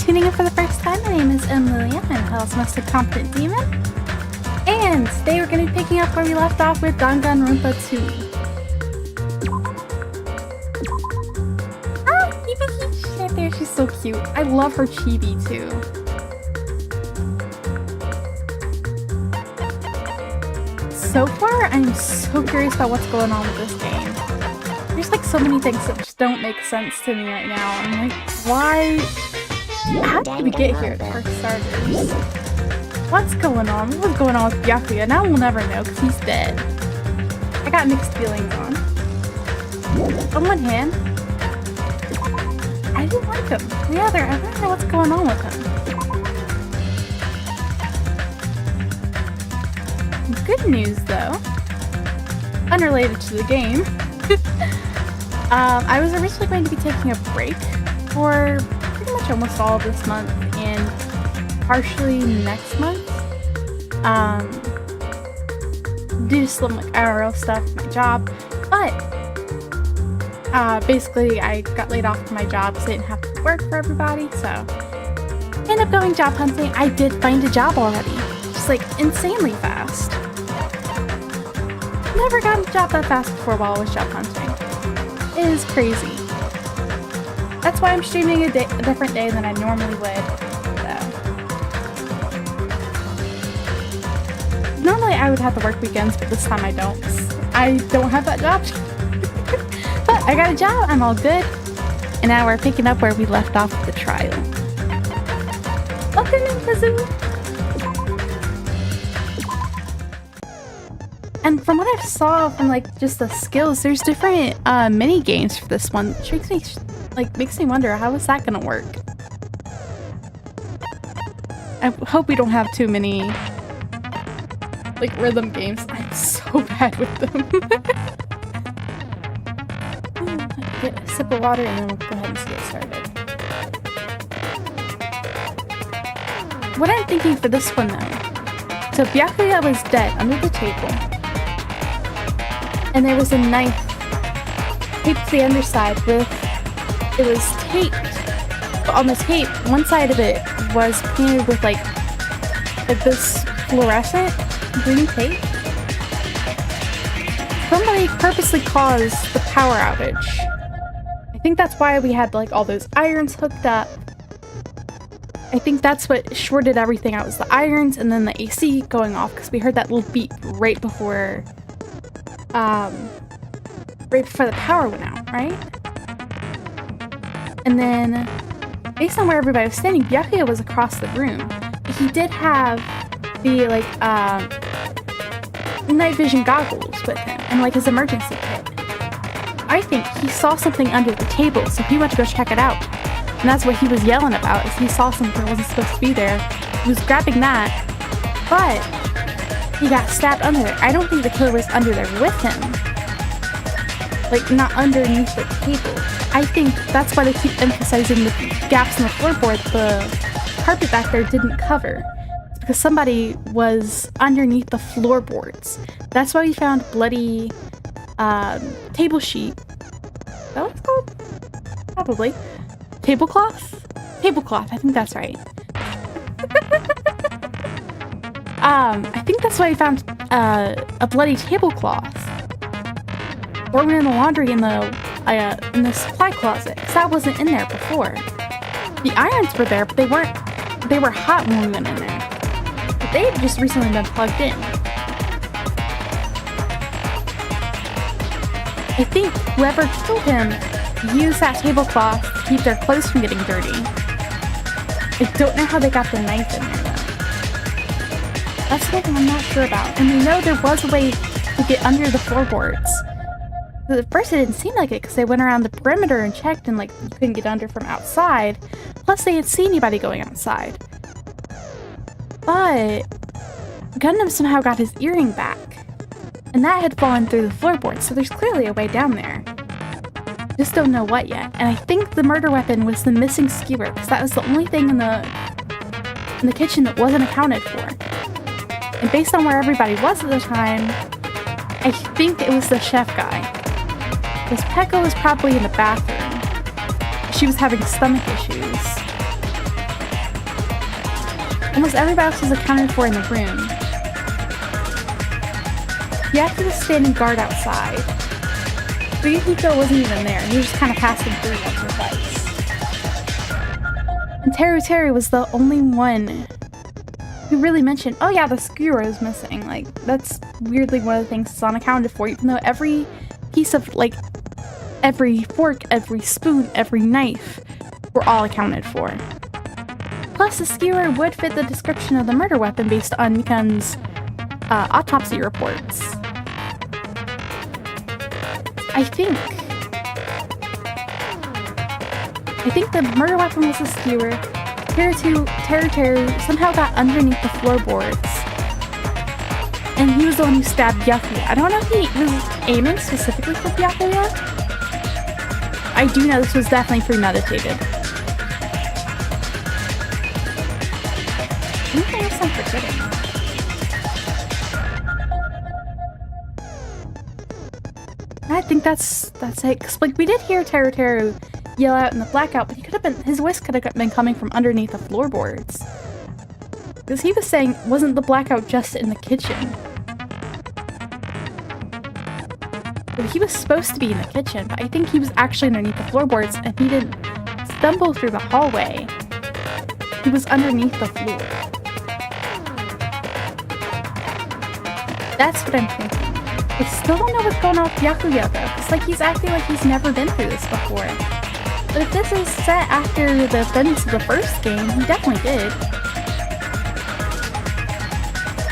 tuning in for the first time, my name is Lillium. I'm Hell's Most Incompetent Demon. And today we're going to be picking up where we left off with Danganronpa 2. Ah, Hibiki! Right there, she's so cute. I love her chibi too. So far, I'm so curious about what's going on with this game. There's like so many things that just don't make sense to me right now. I'm like, why? How did we get here, for starters? What's going on? What was going on with Byakuya? Now we'll never know because he's dead. I got mixed feelings on. On one hand, I didn't like him. On the other, I don't know what's going on with him. Good news, though, unrelated to the game. I was originally going to be taking a break for pretty much almost all of this month and partially next month, due to some like IRL stuff, my job, but basically I got laid off from my job because I didn't have to work for everybody, so I ended up going job hunting. I did find a job already, just like insanely fast. Never gotten a job that fast before while I was job hunting. It is crazy. That's why I'm streaming a different day than I normally would. So. Normally I would have to work weekends, but this time I don't. I don't have that job. But I got a job, I'm all good. And now we're picking up where we left off with the trial. Welcome in, Kazoo! And from what I saw from like just the skills, there's different mini games for this one, which makes me wonder how is that gonna work. I hope we don't have too many like rhythm games. I'm so bad with them. Get a sip of water and then we'll go ahead and get started. What I'm thinking for this one though, so Byakuya was dead under the table. And there was a knife taped to the underside with, it was taped, but on the tape, one side of it was painted with like this fluorescent green tape. Somebody purposely caused the power outage. I think that's why we had like all those irons hooked up. I think that's what shorted everything out, was the irons and then the AC going off, because we heard that little beep right before the power went out, right? And then, based on where everybody was standing, Byakuya was across the room. He did have the, like, night vision goggles with him, and, like, his emergency kit. I think he saw something under the table, so he went to go check it out. And that's what he was yelling about, is he saw something that wasn't supposed to be there. He was grabbing that, but he got stabbed under there. I don't think the killer was under there with him. Like, not underneath the table. I think that's why they keep emphasizing the gaps in the floorboard the carpet back there didn't cover. It's because somebody was underneath the floorboards. That's why we found bloody table sheet. Is that what it's called? Probably. Tablecloth? Tablecloth, I think that's right. I think that's why we found a bloody tablecloth thrown in the laundry in the supply closet, because that wasn't in there before. The irons were there, but they were hot when we went in there. But they had just recently been plugged in. I think whoever killed him used that tablecloth to keep their clothes from getting dirty. I don't know how they got the knife in there, though. That's something I'm not sure about. And we know there was a way to get under the floorboards. At first it didn't seem like it, because they went around the perimeter and checked and like you couldn't get under from outside. Plus they didn't see anybody going outside. But Gundam somehow got his earring back. And that had fallen through the floorboards, so there's clearly a way down there. Just don't know what yet. And I think the murder weapon was the missing skewer, because that was the only thing in the kitchen that wasn't accounted for. And based on where everybody was at the time, I think it was the chef guy. Because Pekka was probably in the bathroom. She was having stomach issues. Almost everybody else was accounted for in the room. Byakuya was standing guard outside. Bigotry wasn't even there. He was just kind of passing through once or twice. And Teru was the only one who really mentioned, oh yeah, the skewer is missing. Like, that's weirdly one of the things that's unaccounted for, even though every piece of, like, every fork, every spoon, every knife were all accounted for. Plus, the skewer would fit the description of the murder weapon based on Mikan's autopsy reports. I think the murder weapon was a skewer. Teru somehow got underneath the floorboards. And he was the one who stabbed Byakuya. I don't know if he was aiming specifically for Byakuya. I do know this was definitely premeditated. Anything else I'm forgetting? I think that's it. 'Cause, like, we did hear Teru yell out in the blackout, but his voice could have been coming from underneath the floorboards. Because he was saying, wasn't the blackout just in the kitchen? But he was supposed to be in the kitchen, but I think he was actually underneath the floorboards, and he didn't stumble through the hallway. He was underneath the floor. That's what I'm thinking. I still don't know what's going on with Byakuya though. It's like he's acting like he's never been through this before. But if this is set after the events of the first game, he definitely did.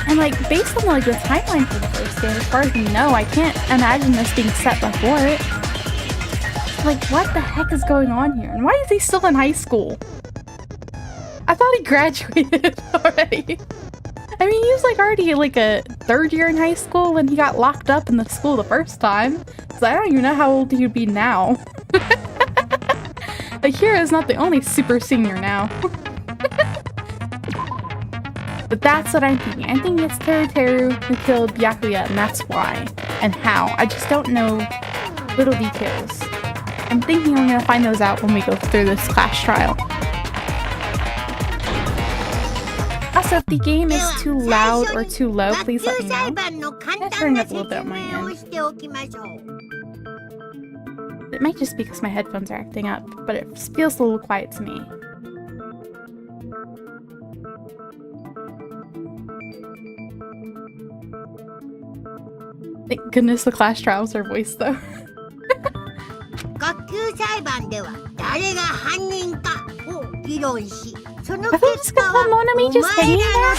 And like, based on like the timeline for the first game, as far as we know, I can't imagine this being set before it. Like, what the heck is going on here? And why is he still in high school? I thought he graduated already. I mean, he was like already like a third year in high school when he got locked up in the school the first time. So I don't even know how old he'd be now. Like, Hiro's not the only super senior now. But that's what I'm thinking. I think it's Teru who killed Byakuya, and that's why. And how. I just don't know little details. I'm thinking we're gonna find those out when we go through this class trial. Also, if the game is too loud or too low, please let me know. I'm gonna turn it up a little bit on my end. It might just be because my headphones are acting up, but it feels a little quiet to me. Thank goodness the class trials are voiced though. I thought this could have Monami just hanging there.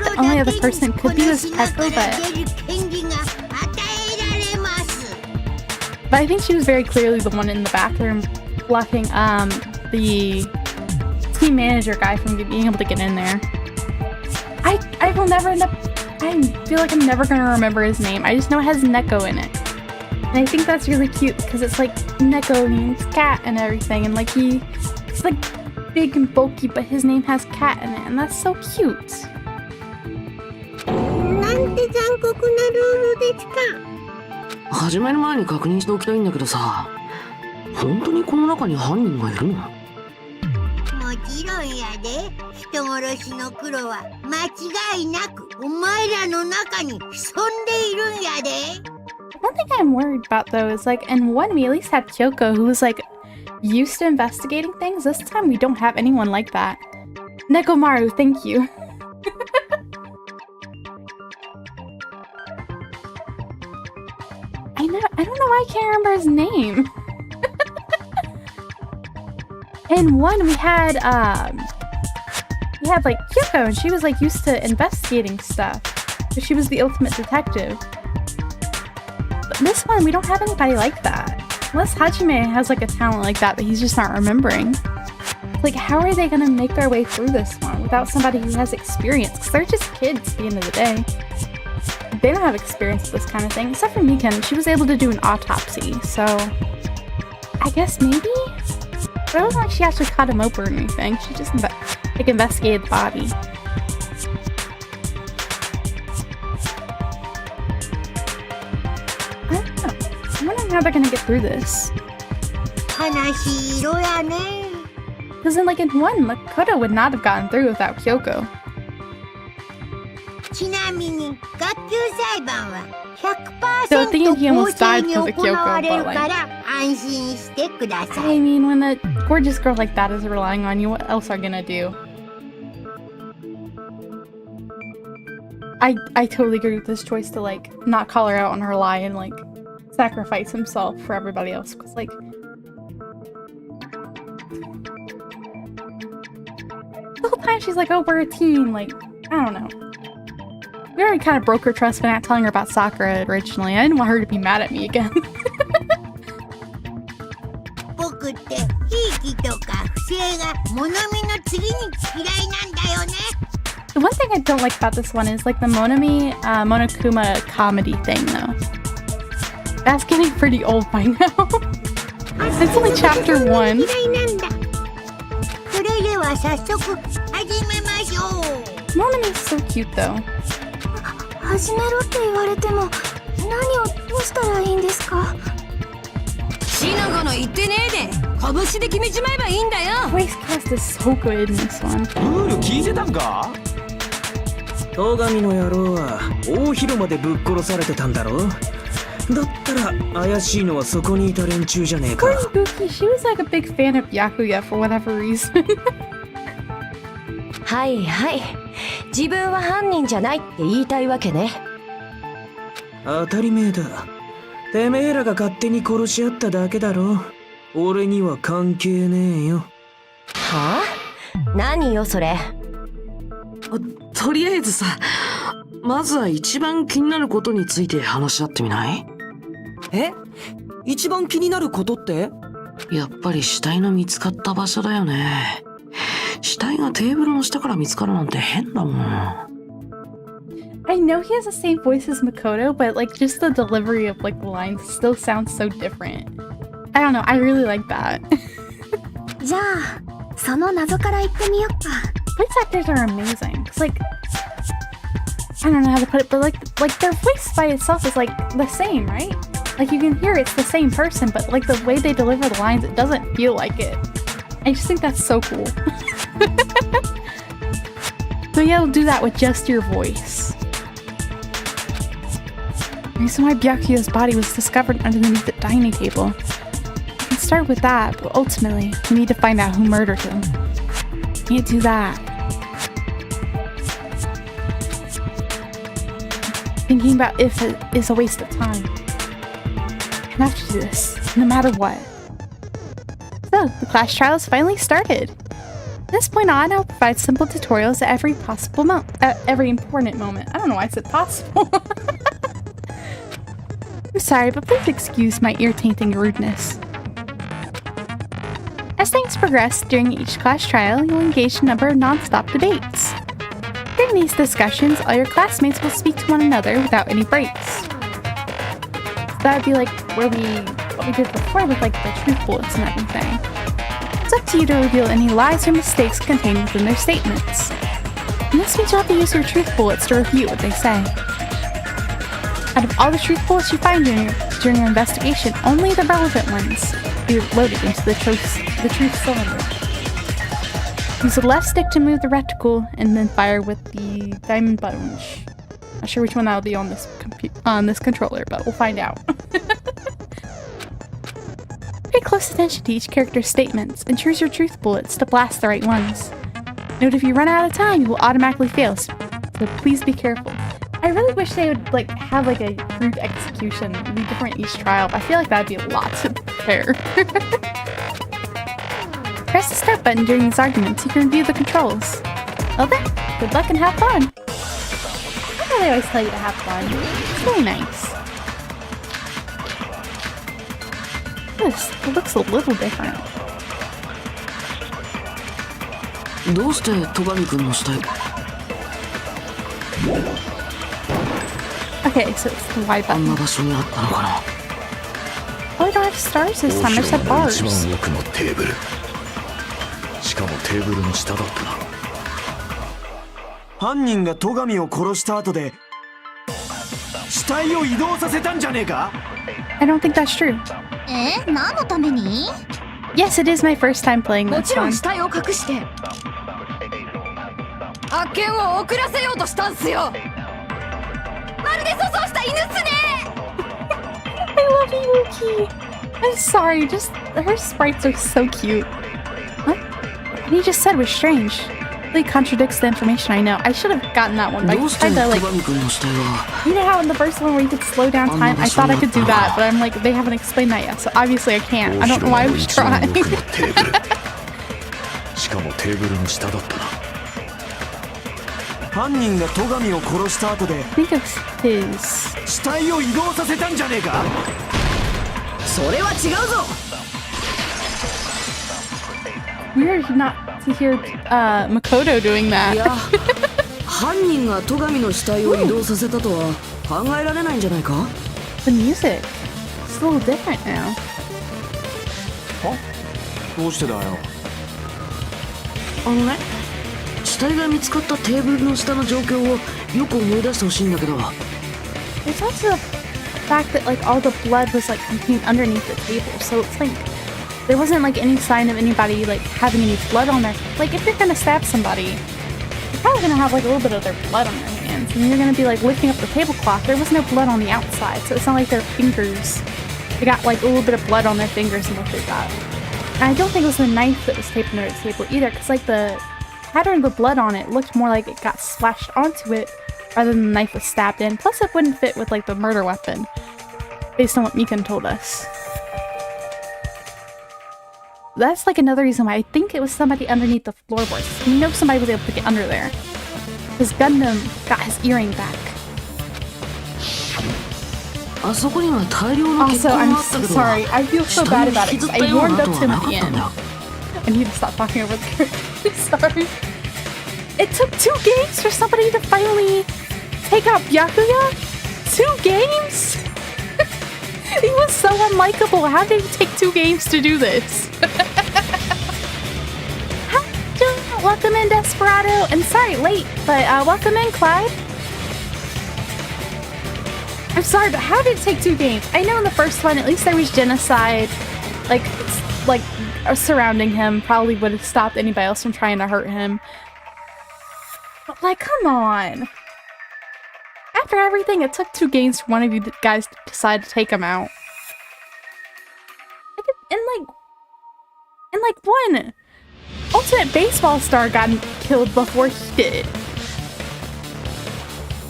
The only other person could be this Peko, but I think she was very clearly the one in the bathroom blocking the team manager guy from being able to get in there. I will never end up. I feel like I'm never gonna remember his name. I just know it has Neko in it, and I think that's really cute because it's like Neko means cat and everything, and like he's like big and bulky, but his name has cat in it, and that's so cute. なんて残酷なルールですか。始める前に確認しておきたいんだけどさ、本当にこの中に犯人がいるの？もちろんやで。人殺しの黒は間違いなくお前らの中に潜んでいるんやで。One thing I'm worried about though is like in one we at least had Kyoko who was like used to investigating things. This time we don't have anyone like that. Nekomaru, thank you. I don't know why I can't remember his name. In one we had like Kyoko, and she was like used to investigating stuff. So she was the ultimate detective. But this one we don't have anybody like that. Unless Hajime has like a talent like that he's just not remembering. Like, how are they gonna make their way through this one without somebody who has experience? Because they're just kids at the end of the day. They don't have experience with this kind of thing, except for Mikan. She was able to do an autopsy, so I guess maybe? But it wasn't like she actually cut him open or anything. She just investigated the body. I don't know. I'm wondering how they're gonna get through this. Because in in one, Makoto would not have gotten through without Kyoko. So thinking he almost died because of Kyoko, but I mean, when a gorgeous girl like that is relying on you, what else are you gonna do? I totally agree with this choice to not call her out on her lie and sacrifice himself for everybody else, because the whole time she's like, oh, we're a team, I don't know. We already kind of broke her trust by not telling her about Sakura originally. I didn't want her to be mad at me again. The one thing I don't like about this one is the Monokuma comedy thing though. That's getting pretty old by now. It's only chapter 1. Monomi's so cute though. Voice cast is so good in this one. Buki, she was a big fan of Byakuya for whatever reason. はいはい。自分は犯人じゃないって言いたいわけね。当たり前だ。てめえらが勝手に殺し合っただけだろ。俺には関係ねえよ。はあ？何よそれ。とりあえずさ、まずは一番気になることについて話し合ってみない？え？一番気になることって？やっぱり死体の見つかった場所だよね。死体がテーブルの下から見つかるなんて変だもん。I know he has the same voice as Makoto, but just the delivery of the lines still sounds so different. I don't know, I really like that. じゃあ、その謎から言ってみよっか。Voice actors are amazing. Cause I don't know how to put it, but their voice by itself is the same, right? You can hear it's the same person, but the way they deliver the lines, it doesn't feel like it. I just think that's so cool. So yeah, we'll do that with just your voice. The reason why Byakuya's body was discovered underneath the dining table. We can start with that, but ultimately, we need to find out who murdered him. Can't do that. Thinking about if it is a waste of time. I have to do this, no matter what. So, the class trial has finally started. From this point on, I'll provide simple tutorials at every important moment. I don't know why I said possible. I'm sorry, but please excuse my irritating rudeness. As things progress during each class trial, you'll engage in a number of non-stop debates. During these discussions, all your classmates will speak to one another without any breaks. So that would be what we did before with the truth bullets and everything. It's up to you to reveal any lies or mistakes contained within their statements. And this means you'll have to use your truth bullets to refute what they say. Out of all the truth bullets you find during your investigation, only the relevant ones will be loaded into the truth cylinder. Use the left stick to move the reticle, and then fire with the diamond bunch. Not sure which one that'll be on this controller, but we'll find out. Pay close attention to each character's statements and choose your truth bullets to blast the right ones. Note if you run out of time, you will automatically fail, so please be careful. I really wish they would have a group execution. It'd be different each trial, but I feel that'd be a lot to prepare. Press the start button during these arguments. You can review the controls. Well then, good luck and have fun. I know they always tell you to have fun. It's really nice. This looks a little different. どうして戸上くんの死体 Okay, so it's the Y あん button. な場所にあったのかな Oh, we don't have stars this time, I just have bars. テーブルの下だったな。犯人が戸上を殺した後で死体を移動させたんじゃねえか？ I don't think that's true. 何のために？ Yes, it is my first time playing も this ちろん one. 死体を隠して発見を遅らせようとしたんすよ。まるで粗相した犬っすね。 I love Yuki. I'm sorry, just her sprites are so cute. What? What he just said was strange. Really contradicts the information I know. I should have gotten that one. I どうして tried to 戸 like, 上君の死体は you know how in the first one where you could slow down time? I thought I could do that, but I'm like, they haven't explained that yet, so obviously I can't. I don't know why I was 大広間 trying. の奥のテーブル。しかもテーブルの下だったな。犯人が戸上を殺した後で I think it's his. 死体を移動させたんじゃねえか？それは違うぞ。 Weird not to hear Makoto doing い that. や犯人が戸上の死体を移動させたとは考えられないんじゃないか？ The music. It's a little different now. どうしてだよ？あのね、死体が見つかったテーブルの下の状況をよく思い出してほしいんだけど。 There's also the fact that like all the blood was like contained underneath the table, so it's like there wasn't like any sign of anybody like having any blood on their. Like if you're gonna stab somebody, you're probably gonna have like a little bit of their blood on their hands, and you're gonna be like lifting up the tablecloth. There was no blood on the outside, so it's not like their fingers. They got like a little bit of blood on their fingers and lifted that. And I don't think it was the knife that was taped under the table either, because like the pattern of the blood on it looked more like it got splashed onto it rather than the knife was stabbed in. Plus, it wouldn't fit with like the murder weapon, based on what Mikan told us. That's like another reason why I think it was somebody underneath the floorboards. We know somebody was able to get under there, because Gundam got his earring back. あそこには大量の血 Also, 痕 I'm があったけ so ど、 sorry. I feel so 死 bad 体を about 引 it. きず 'Cause った I よう warmed な up 跡 to は him な at か the ったん end. だよ。 I need to stop talking over the character. Sorry. It took 2 games for somebody to finally take out Byakuya? 2 games? He was so unlikable. How did it take 2 games to do this? Welcome in, Desperado. And sorry, late, but welcome in, Clyde. I'm sorry, but how did it take 2 games? I know in the first one, at least there was genocide, like surrounding him. Probably would have stopped anybody else from trying to hurt him. But like, come on. After everything, it took 2 games for one of you guys to decide to take him out. And one Ultimate Baseball star got killed before he did.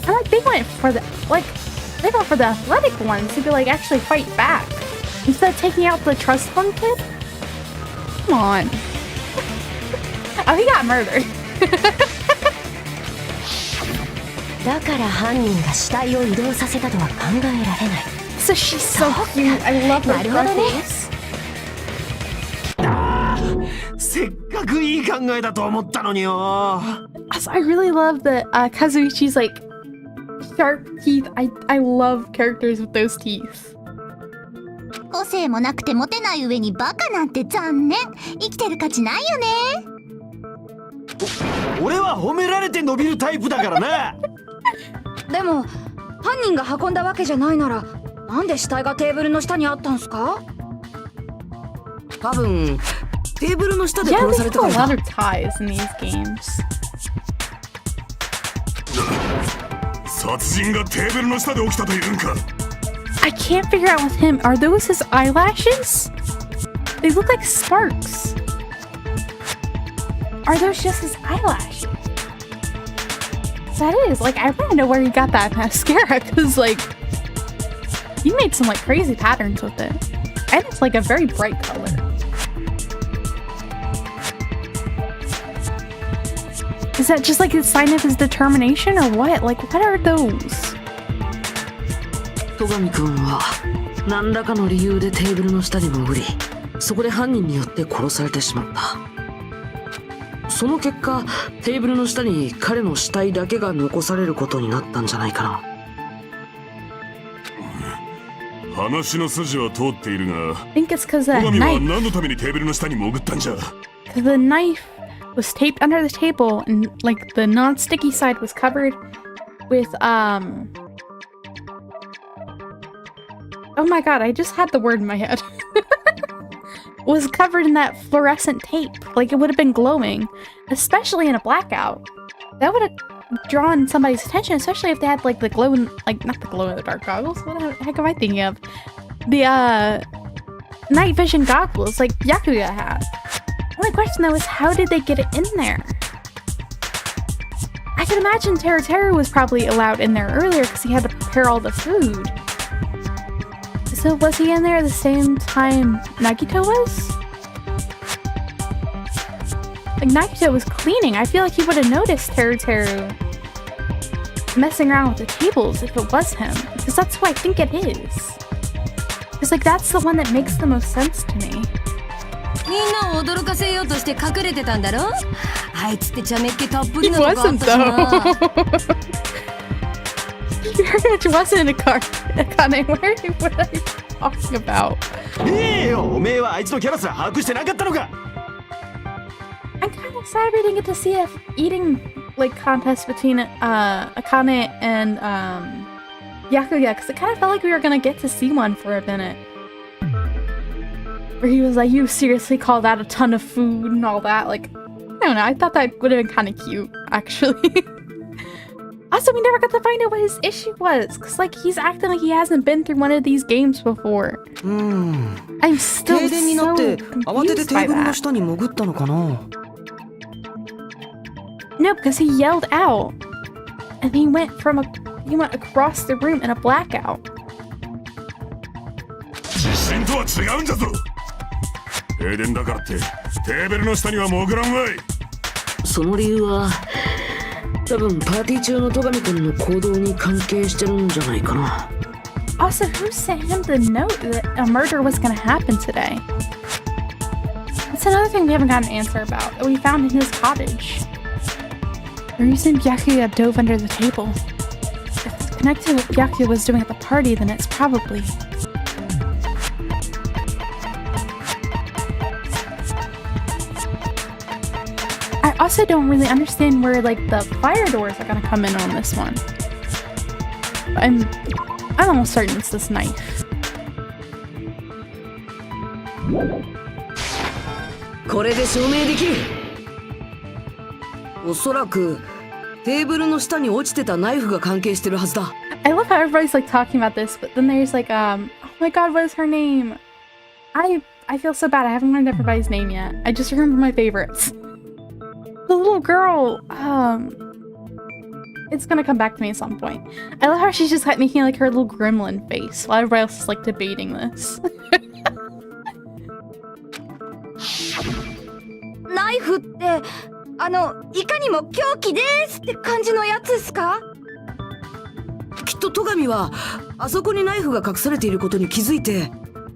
And like they went for the athletic ones to be like actually fight back instead of taking out the trust fund kid. Come on. Oh, he got murdered. だから犯人が死体を移動させたとは考えられない。 So she's so cute. I love her なるほどね。 freckles. せっかくいい考えだと思ったのによ。 Also, I really love that Kazuichi's like sharp teeth. I love characters with those teeth. 個性もなくてモテない上にバカなんて残念。生きてる価値ないよね。俺は褒められて伸びるタイプだからな。でも犯人が運んだわけじゃないなら、なんで死体がテーブルの下にあったんすか？多分テーブルの下で Yeah, 殺さ they れた have か a ら lot of ties in these games. 殺人がテーブルの下で起きたというんか。 I can't figure out with him. Are those his eyelashes? They look like sparks. Are those just his eyelashes? That is, like, I want to know where he got that mascara, because, like, he made some, like, crazy patterns with it. And it's, like, a very bright color. Is that just, like, a sign of his determination, or what? Like, what are those? 戸上くんは何らかの理由でテーブルの下に潜り、そこで犯人によって殺されてしまった。その結果、テーブルの下に彼の死体だけが残されることになったんじゃないかな。話の筋は通っているが、 I think it's because 戸 that 上は knife. 何のためにテーブルの下に潜ったんじゃ。 The knife was taped under the table, and like the non-sticky side was covered with oh my god, I just had the word in my head. Was covered in that fluorescent tape. Like, it would have been glowing, especially in a blackout. That would have drawn somebody's attention, especially if they had like the glow in, like, not the glow in the dark goggles. What the heck am I thinking of? The night vision goggles like Yakuya had. The only question though is, how did they get it in there? I can imagine Teru was probably allowed in there earlier because he had to prepare all the food. So was he in there at the same time Nagito was? Like, Nagito was cleaning. I feel like he would have noticed Teru messing around with the tables if it was him. Because that's who I think it is. Because, like, that's the one that makes the most sense to me. みんなを驚かせようとして隠れてたんだろ？あいつって茶目っ気たっぷ He りのとこあっ wasn't たしな。 though. He very much wasn't a car. Akane, what are you talking about? ええよ、おめえはあいつのキャラすら把握してなかったのか。 I'm kind of sad we didn't get to see a eating like contest between Akane and Yakuya, because it kind of felt like we were gonna get to see one for a minute. Where he was like, "You seriously call that a ton of food and all that?" Like, I don't know. I thought that would have been kind of cute, actually. Also, we never got to find out what his issue was, because like he's acting like he hasn't been through one of these games before. I'm still 停電になって so 慌てて confused テ by ーブルの that. 下に潜ったのかな。 No, because he yelled out, and he went across the room in a blackout. 実践とは違うんだぞ。停電だからってテーブルの下には潜らんわい。その理由は多分パーティー中の戸上くんの行動に関係してるんじゃないかな。 Also, who sent him the note that a murder was going to happen today? That's another thing we haven't gotten an answer about, that we found in his cottage. The reason Byakuya dove under the table. If it's connected to what Byakuya was doing at the party, then it's probably... I also don't really understand where, like, the fire doors are gonna come in on this one. I'm almost certain it's this knife. これで証明できる。おそらくテーブルの下に落ちてたナイフが関係してるはずだ。 I love how everybody's like talking about this, but then there's like oh my god, what is her name? I feel so bad. I haven't learned everybody's name yet. I just remember my favorites. The little girl, it's gonna come back to me at some point. I love how she's just like making like her little gremlin face while everybody else is like debating this. ナイフっていかにも凶器ですって感じのやつっすか？きっと戸上はあそこにナイフが隠されていることに気づいて、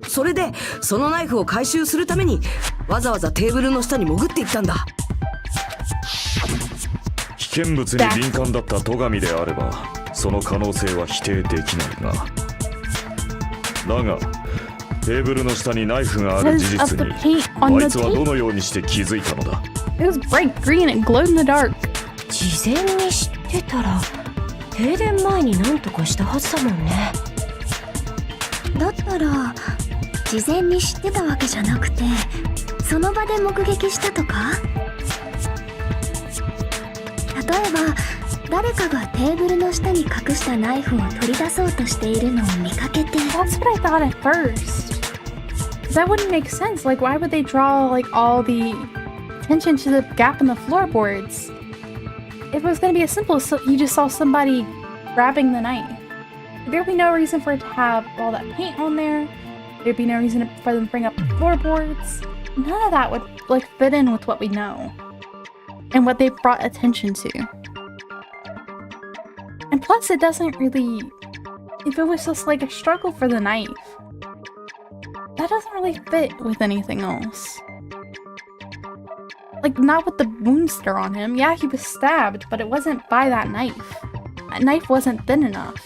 それでそのナイフを回収するためにわざわざテーブルの下に潜っていったんだ。危険物に敏感だった戸上であればその可能性は否定できないが、だがテーブルの下にナイフがある事実にあいつはどのようにして気づいたのだ。 It was bright green and glowed in the dark. 事前に知ってたら停電前に何とかしたはずだもんね。だったら事前に知ってたわけじゃなくてその場で目撃したとか？例えば誰かがテーブルの下に隠したナイフを取り出そうとしているのを見かけて。 That's what I thought at first. That wouldn't make sense. Like, why would they draw like all the attention to the gap in the floorboards? If it was going to be as simple as you just saw somebody grabbing the knife, there'd be no reason for it to have all that paint on there. There'd be no reason for them to bring up the floorboards. None of that would like fit in with what we know and what they brought attention to. And plus, it doesn't really. If it was just like a struggle for the knife, that doesn't really fit with anything else. Like, not with the wounds that are on him. Yeah, he was stabbed, but it wasn't by that knife. That knife wasn't thin enough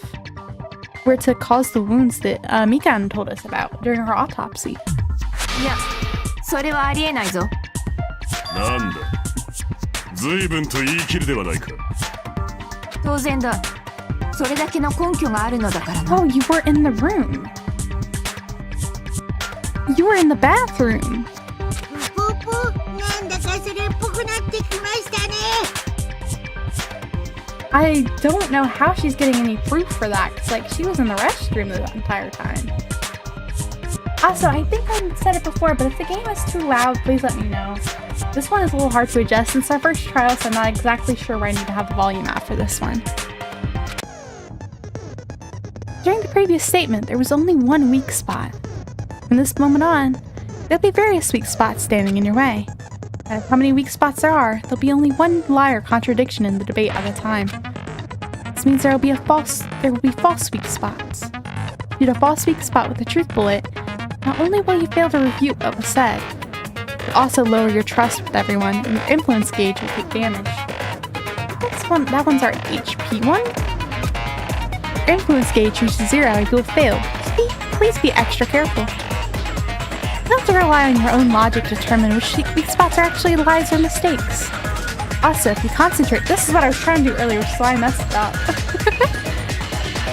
for it to cause the wounds that Mikan told us about during her autopsy. いや、それはありえないぞ。なんだ随分と言い切るではないか。当然だ。それだけの根拠があるのだからな。 Oh, you were in the room. You were in the bathroom. ポポ、なんだかそれっぽくなってきましたね。 I don't know how she's getting any proof for that, because like she was in the restroom the entire time. Also, I think I said it before, but if the game is too loud, please let me know. This one is a little hard to adjust since our first trial, so I'm not exactly sure where I need to have the volume at for this one. During the previous statement, there was only one weak spot. From this moment on, there'll be various weak spots standing in your way. No matter how many weak spots there are, there'll be only one lie or contradiction in the debate at a time. This means there will be false weak spots. If you hit a false weak spot with a truth bullet, not only will you fail to refute what was said, but also lower your trust with everyone, and your influence gauge will take damage. That one's our HP one. Your influence gauge reaches 0, you will fail. Please be extra careful. You don't have to rely on your own logic to determine which weak spots are actually lies or mistakes. Also, if you concentrate, this is what I was trying to do earlier, so I messed it up.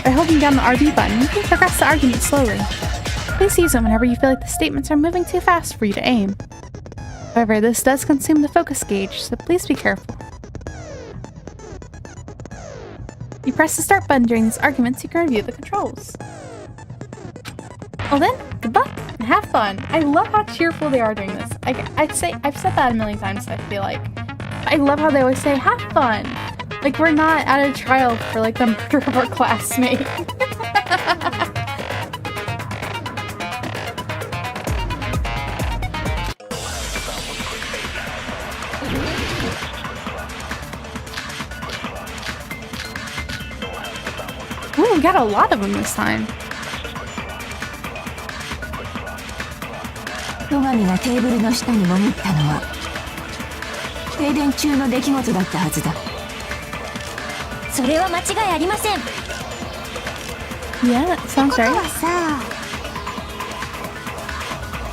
By holding down the RB button, you can progress the argument slowly. Please use them whenever you feel like the statements are moving too fast for you to aim. However, this does consume the focus gauge, so please be careful. If you press the start button during these arguments, you can review the controls. Well then, good luck and have fun. I love how cheerful they are doing this. I've said that a million times, I feel like. I love how they always say, have fun. Like we're not at a trial for like the murder of our classmate. Ooh, we got a lot of them this time. 野上がテーブルの下に潜ったのは停電中の出来事だったはずだ。それは間違いありません。 Yeah, that sounds ことは right. さ、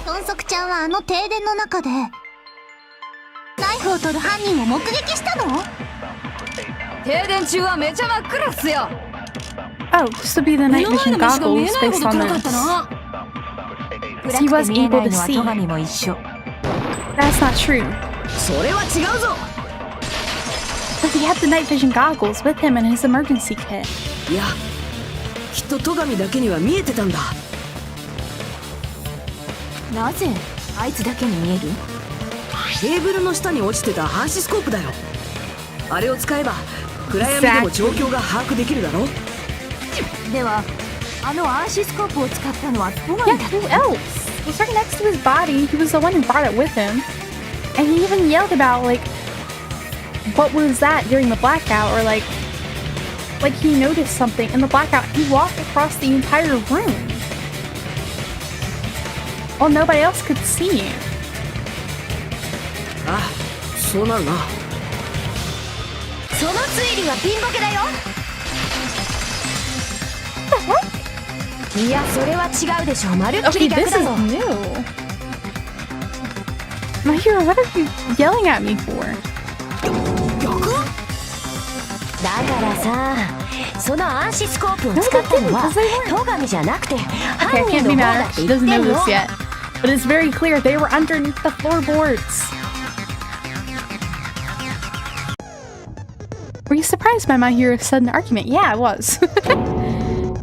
豚足ちゃんはあの停電の中でナイフを取る犯人を目撃したの？停電中はめちゃ真っ暗っすよ。 Oh, this would be the night vision goggles based on this. He was able to see. That's not true. それは違うぞ。 But he had the night vision goggles with him in his emergency kit. いや、きっと戸上だけには見えてたんだ。なぜあいつだけに見える？テーブルの下に落ちてた暗視スコープだよ。あれを使えば暗闇でも状況が把握できるだろ。では、あの暗視スコープを使ったのは戸上 Yeah, だっ who else? It was right next to his body. He was the one who brought it with him. And he even yelled about, like, what was that during the blackout? Or, like he noticed something in the blackout. He walked across the entire room. While nobody else could see him. ああ、そうなるな。その推理はピンボケだよ。いや、それは違うでしょ。まるっき Okay, り逆 this だ is ぞ。 new. My hero, what are you yelling at me for? だからさ、その暗視スコープを使ったのは戸上じゃなくて Okay, 犯 I 人 can't の be 方 mad だ at っ her. て She 言って doesn't ん know の。 this yet. But it's very clear they were underneath the floorboards. Were you surprised by my hero's sudden argument? Yeah, I was.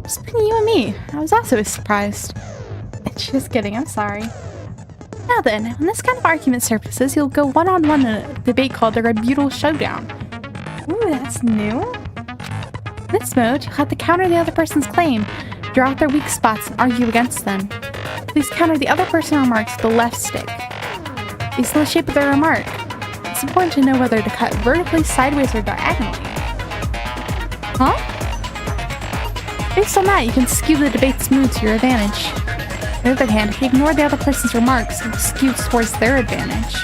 Just between you and me, I was also surprised. Just kidding, I'm sorry. Now then, when this kind of argument surfaces, you'll go one-on-one in a debate called the Rebuttal Showdown. Ooh, that's new. In this mode, you'll have to counter the other person's claim, draw out their weak spots, and argue against them. Please counter the other person's remarks with the left stick. Based on the shape of their remark, it's important to know whether to cut vertically, sideways, or diagonally. Huh? Based on that, you can skew the debate's mood to your advantage. On the other hand, if you ignore the other person's remarks, it will skew towards their advantage.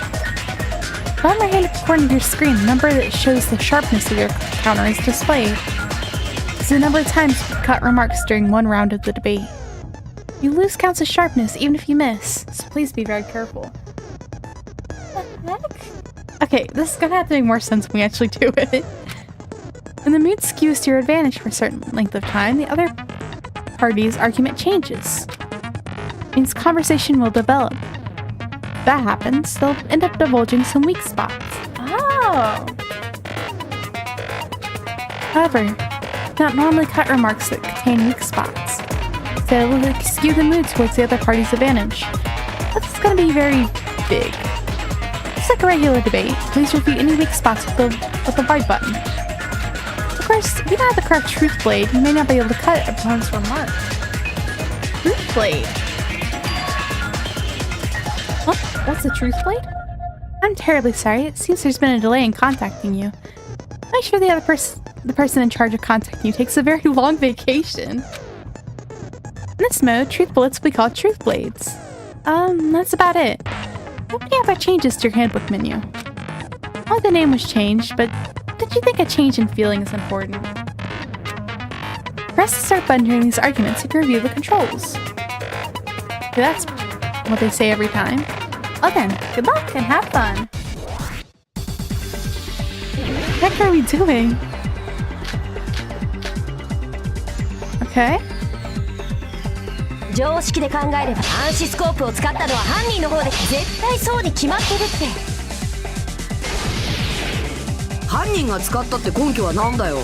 Bottom right hand corner of your screen, the number that shows the sharpness of your counter is displayed. This is the number of times you cut remarks during one round of the debate. You lose counts of sharpness even if you miss, so please be very careful. What the heck? Okay, this is gonna have to make more sense when we actually do it. When the mood skews to your advantage for a certain length of time, the other party's argument changes. It means conversation will develop. If that happens, they'll end up divulging some weak spots. Oh! However, not normally cut remarks that contain weak spots. So it will skew the mood towards the other party's advantage. This is going to be very big. Just like a regular debate, please review any weak spots with the right button. Of course, if you don't have the correct truth blade, you may not be able to cut opponent's remark. Truth blade? What? What's a truth blade? I'm terribly sorry. It seems there's been a delay in contacting you. Make sure the person in charge of contacting you takes a very long vacation. In this mode, truth bullets will be called truth blades. That's about it. Nobody other changes to your handbook menu. Only the name was changed, but did you think a change in feeling is important? Press the start button during these arguments if you review the controls. Okay, that's what they say every time. Well then, good luck and have fun. What the heck are we doing? Okay. 常識で考えれば暗視スコープを使ったのは犯人の方で絶対そうに決まってるって。犯人が使ったって根拠はなんだよ。だ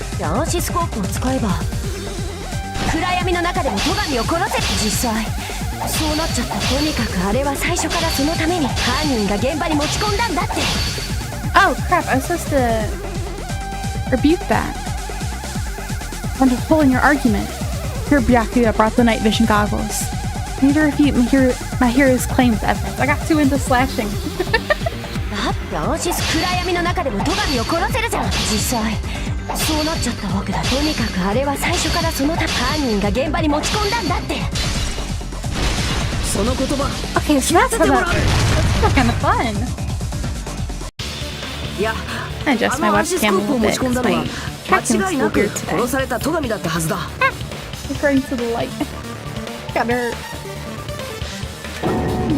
って暗視スコープを使えば暗闇の中でも戸上を殺せって実際そうなっちゃった。とにかくあれは最初からそのために犯人が現場に持ち込んだんだって。 Oh crap, I was supposed to rebuke that. I'm just pulling your argument. Here Byakuya brought the night vision goggles. I need to refute my hero's claim with evidence. I got too into slashing. だって暗視暗闇の中でも戸上を殺せるじゃん実際そうなっちゃったわけだ。とにかくあれは最初からその犯人が現場に持ち込んだんだって。その言葉 Okay, so that's kind of fun. いや、I adjust my 暗視スコ webcam ープを a 持 little ち bit 込んだ because のは my tracking 間違い is な so weird く today. 殺された戸上だったはずだ。Referring to the light. Got her.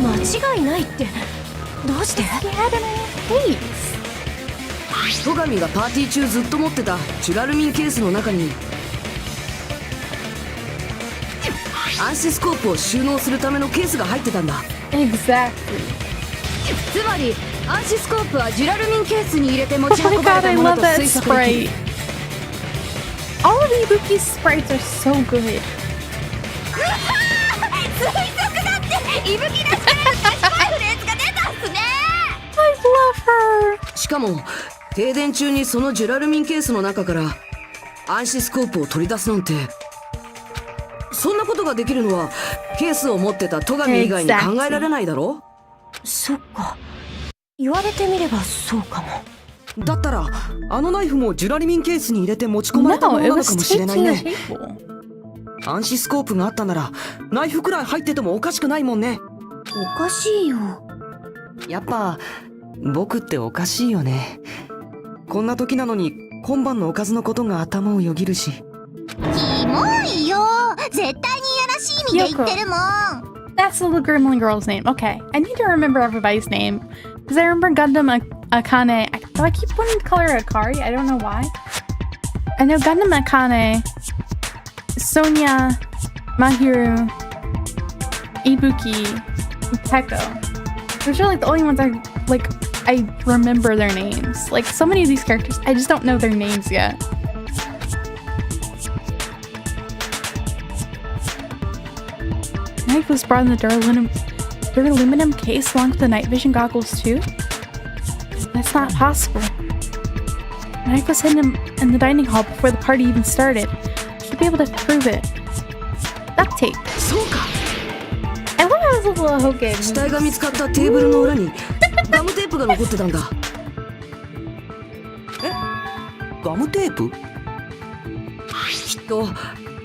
間違いないってどうして？ He had it in his face. 戸上がパーティー中ずっと持ってたジュラルミンケースの中に暗視スコープを収納するためのケースが入ってたんだ。 Exactly. つまり暗視スコープはジュラルミンケースに入れて持 Oh ち my 運ば god, れ I たもの love と that 推測できる。 sprite. All of Ibuki's sprites are so good. 推測だってイブキラスペースでスパイフレーズが出たっすね。 I love her. しかも停電中にそのジュラルミンケースの中から暗視スコープを取り出すなんて。そんなことができるのはケースを持ってた戸上以外に考えられないだろ。そっか言われてみればそうかも。だったらあのナイフもジュラルミンケースに入れて持ち込まれたも No, の it なの was かもしれ taped な to い the ね。 table. 暗視スコープがあったならナイフくらい入っててもおかしくないもんね。おかしいよ。やっぱ僕っておかしいよね。こんな時なのに今晩のおかずのことが頭をよぎるし。キモいよ。絶対にいやらしい意味で言ってるもん。 That's the little gremlin girl's name. Okay, I need to remember everybody's name because I remember Gundam Akane. I keep wanting to call her Akari. I don't know why. I know Gundam Akane, Sonia, Mahiru, Ibuki, and Peko. Those are like the only ones I remember their names. Like so many of these characters, I just don't know their names yet. Knife was brought in the duraluminum case along with the night vision goggles too? That's not possible. The knife was hidden in the dining hall before the party even started. Should be able to prove it. Duct tape. そうか。 I love how this little Hokkien. 死体が見つかったテーブルの裏にガムテープが残ってたんだ。ガムテープ？きっと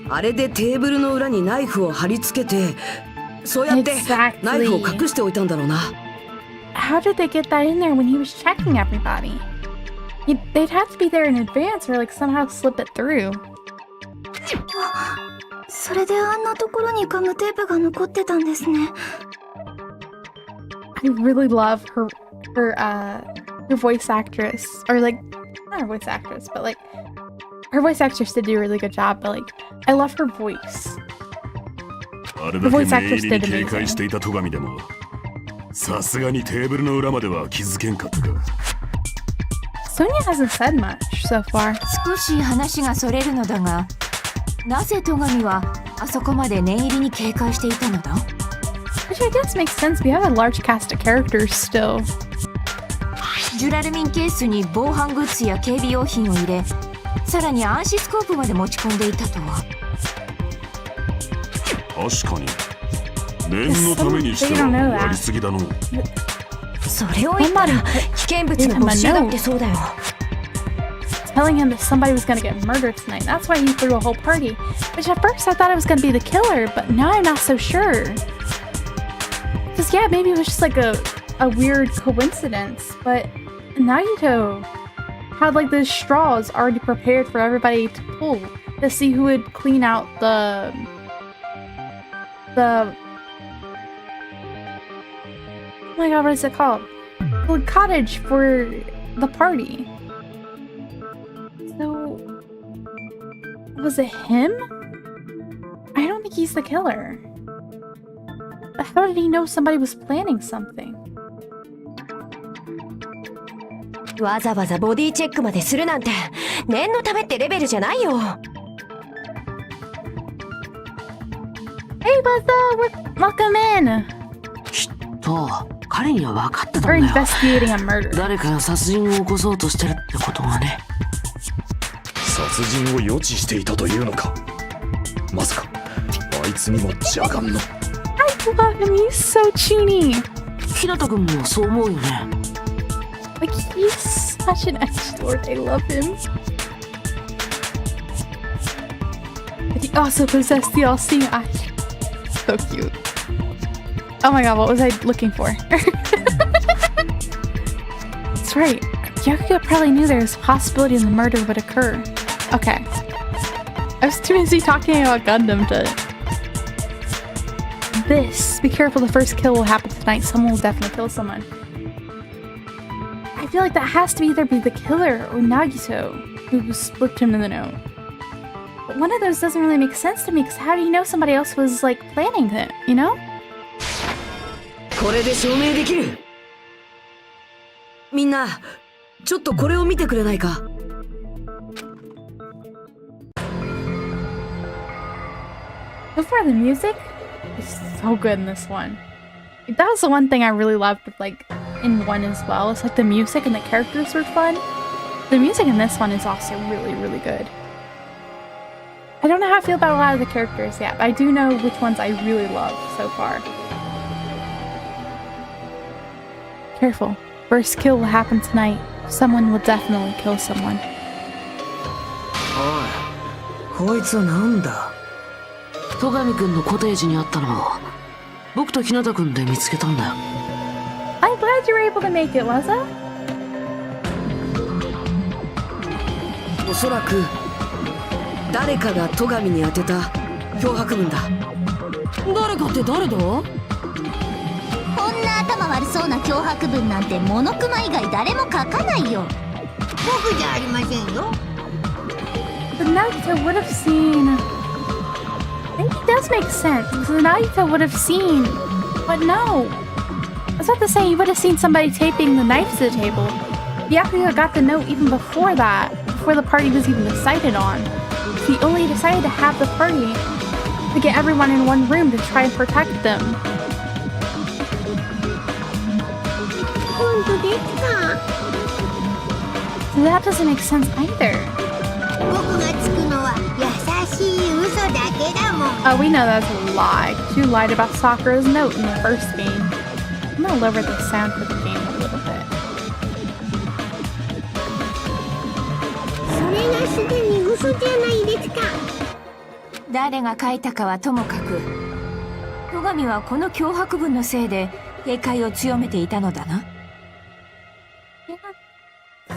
あれでテーブルの裏にナイフを貼り付けてそうやって Exactly. ナイフを隠しておいたんだろうな。 How did they get that in there when he was checking everybody? They'd have to be there in advance or like somehow slip it through. それであんなところにガムテープが残ってたんですね。I really love her voice actress, or like not her voice actress, but like her voice actress did do a really good job. But like I love her voice. あれだけ念入りに警戒していた戸上でもさすがにテーブルの裏までは気づけんかったか。 Sonia hasn't said much so far. 少し話がそれるのだが、なぜ戸上はあそこまで念入りに警戒していたのだ？ Which I guess makes sense. We have a large cast of characters still. ジュラルミンケースに防犯グッズや警備用品を入れ、さらに暗視スコープまで持ち込んでいたとは。確かに念のためにしてはやりすぎだの。それを言ったら危険物の没収だってそうだよ。 Telling him that somebody was gonna get murdered tonight. That's why he threw a whole party. Which at first I thought it was gonna be the killer, but now I'm not so sure. Because yeah, maybe it was just like a weird coincidence, but Nagito had like the straws already prepared for everybody to pull to see who would clean out the oh my god, what is it called? The cottage for the party. So was it him? I don't think he's the killer. But how did he know somebody was planning something? わざわざボディチェックまでするなんて念のためってレベルじゃないよ。 Hey, welcome in. きっと彼には分かってたん We're だよ。 investigating a murder. 誰かが殺人を起こそうとしてるってことがね。殺人を予知していたというのか。まさかあいつにも邪眼の。 I love him. He's so cheeny. ひなたくんもそう思うよね。 Like he's such an edgelord. I love him. But he also possessed the all-seeing eye. So cute. Oh my god, what was I looking for? That's right. Yakuya probably knew there was a possibility the murder would occur. Okay. I was too busy talking about Gundam to... This. Be careful, the first kill will happen tonight. Someone will definitely kill someone. I feel like that has to either be the killer or Nagito, who slipped him in the note. But one of those doesn't really make sense to me, because how do you know somebody else was, like, planning it, you know? これで証明できる。みんな、ちょっとこれを見てくれないか。So far, the music is so good in this one. That was the one thing I really loved with, like, in one as well. It's like the music and the characters were fun. The music in this one is also really, really good. I don't know how I feel about a lot of the characters yet, but I do know which ones I really love so far. Careful. First kill will happen tonight. Someone will definitely kill someone. おい、こいつはなんだ。戸上くんのコテージにあったのを僕とひなたくんで見つけたんだよ。 I'm glad you were able to make it, Waza. おそらく誰かが戸上に当てた脅迫文だ。誰かって誰だ？こんな頭悪そうな脅迫文なんてモノクマ以外誰も書かないよ。僕じゃありませんよ。 But Nagito would have seen... Maybe it does make sense, because Nagito would have seen... But no! I was about to say he would have seen somebody taping the knife to the table. Yakuya got the note even before that, before the party was even decided on. He only decided to have the party to get everyone in one room to try and protect them. So that doesn't make sense either. Oh, we know that's a lie. You lied about Sakura's note in the first game. I'm gonna lower the sound for the game a little bit. それがすでに嘘じゃないですか。誰が書いたかはともかく、戸上はこの脅迫文のせいで警戒を強めていたのだな。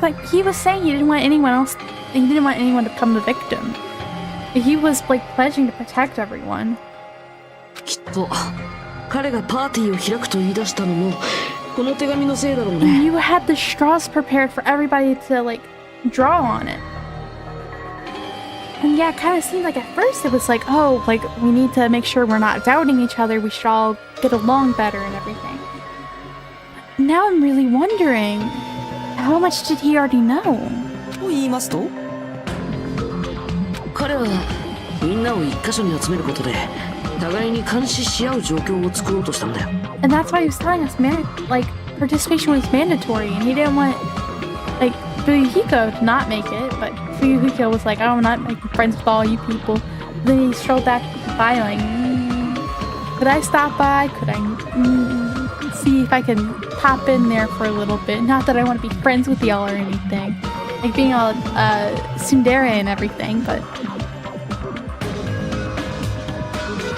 But he was saying he didn't want anyone else. He didn't want anyone to become the victim. He was like pledging to protect everyone. きっと彼がパーティーを開くと言い出したのもこの手紙のせいだろうね。 You had the straws prepared for everybody to like draw on it. And yeah, it kind of seemed like at first it was like, oh, like we need to make sure we're not doubting each other, we should all get along better and everything. But now I'm really wondering, how much did he already know? と言いますと？彼はみんなを一箇所に集めることで互いに監視し合う状況を作ろうとしたんだよ。 And that's why he was telling us, like, participation was mandatory, and he didn't want, like, Fuyuhiko to not make it, but Fuyuhiko was like, I'm not making friends with all you people. Then he strolled back by, like, could I stop by? Could I see if I can pop in there for a little bit? Not that I want to be friends with y'all or anything. Like, being all, tsundere and everything, but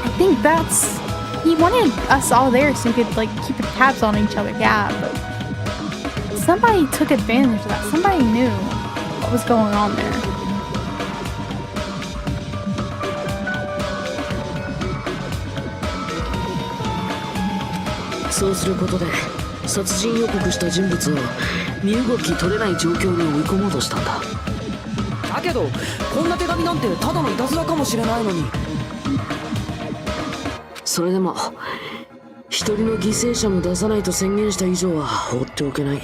I think that's... He wanted us all there so we could, like, keep tabs on each other, yeah, but somebody took advantage of that. Somebody knew what was going on there. そうすることで殺人予告した人物を身動き取れない状況に追い込もうとしたんだ。だけどこんな手紙なんてただのいたずらかもしれないのに。それでも一人の犠牲者も出さないと宣言した以上は放っておけない。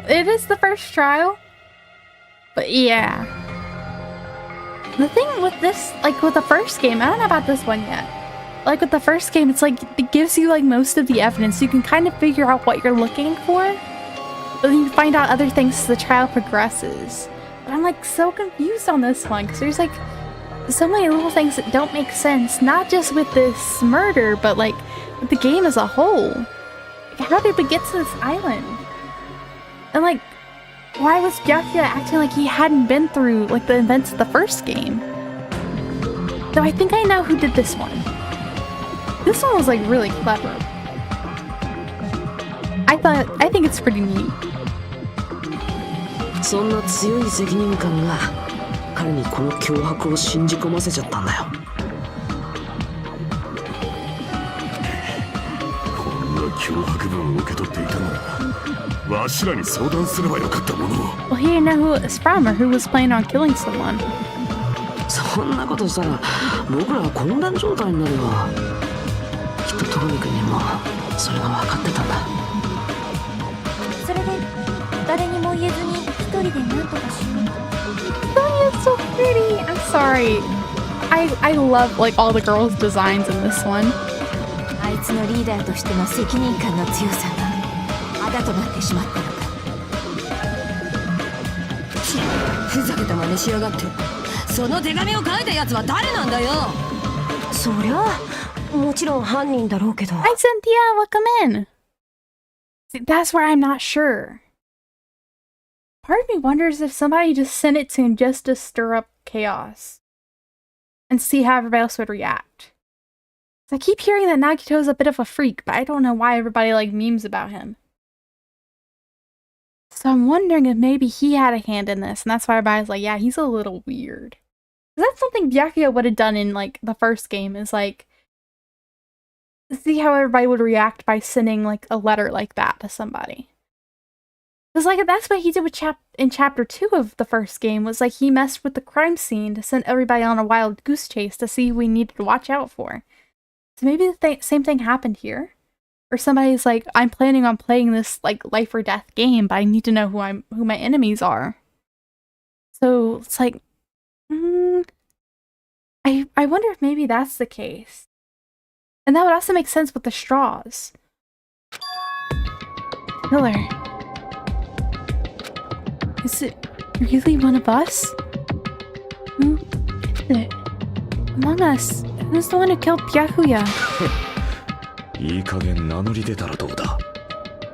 It is the first trial, but yeah. The thing with this, like with the first game, I don't know about this one yet. Like with the first game, it's like it gives you like most of the evidence. You can kind of figure out what you're looking for, but then you find out other things as the trial progresses. But I'm like so confused on this one because there's like so many little things that don't make sense, not just with this murder, but like with the game as a whole. Like, how did we get to this island? And like, why was Byakuya acting like he hadn't been through like the events of the first game? Though I think I know who did this one. This one was like really clever. I think it's pretty neat. そんな強い責任感が彼にこの脅迫を信じ込ませちゃったんだよ。こんな脅迫文を受け取っていたならわしらに相談すればよかったものを。 Well, he didn't know who it was from or who was planning on killing someone. そんなことしたら僕らは混乱状態になるよ。きっと戸上君にもそれが分かってたんだ。それで誰にも言えずに一人で何とかしようと。 It's so pretty. I'm sorry. I love like all the girls' designs in this one. あいつのリーダーとしての責任感の強さがあだとなってしまったのか。ふざけた真似しやがって。その手紙を書いたやつは誰なんだよ。そりゃもちろん犯人だろうけど。 Hi, Cynthia. Welcome in. See, that's where I'm not sure. Part of me wonders if somebody just sent it to him just to stir up chaos and see how everybody else would react. So I keep hearing that Nagito's a bit of a freak, but I don't know why everybody like memes about him. So I'm wondering if maybe he had a hand in this, and that's why everybody's like, yeah, he's a little weird. 'Cause that's something Byakuya would have done in like the first game, is like see how everybody would react by sending like a letter like that to somebody. Because like that's what he did with in chapter 2 of the first game, was like he messed with the crime scene to send everybody on a wild goose chase to see who we needed to watch out for. So maybe the same thing happened here, or somebody's like, I'm planning on playing this like life or death game, but I need to know who my enemies are. So it's like, I wonder if maybe that's the case, and that would also make sense with the straws. Killer. Is it really one of us? Who is it? Among us, who's the one who killed Byakuya? いい加減名乗り出たらどうだ。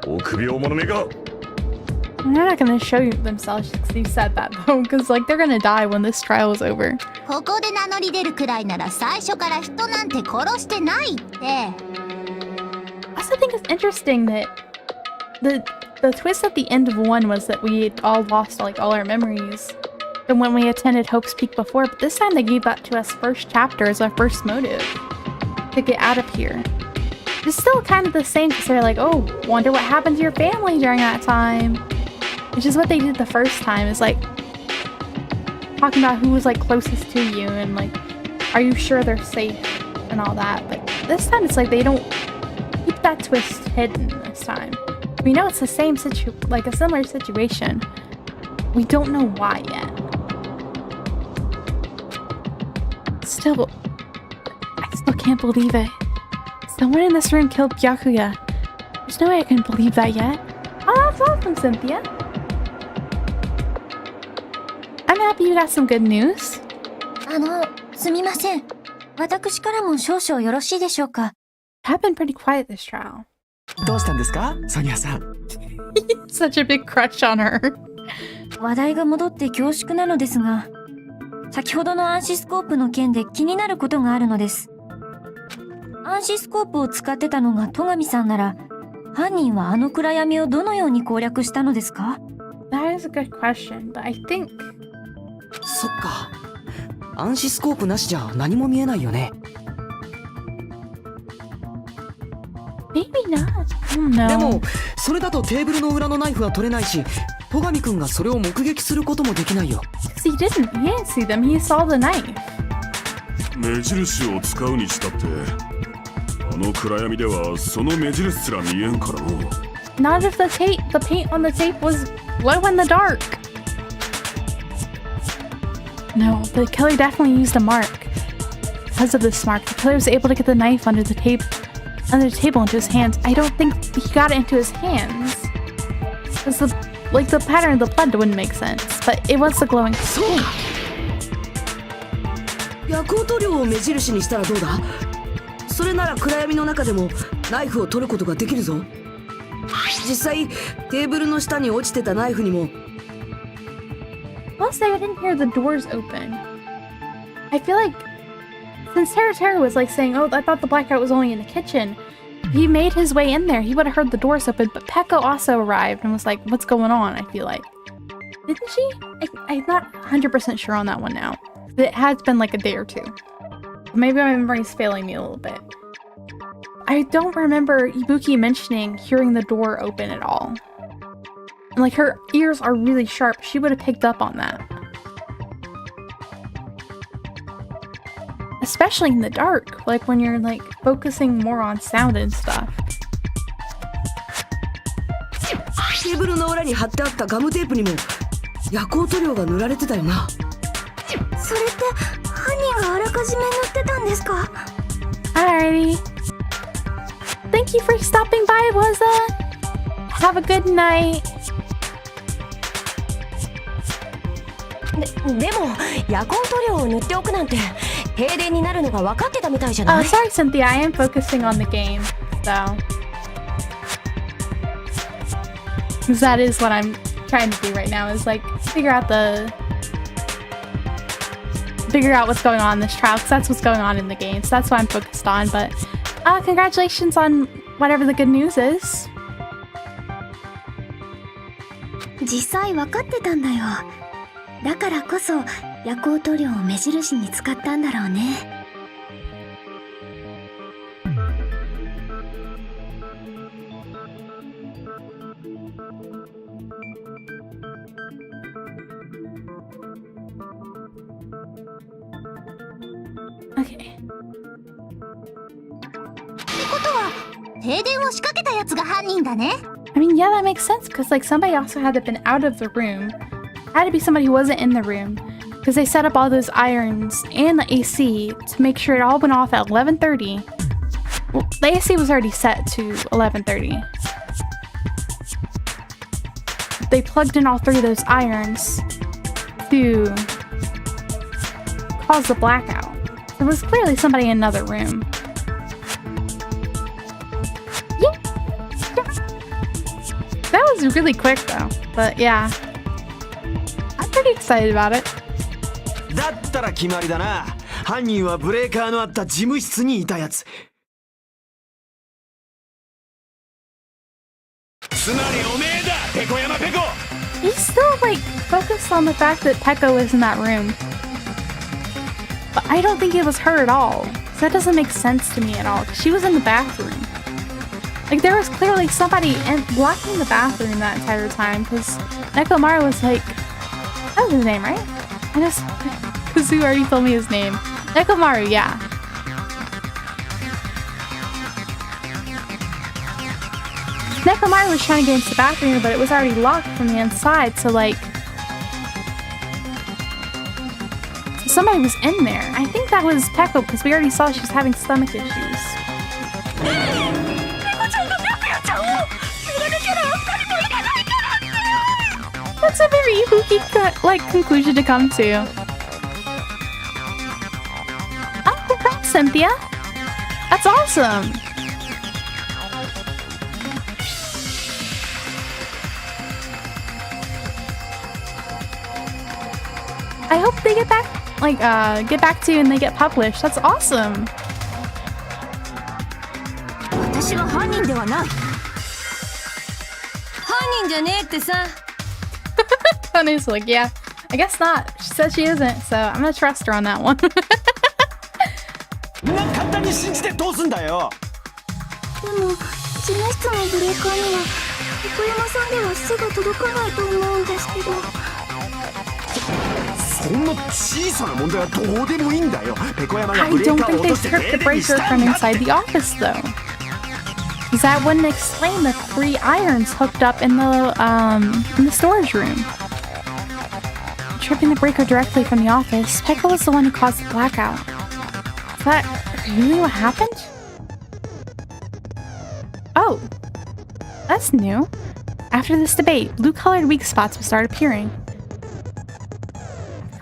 臆病者めが。 They're not gonna show you themselves because you said that though, because like they're gonna die when this trial is over. ここで名乗り出るくらいなら最初から人なんて殺してないって。 I also think it's interesting that the twist at the end of 1 was that we had all lost like all our memories from when we attended Hope's Peak before, but this time they gave that to us first chapter as our first motive. to get out of here. It's still kind of the same because they're like, oh, wonder what happened to your family during that time. Which is what they did the first time, is like talking about who was like closest to you and like, are you sure they're safe and all that. But this time it's like they don't keep that twist hidden this time. We know it's the same like a similar situation. We don't know why yet. Still, I still can't believe it. Someone in this room killed Byakuya. There's no way I can believe that yet. Oh, that's awesome, Cynthia. I'm happy you got some good news. すみません。私からも少々よろしいでしょうか。I've been pretty quiet this trial. どうしたんですか、ソニアさん。Such a big crush on her. 話題が戻って恐縮なのですが、先ほどの暗視スコープの件で気になることがあるのです。暗視スコープを使ってたのが戸上さんなら、犯人はあの暗闇をどのように攻略したのですか？ That is a good question, but I think... そっか。暗視スコープなしじゃ何も見えないよね。Maybe not. I don't know. でも、それだとテーブルの裏のナイフは取れないし、戸上くんがそれを目撃することもできないよ。He didn't see them. He saw the knife. 目印を使うにしたって、あの暗闇ではその目印すら見えんからの。Not if the paint on the tape was glow in the dark. No, the killer definitely used a mark. Because of this mark, the killer was able to get the knife under the table into his hands. I don't think he got it into his hands. Because the pattern of the blood wouldn't make sense. But it was the glowing paint. 夜光塗料を目印にしたらどうだ？それなら暗闇の中でもナイフを取ることができるぞ。実際テーブルの下に落ちてたナイフにも。Plus, I didn't hear the doors open. I feel like since Terra was like saying, "Oh, I thought the blackout was only in the kitchen," he made his way in there. He would have heard the doors open. But Pekka also arrived and was like, "What's going on?" I feel like, didn't she? I'm not 100% sure on that one now. It has been like a day or two. Maybe my memory is failing me a little bit. I don't remember Ibuki mentioning hearing the door open at all. And like her ears are really sharp. She would have picked up on that. Especially in the dark, like when you're like focusing more on sound and stuff. テーブルの裏に貼ってあったガムテープにも夜光塗料が塗られてたよな。それって犯人があらかじめ塗ってたんですか？ Alrighty. Thank you for stopping by, Waza. Have a good night. でも夜光塗料を塗っておくなんて停電になるのが分かってたみたいじゃない？ Oh, sorry, Cynthia. I am focusing on the game, so. Because that is what I'm trying to do right now, is like figure out what's going on in this trial, because that's what's going on in the game. So that's what I'm focused on. But congratulations on whatever the good news is. 実際分かってたんだよ。だからこそ夜光塗料を目印に使ったんだろうね。Okay. 停電を仕掛けたやつが犯人だね。 I mean, yeah, that makes sense, because like somebody also had to have been out of the room. Had to be somebody who wasn't in the room, because they set up all those irons and the AC to make sure it all went off at 11:30. Well, the AC was already set to 11:30. They plugged in all three of those irons to cause the blackout. There was clearly somebody in another room. Yeah. That was really quick though, but yeah. I'm pretty excited about it. だったら決まりだな。犯人はブレーカーのあった事務室にいたやつ。つまりおめえだ、ペコ山ペコ。 He's still like focused on the fact that Pekka was in that room. But I don't think it was her at all. That doesn't make sense to me at all. She was in the bathroom. Like, there was clearly somebody blocking the bathroom that entire time, because Nekomaru was like... That was his name, right? I just... Kazu already told me his name. Nekomaru, yeah. Nekomaru was trying to get into the bathroom, but it was already locked from the inside, so like... Somebody was in there. I think that was Peko, because we already saw she was having stomach issues. That's a very Ibuki conclusion to come to. Oh, congrats, Cynthia! That's awesome! I hope they get back to you and they get published. That's awesome! Kone's like, yeah, I guess not. She said she isn't, so I'm gonna trust her on that one. 簡単に信じてどうすんだよ。でも、事務室のブレーカーには横山さんではすぐ届かないと思うんですけど。そんな小さな問題はどうでもいいんだよ。横山がブレーカーを落として停電にしたんだ。 I don't think they stripped the breaker from inside the office, though. Because that wouldn't explain the 3 irons hooked up in the storage room. Tripping the breaker directly from the office, Peko was the one who caused the blackout. Is that really what happened? Oh, that's new. After this debate, blue-colored weak spots will start appearing.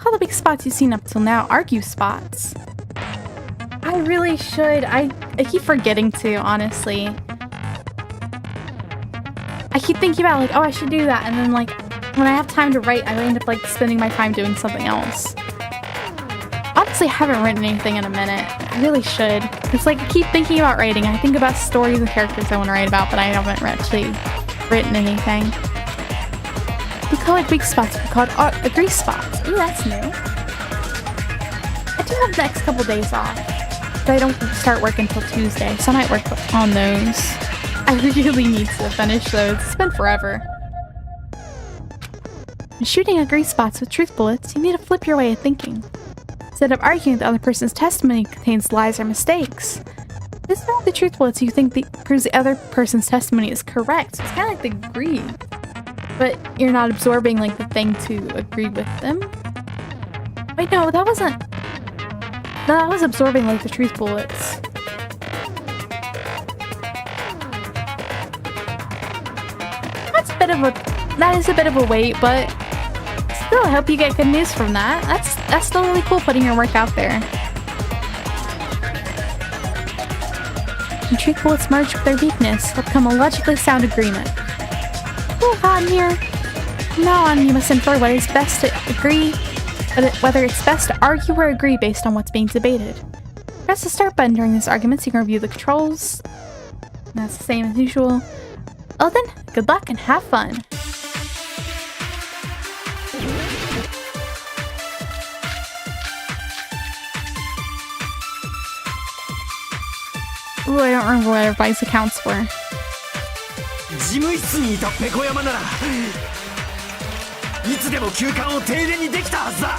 All the weak spots you've seen up till now argue spots. I really should. I keep forgetting to, honestly. I keep thinking about like, oh, I should do that, and then like when I have time to write, I end up like spending my time doing something else. Honestly, I haven't written anything in a minute. I really should. It's like I keep thinking about writing. I think about stories and characters I want to write about, but I haven't actually written anything. Blue-colored weak spots are called agree spots. Ooh, that's new. I do have the next couple days off, but I don't start work until Tuesday, so I might work on those. I really need to finish those. It's been forever. When shooting agree spots with truth bullets, you need to flip your way of thinking. Instead of arguing the other person's testimony contains lies or mistakes, this is not the truth bullets you think proves the other person's testimony is correct. So it's kind of like the agree, but you're not absorbing like the thing to agree with them. Wait, no, that wasn't. No, that was absorbing like the truth bullets. That is a bit of a wait, but still, I hope you get good news from that. That's still really cool putting your work out there. When truth bullets merge with their weakness, will become a logically sound agreement. Oh, on here. From now on, you must infer whether it's best to agree, whether it's best to argue or agree based on what's being debated. Press the start button during this argument so you can review the controls. And that's the same as usual. Well then, good luck and have fun! Ooh, I don't remember what everybody's accounts were. 事務室にいたペコ山ならいつでも休館を停電にできたはずだ。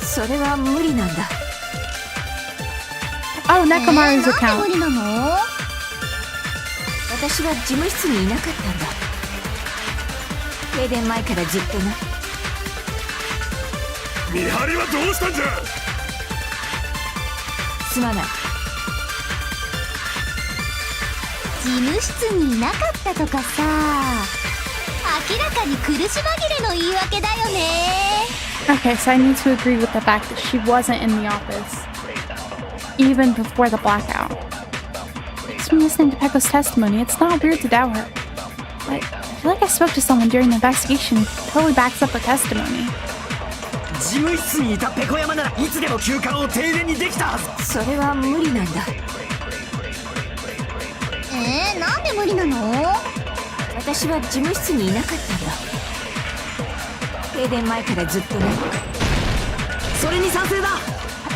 それは無理なんだ。Oh, Nekomaru's account. なんで無理なの？私は事務室にいなかったんだ。停電前からずっとな。見張りはどうしたんじゃ。すまない。事務室にいなかったとかさ、明らかに苦し紛れの言い訳だよね。Okay, so I need to agree with the fact that she wasn't in the office, even before the blackout. Just from listening to Peko's testimony, it's not weird to doubt her. But I feel like I spoke to someone during the investigation who totally backs up her testimony. 事務室にいたペコ山ならいつでも休館を停電にできたはず。それは無理なんだ。なんで無理なの？私は事務室にいなかったんだ。停電前からずっとね。それに賛成だ。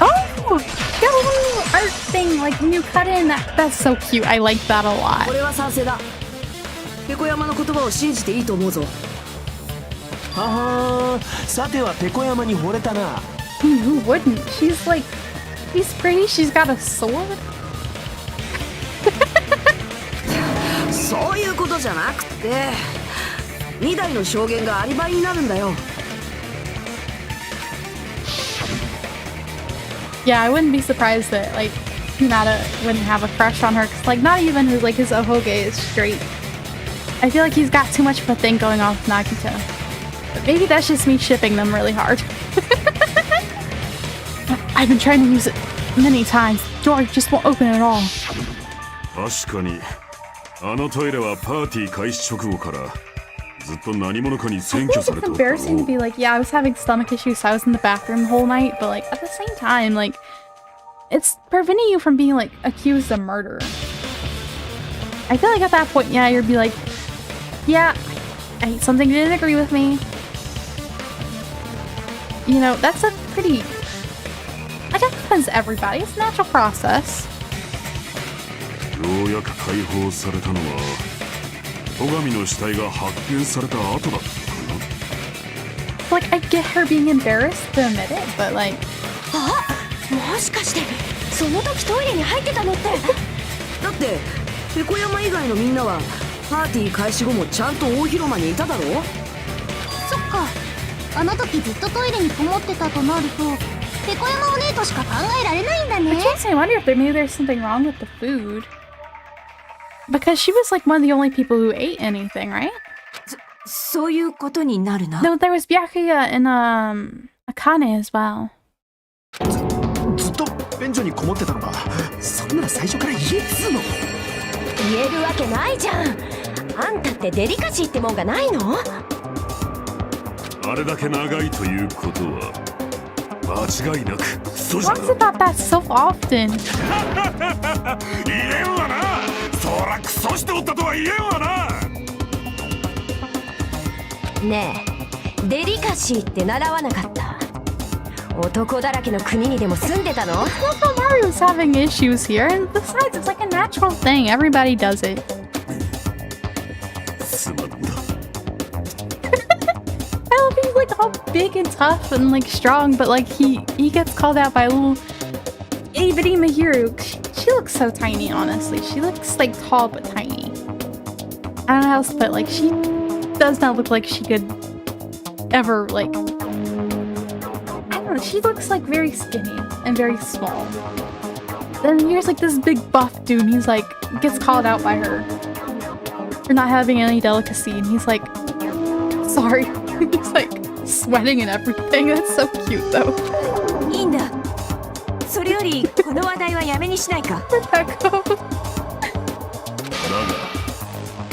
Oh, Oh, she got a little art thing, like new cut in. That's so cute. I like that a lot. 俺は賛成だ。ペコ山の言葉を信じていいと思うぞ。ははー、さてはペコ山に惚れたな。Who wouldn't? She's like, she's pretty. She's got a sword. そういうことじゃなくて、2台の証言がアリバイになるんだよ。Yeah, I wouldn't be surprised that like Hinata wouldn't have a crush on her. Cause like not even his like his Ohoge is straight. I feel like he's got too much of a thing going on with Nagito. But maybe that's just me shipping them really hard. I've been trying to use it many times. Door just won't open at all. 確かにあのトイレはパーティー開始直後からずっと何者かに I 占 feel 拠 like され it's ておったろ embarrassing to う。 be like, yeah, I was having stomach issues, so I was in the bathroom the whole night. But like at the same time, like it's preventing you from being like accused of murder. I feel like at that point, yeah, you'd be like, yeah, I ate something you didn't agree with me. You know, that's a pretty... I guess it depends to everybody. It's a natural process. ようやく解放されたのは戸上の死体が発見された後だったかな。 Like, I get her being embarrassed to admit it, but like... あ、もしかしてその時トイレに入ってたのって。だってペコ山以外のみんなはパーティー開始後もちゃんと大広間にいただろ。そっか、あの時ずっとトイレにこもってたとなるとペコ山お姉としか考えられないんだ I ね。 can't say I wonder if maybe there's something wrong with the food. Because she was like one of the only people who ate anything, right? そういうことになるな。 No, there was Byakuya and Akane as well. ずっと便所にこもってたのか。そんなら最初から言えっつうの。言えるわけないじゃん。あんたってデリカシーってもんがないの？あれだけ長いということは間違いなくそうじゃ Talks about that so often. 言えんわな。そらクソしておったとは言えんわな。ねえ、デリカシーって習わなかった？男だらけの国にでも住んでたの？ I love how Mario's having issues here, and besides, it's like a natural thing. Everybody does it. すまんだ。 I love he's like all big and tough and like strong, but like he gets called out by a little itty bitty Mahiro. She looks so tiny, honestly. She looks like tall but tiny. I don't know how else to put it. Like she does not look like she could ever like. I don't know. She looks like very skinny and very small. Then here's like this big buff dude. And he's like gets called out by her for not having any delicacy, and he's like, sorry. He's like sweating and everything. That's so cute though. いいんだ。それよりこの話題はやめにしないか。Where'd that go? だが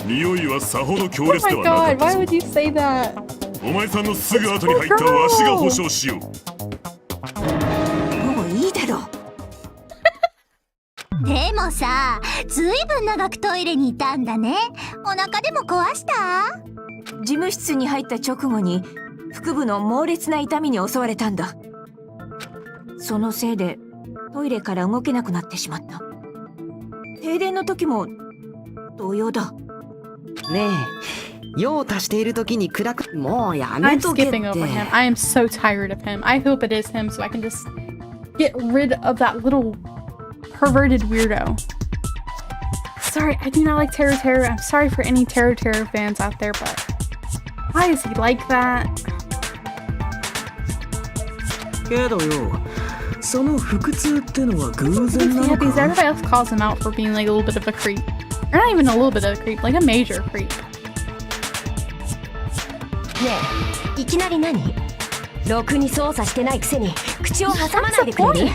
匂いはさほど強 Oh 烈で my はなか god, った why ぞ。 would you say that? お前さんのすぐ後に入ったわしが保証しよう。もういいだろう。でもさ、ずいぶん長くトイレにいたんだね。お腹でも壊した？事務室に入った直後に腹部の猛烈な痛みに襲われたんだ。そのせいでトイレから動けなくなってしまった。停電の時も同様だ。ねえ、用を足している時に暗くもうやめ I'm とけって skipping over him. I am so tired of him. I hope it is him so I can just get rid of that little perverted weirdo. Sorry, I do not like Teru Teru. I'm sorry for any Teru Teru fans out there, but why is he like that? けどよ、その腹痛ってのは偶 Makes 然 me なの happy is か？ everybody else calls him out for being like a little bit of a creep. Or not even a little bit of a creep, like a major creep. ねえ、いきなり何？ろくに操作してないくせに口を挟まないでくれる？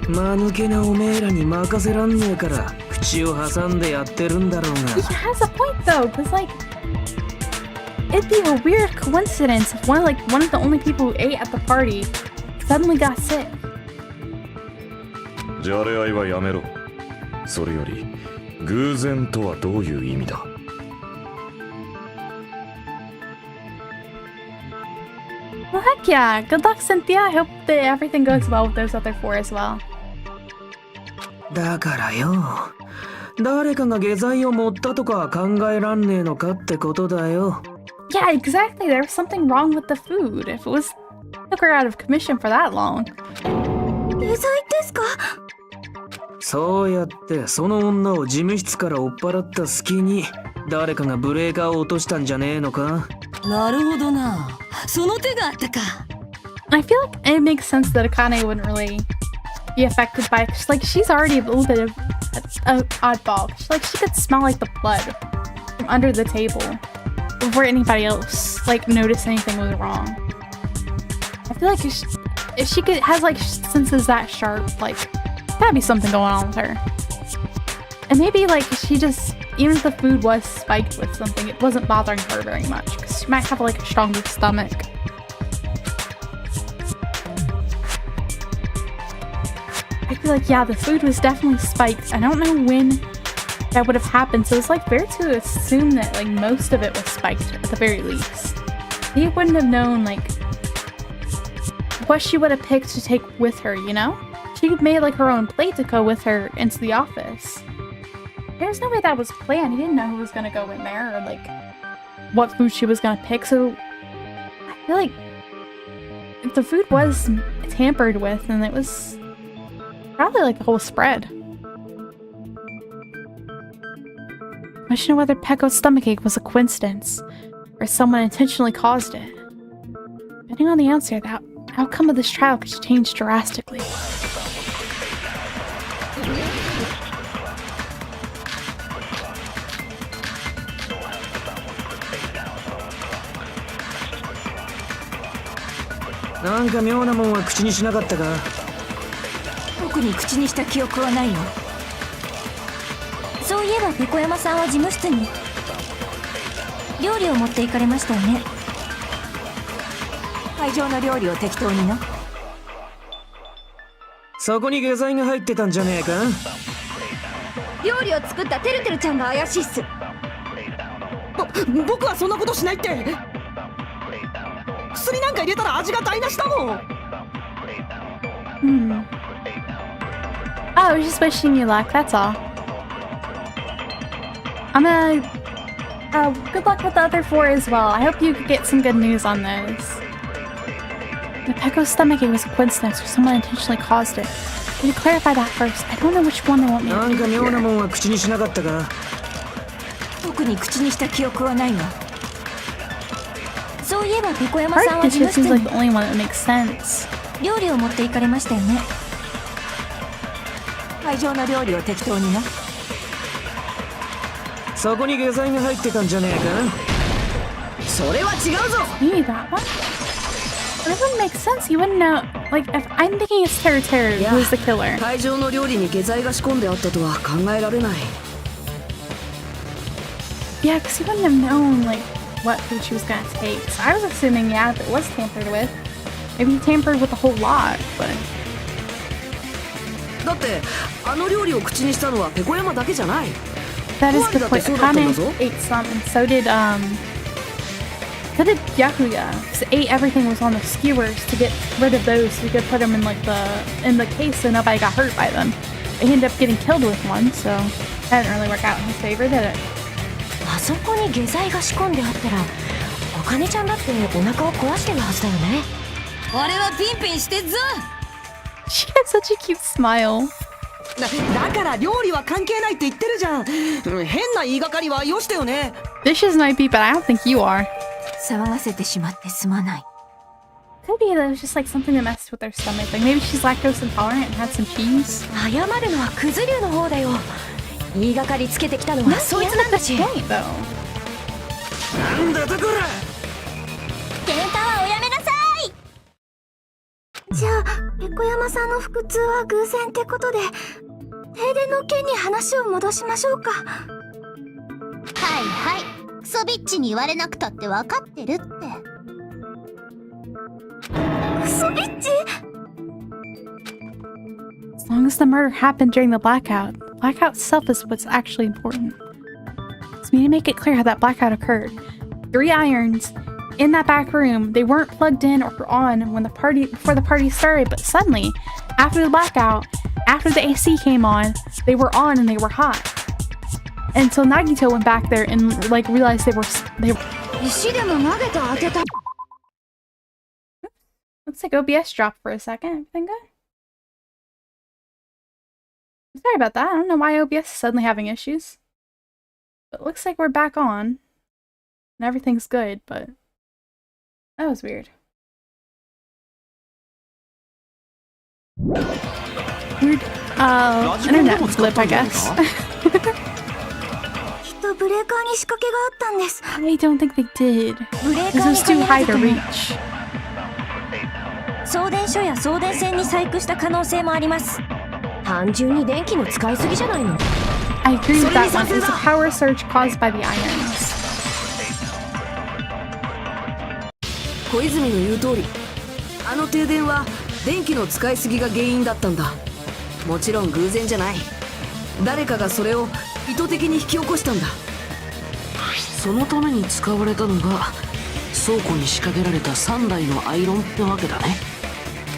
間抜けなおめえらに任せらんねえから口を挟んでやってるんだろう He が。 has a point though, because like it'd be a weird coincidence if one of the only people who ate at the party suddenly got sick. じゃれ合いはやめろ。それより偶然とはどういう意味だ？ Well, heck yeah. Good luck, Cynthia. I hope that everything goes well with those other 4 as well. だからよ、誰かが下剤を持ったとか考えらんねえのかってことだよ。Yeah, exactly. There was something wrong with the food. If it was took her out of commission for that long. 下剤ですか？そうやってその女を事務室から追っ払った隙に誰かがブレーカーを落としたんじゃねえのか？なるほどな。その手があったか。I feel like it makes sense that Akane wouldn't really be affected by it. 'Cause, like, she's already a little bit of an oddball. She could smell like the blood from under the table before anybody else like noticed anything was wrong. I feel like if she has like senses that sharp, like gotta be something going on with her. And maybe like she just, even if the food was spiked with something, it wasn't bothering her very much because she might have like a stronger stomach. I feel like, yeah, the food was definitely spiked. I don't know when that would have happened, so it's like fair to assume that like most of it was spiked at the very least. He wouldn't have known like what she would have picked to take with her, you know? She made like her own plate to go with her into the office. There's no way that was planned. He didn't know who was gonna go in there or like what food she was gonna pick, so I feel like if the food was tampered with, then it was probably like the whole spread. Question whether Pecco's stomachache was a coincidence, or someone intentionally caused it. Depending on the answer, the outcome of this trial could change drastically. Nanka 特に口にした記憶はないの。そういえばペコ山さんは事務室に料理を持って行かれましたよね。会場の料理を適当にの。そこに下剤が入ってたんじゃねえか？料理を作ったてるてるちゃんが怪しいっす。僕はそんなことしないって。薬なんか入れたら味が台無しだもん。Oh, I was just wishing you luck, that's all. I'm gonna... good luck with the other 4 as well. I hope you get some good news on those. The Pecco's stomachache was a coincidence or someone intentionally caused it. I need to clarify that first. I don't know which one they want me to do here. 特に口にした記憶はないの。そういえばペコ山さんは Part 事 of 務 this 室 seems に like the only one that makes sense. 料理を持って行かれましたよね。会場の料理を適当にな。そこに下剤が入ってたんじゃねえか？それは違うぞ。Me, that one? That wouldn't make sense. You wouldn't know. Like, if I'm thinking it's Teru Teru who's the killer. 会場の料理に下剤が仕込んであったとは考えられない。Yeah, because he wouldn't have known, like, what food she was gonna take. So I was assuming, yeah, if it was tampered with. Maybe he tampered with a whole lot, but... だってあの料理を口にしたのはペコ山だけじゃない。 That is the point. Akane ate some, and so did Yakuya. So ate everything was on the skewers to get rid of those so we could put them in like in the case so nobody got hurt by them. He ended up getting killed with one, so that didn't really work out in his favor, did it? あそこに下剤が仕込んであったら、お金ちゃんだってお腹を壊してるはずだよね。俺はピンピンしてっぞ。 She has such a cute smile. だから料理は関係ないって言ってるじゃん。変な言いがかりはよしてよね。Dishes might be, but I don't think you are. 騒がせてしまってすまない。 Could be that it was just like something that messed with her stomach. Like maybe she's lactose intolerant and had some cheese. 謝るのはクズ流の方だよ。言いがかりつけてきたのはそいつなんだし。 Point, though. なんだとこら。喧嘩はおやめなさい。じゃあペコ山さんの腹痛は偶然ってことで停電の件に話を戻しましょうか。はいはい、クソビッチに言われなくたって分かってるって。クソビッチ？ As long as the murder happened during the blackout, the blackout itself is what's actually important. So we need to make it clear how that blackout occurred. 3 irons, in that back room, they weren't plugged in or on when before the party started, but suddenly, after the blackout, after the AC came on, they were on and they were hot. And so Nagito went back there and like realized they were. Looks like OBS dropped for a second. Everything good? Sorry about that. I don't know why OBS is suddenly having issues. But it looks like we're back on. And everything's good, but that was weird. Weird, internet flip, I guess. I don't think they did. This was too high to reach. 送電所や送電線に細工した可能性もあります。単純に電気の使いすぎじゃないの。I agree with that one. It's a power surge caused by the irons. 小泉の言う通り、あの停電は電気の使いすぎが原因だったんだ。もちろん偶然じゃない。誰かがそれを意図的に引き起こしたんだ。そのために使われたのが倉庫に仕掛けられた3台のアイロンってわけだね。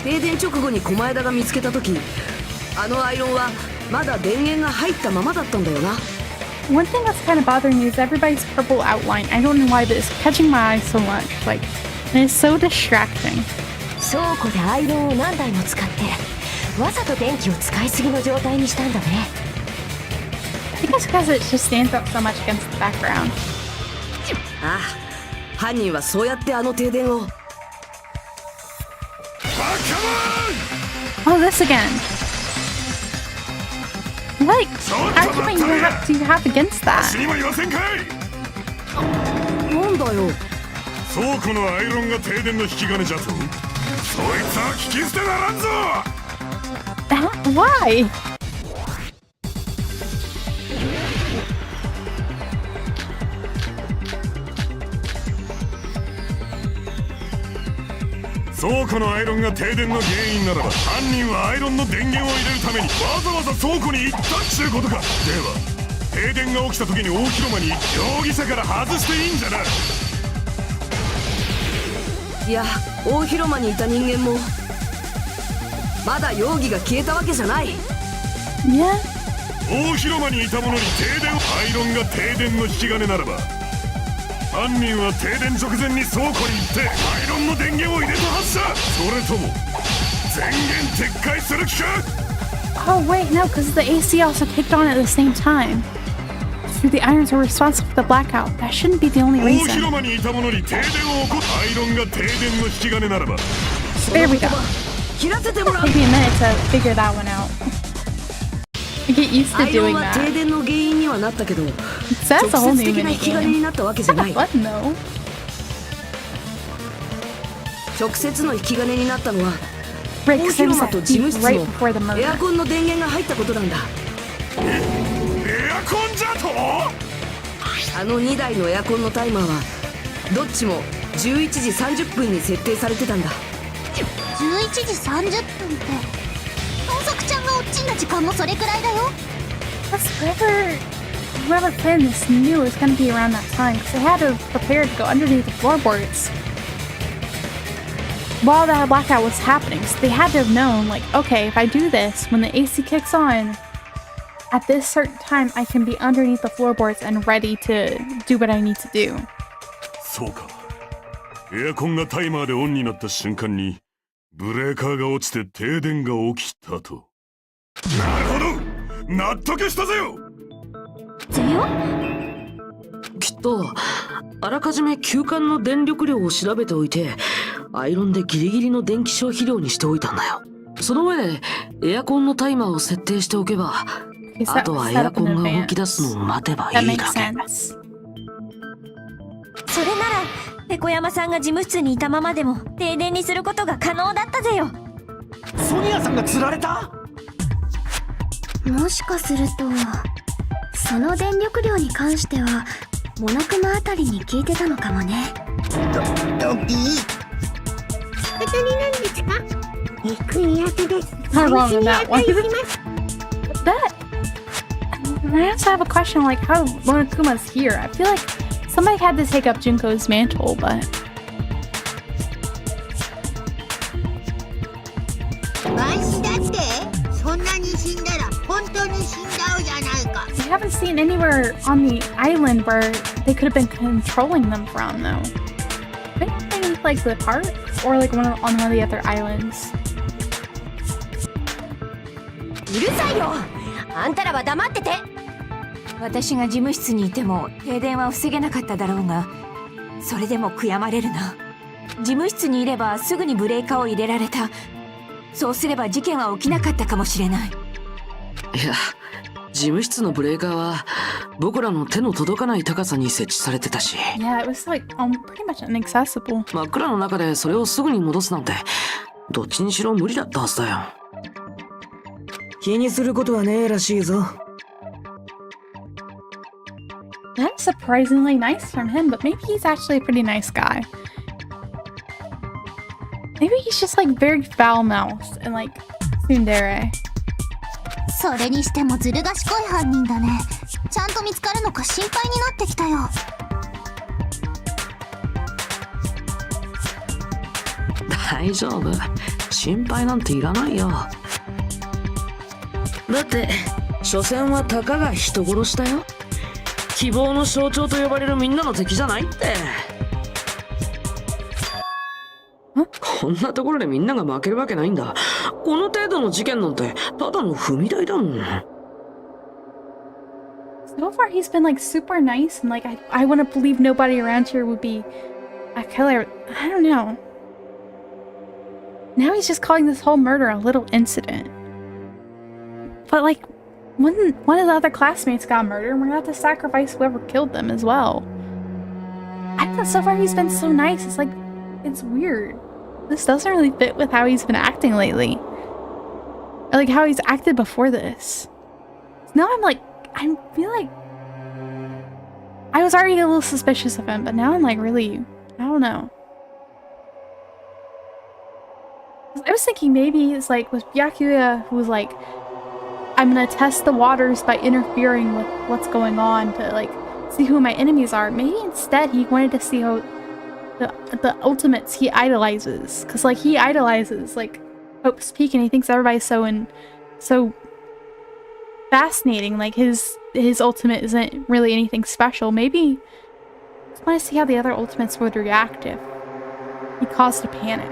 停電直後に狛枝が見つけた時、あのアイロンはまだ電源が入ったままだったんだよな。One thing that's kind of bothering me is everybody's purple outline. I don't know why, but it's catching my eye so much. Like, and it's so distracting. 倉庫でアイロンを何台も使ってわざと電気を使いすぎの状態にしたんだね。I think it's because it just stands out so much against the background. ああ、犯人はそうやってあの停電を。Oh, this again. Like, argument do you have against that? なんだよ。倉庫のアイロンが停電の引き金じゃと。そいつは聞き捨てならんぞ。Why? 倉庫のアイロンが停電の原因ならば、犯人はアイロンの電源を入れるためにわざわざ倉庫に行ったっちゅうことか。では停電が起きた時に大広間に容疑者から外していいんじゃな。いや、大広間にいた人間もまだ容疑が消えたわけじゃない。Yeah. 大広間にいた者に停電、アイロンが停電の引き金ならば、犯人は停電直前に倉庫に行ってアイロンの電源を入れたはずだ。それとも全源撤回する気か。 Oh wait, no, because the AC also kicked on at the same time. So the irons were responsible for the blackout. That shouldn't be the only 大 reason. 広間にいた者に停電を起こす。アイロンが停電の引き金ならば。 There we go. 切らせてもらう。 Took me a minute to figure that one out. I get used to アイロン doing は that. 停電の原因にはなったけど、 That's a 直 whole 接 new 的な引き金に minigame. なったわけじゃない。 What though? 直接の引き金になったのは Rick 大 said 広間と事務 he's 室 right の before the エア murder. コンの電源が入ったことなんだ。エアコンじゃと。あの2台のエアコンのタイマーはどっちも11時30分に設定されてたんだ。11時30分って盗賊ちゃんが落ちんだ時間もそれくらいだよ。 Plus, whoever planned this knew it was going to be around that time because they had to prepare to go underneath the floorboards while that blackout was happening. So they had to have known, like, okay, if I do this, when the AC kicks on, at this certain time, I can be underneath the floorboards and ready to do what I need to do. そうか。エアコンがタイマーでオンになった瞬間にブレーカーが落ちて停電が起きたと。なるほど、納得したぜよ。ぜよ。きっとあらかじめ休館の電力量を調べておいてアイロンでギリギリの電気消費量にしておいたんだよ。その上でエアコンのタイマーを設定しておけば、 Okay, あとはエアコンが動き出すのを待てばい That い makes だけ。 sense. それならペコ山さんが事務室にいたままでも停電にすることが可能だったぜよ。ソニアさんが釣られた？もしかするとその電力量に関してはモノクマあたりに聞いてたのかもね。ドビー。仕方になんですか？憎いやつです。 Not wrong on that one. That. I also have a question like how Monokuma's here. I feel like somebody had to take up Junko's mantle, but haven't seen anywhere on the island where they could have been controlling them from, though. Maybe like the park or like on one of the other islands. うるさいよ。あんたらは黙ってて。私が事務室にいても停電は防げなかっただろうが、それでも悔やまれるな。事務室にいればすぐにブレーカーを入れられた。そうすれば事件は起きなかったかもしれない。いや、事務室のブレーカーは僕らの手の届かない高さに設置されてたし。Yeah, it was like pretty much inaccessible. 真っ暗の中でそれをすぐに戻すなんて、どっちにしろ無理だったはずだよ。気にすることはねえらしいぞ。That's surprisingly nice from him, but maybe he's actually a pretty nice guy. Maybe he's just like very foul-mouthed and like tsundere. それにしてもずる賢い犯人だね。ちゃんと見つかるのか心配になってきたよ。大丈夫。心配なんていらないよ。だって、所詮はたかが人殺しだよ。希望の象徴と呼ばれるみんなの敵じゃないって。こんなところでみんなが負けるわけないんだ。この程度の事件なんてただの踏み台だもん。So far he's been like super nice and like I wouldn't believe nobody around here would be a killer. I don't know. Now he's just calling this whole murder a little incident. But like one of the other classmates got murdered and we're gonna have to sacrifice whoever killed them as well. I don't know, so far he's been so nice. It's like, it's weird. This doesn't really fit with how he's been acting lately. Or like how he's acted before this. Now I feel like I was already a little suspicious of him, but now I'm like really, I don't know. I was thinking maybe it's like with Byakuya who was like, I'm gonna test the waters by interfering with what's going on to like see who my enemies are. Maybe instead he wanted to see how the ultimates he idolizes, because like he idolizes like Hope's Peak and he thinks everybody's so fascinating. Like his ultimate isn't really anything special. Maybe I just want to see how the other ultimates would react if he caused a panic.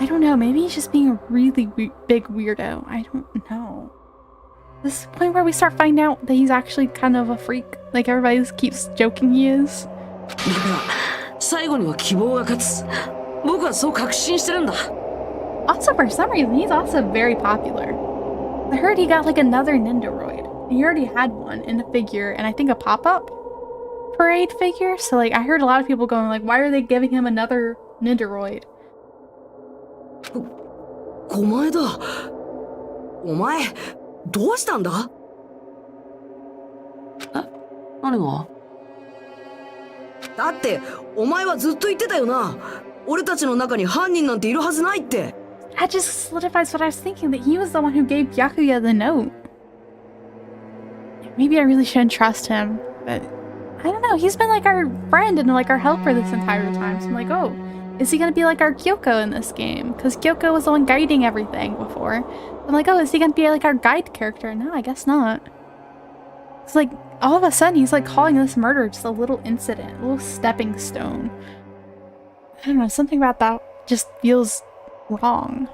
I don't know, maybe he's just being a really big weirdo. I don't know. This is the point where we start finding out that he's actually kind of a freak. Like everybody keeps joking he is. だから最後には希望が勝つ。僕はそう確信してるんだ。Also, for some reason, he's also very popular. I heard he got like another Nindoroid. He already had one in a figure, and I think a pop-up parade figure. So like, I heard a lot of people going like, why are they giving him another Nindoroid? お前だ。お前どうしたんだ？何が？だってお前はずっと言ってたよな。俺たちの中に犯人なんているはずないって。That just solidifies what I was thinking, that he was the one who gave Byakuya the note. Maybe I really shouldn't trust him, but I don't know. He's been like our friend and like our helper this entire time. So I'm like, oh, is he gonna be like our Kyoko in this game? Because Kyoko was the one guiding everything before. I'm like, oh, is he gonna be like our guide character? No, I guess not. It's like, all of a sudden, he's like calling this murder just a little incident, a little stepping stone. I don't know, something about that just feels wrong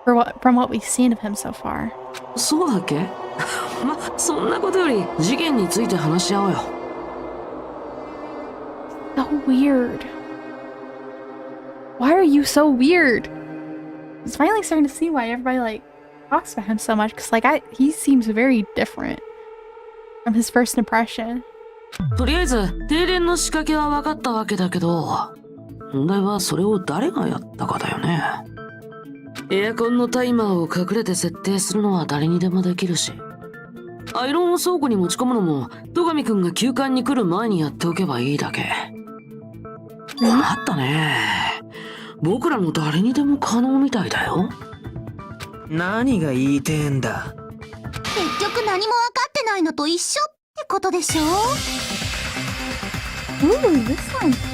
from what we've seen of him so far. そうだっけ？ま、そんなことより事件について話し合おうよ。So weird. Why are you so weird? I was finally starting to see why everybody like talks about him so much, because like he seems very different from his first impression. とりあえず停電の仕掛けは分かったわけだけど、問題はそれを誰がやったかだよね。エアコンのタイマーを隠れて設定するのは誰にでもできるし、アイロンを倉庫に持ち込むのも戸上くんが休館に来る前にやっておけばいいだけ。困ったね。僕らの誰にでも可能みたいだよ。何が言いてえんだ。結局何も分かってないのと一緒ってことでしょ。Ooh, this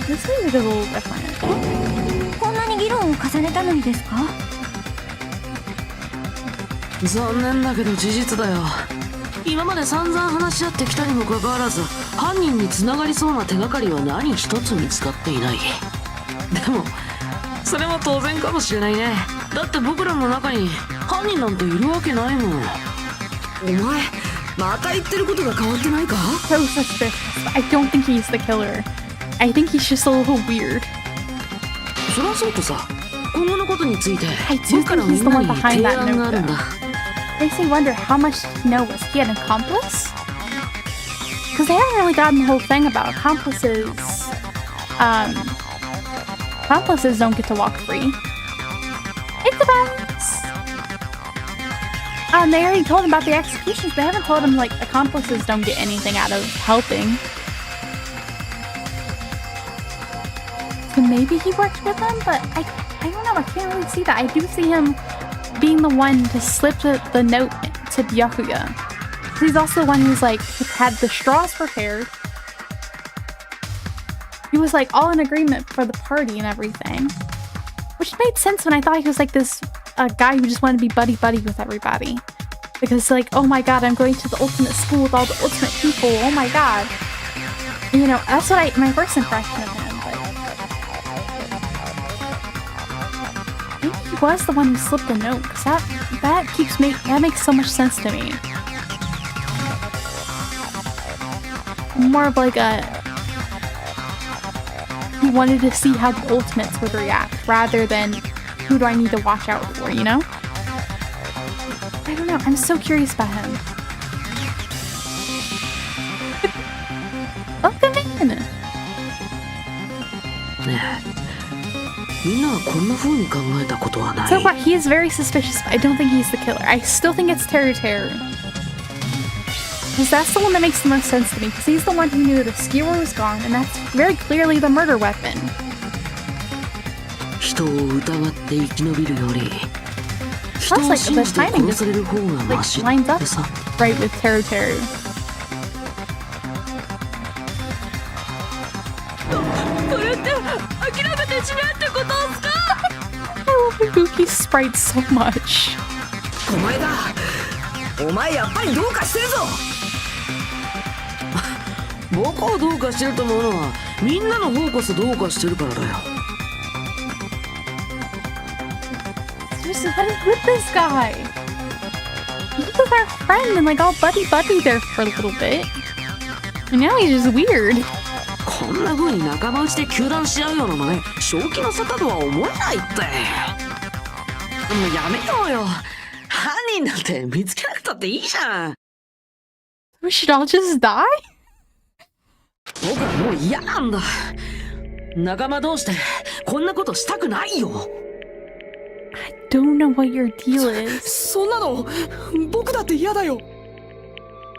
is a little different. こんなに議論を重ねたのにですか？残念だけど事実だよ。今まで散々話し合ってきたにもかかわらず、犯人に繋がりそうな手がかりは何一つ見つかっていない。でもそれも当然かもしれないね。だって僕らの中に犯人なんているわけないもん。お前また言ってることが変わってないか？ So suspicious. I don't think he's the killer. I think he's just a little weird. そりゃそうとさ、今後のことについて I do 僕から think み he's ん the な one に behind 提 that 案があ note るんだ。 though. Makes me wonder how much did he know? Was he an accomplice? Because they haven't really gotten the whole thing about accomplices. Accomplices don't get to walk free. It depends. They already told him about the executions. They haven't told him, like, accomplices don't get anything out of helping. So maybe he worked with them, but I don't know. I can't really see that. I do see him being the one to slip the note to Byakuya. He's also the one who's, like, had the straws prepared. He was, like, all in agreement for the party and everything. Which made sense when I thought he was, like, this guy who just wanted to be buddy-buddy with everybody. Because, like, oh my god, I'm going to the ultimate school with all the ultimate people. Oh my god. You know, that's what my first impression of him. But I think he was the one who slipped the note. Because that makes so much sense to me. More of like he wanted to see how the ultimates would react rather than who do I need to watch out for, you know? I don't know, I'm so curious about him. Welcome in! ねえ、みんなはこんな風に考えたことはない。 So far, he is very suspicious, but I don't think he's the killer. I still think it's Teru. Because that's the one that makes the most sense to me, because he's the one who knew the skewer was gone, and that's very clearly the murder weapon. 人を疑って生き延びるより、人 Plus, を like, 信 the じて timing 殺される方が like マシ lines っ up てさ。 right with Teru. それって諦めてしまうってことですか？ I love Ibuki's sprite so much. お前だ。お前やっぱりどうかしてるぞ。僕をどうかしてると思うのはみんなの方こそどうかしてるからだよ。 Seriously, what is with this guy? He was our friend and like all buddy-buddy there for a little bit. And now he's just weird. こんな風に仲間内で糾弾し合うような真似、正気の沙汰とは思えないって。もうやめようよ。犯人なんて見つけなくたっていいじゃん。 We should all just die? 僕はもう嫌なんだ。仲間同士でこんなことしたくないよ。 I don't know what your deal is. そんなの僕だって嫌だよ。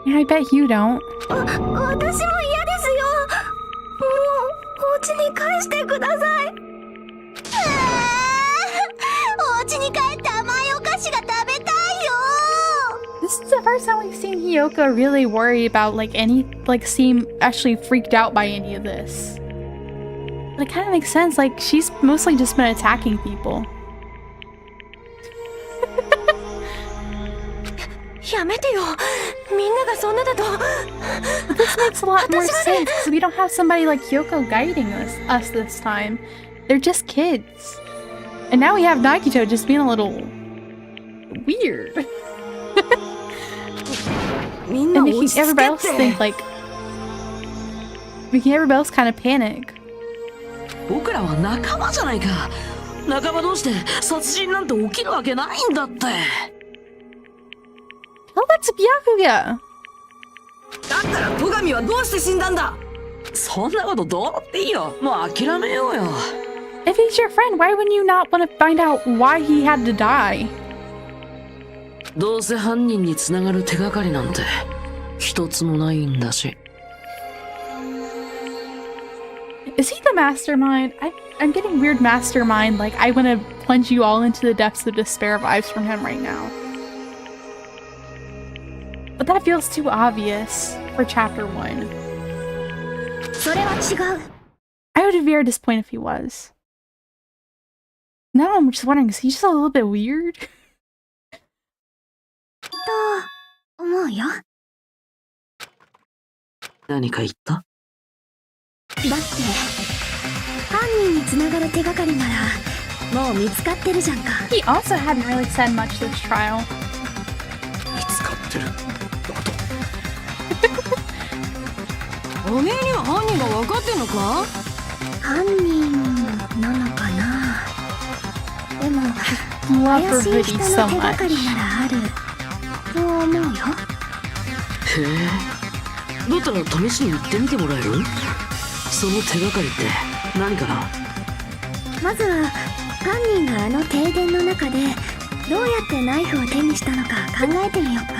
Yeah, I bet you don't. 私も嫌ですよ。もうお家に帰してください。お家に帰って甘いお菓子が食べたいよ。 This is the first time we've seen Hyoka really worry about seem actually freaked out by any of this. But it kind of makes sense. Like, she's mostly just been attacking people. やめてよ。みんながそんなだと。 But this makes a lot more sense because we don't have somebody like Hyoko guiding us this time. They're just kids. And now we have Nagito just being a little weird. みんな And 落 making ち着け everybody else って。 think like making everybody else kind of panic. 僕らは仲間じゃないか。仲間同士で殺人なんて起きるわけないんだって。 Oh, that's Byakuya. だったら戸上はどうして死んだんだ。そんなことどうだっていいよ。もう諦めようよ。 If he's your friend, why wouldn't you not want to find out why he had to die? どうせ犯人に繋がる手がかりなんて一つもないんだし。 Is he the mastermind? I'm getting weird mastermind, like I want to plunge you all into the depths of despair vibes from him right now. But that feels too obvious for chapter 1. それは違う。 I would be very disappointed if he was. Now I'm just wondering, is he just a little bit weird? と思うよ。何か言った？だって犯人につながる手がかりならもう見つかってるじゃんか。 He also hadn't really said much this trial. 見つかってる。おめえには犯人が分かってんのか？犯人なのかな。でも Love 怪 her しい hoodie 人 so の手が much. かりならあると思うよ。へえ。だったら試しに行ってみてもらえる？その手がかりって何かな？まずは犯人があの停電の中でどうやってナイフを手にしたのか考えてみようか。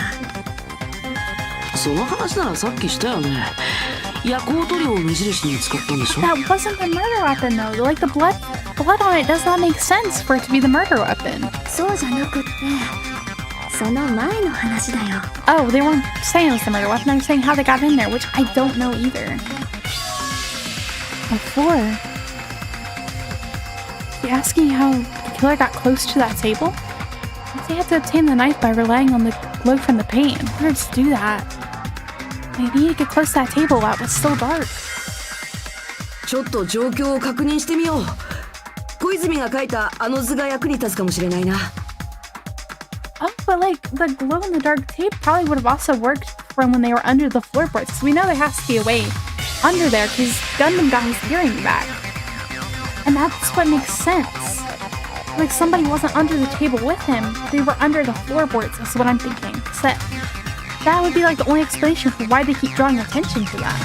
その話ならさっきしたよね。夜光塗料を目印に使ったんでしょ？ That wasn't the murder weapon though. Like the blood on it does not make sense for it to be the murder weapon. そうじゃなくってその前の話だよ。 Oh, they weren't saying it was the murder weapon. They were saying how they got in there, which I don't know either. Before, you asking how the killer got close to that table? They had to obtain the knife by relying on the glow from the paint. In order to do that, they needed to get close to that table that was so dark. ちょっと状況を確認してみよう。小泉が書いたあの図が役に立つかもしれないな。Oh, but like the glow in the dark tape probably would have also worked from when they were under the floorboards. Because we know there has to be a way under there because Gundam got his hearing back. And that's what makes sense. Like somebody wasn't under the table with him. They were under the floorboards, is what I'm thinking. So that would be like the only explanation for why they keep drawing attention to that.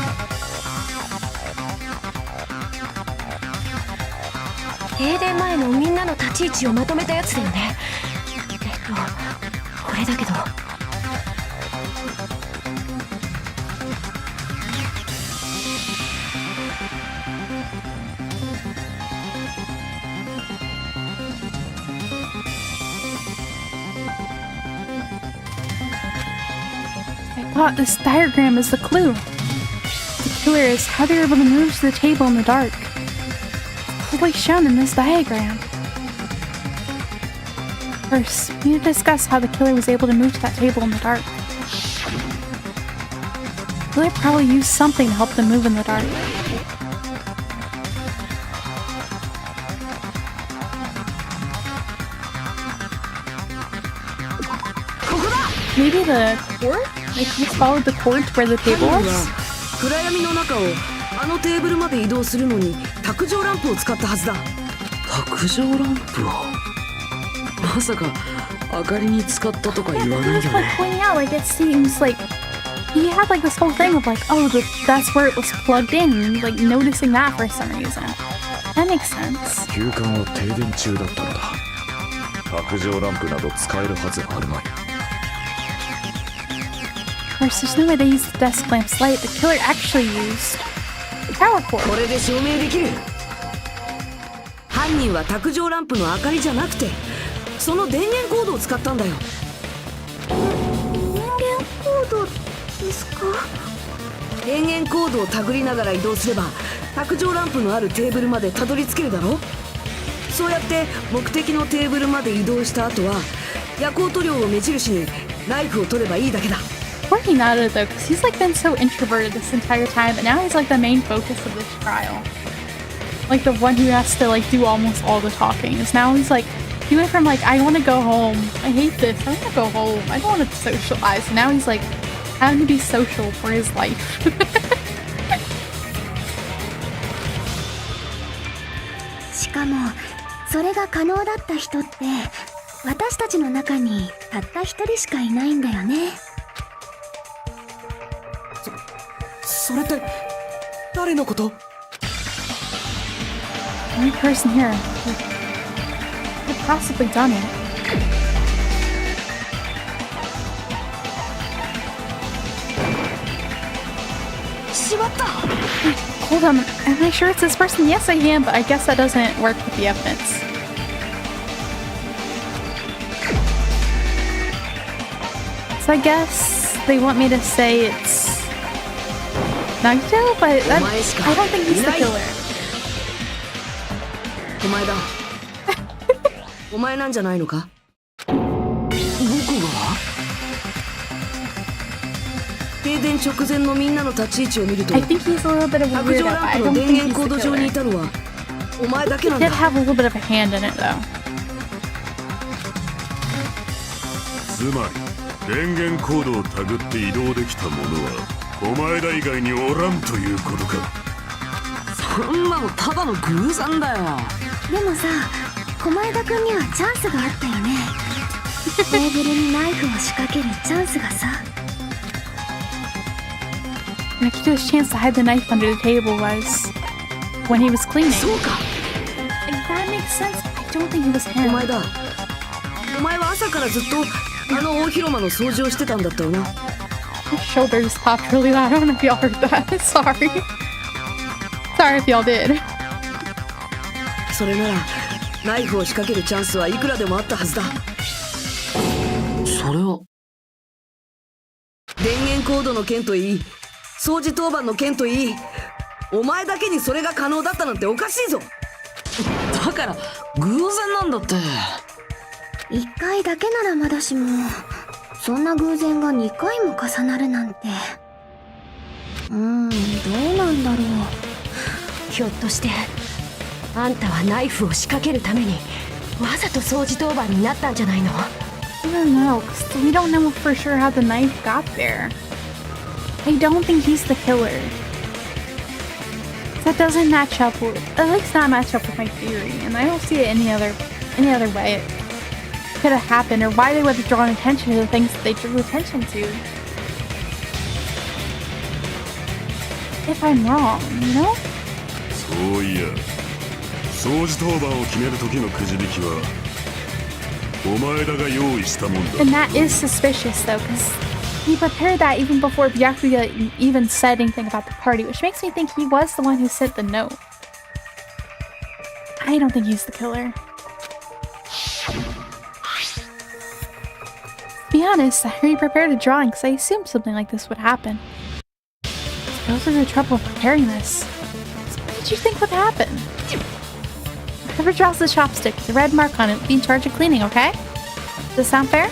停電前のみんなの立ち位置をまとめたやつだよね。これだけど。I thought this diagram is the clue. The killer is how they were able to move to the table in the dark. Clearly shown in this diagram. First, we need to discuss how the killer was able to move to that table in the dark. The killer probably used something to help them move in the dark. Maybe the cord? Like he followed the cord to where the table 犯人 was? は暗闇の中をあのテーブルまで移動するのに卓上ランプを使ったはずだ。卓上ランプを？まさか明かりに使ったとか言わないよ Like ね。 pointing out, like it seems like he had like this whole thing of like, oh, that's where it was plugged in, like noticing that for some reason. That makes sense. 休館は停電中だったのだ。卓上ランプなど使えるはずあるまい。Of course, there's no way they used the desk lamp's light. The killer actually used the power cord. これで証明できる。犯人は卓上ランプの明かりじゃなくてその電源コードを使ったんだよ。電源コードですか？電源コードを手繰りながら移動すれば卓上ランプのあるテーブルまでたどり着けるだろ。そうやって目的のテーブルまで移動した後は夜光塗料を目印にナイフを取ればいいだけだ。Poor Hinata though, because he's like been so introverted this entire time, and now he's like the main focus of this trial. Like the one who has to like do almost all the talking. Is now he's like, he went from like, I want to go home, I hate this, I want to go home, I don't want to socialize. And now he's like, having to be social for his life. しかもそれが可能だった人って私たちの中にたった一人しかいないんだよね。それって誰のこと？ Only person here who could possibly done it. Hold on, am I sure it's this person? Yes, I am, but I guess that doesn't work with the evidence. So I guess they want me to say it's Nagito, but that, I don't think he's the killer. お前だ。お前なんじゃないのか？僕が？停電直前のみんなの立ち位置を見ると I think he's a little bit of a 卓上 weirdo, ラ but ン I プの don't 電 think 源 he's コー the ド上にい killer. たのはお前だけ He なん did だ。 have a little bit of a hand in it, though. つまり電源コードをたぐって移動できた者はお前ら以外におらんということか。そんなのただの偶然だよ。でもさ、狛枝くんにはチャンスがあったよね。テーブルにナイフを仕掛けるチャンスがさ。Nikito's chance to hide the knife under the table was when he was cleaning. そうか、 Like, that makes sense. I don't think it was お him. 前だ。お前は朝からずっとあの大広間の掃除をしてたんだったよな。 His shoulders popped really loud. I don't know if y'all heard that. Sorry. Sorry if y'all did. それならナイフを仕掛けるチャンスはいくらでもあったはずだ。それは電源コードの件といい、掃除当番の件といい、お前だけにそれが可能だったなんておかしいぞ。だから偶然なんだって。1回だけならまだしも、そんな偶然が2回も重なるなんて。どうなんだろう。ひょっとしてあんたはナイフを仕掛けるためにわざと掃除当番になったんじゃないの？ I don't know, because we don't know for sure how the knife got there. I don't think he's the killer. That doesn't match up with, at least not match up with my theory, and I don't see it any other way it could have happened, or why they would have drawn attention to the things that they drew attention to. If I'm wrong, you know? そういや、掃除当番を決める時のくじ引きはお前らが用意したもんだ。 And that is suspicious, though, because he prepared that even before Byakuya even said anything about the party, which makes me think he was the one who sent the note. I don't think he's the killer. To be honest, I already prepared a drawing because I assumed something like this would happen. Go through the trouble of preparing this. So what did you think would happen? Whoever draws the chopstick with the red mark on it will be in charge of cleaning, okay? Does this sound fair?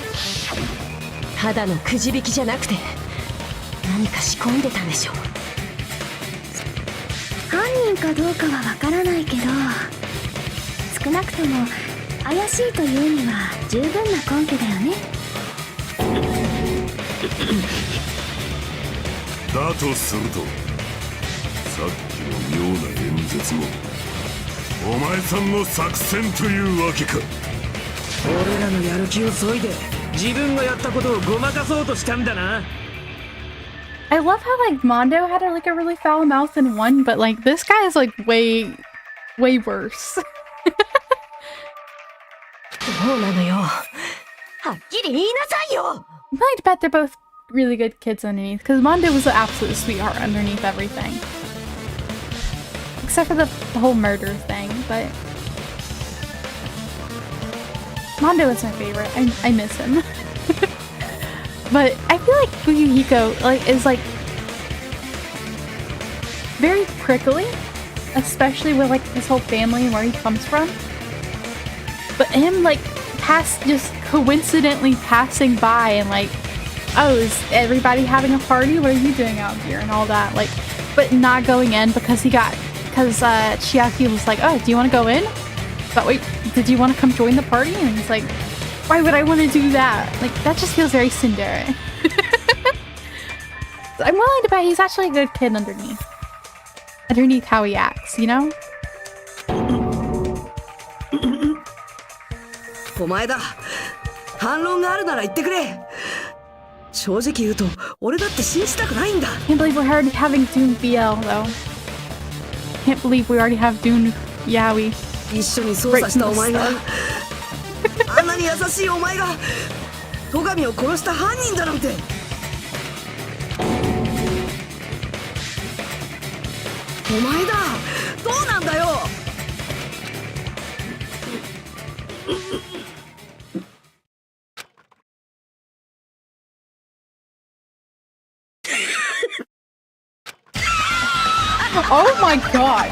ただのくじ引きじゃなくて何か仕込んでたんでしょ。犯人かどうかはわからないけど、少なくとも怪しいというには十分な根拠だよね。だとするとさっきの妙な演説もお前さんの作戦というわけか。俺らのやる気を削いで自分がやったことをごまかそうとしたんだな。 I love how like Mondo had like a really foul mouth in one, but like this guy is like way worse. どうなのよ。はっきり言いなさいよ。I'm willing to bet they're both really good kids underneath, because Mondo was an absolute sweetheart underneath everything. Except for the whole murder thing, but... Mondo is my favorite. I miss him. But I feel like Fuyuhiko is like very prickly, especially with like his whole family and where he comes from. But him like just coincidentally passing by and like, oh, is everybody having a party? What are you doing out here? And all that, like, but not going in because Chiaki was like, oh, do you want to go in? But wait, did you want to come join the party? And he's like, why would I want to do that? Like, that just feels very tsundere. I'm willing to bet he's actually a good kid underneath how he acts, you know? お前だ。反論があるなら言ってくれ。正直言うと俺だって信じたくないんだ。 Can't believe we're already having Dune BL though. Can't believe we already have Dune Yaoi. 一緒に捜査したお前が、あんなに優しいお前が戸上を殺した犯人だなんて。お前だ。どうなんだよ。Oh my god!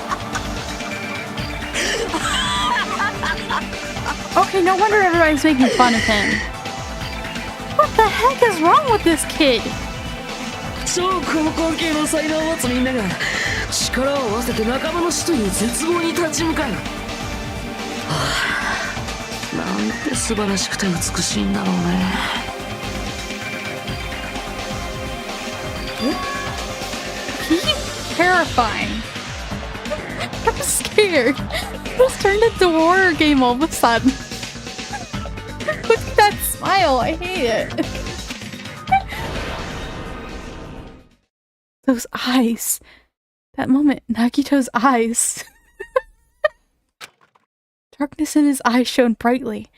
Okay, no wonder everybody's making fun of him. What the heck is wrong with this kid? 超高校系の才能を持つみんなが力を合わせて仲間の死という絶望に立ち向かう、なんて素晴らしくて美しいんだろうね。He's terrifying. I'm scared. This turned into a horror game all of a sudden. Look at that smile. I hate it. Those eyes. That moment, Nagito's eyes. Darkness in his eyes shone brightly.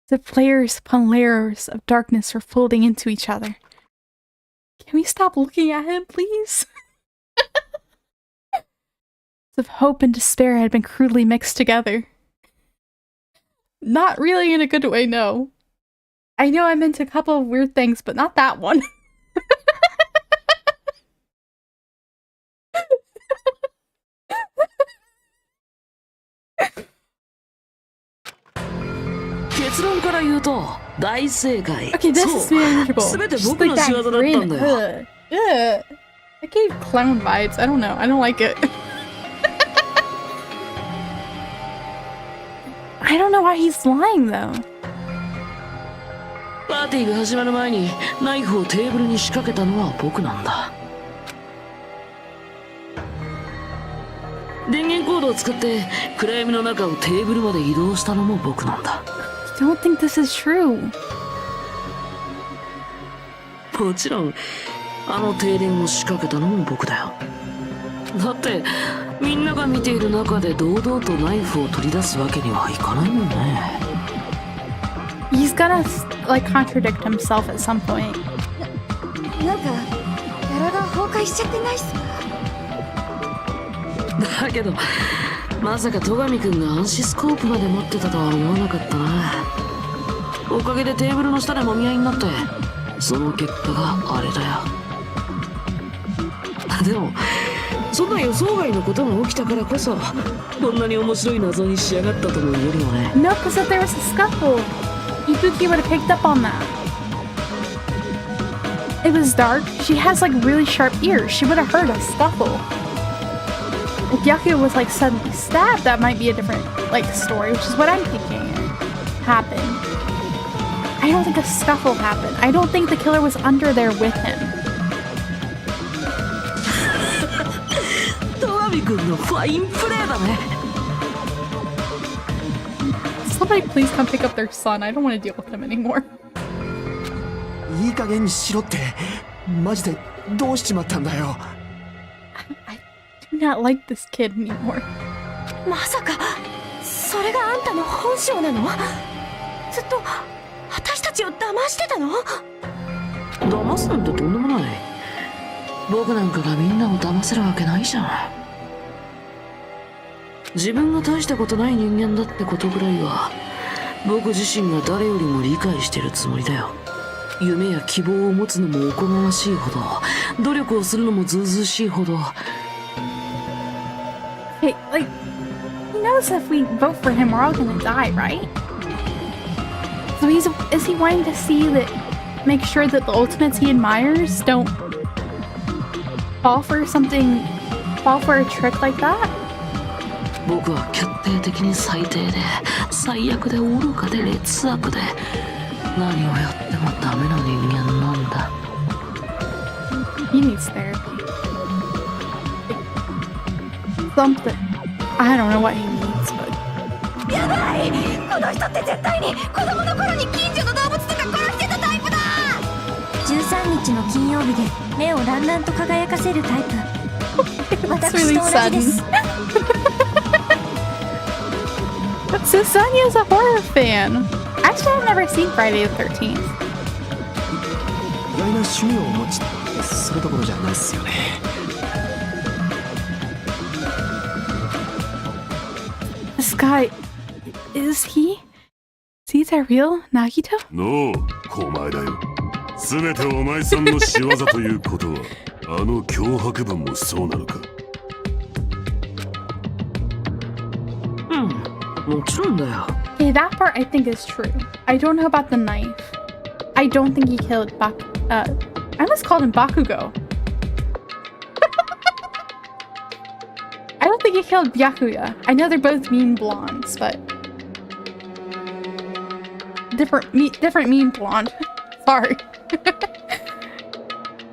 The layers upon layers of darkness were folding into each other. Can we stop looking at him, please? Of hope and despair had been crudely mixed together. Not really in a good way, no. I know I meant a couple of weird things, but not that one. Okay, this is manageable. Just like that grin. Ugh. Ugh. I gave clown vibes. I don't know. I don't like it. I don't know why he's lying though. パーティーが始まる前にナイフをテーブルに仕掛けたのは僕なんだ。電源コードを使って暗闇の中をテーブルまで移動したのも僕なんだ。I don't think this is true. もちろんあの停電を仕掛けたのも僕だよ。だってみんなが見ている中で堂々とナイフを取り出すわけにはいかないもんね。He's gonna like contradict himself at some point. なんか柄が崩壊しちゃってないっすか？だけどまさか戸上くんが暗視スコープまで持ってたとは思わなかったな。おかげでテーブルの下でもみ合いになってその結果があれだよ。でもそんな予想外のことが起きたからこそこんなに面白い謎に仕上がったとも言えるよね。 No, because if there was a scuffle, Ibuki would have picked up on that. It was dark. She has like really sharp ears. She would have heard a scuffle. If Yaku was like suddenly stabbed, that might be a different like story, which is what I'm thinking happened. I don't think a scuffle happened. I don't think the killer was under there with him. 戸上くんのファインプレーだね。 Somebody please come pick up their son. I don't want to deal with him anymore. いい加減にしろってマジでどうしちまったんだよ。I do not like this kid anymore. まさかそれがあんたの本性なの？ずっと私たちを騙してたの？騙すなんてとんでもない。僕なんかがみんなを騙せるわけないじゃん。自分が大したことない人間だってことぐらいは僕自身が誰よりも理解してるつもりだよ。夢や希望を持つのもおこがましいほど努力をするのもずうずうしいほど。 Hey, like, he knows if we vote for him, we're all gonna die, right? So is he wanting to see that, make sure that the ultimates he admires don't fall for a trick like that? 僕は決定的に最低で最悪で愚かで劣悪で何をやってもダメな人間なんだ。 He needs therapy. Something. I don't know what he needs, but... やばい！この人って絶対に子供の頃に近所の動物とか殺してたタイプだ！13日の金曜日で目をランランと輝かせるタイプ。私と同じです。Susanya's a horror fan. Actually, I've never seen Friday the 13th. 意外な趣味をお持ちそれどころじゃないっすよね。This guy, is he that real Nagito? のう、お前だよ。すべてお前さんの仕業ということは、あの脅迫文もそうなのか。もちろんだよ。 Okay, that part I think is true. I don't know about the knife. I don't think he killed I almost called him Bakugo. think he killed Byakuya. I know they're both mean blondes, but different mean blonde. Sorry.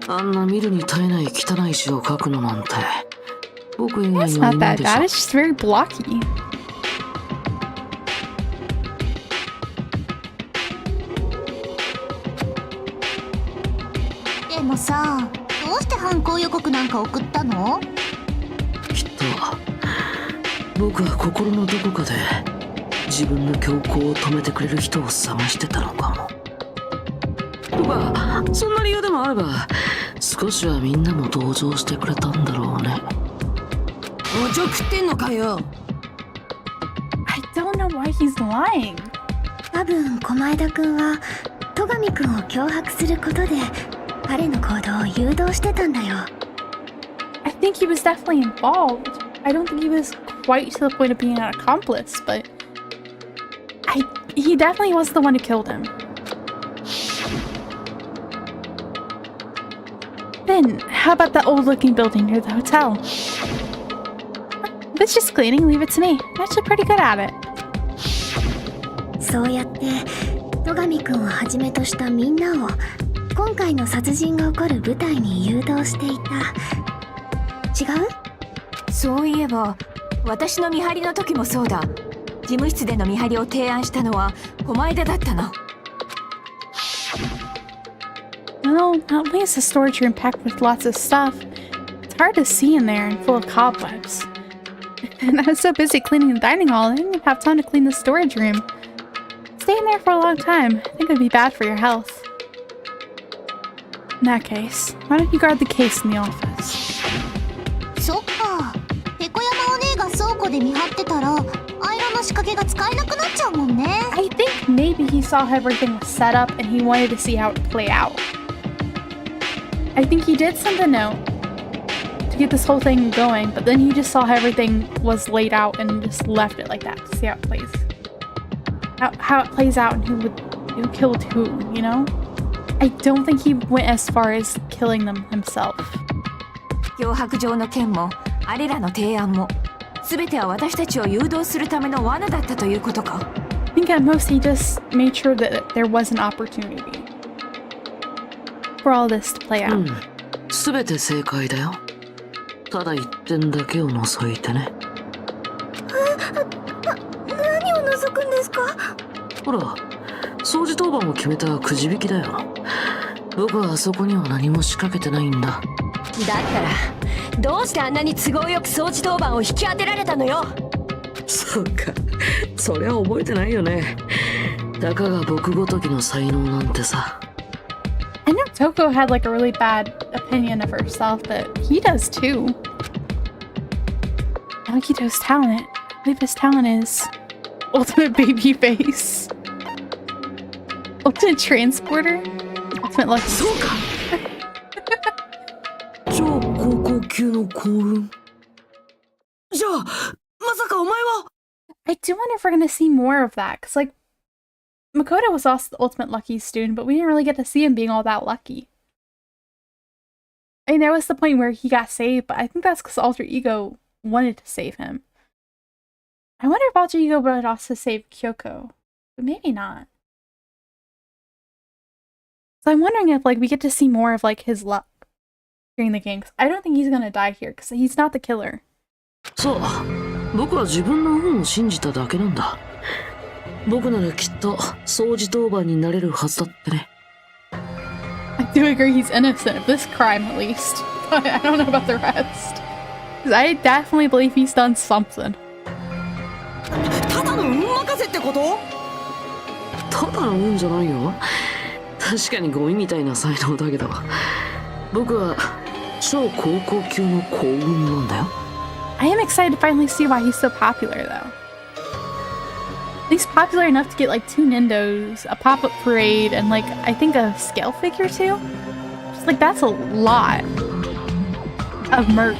あんな見るに耐えない汚い字を書くのなんて僕以外 It's にはい not ない that でしょ bad. It's just very blocky. でもさ、どうして犯行予告なんか送ったの？きっと僕は心のどこかで自分の強行を止めてくれる人を探してたのかも。とかそんな理由でもあれば少しはみんなも同情してくれたんだろうね。おちょくってんのかよ。 I don't know why he's lying. 多分駒枝くんは戸上くんを脅迫することで彼の行動を誘導してたんだよ。 I think he was definitely involved. I don't think he was quite to the point of being an accomplice, but he definitely was the one who killed him. Then, how about that old-looking building near the hotel? If it's just cleaning, leave it to me. I'm actually pretty good at it. そうやって戸上くんをはじめとしたみんなを今回の殺人が起こる舞台に誘導していた。違う？そういえば私の見張りの時もそうだ。事務室での見張りを提案したのは狛枝だったの。Well, not only is the storage room packed with lots of stuff, it's hard to see in there and full of cobwebs. And I was so busy cleaning the dining hall, I didn't even have time to clean the storage room. Staying there for a long time, I think it would be bad for your health. In that case, why don't you guard the case in the office? そっか。ペコ山お姉が倉庫で見張ってたらアイロンの仕掛けが使えなくなっちゃうもんね。I think maybe he saw how everything was set up and he wanted to see how it would play out. I think he did send a note to get this whole thing going, but then he just saw how everything was laid out and just left it like that to see how it plays. How it plays out and who killed who, you know? I don't think he went as far as killing them himself. 脅迫状の件もあれらの提案も全ては私たちを誘導するための罠だったということか。I think at most he just made sure that there was an opportunity for all this to play out. 全て正解だよ。ただ一点だけを除いてね。何を除くんですか？ほら、掃除当番を決めたくじ引きだよ。僕はあそこには何も仕掛けてないんだ。だったらどうしてあんなに都合よく掃除当番を引き当てられたのよ。そっか、そりゃ覚えてないよね。たかが僕ごときの才能なんてさ。I know Toko had like a really bad opinion of herself, but he does too. Akito's talent. I believe his talent is ultimate baby face. Ultimate transporter? Ultimate lucky. そうか。超高校級の幸運。じゃあまさかお前は。 I do wonder if we're gonna see more of that, because like Makoto was also the ultimate lucky student, but we didn't really get to see him being all that lucky. I mean, there was the point where he got saved, but I think that's because Alter Ego wanted to save him. I wonder if Alter Ego would also save Kyoko, but maybe not. So I'm wondering if like we get to see more of like his luck during the game, because I don't think he's gonna die here, because he's not the killer. そう、僕は自分の運を信じただけなんだ。僕ならきっと掃除当番になれるはずだってね。I do agree he's innocent of this crime at least, but I don't know about the rest. Because I definitely believe he's done something. ただの運任せってこと？ただの運じゃないよ。確かにゴミみたいな才能だけど、僕は超高校級の幸運なんだよ。I am excited to finally see why he's so popular though. He's popular enough to get like 2 Nindos, a pop-up parade, and like I think a scale figure too. Just like that's a lot of merch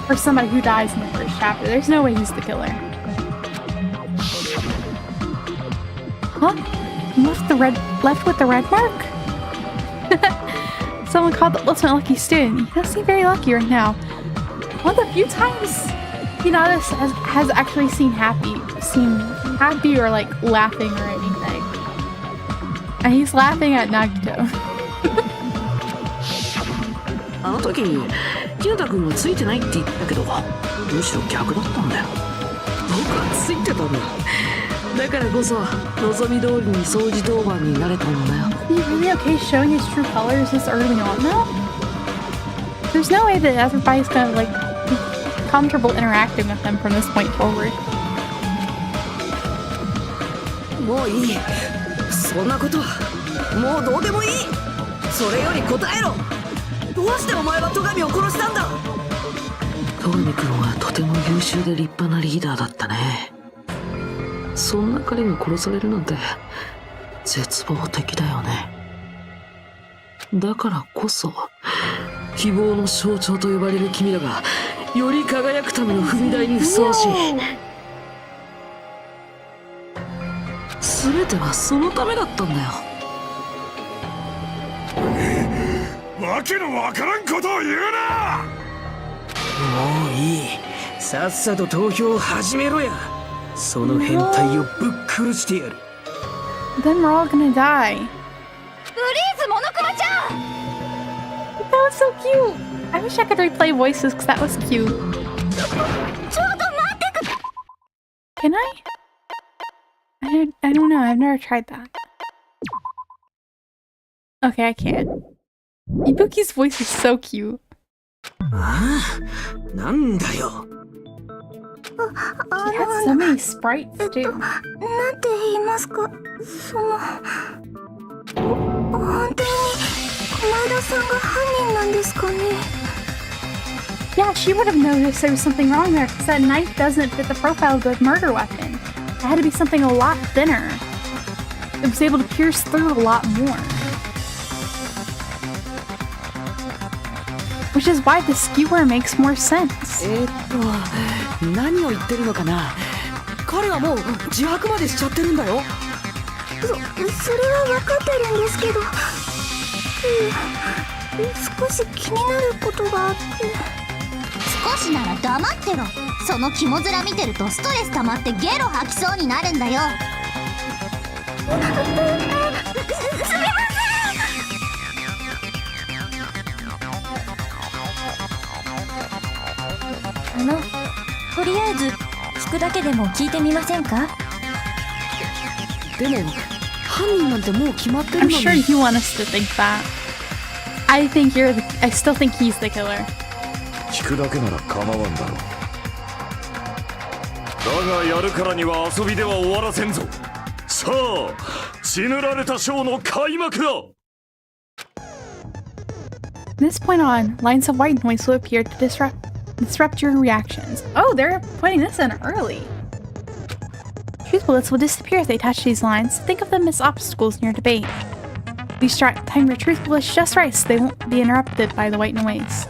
for somebody who dies in the first chapter. There's no way he's the killer. Huh? Left with the red mark? Someone called the ultimate lucky student. He does seem very lucky right now. One of the few times He noticed has actually seemed happy or like laughing or anything. And he's laughing at Nagito. あの時ひなたくんはついてないって言ったけど、むしろ逆だったんだよ。僕はついてたんだ。だからこそ望み通りに掃除当番になれたんだよ。Is he really okay showing his true colors this early on though? There's no way that everybody's gonna like be comfortable interacting with him from this point forward. もういい。そんなことはもうどうでもいい。それより答えろ。どうしてお前は戸上を殺したんだ。戸上くんはとても優秀で立派なリーダーだったね。そんな彼が殺されるなんて絶望的だよね。だからこそ希望の象徴と呼ばれる君らがより輝くための踏み台にふさわしい。全てはそのためだったんだよ。わけのわからんことを言うな。もういい。さっさと投票を始めろや。その変態をぶっ殺してやる。Then we're all gonna die. プリーズモノクマちゃん。 That was so cute. I wish I could replay voices because that was cute. ちょっと待ってく。 Can I? I don't know. I've never tried that. Okay, I can't. Ibuki's voice is so cute. ああ、なんだよ。He has so many sprites too. なんて言いますか、本当に駒田さんが犯人なんですかね。 Yeah, she would have noticed there was something wrong there because that knife doesn't fit the profile of the murder weapon. It had to be something a lot thinner. It was able to pierce through a lot more. Which is why the skewer makes more sense. 何を言ってるのかな。彼はもう自白までしちゃってるんだよ。それは分かってるんですけど、少し気になることがあって。少しなら黙ってろ。その肝面見てるとストレス溜まってゲロ吐きそうになるんだよ。すみません。とりあえず聞くだけでも聞いてみませんか。でも犯人なんてもう決まってるの I'm に。 sure you want us to think that. I still think he's the killer. 聞くだけなら構わんだろう。だがやるからには遊びでは終わらせんぞ。さあ、血塗られたショーの開幕だ。From this point on, lines of white noise will appear to disrupt your reactions. Oh, they're putting this in early. Truth bullets will disappear if they touch these lines. Think of them as obstacles in your debate. Please time your truth bullets just right so they won't be interrupted by the white noise.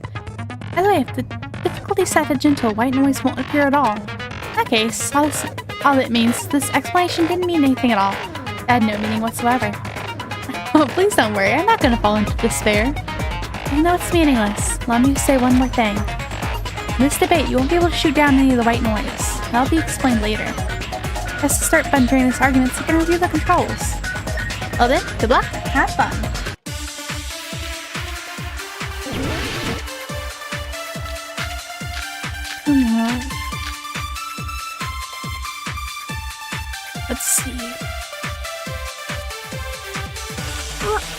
By the way, if the difficulty set to gentle, white noise won't appear at all. In that case, all it means, this explanation didn't mean anything at all. It had no meaning whatsoever. Oh, please don't worry, I'm not going to fall into despair. Even though it's meaningless, let me say one more thing. In this debate, you won't be able to shoot down any of the white noise. That'll be explained later. As to start fun during this argument, you can review the controls. Well then, good luck, have fun! Let's see.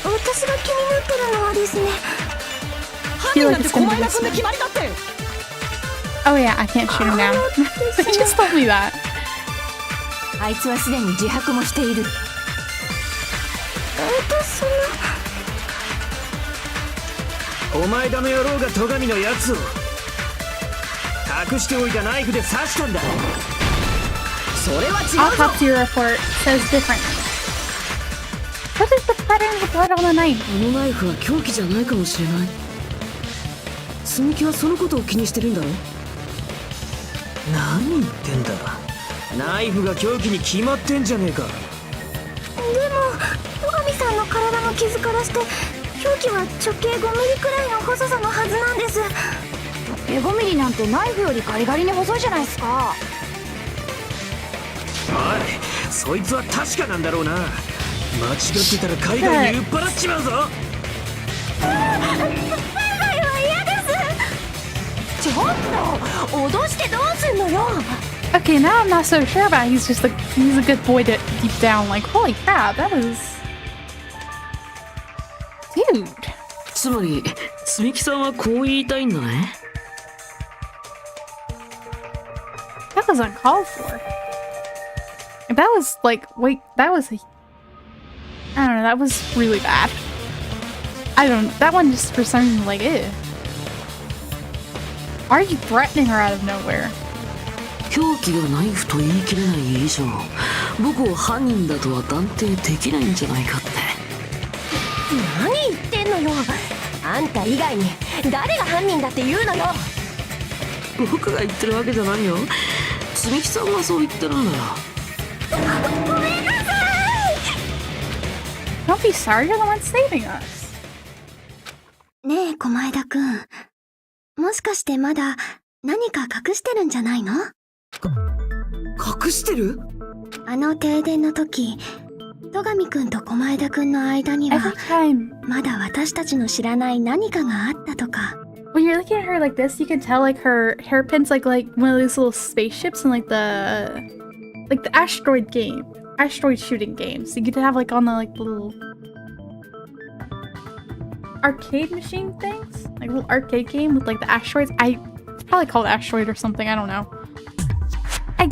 私が気になってるのはですね。犯人なんて小前田君で決まりだって。 Oh yeah, I can't shoot him down. They just told me that. あいつはすでに自白もしている。お前だの野郎が戸上のやつを隠しておいたナイフで刺したんだ。それは違うぞ。 Autopsy report says differently. What is the pattern of blood on the knife? あのナイフは凶器じゃないかもしれない。積み木はそのことを気にしてるんだろ。何言ってんだ。ナイフが凶器に決まってんじゃねえか。でも戸上さんの体の傷からして凶器は直径5ミリくらいの細さのはずなんです。5ミリなんてナイフよりガリガリに細いじゃないですか。おい、そいつは確かなんだろうな。間違ってたら海外に売っ払っちまうぞ。ちょっと脅してどうすんのよ。 Okay, now I'm not so sure about it. He's just like, he's a good boy to deep down. Like, holy crap, that was... Dude. つまり積み木さんはこう言いたいんだね。That was uncalled for. That was like, wait, that was a... I don't know, that was really bad. That one just for some reason like, ew. Why are you threatening her out of nowhere? 凶器がナイフと言い切れない以上、僕を犯人だとは断定できないんじゃないかって。何言ってんのよ。あんた以外に誰が犯人だって言うのよ。僕が言ってるわけじゃないよ。積み木さんがそう言ってるんだよ。ごめんなさい。 Don't be sorry, you're the one saving us. ねえ、狛枝くん。もしかしてまだ何か隠してるんじゃないの？隠してる？あの停電の時、戸上くんと狛枝くんの間に Every は time まだ私たちの知らない何かがあったとか。 when you're looking at her like this, you can tell like her hairpin's like one of those little spaceships in like the asteroid shooting games. You could have like on the like little arcade machine things, like a little arcade game with like the asteroids. It's probably called asteroid or something. I don't know. I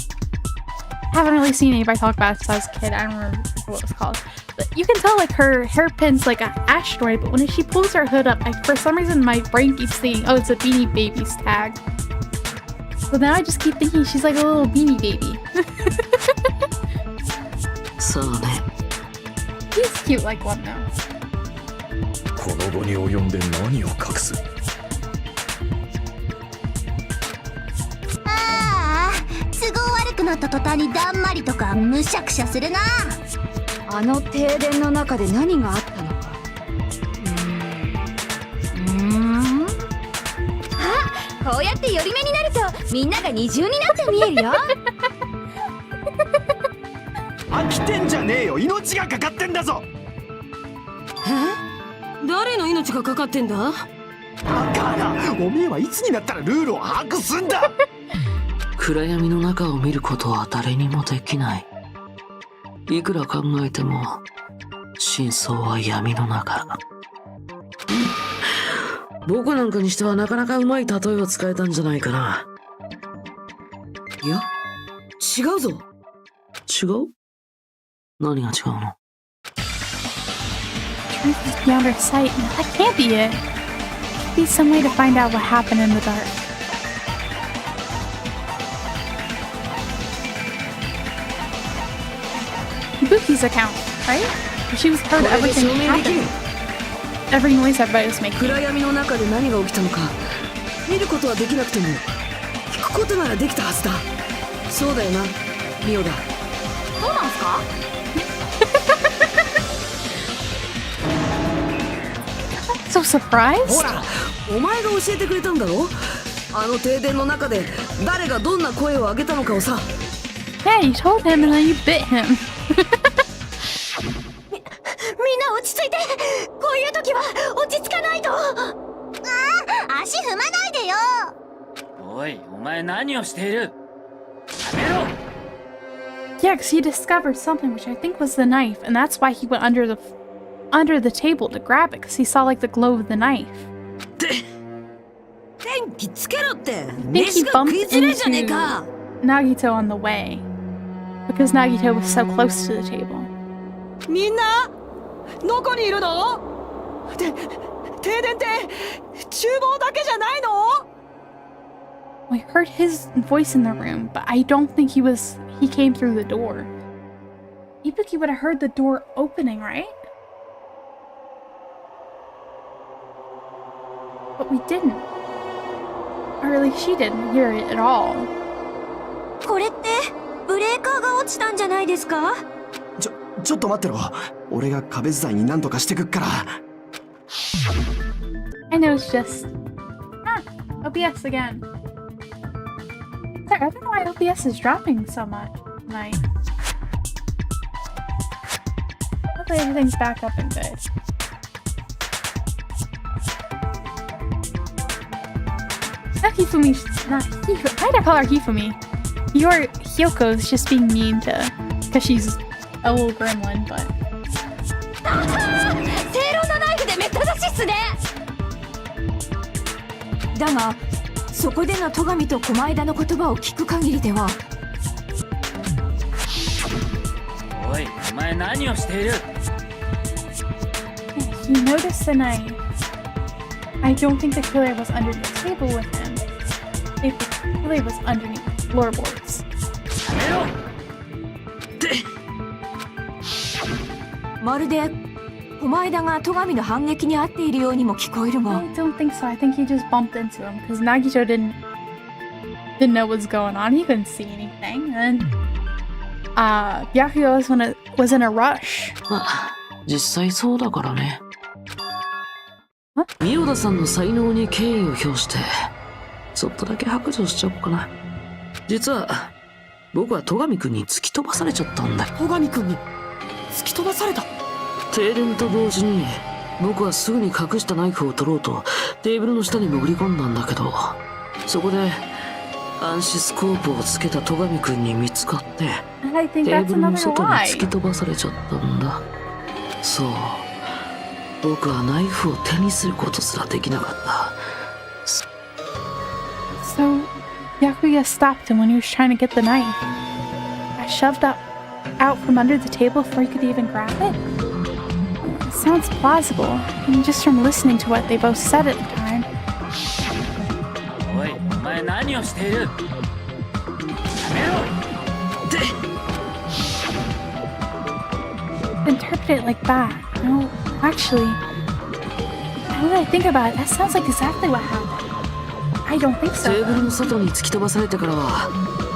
haven't really seen anybody talk about it since I was a kid. I don't remember what it was called. But you can tell like her hairpin's like an asteroid, but when she pulls her hood up, for some reason my brain keeps thinking, oh, it's a Beanie Babies tag. So now I just keep thinking she's like a little Beanie Baby. そうね。 He's cute like one though. この後に及んで何を隠す。ああ、都合悪くなった途端にだんまりとかむしゃくしゃするな。あの停電の中で何があったのか。あ、こうやって寄り目になるとみんなが二重になって見えるよ。飽きてんじゃねえよ、命がかかってんだぞ。誰の命がかかってんだ？だからおめえはいつになったらルールを把握すんだ。暗闇の中を見ることは誰にもできない。いくら考えても真相は闇の中。僕なんかにしてはなかなかうまい例えを使えたんじゃないかな。いや、違うぞ。違う？何が違うの？ Truth is beyond our sight. No, that can't be it. Be some way to find out what happened in the dark. Ibuki's account, right? She was heard everything that happened. Every noise everybody was making. 暗闇の中で何が起きたのか見ることはできなくても聞くことならできたはずだ。そうだよな、ミオだ。そうなんすか？ So surprised? ほら、お前が教えてくれたんだろ。あの停電の中で誰がどんな声を上げたのかをさ。Yeah, you told him and then you bit him. みんな落ち着いて。こういう時は落ち着かないと。足踏まないでよ。おい、お前何をしている？やめろ。 Yeah, because he discovered something, which I think was the knife, and that's why he went under the table to grab it, because he saw like the glow of the knife. 電気つけろって。 I think he bumped into Nagito on the way, because Nagito was so close to the table. みんなどこにいるの？停電って厨房だけじゃないの？ We heard his voice in the room, but I don't think he came through the door. Ibuki would have heard the door opening, right? But we didn't. Or at least she didn't hear it at all. これってブレーカーが落ちたんじゃないですか？ちょっと待ってろ。俺が壁伝いに何とかしてくっから。 I know it's just... OBS again. Sorry, I don't know why OBS is dropping so much tonight. Hopefully everything's back up and good. Not Hifumi's not Hifu. Why'd I call her Hifumi? Your Hyoko's just being mean to because she's a little gremlin, but 正論のナイフでめった刺しっすね。だがそこでの戸上と狛枝の言葉を聞く限りでは。おい、お前何をしている？ he noticed the knife. I don't think the killer was underneath the table with him. If the killer was underneath the floorboards. まるで狛枝が戸上の反撃に遭っているようにも聞こえるが。 I don't think so. I think he just bumped into him because Nagito didn't know what's going on. He couldn't see anything. And Byakuya was in a rush. まあ、実際そうだからね。三代田さんの才能に敬意を表してちょっとだけ白状しちゃおうかな。実は僕は戸上くんに突き飛ばされちゃったんだよ。戸上くんに突き飛ばされた？停電と同時に僕はすぐに隠したナイフを取ろうとテーブルの下に潜り込んだんだけど、そこで暗視スコープをつけた戸上くんに見つかってテーブルの外に突き飛ばされちゃったんだ。そう、僕はナイフを手にすることすらできなかった。 So Byakuya stopped him when he was trying to get the knife. I shoved out from under the table before he could even grab it. It sounds plausible, and just from listening to what they both said at the time. おい、お前何をしている？やめろ！ Interpret it like that. No, actually, now that I think about it, that sounds like exactly what happened. I don't think テ so. ーブルの外に突き飛ばされてからは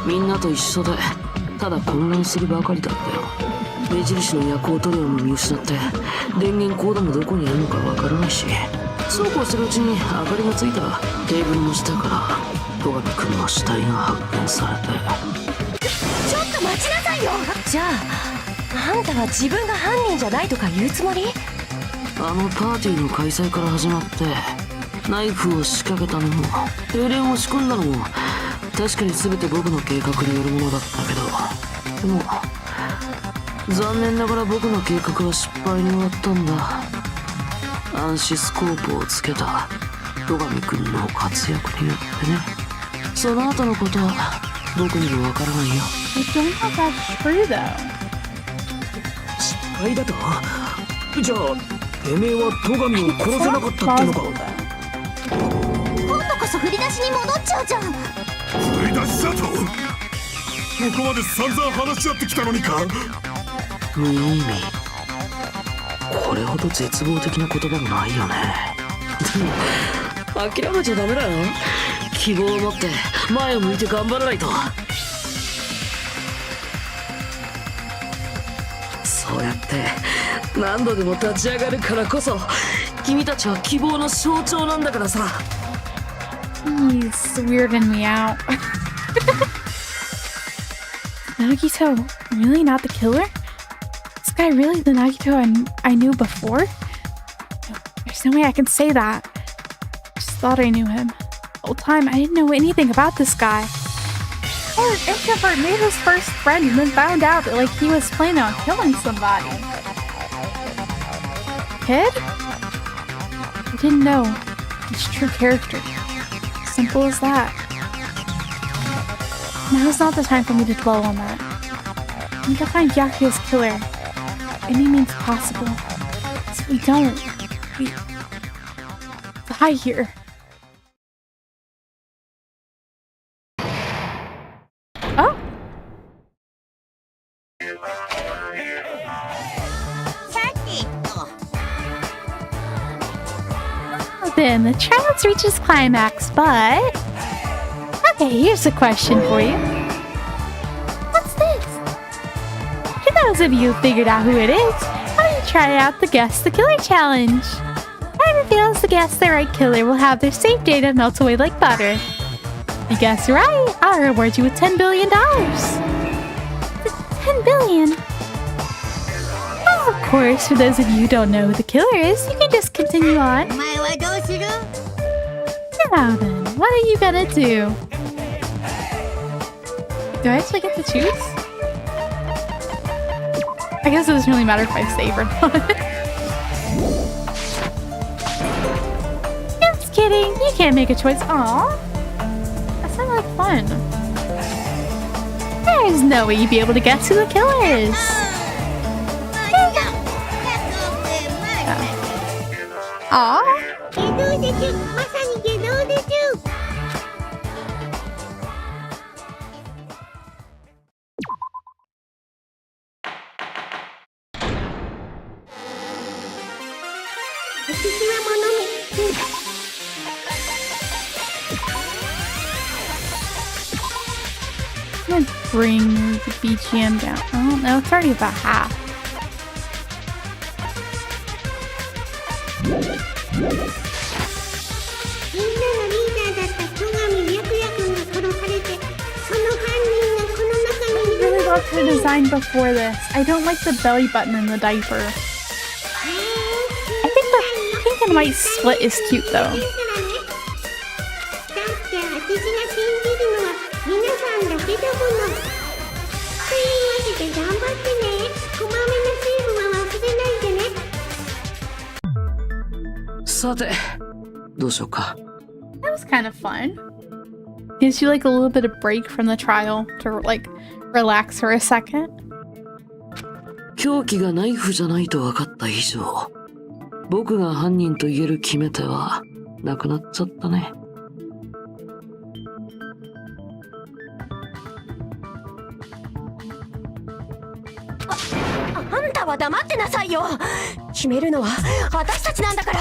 みんなと一緒でただ混乱するばかりだったよ。目印の夜光塗料も見失って電源コードもどこにあるのかわからないし、そうこうするうちに明かりがついたらテーブルの下から戸上くんの死体が発見されて。ちょっと待ちなさいよ。じゃああんたは自分が犯人じゃないとか言うつもり？あのパーティーの開催から始まってナイフを仕掛けたのも停電を仕込んだのも確かに全て僕の計画によるものだったけど、でも残念ながら僕の計画は失敗に終わったんだ。暗視スコープをつけた戸上くんの活躍によってね。その後のことは僕にもわからないよ。 I don't know if that's true though. 失敗だと？じゃあてめえは戸上を殺せなかったってのか？ 今度こそ振り出しに戻っちゃうじゃん。振り出しだと？ここまで散々話し合ってきたのにか？無意味。これほど絶望的な言葉もないよね。でも諦めちゃダメだよ。希望を持って前を向いて頑張らないと。そうやって何度でも立ち上がるからこそ君たちは希望の象徴なんだからさ。 He's weirding me out. Nagito, really not the killer? This guy really the Nagito I knew before? There's no way I can say that. Just thought I knew him. The whole time, I didn't know anything about this guy. Or an introvert made his first friend and then found out that he was planning on killing somebody. Kid? I didn't know his true character. Simple as that. Now's not the time for me to dwell on that. I need to find Byakuya's killer. Any means possible. So we don't. We die here. Oh! Then the trials reaches climax, but... Okay, here's a question for you. What's this? For those of you who figured out who it is, why don't you try out the Guess the Killer challenge? Try to fails to guess the right killer will have their save data melt away like butter. If you guess right, I'll reward you with $10 billion. 10 billion? Oh, of course, for those of you who don't know who the killer is, you can just continue on. Now then, what are you gonna do? Do I actually get to choose? I guess it doesn't really matter if I save or not. Just kidding, you can't make a choice. Aww. That sounded like fun. There's no way you'd be able to guess who the killer is. Aww. I'm gonna bring the BGM down. Oh no, it's already about half. I really loved her design before this. I don't like the belly button in the diaper. I think the pink and white split is cute though. That was kind of fun. Gives you like a little bit of break from the trial to like relax for a second. 凶器がナイフじゃないと分かった以上、僕が犯人と言える決め手はなくなっちゃったね。あんたは黙ってなさいよ。決めるのは私たちなんだから。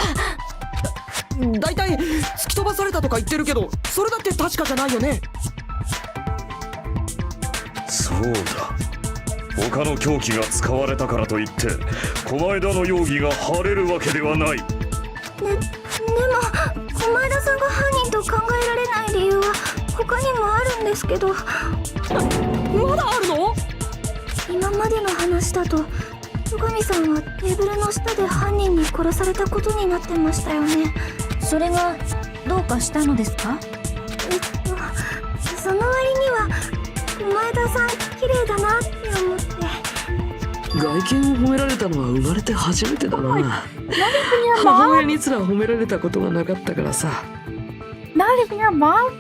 だいたい突き飛ばされたとか言ってるけど、それだって確かじゃないよね。そうだ。他の凶器が使われたからといって狛江田の容疑が晴れるわけではない。でも狛江田さんが犯人と考えられない理由は他にもあるんですけど。まだあるの？今までの話だと戸上さんはテーブルの下で犯人に殺されたことになってましたよね。それがどうかしたのですか？その割には狛江田さん綺麗だなって思って。外見を褒められたのは生まれて初めてだな。母親にすら褒められたことがなかったからさ。Not even your mom?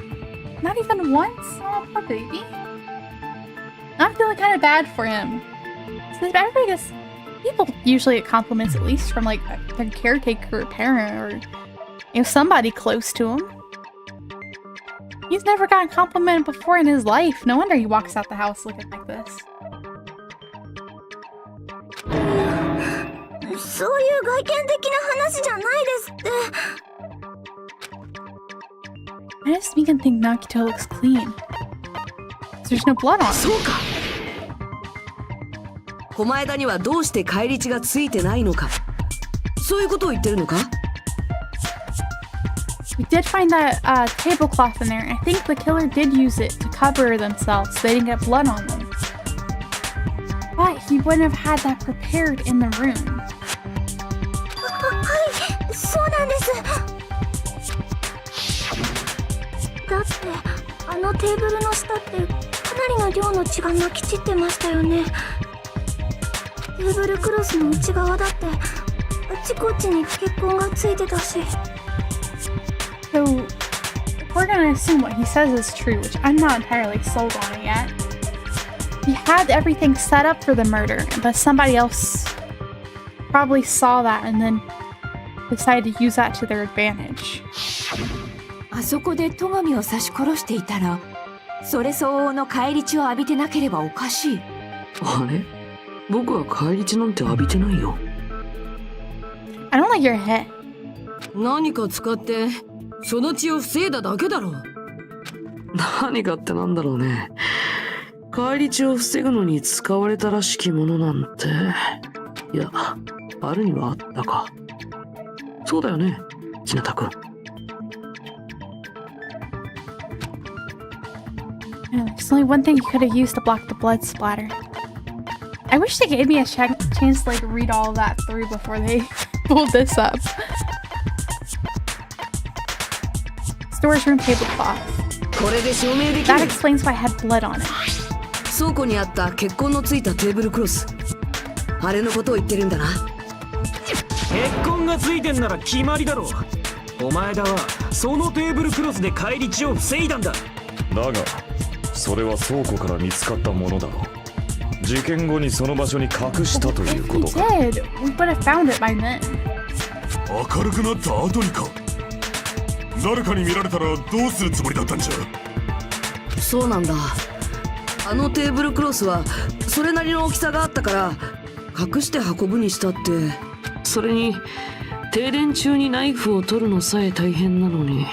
Not even once? Oh, poor baby. I'm feeling kind of bad for him. So everybody gets, people usually get compliments at least from like their caretaker or parent or somebody close to him. He's never gotten complimented before in his life. No wonder he walks out the house looking like this. そういう外見的な話じゃないですって。I just make him think Nakito looks clean. There's no blood on him. そうか。狛江田にはどうして返り血がついてないのか。そういうことを言ってるのか？ We did find that tablecloth in there. I think the killer did use it to cover themselves so they didn't get blood on them. But he wouldn't have had that prepared in the room. はい、そうなんです。だってあのテーブルの下ってかなりの量の血がまき散ってましたよね。テーブルクロスの内側だってあちこちに血痕がついてたし。So, we're gonna assume what he says is true, which I'm not entirely sold on it yet. He had everything set up for the murder, but somebody else probably saw that and then decided to use that to their advantage. あそこで戸上を刺し殺していたら、それ相応の返り血を浴びてなければおかしい。あれ？僕は返り血なんて浴びてないよ。I don't like your head. 何か使ってその血を防いだだけだろう。何かってなんだろうね。返り血を防ぐのに使われたらしきものなんて、いや、あるにはあったか。そうだよね。ひなたくん。There's only one thing you could have used to block the blood splatter. I wish they gave me a chance to like read all of that through before they pulled this up. Storage room tablecloth. これで証明できる。 That explains why I had blood on it. 倉庫にあった血痕のついたテーブルクロス。あれのことを言ってるんだな。血痕がついてんなら決まりだろう。お前だはそのテーブルクロスで返り血を防いだんだ。だがそれは倉庫から見つかったものだろう。事件後にその場所に隠したということか。 If we did, we would have found it by then. 明るくなった後にか。誰かに見られたらどうするつもりだったんじゃ。そうなんだ。あのテーブルクロスはそれなりの大きさがあったから隠して運ぶにしたって。それに停電中にナイフを取るのさえ大変なのに、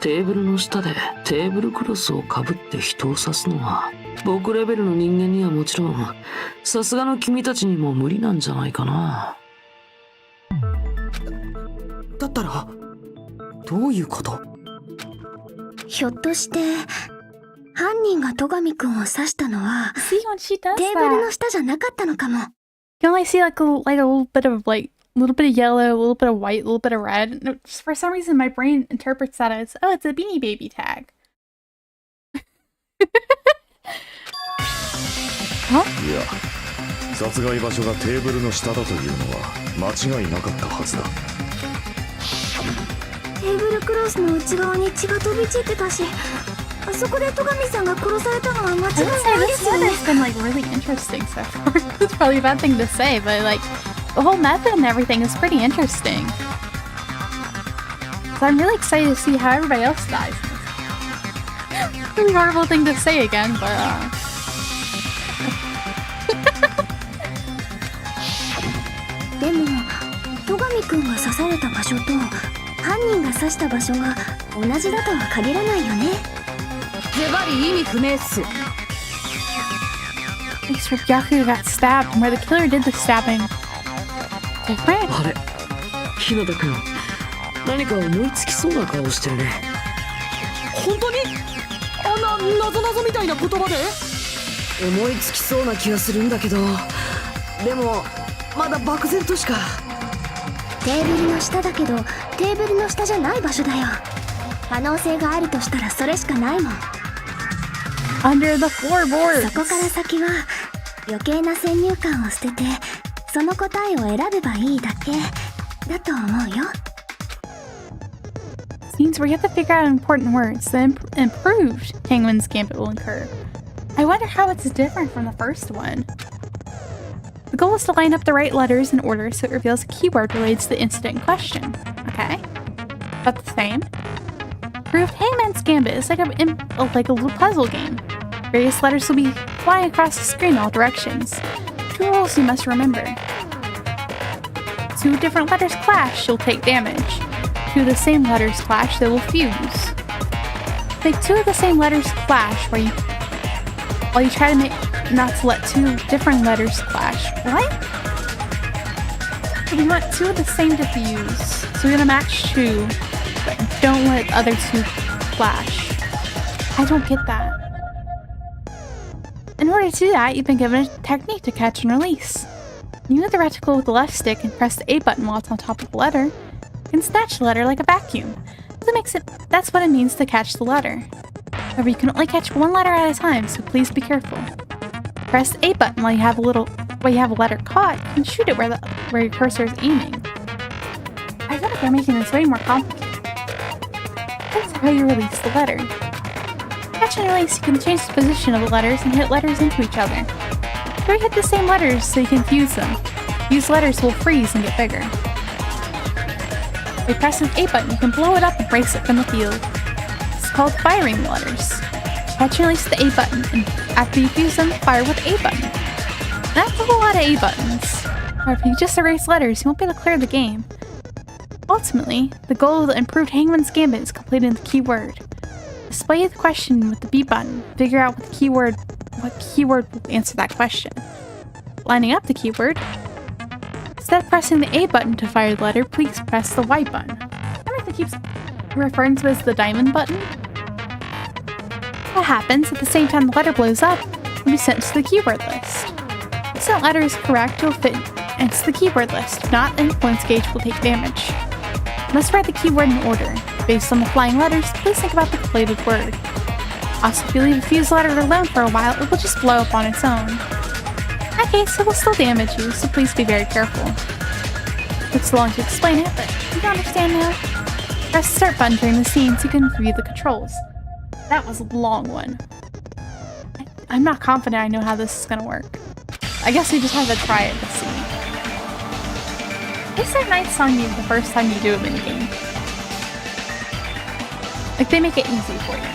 テーブルの下でテーブルクロスをかぶって人を刺すのは僕レベルの人間にはもちろんさすがの君たちにも無理なんじゃないかな。だったらどういうこと？ひょっとして犯人が戸上くんを刺したのは See when she does テーブル that. の下じゃなかったのかも。 You only see like a little bit of like a little bit of yellow, a little bit of white, a little bit of red. No, just for some reason, my brain interprets that as, oh, it's a Beanie Baby tag. Huh? いや、殺害場所がテーブルの下だというのは間違いなかったはずだ。テーブルクロスの内側に血が飛び散ってたし、あそこで戸上さんが殺されたのは間違いないですよね。 This weather's been like really interesting so far. It's probably a bad thing to say, but like the whole method and everything is pretty interesting. So I'm really excited to see how everybody else dies. Really horrible thing to say again, but でも戸上くんが刺された場所と犯人が刺した場所が同じだとは限らないよね。ズバリ意味不明っす。 at least where Yaku got stabbed and where the killer did the stabbing. Different. あれ、日向くん、何か思いつきそうな顔してるね。本当に？あんな謎みたいな言葉で？思いつきそうな気がするんだけど、でもまだ漠然としか。テーブルの下だけどテーブルの下じゃない場所だよ。可能性があるとしたらそれしかないもん。 Under the floorboards. そこから先は余計な先入観を捨ててその答えを選べばいいだけだと思うよ。 Scenes where you have to figure out important words, the improved Penguin's Gambit will incur. I wonder how it's different from the first one. The goal is to line up the right letters in order so it reveals a keyword related to the incident in question. Okay. About the same. Improved Hangman's Gambit is like a little puzzle game. Various letters will be flying across the screen in all directions. 2 rules you must remember. 2 different letters clash, you'll take damage. 2 of the same letters clash, they will fuse. Make 2 of the same letters clash while you try to make not to let 2 different letters clash. What? So we want 2 of the same to fuse. So we're gonna match 2, but don't let the other 2 clash. I don't get that. In order to do that, you've been given a technique to catch and release. You move the reticle with the left stick and press the A button while it's on top of the letter. You can snatch the letter like a vacuum. That's what it means to catch the letter. However, you can only catch 1 letter at a time, so please be careful. Press the A button while you have a letter caught. You can shoot it where your cursor is aiming. I feel like they're making this way more complicated. That's how you release the letter. Catch and release, you can change the position of the letters and hit letters into each other. Try to hit the same letters so you can fuse them. Fused letters will freeze and get bigger. By pressing the A button, you can blow it up and erase it from the field. It's called firing the letters. Catch and release the A button, and after you fuse them, fire with the A button. That's a whole lot of A buttons. Or if you just erase letters, you won't be able to clear the game. Ultimately, the goal of the improved Hangman's Gambit is completing the keyword. Display the question with the B button. Figure out what keyword will answer that question. Lining up the keyword. Instead of pressing the A button to fire the letter, please press the Y button. keeps referring to as the diamond button. What happens at the same time the letter blows up will be sent to the keyword list. If that letter is correct, it will fit into the keyword list. If not, the influence gauge will take damage. You must write the keyword in order. Based on the flying letters, please think about the completed word. Also, if you leave a fused letter alone for a while, it will just blow up on its own. In that case, it will still damage you, so please be very careful. It took so long to explain it, but you understand now? Press the start button during the scene so you can review the controls. That was a long one. I'm not confident I know how this is gonna work. I guess we just have to try it to see. At least they're nice on you the first time you do a minigame. Like, they make it easy for you.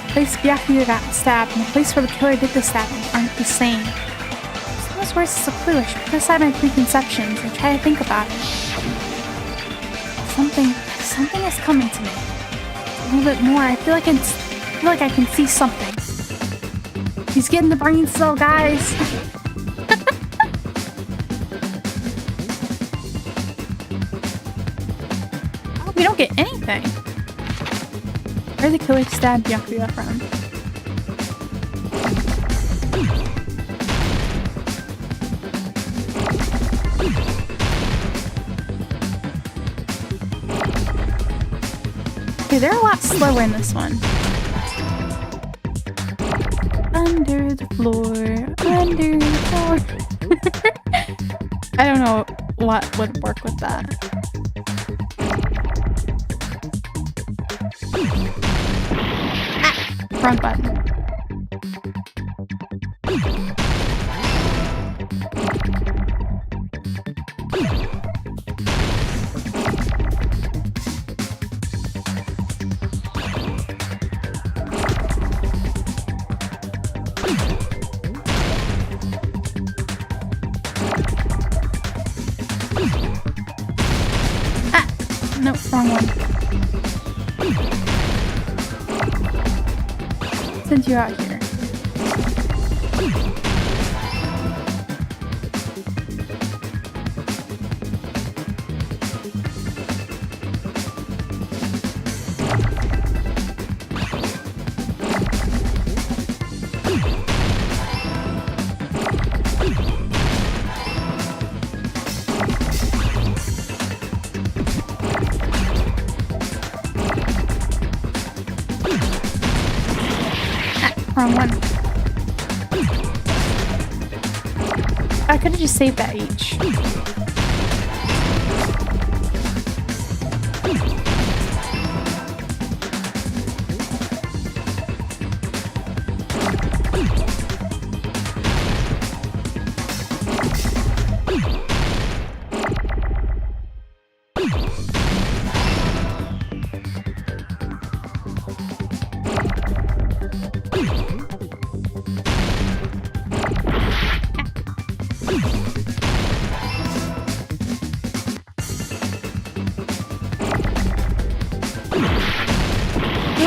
The place Byakuya got stabbed and the place where the killer did the stabbing aren't the same. Some of those words are so clue. I should put aside my preconceptions and try to think about it. Something is coming to me. A little bit more. I feel like I can see something. He's getting the brain cell, guys. Oh, we don't get anything. Where the killer stabbed Byakuya from? Okay, they're a lot slower in this one. Under the floor, under the floor. I don't know what would work with that. Wrong button. No, wrong one. Send you out here. Wrong one. I could have just saved that each.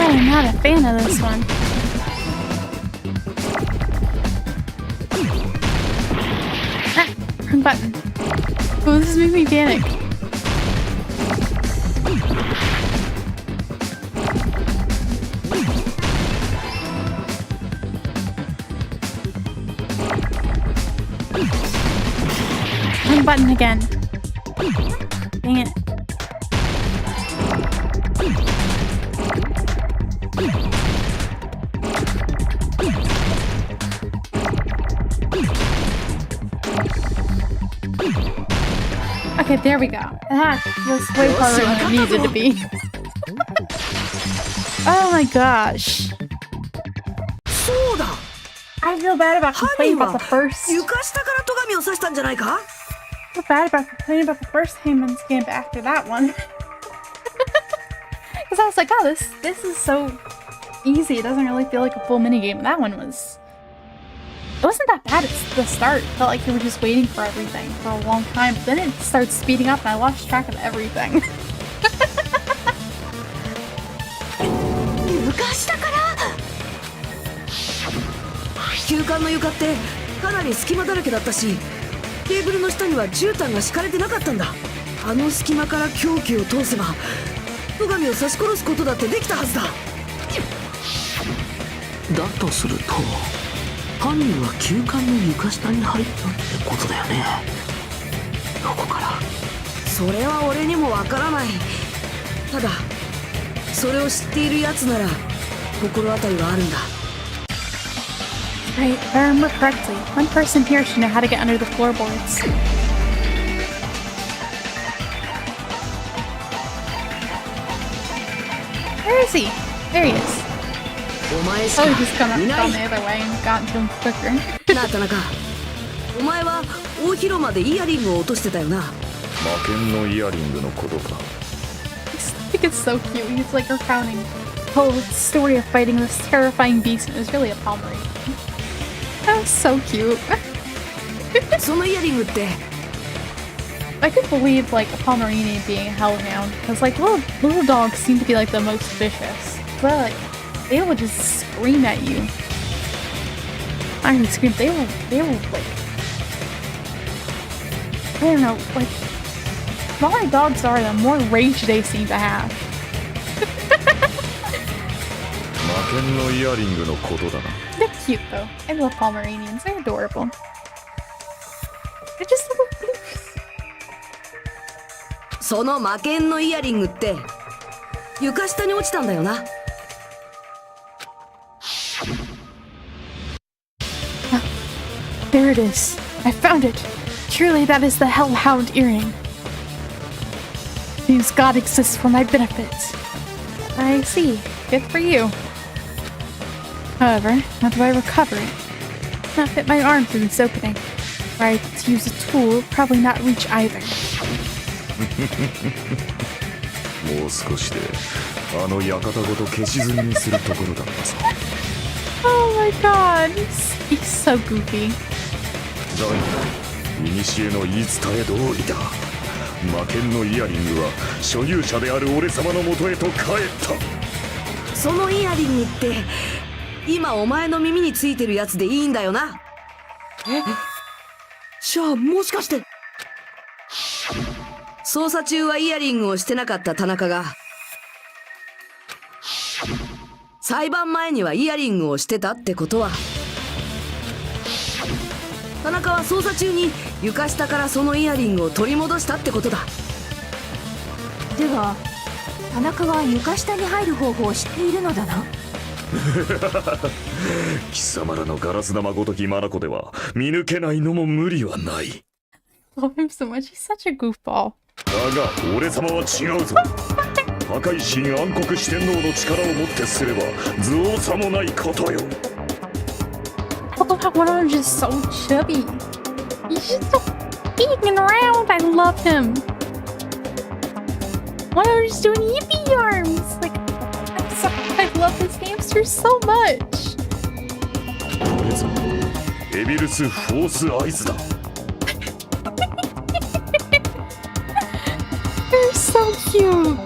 I'm not a fan of this one. Ah, wrong button. Oh, this is making me panic. Wrong button again. Dang it. Okay, there we go. That was way harder than it needed to be. Oh my gosh. I feel bad about complaining about the first. I feel bad about complaining about the first Heyman's game after that one. Because I was like, oh, this is so easy. It doesn't really feel like a full minigame. That one was... It wasn't that bad at the start. It felt like you were just waiting for everything for a long time. But then it starts speeding up and I lost track of everything. 休館の床ってかなり隙間だらけだったし、テーブルの下には絨毯が敷かれてなかったんだ。あの隙間から凶器を通せば戸上を刺し殺すことだってできたはずだ。だとすると犯人は旧館の床下に入ったってことだよね。どこから？それは俺にもわからない。ただそれを知っているやつなら心当たりはあるんだ。 Right, if I remember correctly, one person here should know how to get under the floorboards. Where is he? There he is. お前し Oh, か he just gone いない the other way and got to him quicker. なあ田中、お前は大広間でイヤリングを落としてたよな。魔剣のイヤリングのことか。 I think it's so cute. He's like recounting the whole story of fighting this terrifying beast, and it was really a Pomeranian. That was so cute. そのイヤリングって I could believe like a Pomeranian being a hellhound, because like little dogs seem to be like the most vicious. But like they will just scream at you. I mean, scream. They will like I don't know, like the more dogs are, the more rage they seem to have. 魔剣のイヤリングのことだな。 They're cute though. I love Pomeranians. They're adorable. They're just little floofs. その魔剣のイヤリングって床下に落ちたんだよな。There it is. I found it. Truly, that is the Hellhound earring. Means God exists for my benefit. I see. Good for you. However, how do I recover it? Not fit my arm through this opening. Right, to use a tool, probably not reach either. もう少しであの館ごと消し済みにするところだったぞ。 Oh my god, he's so goofy. だが、古の言い伝え通りだ。魔剣のイヤリングは所有者である俺様のもとへと帰った。そのイヤリングって今お前の耳についてるやつでいいんだよな。え？じゃあもしかして捜査中はイヤリングをしてなかった田中が裁判前にはイヤリングをしてたってことは、田中は捜査中に床下からそのイヤリングを取り戻したってことだ。では田中は床下に入る方法を知っているのだな。貴様らのガラス玉ごとき眼では見抜けないのも無理はない。 Love him so much. He's such a goofball. だが俺様は違うぞ。破壊神暗黒四天王の力をもってすれば造作もないことよ。 Oh, that one is just so chubby. He's just so peeking around. I love him. One of them just doing yippee arms. Like, I love this hamster so much. これぞエビルス・フォース・アイズだ。 They're so cute.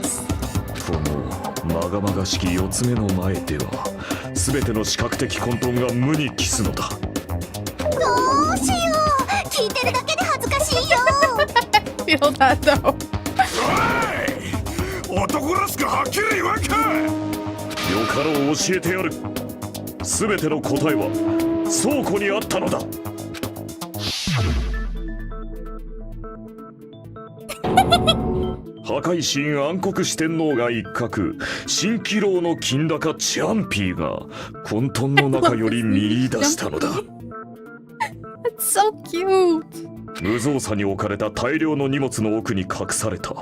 このまがまがしき4つ目の前では全ての視覚的混沌が無に帰すのだ。どうしよう、聞いてるだけで恥ずかしいよ。 I feel that though. おい、男らしくはっきり言わんか。よかろう教えてやる。全ての答えは倉庫にあったのだ。破壊神暗黒四天王が一角、蜃気楼の金高チャンピーが混沌の中より見出したのだ。 That's so cute. 無造作に置かれた大量の荷物の奥に隠された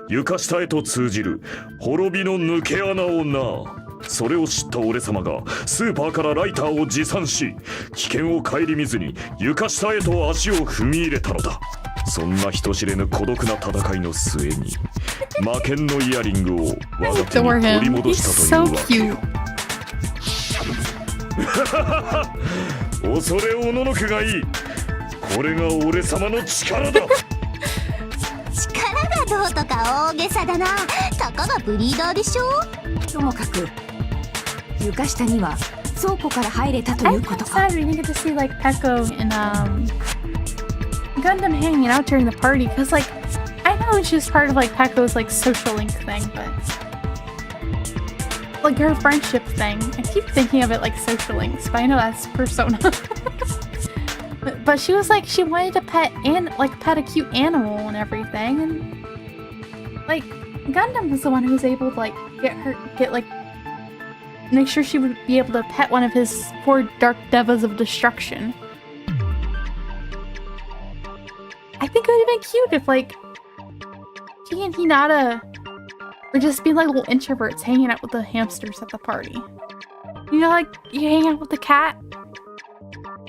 床下へと通じる滅びの抜け穴をな。それを知った俺様がスーパーからライターを持参し、危険を顧みずに床下へと足を踏み入れたのだ。そんな人知れぬ孤独な戦いの末に魔剣のイヤリングを我が手に取り戻したというわけ。恐れおののくがいい。これが俺様の力だ。力がどうとか大げさだな。たかがブリーダーでしょ。ともかく床下には倉庫から入れたということか。 I'm sad we didn't get to see like Peko and Gundam hanging out during the party, because like I I know it's just part of like Pekko's like social link thing, but like her friendship thing. I keep thinking of it like social links, but I know that's Persona. but she was like, she wanted to pet a cute animal and everything, and like Gundam was the one who was able to like make sure she would be able to pet one of his 4 dark devas of destruction. I think it would have been cute if like she and Hinata were just being like little introverts hanging out with the hamsters at the party. You know, like you hang out with the cat,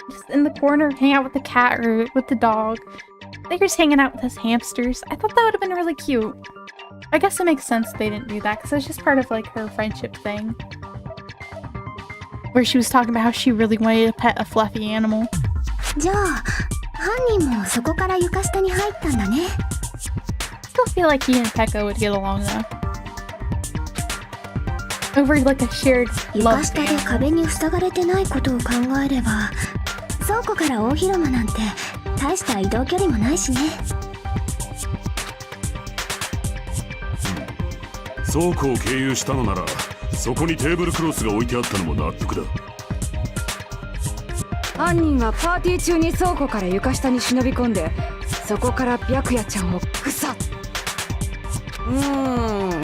just in the corner, hang out with the cat or with the dog. They're just hanging out with his hamsters. I thought that would have been really cute. I guess it makes sense they didn't do that because it's just part of like her friendship thing, where she was talking about how she really wanted to pet a fluffy animal. じゃあ犯人もそこから床下に入ったんだね。 Still feel like he and Pekko would get along though. Over like a shared love. 床下で壁に塞がれてないことを考えれば、倉庫から大広間なんて大した移動距離もないしね。倉庫を経由したのなら、そこにテーブルクロスが置いてあったのも納得だ。犯人はパーティー中に倉庫から床下に忍び込んで、そこから白夜ちゃんをグサッ。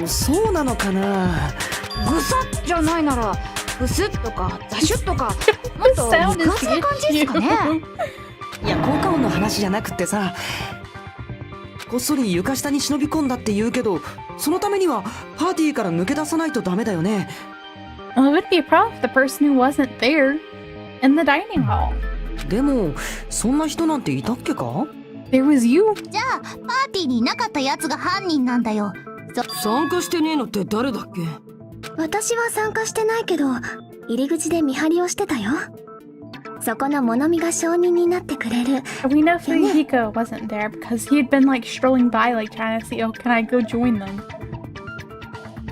そうなのかな。グサッじゃないならブスッとかザシュッとかもっと肉厚な感じですかね。いや、効果音の話じゃなくってさ、こっそり床下に忍び込んだって言うけど、そのためにはパーティーから抜け出さないとダメだよね。Well, it would be a problem if the person who wasn't there in the dining hall. でもそんな人なんていたっけか？ There was you. じゃあパーティーにいなかったやつが犯人なんだよ。参加してねえのって誰だっけ？私は参加してないけど、入り口で見張りをしてたよ。そこの物見が証人になってくれる。We know Fujiko wasn't there because he had been like strolling by, like trying to see, oh, can I go join them?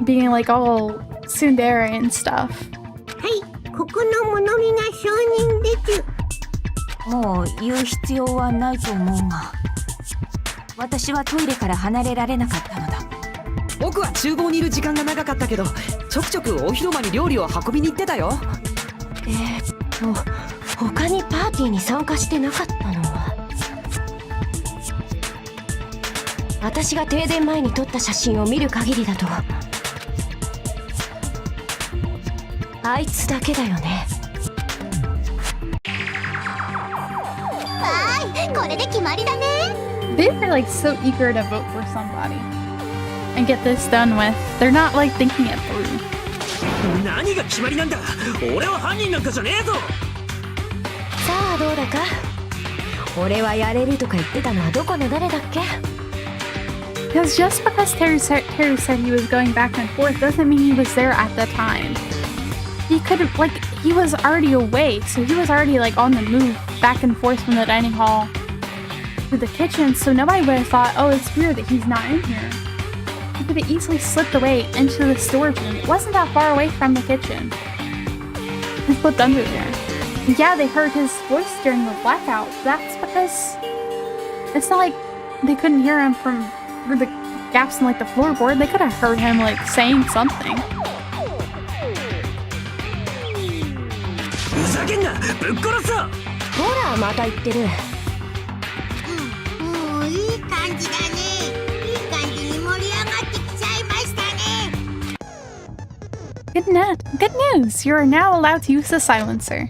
Being like all tsundere and stuff. はい、ここの物見が証人です。もう言う必要はないと思うが、私はトイレから離れられなかったのだ。僕は厨房にいる時間が長かったけど、ちょくちょく大広間に料理を運びに行ってたよ。他にパーティーに参加してなかったのは、私が停電前に撮った写真を見る限りだとあいつだけだよね。はい、これで決まりだね。 They were like so eager to vote for somebody and get this done with. They're not like thinking it through. 何が決まりなんだ。俺は犯人なんかじゃねえぞ。さあどうだか。俺はやれるとか言ってたのはどこの誰だっけ？ Because just because Teru said he was going back and forth doesn't mean he was there at the time. He could have, like, he was already away, so he was already like on the move back and forth from the dining hall to the kitchen, so nobody would have thought, oh, it's weird that he's not in here. He could have easily slipped away into the storage room. It wasn't that far away from the kitchen. He slipped under there. Yeah, they heard his voice during the blackout. That's because it's not like they couldn't hear him from the gaps in like the floorboard. They could have heard him like saying something. ふざけんな、ぶっ殺すぞ。ほらまた言ってる。もういい感じだね。いい感じに盛り上がってきちゃいましたね。Good news! You are now allowed to use the silencer.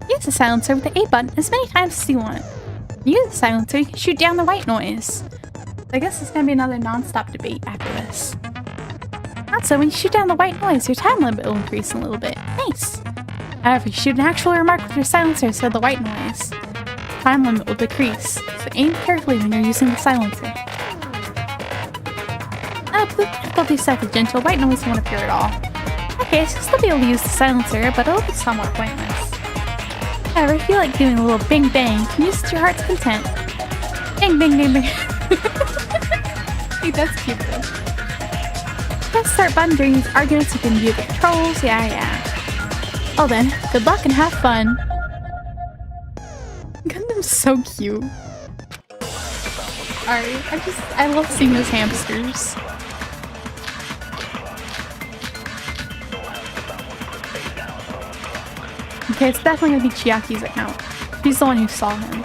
Use the silencer with the A button as many times as you want. Use the silencer, you can shoot down the white noise. I guess it's gonna be another non-stop debate after this. Also, when you shoot down the white noise, your time limit will increase a little bit. Nice! However, you shoot an actual remark with your silencer instead of the white noise. Time limit will decrease, so aim carefully when you're using the silencer. Blue difficulty set to gentle, white noise won't appear at all. Okay, so you'll still be able to use the silencer, but it'll be somewhat pointless. However, if you like doing a little bing bang, you can use it to your heart's content. Bang bang bang bang. Hey, that's cute though. Press start button during these arguments, you can view the controls, yeah. Well then, good luck and have fun. Gundam's so cute. Sorry, I love seeing those hamsters. Okay, it's definitely gonna be Chiaki's account. She's the one who saw him.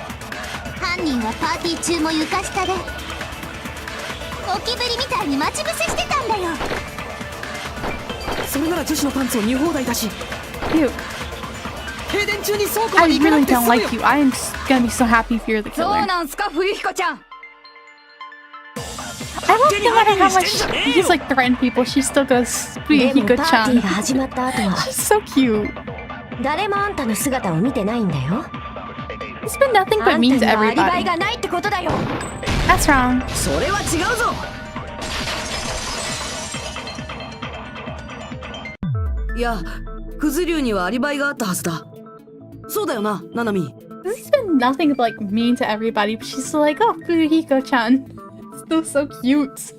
犯人はパーティー中も床下でゴキブリみたいに待ち伏せしてたんだよ。それなら女子のパンツを見放題だし。Ew. 停電中に倉庫ま I で行かな really くて済 don't む like よ。 you. I am gonna be so happy if you're the そう killer. なんすか冬彦ちゃん。 I love no matter how much he's like threatened people, she still goes でもパーティー Bigotry-chan. が始まった後は She's so cute. 誰もあんたの姿を見てないんだよ。 He's been nothing あ but ん mean た to にはアリバイ everybody. がないってことだよ。 That's wrong. それは違うぞ。いや、クズ流にはアリバイがあったはずだ。そうだよな、ナナミ。 He's been nothing but like mean to everybody, but she's still like, oh, Bugiko-chan. Still so cute.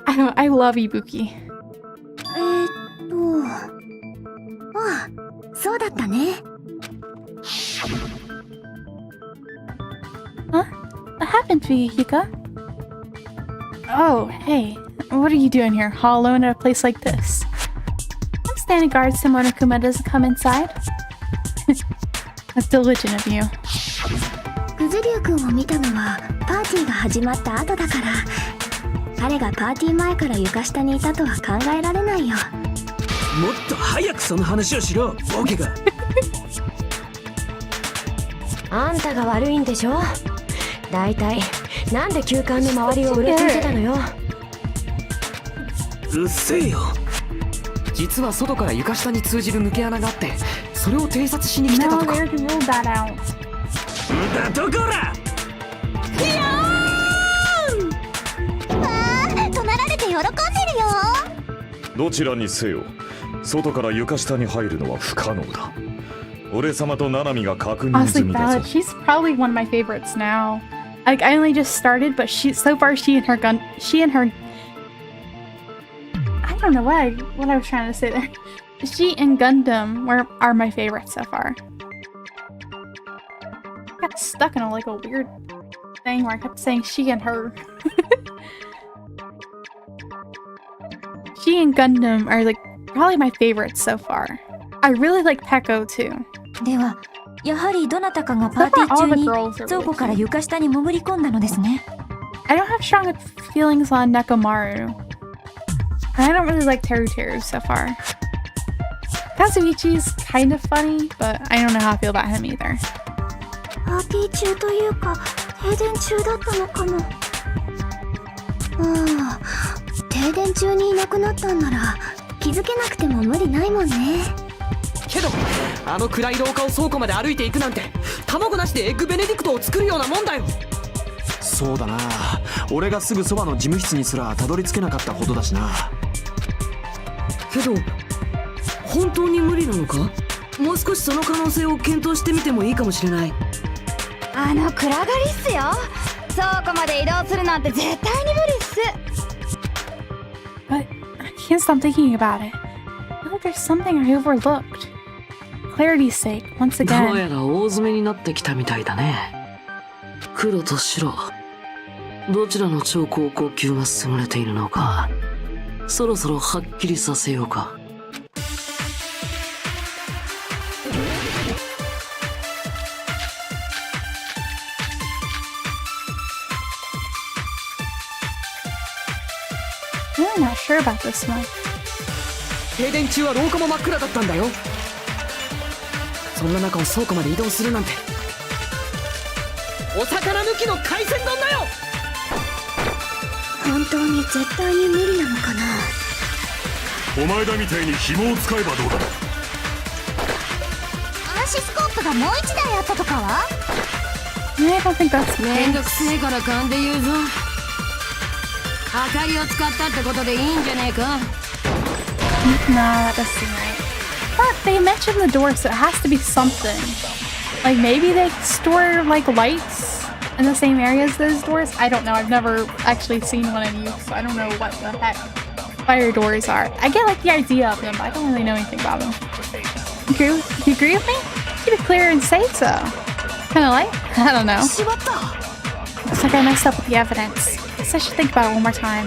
I love Ibuki. ああ、そうだったね。 Huh? What happened, Bugiko? Oh, hey. What are you doing here, all alone at a place like this? I'm standing guard so Monokuma doesn't come inside. That's diligent of you. クズリュウ君を見たのはパーティーが始まった後だから、彼がパーティー前から床下にいたとは考えられないよ。もっと早くその話をしろ、ボケが。あんたが悪いんでしょ。だいたいなんで休館の周りをうろついてたのよ。うっせえよ。実は外から床下に通じる抜け穴があって、それを偵察しに来てた No, とか。 they already ruled that out. だとこら。わあ、怒鳴られて喜んでるよ。どちらにせよ、外から床下に入るのは不可能だ。俺様とナナミが確認済 Honestly, みだ Ballad, ぞ。 she's probably one of my favorites now. Like, I only just started, but so far she and her I don't know what I was trying to say there. She and Gundam are my favorites so far. I got stuck in a weird thing where I kept saying she and her. She and Gundam are probably my favorites so far. I really like Peko too. ではやはりどなたかがパーティー中に倉庫から床下に潜り込んだのですね。 I don't have strong feelings on Nekomaru. I don't really like Teru so far. Kazuichi's kind of funny, but I don't know how I feel about him either. パーティー中というか停電中だったのかも。ああ、停電中にいなくなったんなら気づけなくても無理ないもんね。けどあの暗い廊下を倉庫まで歩いていくなんて、卵なしでエッグベネディクトを作るようなもんだよ。そうだな、俺がすぐそばの事務室にすらたどり着けなかったほどだしな。けど本当に無理なのか。もう少しその可能性を検討してみてもいいかもしれない。あの暗がりっすよ。倉庫まで移動するなんて絶対に無理っす。 But I can't stop thinking about it. I feel like there's something I overlooked. Clarity's sake, once どう again. やら大詰めになってきたみたいだね。黒と白、どちらの超高校級が優れているのか、そろそろはっきりさせようか。I'm really not sure about this one. 停電中は廊下も真っ暗だったんだよ。そんな中を倉庫まで移動するなんて、お魚抜きの海鮮丼だよ。本当に絶対に無理なのかな。お前らみたいに紐を使えばどうだ。暗視スコープがもう一台あったとかは。 I don't think that's めん fair. どくせえから勘で言うぞ。明かりを使ったってことでいいんじゃねえか。 Nah, that doesn't seem right. But they mentioned the door, so it has to be something. Like maybe they store lights in the same area as those doors? I don't know. I've never actually seen one in use, so I don't know what the heck fire doors are. I get the idea of them, but I don't really know anything about them. You agree with me? Keep it clear and say so. Kinda I don't know. しまった。Looks like I messed up with the evidence. Guess I should think about it one more time.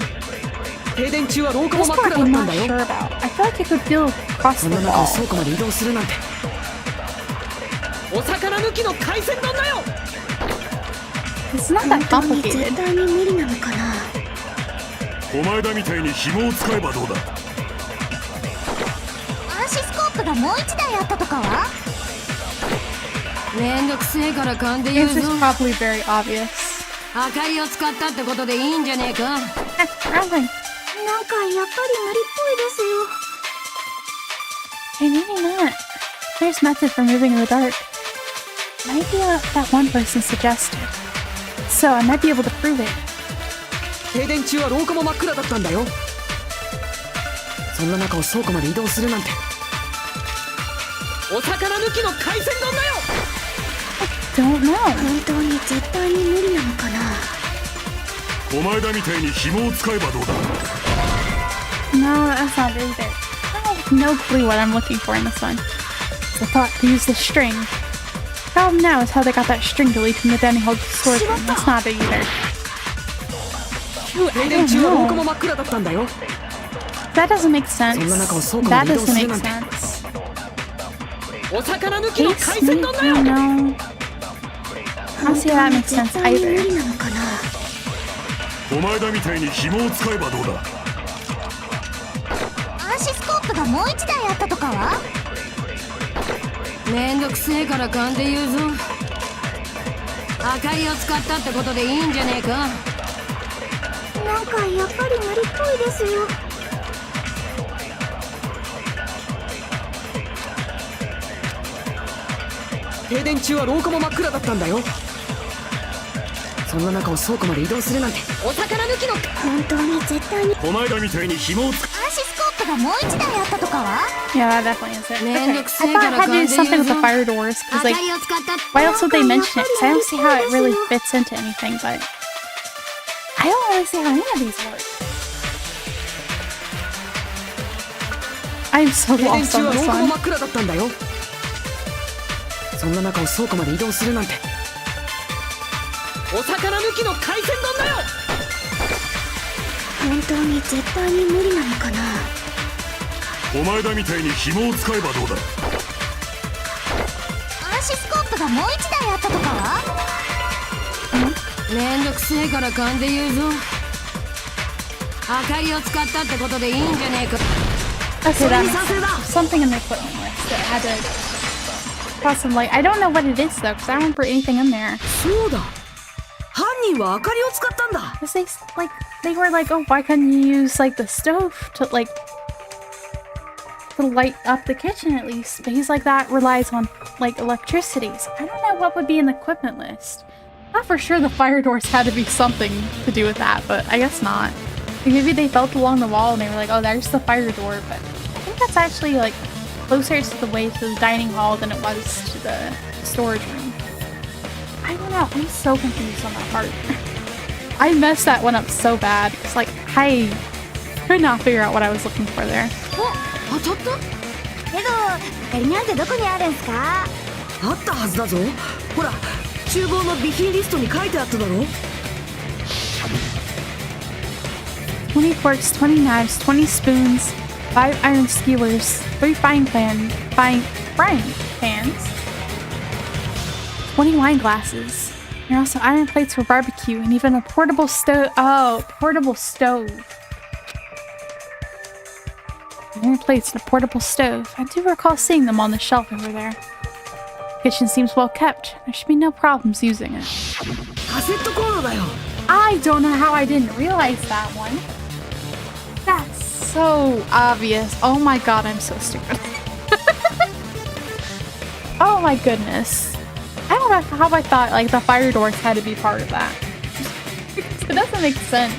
停電中は廊下 This も真っ part 暗だっ I'm たん not だよ。 sure about. I feel like it could feel across そ the んな中を wall. 倉庫まで移動するなんて。お魚抜きの海鮮丼だよ。 It's not that 本当に complicated. 絶対に無理なのかな。お前だみたいに紐を使えばどうだ。暗視スコープがもう1台あったとかは？めんどくせえから勘で言う This ぞ。 is probably very obvious. 明かりを使ったってことでいいんじゃねえか。Really? なんかやっぱり無理っぽいですよ。 Okay, maybe not. There's method for moving in the dark. Might be what that one person suggested. So I might be able to prove it. 停電中は廊下も真っ暗だったんだよ。そんな中を倉庫まで移動するなんて。お魚抜きの海鮮丼だよ。 Don't know. 本当に絶対に無理なのかな。お前だみたいに紐を使えばどうだ。 No, that's not it either. I have no clue what I'm looking for in this one. The thought to use the string. The problem now is how they got that string to lead from the dining hall to the storage room. That's not it either. Shoot, 停 I 電 don't 中は廊下 know. も真っ暗だったんだよ。 That doesn't make sense. そんな中を倉庫 That まで移動 doesn't する make なんて。 sense. お魚抜きの Case 海鮮丼だよ。 no. I don't see how that makes 絶 sense 対に無 either. 理なのかな。お前だみたいに紐を使えばどうだ。暗視スコープがもう1台あったとかは？めんどくせえから勘で言うぞ。明かりを使ったってことでいいんじゃねえか。なんかやっぱり無理っぽいですよ。停電中は廊下も真っ暗だったんだよ。そんな中を倉庫まで移動するなんて。お魚抜きの本当に絶対に。お前らみたいに紐を使暗視スコープがもう1台あったとかは？ Yeah, that definitely is it. Okay. I Man, thought it had to do something with the fire doors, because like, why else would they mention it? Because I don't see how it really fits into anything, but I don't really see how any of these work. I'm so 停電 lost 中 on は this 廊下も one. 真っ暗だったんだよ。そんな中を倉庫まで移動するなんて。お魚抜きの海鮮丼だよ。本当に絶対に無理なのかな。お前だみたいに紐を使えばどうだ。暗視スコープがもう1台あったとかは？めんどくせえから勘で言うぞ。明かりを使ったってことでいいんじゃねえか。 Okay, that makes sense. Something in the equipment list that had to cross some light. I don't know what it is though, because I don't remember anything in there. そうだ。犯人は明かりを使ったんだ。 Because they were like, oh, why couldn't you use like the stove to light up the kitchen at least? But he's like, that relies on like electricity. So I don't know what would be in the equipment list. Not for sure the fire doors had to be something to do with that, but I guess not. Like, maybe they felt along the wall and they were like, oh, there's the fire door. But I think that's actually like closer to the way to the dining hall than it was to the storage room. I don't know. I'm so confused on that part. I messed that one up so bad. It's like, I could not figure out what I was looking for there. 当たった？けど、明かりなんてどこにあるんすか？あったはずだぞ。ほら、厨房の備品リストに書いてあっただろ。 20 forks, 20 knives, 20 spoons, 5 iron skewers, 3 frying pans, 20 wine glasses. There are also iron plates for barbecue and even a portable stove. Oh, portable stove. Iron plates and a portable stove. I do recall seeing them on the shelf over there. The kitchen seems well kept. There should be no problems using it. カセットコンロだよ。 I don't know how I didn't realize that one. That's so obvious. Oh my god, I'm so stupid. Oh my goodness. I don't know how I thought like the fire doors had to be part of that. It doesn't make sense.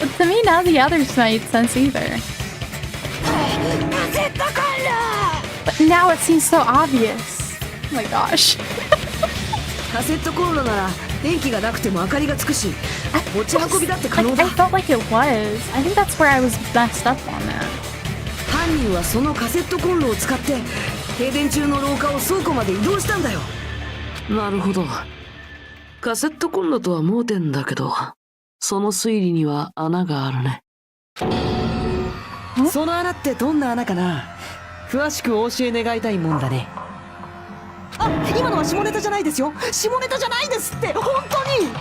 But to me, none of the others made sense either. But now it seems so obvious. Oh my gosh. カセットコンロなら電気がなくても明かりがつくし、持ち運びだって可能 Like, だ。 I felt like it was. I think that's where I was messed up on that. 犯人はそのカセットコンロを使って停電中の廊下を倉庫まで移動したんだよ。なるほど。カセットコンロとは盲点だけど、その推理には穴があるね。その穴ってどんな穴かな？詳しくお教え願いたいもんだね。あ、今のは下ネタじゃないですよ。下ネタじゃないですって、本当に。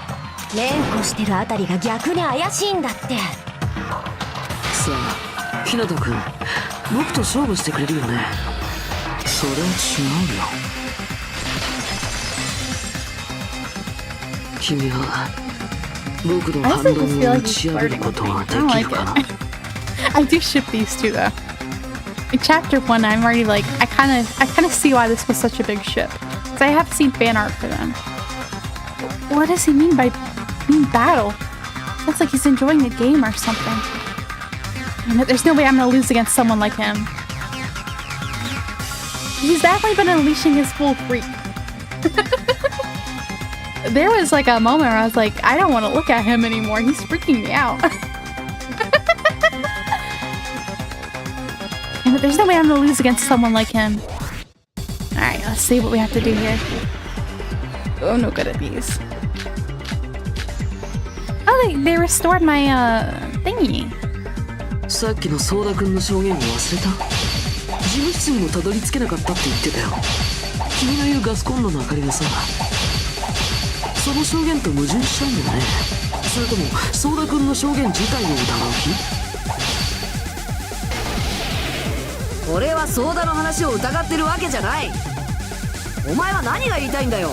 連呼してるあたりが逆に怪しいんだって。さあ、ひなたくん、僕と勝負してくれるよね。それは違うよ。君は僕の反論を打ち破ることができるかな。I do ship these two though. In chapter 1, I'm already like, I kind of see why this was such a big ship. Because I have seen fan art for them. What does he mean by mean battle? Looks like he's enjoying the game or something. And there's no way I'm gonna lose against someone like him. He's definitely been unleashing his full freak. There was like a moment where I was like, I don't want to look at him anymore. He's freaking me out. And there's no way I'm gonna lose against someone like him. Alright, let's see what we have to do here. Oh, no good at these. Oh, they restored my, thingy. さっきのソーダ君の証言を忘れた？事務室にもたどり着けなかったって言ってたよ。君の言うガスコンロの明かりがさ、その証言と矛盾しちゃうんだよね。それともソーダ君の証言自体を疑う気？俺はソーダの話を疑ってるわけじゃない。お前は何が言いたいんだよ。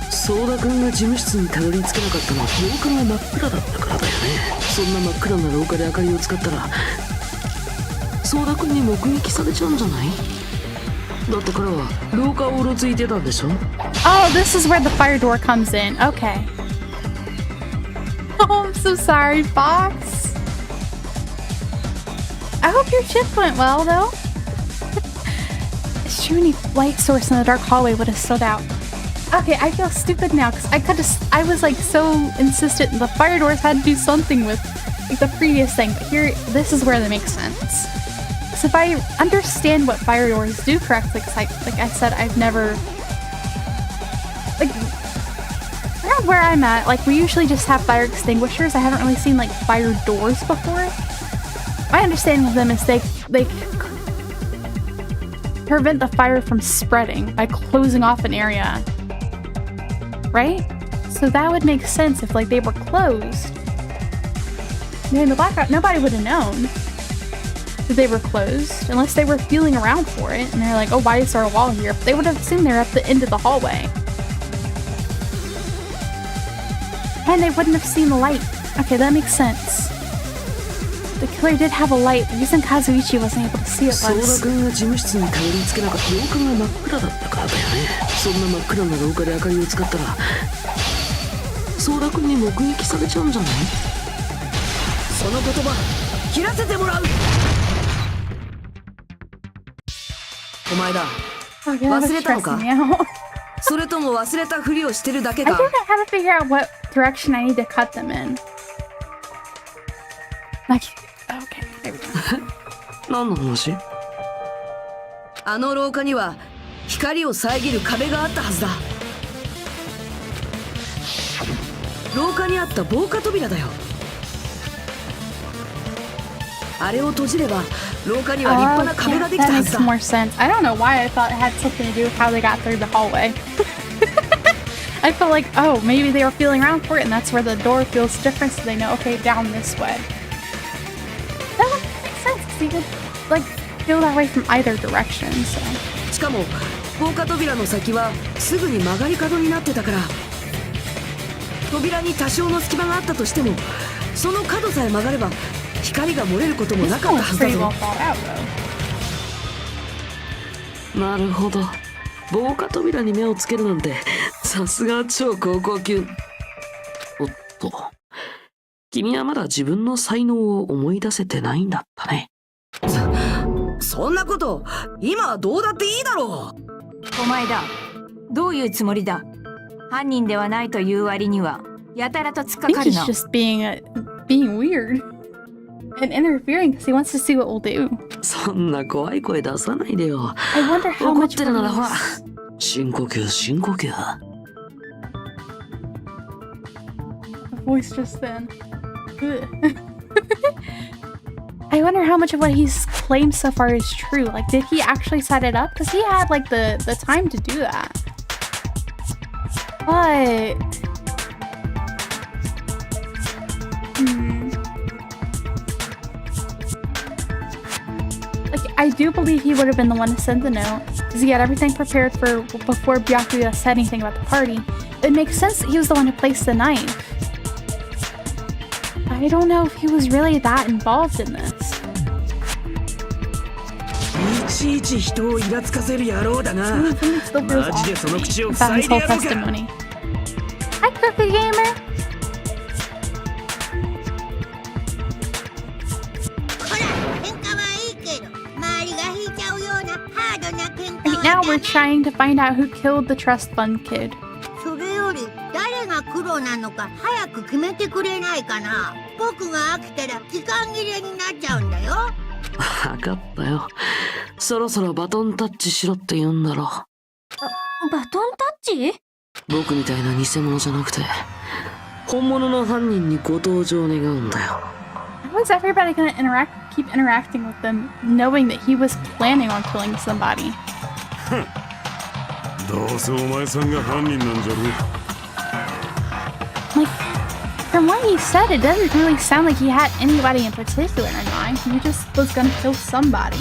ソーダ君が事務室にたどり着けなかったのは廊下が真っ暗だったからだよね。そんな真っ暗な廊下で明かりを使ったらソーダ君に目撃されちゃうんじゃない？だって彼は廊下をうろついてたんでしょ？ Oh, this is where the fire door comes in. Okay. Oh, I'm so sorry, Fox. I hope your shift went well, though. Is there any light source in the dark hallway would have stood out? Okay, I feel stupid now because I was like so insistent the fire doors had to do something with like, the previous thing, but here, this is where they make sense. So if I understand what fire doors do correctly, because like I said, I've never like around where I'm at, like we usually just have fire extinguishers. I haven't really seen like fire doors before. My understanding of them is they prevent the fire from spreading by closing off an area. Right? So that would make sense if like they were closed. During the blackout, nobody would have known that they were closed unless they were feeling around for it and they're like, oh, why is there a wall here? But they would have assumed they're at the end of the hallway. And they wouldn't have seen the light. Okay, that makes sense. The killer did have a light. The reason Kazuichi wasn't able to see it was... ソーダ君が事務室にたどり着けなかった廊下が真っ暗だったからだよね。そんな真っ暗な廊下で明かりを使ったらソーダ君に目撃されちゃうんじゃない？その言葉切らせてもらう。お前だ。忘れたのか？それとも忘れたふりをしてるだけか？ I think I have to figure out what direction I need to cut them in. Like, okay, there we go. 何の話？あの廊下には光を遮る壁があったはずだ。廊下にあった防火扉だよ。あれを閉じれば廊下には立派な壁ができたはずだ。That makes more sense. I don't know why I thought it had something to do with how they got through the hallway. I felt like, oh, maybe they were feeling around for it and that's where the door feels different so they know, okay, down this way. That would make sense because you could, like, go that way from either direction, so. しかも防火扉の先はすぐに曲がり角になってたから扉に多少の隙間があったとしてもその角さえ曲がれば光が漏れることもなかったはずだぞ。なるほど。防火扉に目をつけるなんてさすが超高校級。おっと、君はまだ自分の才能を思い出せてないんだったね。そんなこと今はどうだっていいだろう。お前だ。どういうつもりだ。犯人ではないという割にはやたらと突っかかるな。I think he's just being weird and interfering because he wants to see what we'll do. そんな怖い声出さないでよ。I wonder how 怒っ much てるならほら、深呼吸深呼吸。voice just then. I wonder how much of what he's claimed so far is true. Like, did he actually set it up? Because he had, like, the time to do that. But... Like, I do believe he would have been the one to send the note. Because he had everything prepared for before Byakuya said anything about the party. It makes sense that he was the one who placed the knife. I don't know if he was really that involved in this. いちいち人をイラつかせる野郎だな。 Still feels マジでその口を about 塞い his で whole やろうか。 testimony. Hi, Cookie Gamer! Right now we're trying to find out who killed the trust fund kid. それより誰が黒なのか早く決めてくれないかな。僕が飽きたら時間切れになっちゃうんだよ。わかったよ。そろそろバトンタッチしろって言うんだろ。バトンタッチ？僕みたいな偽物じゃなくて、本物の犯人にご登場願うんだよ。How is everybody gonna keep interacting with them, knowing that he was planning on killing somebody? どうせお前さんが犯人なんじゃろ。 Like, from what he said, it doesn't really sound like he had anybody in particular in mind. He just was gonna kill somebody.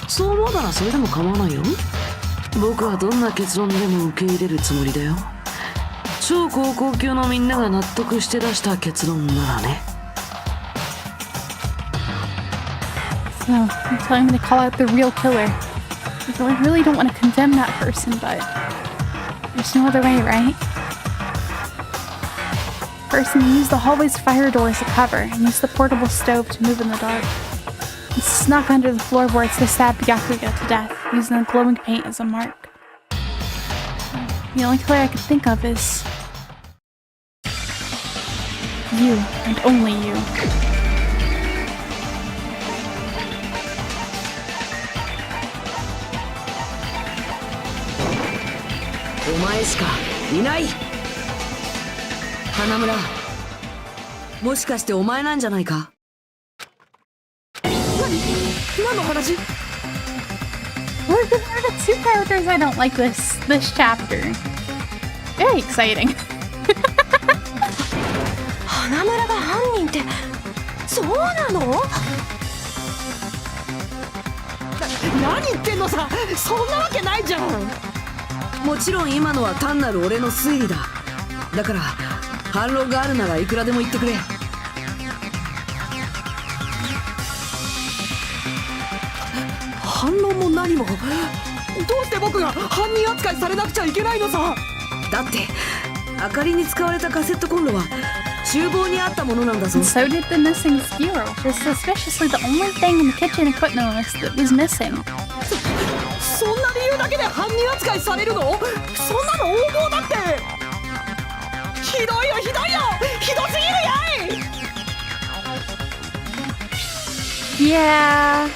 そう思うならそれでも構わないよ。僕はどんな結論でも受け入れるつもりだよ。超高校級のみんなが納得して出した結論ならね。So, you're telling me to call out the real killer. So I really don't want to condemn that person, but there's no other way, right? First, he used the hallway's fire door as a cover and used the portable stove to move in the dark. He snuck under the floorboards to stab Byakuya to death, using the glowing paint as a mark. The only killer I could think of is... you, and only you. お前しかいない。花村、もしかしてお前なんじゃないか。何の話？ We're the two characters I don't like this chapter. Very exciting. 花村が犯人ってそうなの？何言ってんのさ。そんなわけないじゃん。もちろん今のは単なる俺の推理だ。だから反論があるならいくらでも言ってくれ。反論も何も。どうして僕が犯人扱いされなくちゃいけないのさ。だって明かりに使われたカセットコンロは厨房にあったものなんだぞ。 So did the missing skewer, which is suspiciously the only thing in the kitchen equipment list that was missing. そんな理由だけで犯人扱いされるの？そんなの横暴だって。ひどいよひどいよ、ひどすぎるYeah.やい。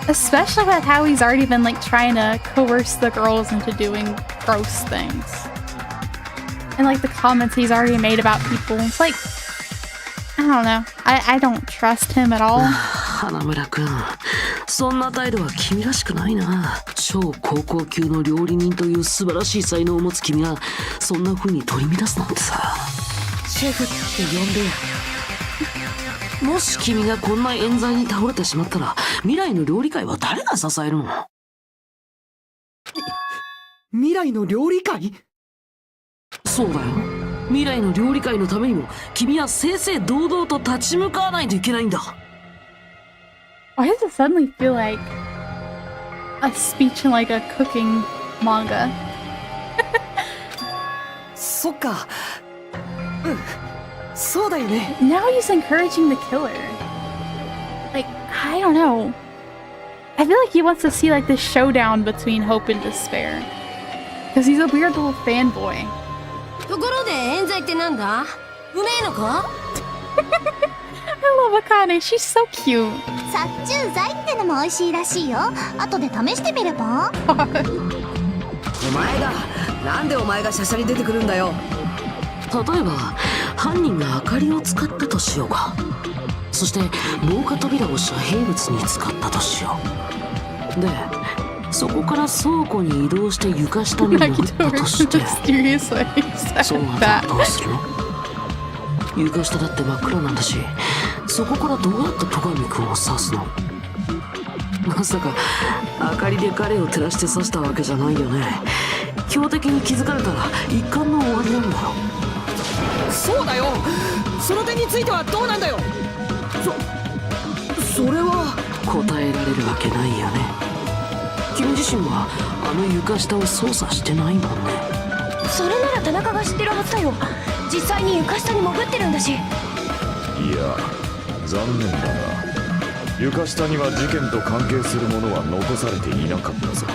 Especially with how he's already been like trying to coerce the girls into doing gross things. And like the comments he's already made about people. It's like, I don't know. I don't trust him at all. 花村くん、そんな態度は君らしくないな。超高校級の料理人という素晴らしい才能を持つ君がそんな風に取り乱すなんてさ。シェフって呼んで。もし君がこんな冤罪に倒れてしまったら、未来の料理界は誰が支えるの？未来の料理界？そうだよ。未来の料理界のためにも君は正々堂々と立ち向かわないといけないんだ。Why does it suddenly feel like a speech in like a cooking manga? そっか。うん。そうだよね。 Now he's encouraging the killer. Like, I don't know. I feel like he wants to see like this showdown between hope and despair. Because he's a weird little fanboy. ところで冤罪ってなんだ？うめえのか？ I love Akane, she's so cute. 殺虫剤ってのも美味しいらしいよ。後で試してみれば？お前がなんでお前がシャシャに出てくるんだよ。例えば犯人が明かりを使ったとしようか。そして防火扉を遮蔽物に使ったとしよう。でそこから倉庫に移動して床下に潜ったとしてそうなったらどうするの？床下だって真っ暗なんだし、そこからどうやって戸上君を刺すの？まさか明かりで彼を照らして刺したわけじゃないよね。標的に気づかれたら一巻の終わりなんだよ。そうだよ。その点についてはどうなんだよ。それは答えられるわけないよね。君自身はあの床下を操作してないもんね。それなら田中が知ってるはずだよ。実際に床下に潜ってるんだし。いや残念だが床下には事件と関係するものは残されていなかったぞ。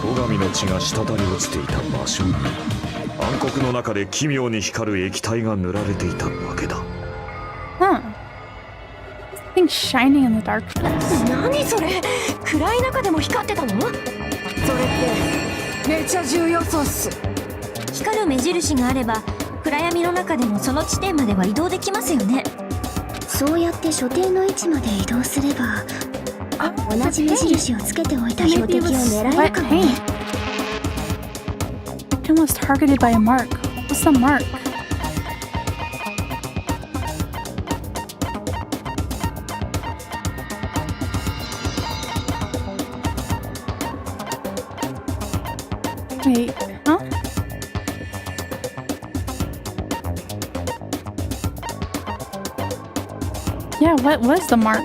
戸上の血が滴り落ちていた場所に暗黒の中で奇妙に光る液体が塗られていたわけだ。Something shining in the darkness. 何それ？暗い中でも光ってたの？それってめちゃ重要そうっす。光る目印があれば暗闇の中でもその地点までは移動できますよね。そうやって所定の位置まで移動すれば同じ目印をつけておいた標的を狙えるかもね。Victim was targeted by a mark. What's the mark? Wait, huh? Yeah, what was the mark?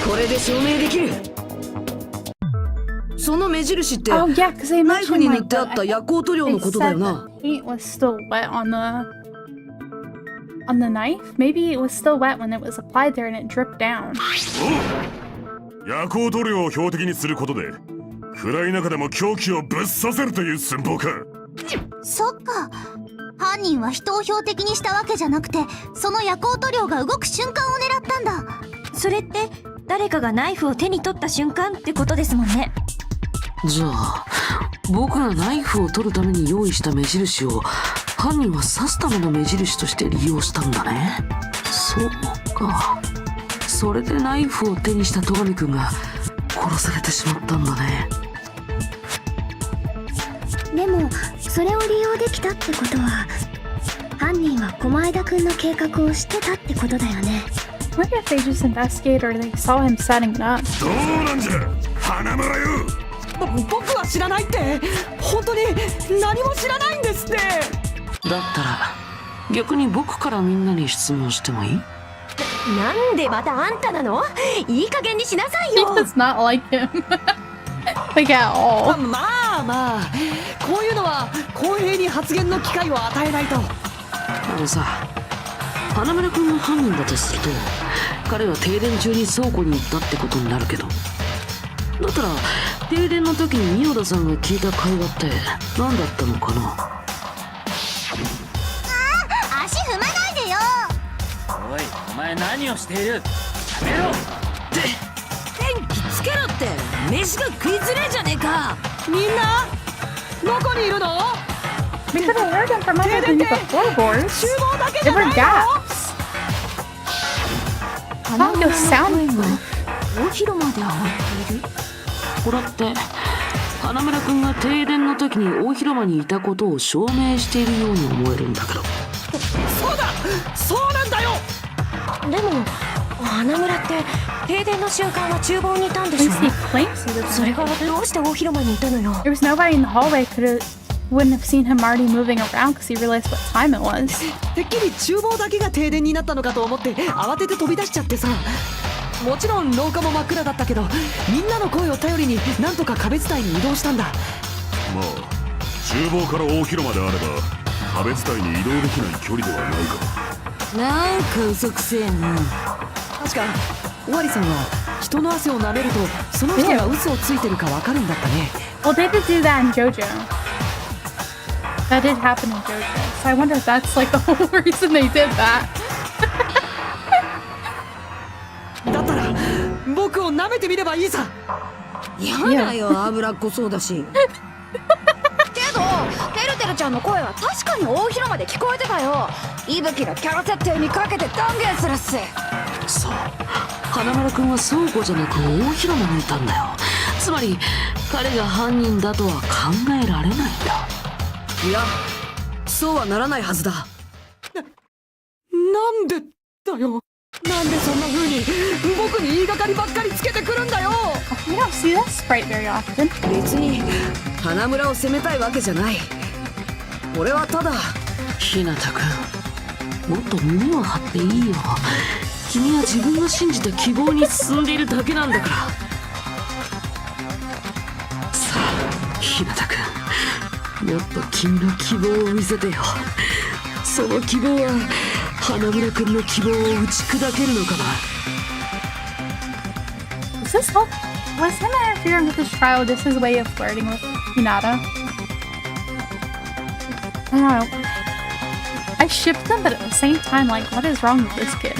これで証明できる。その目印って Oh yeah, because they ナイフ mentioned に塗 like ってあった夜光塗料 they のことだ said よな。 the paint was still wet on the knife. Maybe it was still wet when it was applied there and it dripped down. 夜光塗料を標的にすることで暗い中でも凶器をぶっ刺せるという寸法か。そっか。犯人は人を標的にしたわけじゃなくて、その夜光塗料が動く瞬間を狙ったんだ。それって誰かがナイフを手に取った瞬間ってことですもんね。じゃあ僕がナイフを取るために用意した目印を犯人は刺すための目印として利用したんだね。そうか。それでナイフを手にした戸上君が殺されてしまったんだね。でもそれを利用できたってことは犯人は駒枝くんの計画を知ってたってことだよね。I wonder if they just investigated or they saw him setting it up. どうなんじゃ花村よ。僕は知らないって。本当に何も知らないんですって。だったら逆に僕からみんなに質問してもいい？なんでまたあんたなの？いい加減にしなさい He よ。 does not like him. Like at all. まあこういうのは公平に発言の機会を与えないと。さ花村君が犯人だとすると彼は停電中に倉庫に行ったってことになるけど、だったら停電の時に伊予田さんが聞いた会話って何だったのかな。足踏まないでよ。おい、お前何をしている？やめろ。電気つけろって飯が食いづれえじゃねえか。みんなどこにいるの？ We could have heard him from underneath the floorboards. 厨房だけじ There ゃな were いの？ gaps. How do soundproof? 大広間で慌ている。これって花村君が停電の時に大広間にいたことを証明しているように思えるんだけど。そうだ、そうなんだよ。でも花村って停電の瞬間は厨房にいたんでしょ？ At least he claims he was それがどうして大広間にいたのよ。 There was nobody in the hallway wouldn't have seen him already moving around because he realized what time it was. てっきり厨房だけが停電になったのかと思って慌てて飛び出しちゃってさ。もちろん廊下も真っ暗だったけどみんなの声を頼りになんとか壁伝いに移動したんだ。まあ厨房から大広間であれば壁伝いに移動できない距離ではないか。なんか嘘くせえな。確か尾張さんは人の汗を舐めるとその人が嘘をついてるかわかるんだったね。 Well, they did do that in JoJo. That did happen in JoJo. So I wonder if that's like the whole reason they did that. だったら僕を舐めてみればいいさ。嫌だよ、脂っこそうだし。けどてるてるちゃんの声は確かに大広間で聞こえてたよ。伊吹のキャラ設定にかけて断言するっす。そう、花丸くんは倉庫じゃなく大広間にいたんだよ。つまり彼が犯人だとは考えられないんだ。いや、そうはならないはずだ。なんでだよ。なんでそんな風に僕に言いがかりばっかりつけてくるんだよ。 You don't see this sprite very often. 別に花村を責めたいわけじゃない。俺はただ。日向くん、もっと胸を張っていいよ。君は自分が信じた希望に進んでいるだけなんだから。さあ日向くん、もっと君の希望を見せてよ。その希望は花村くんの希望を打ち砕けるのかな。 Was this help? Was him interfering with his trial just his way of flirting with Hinata? I don't know. I shipped them, but at the same time, like, what is wrong with this kid?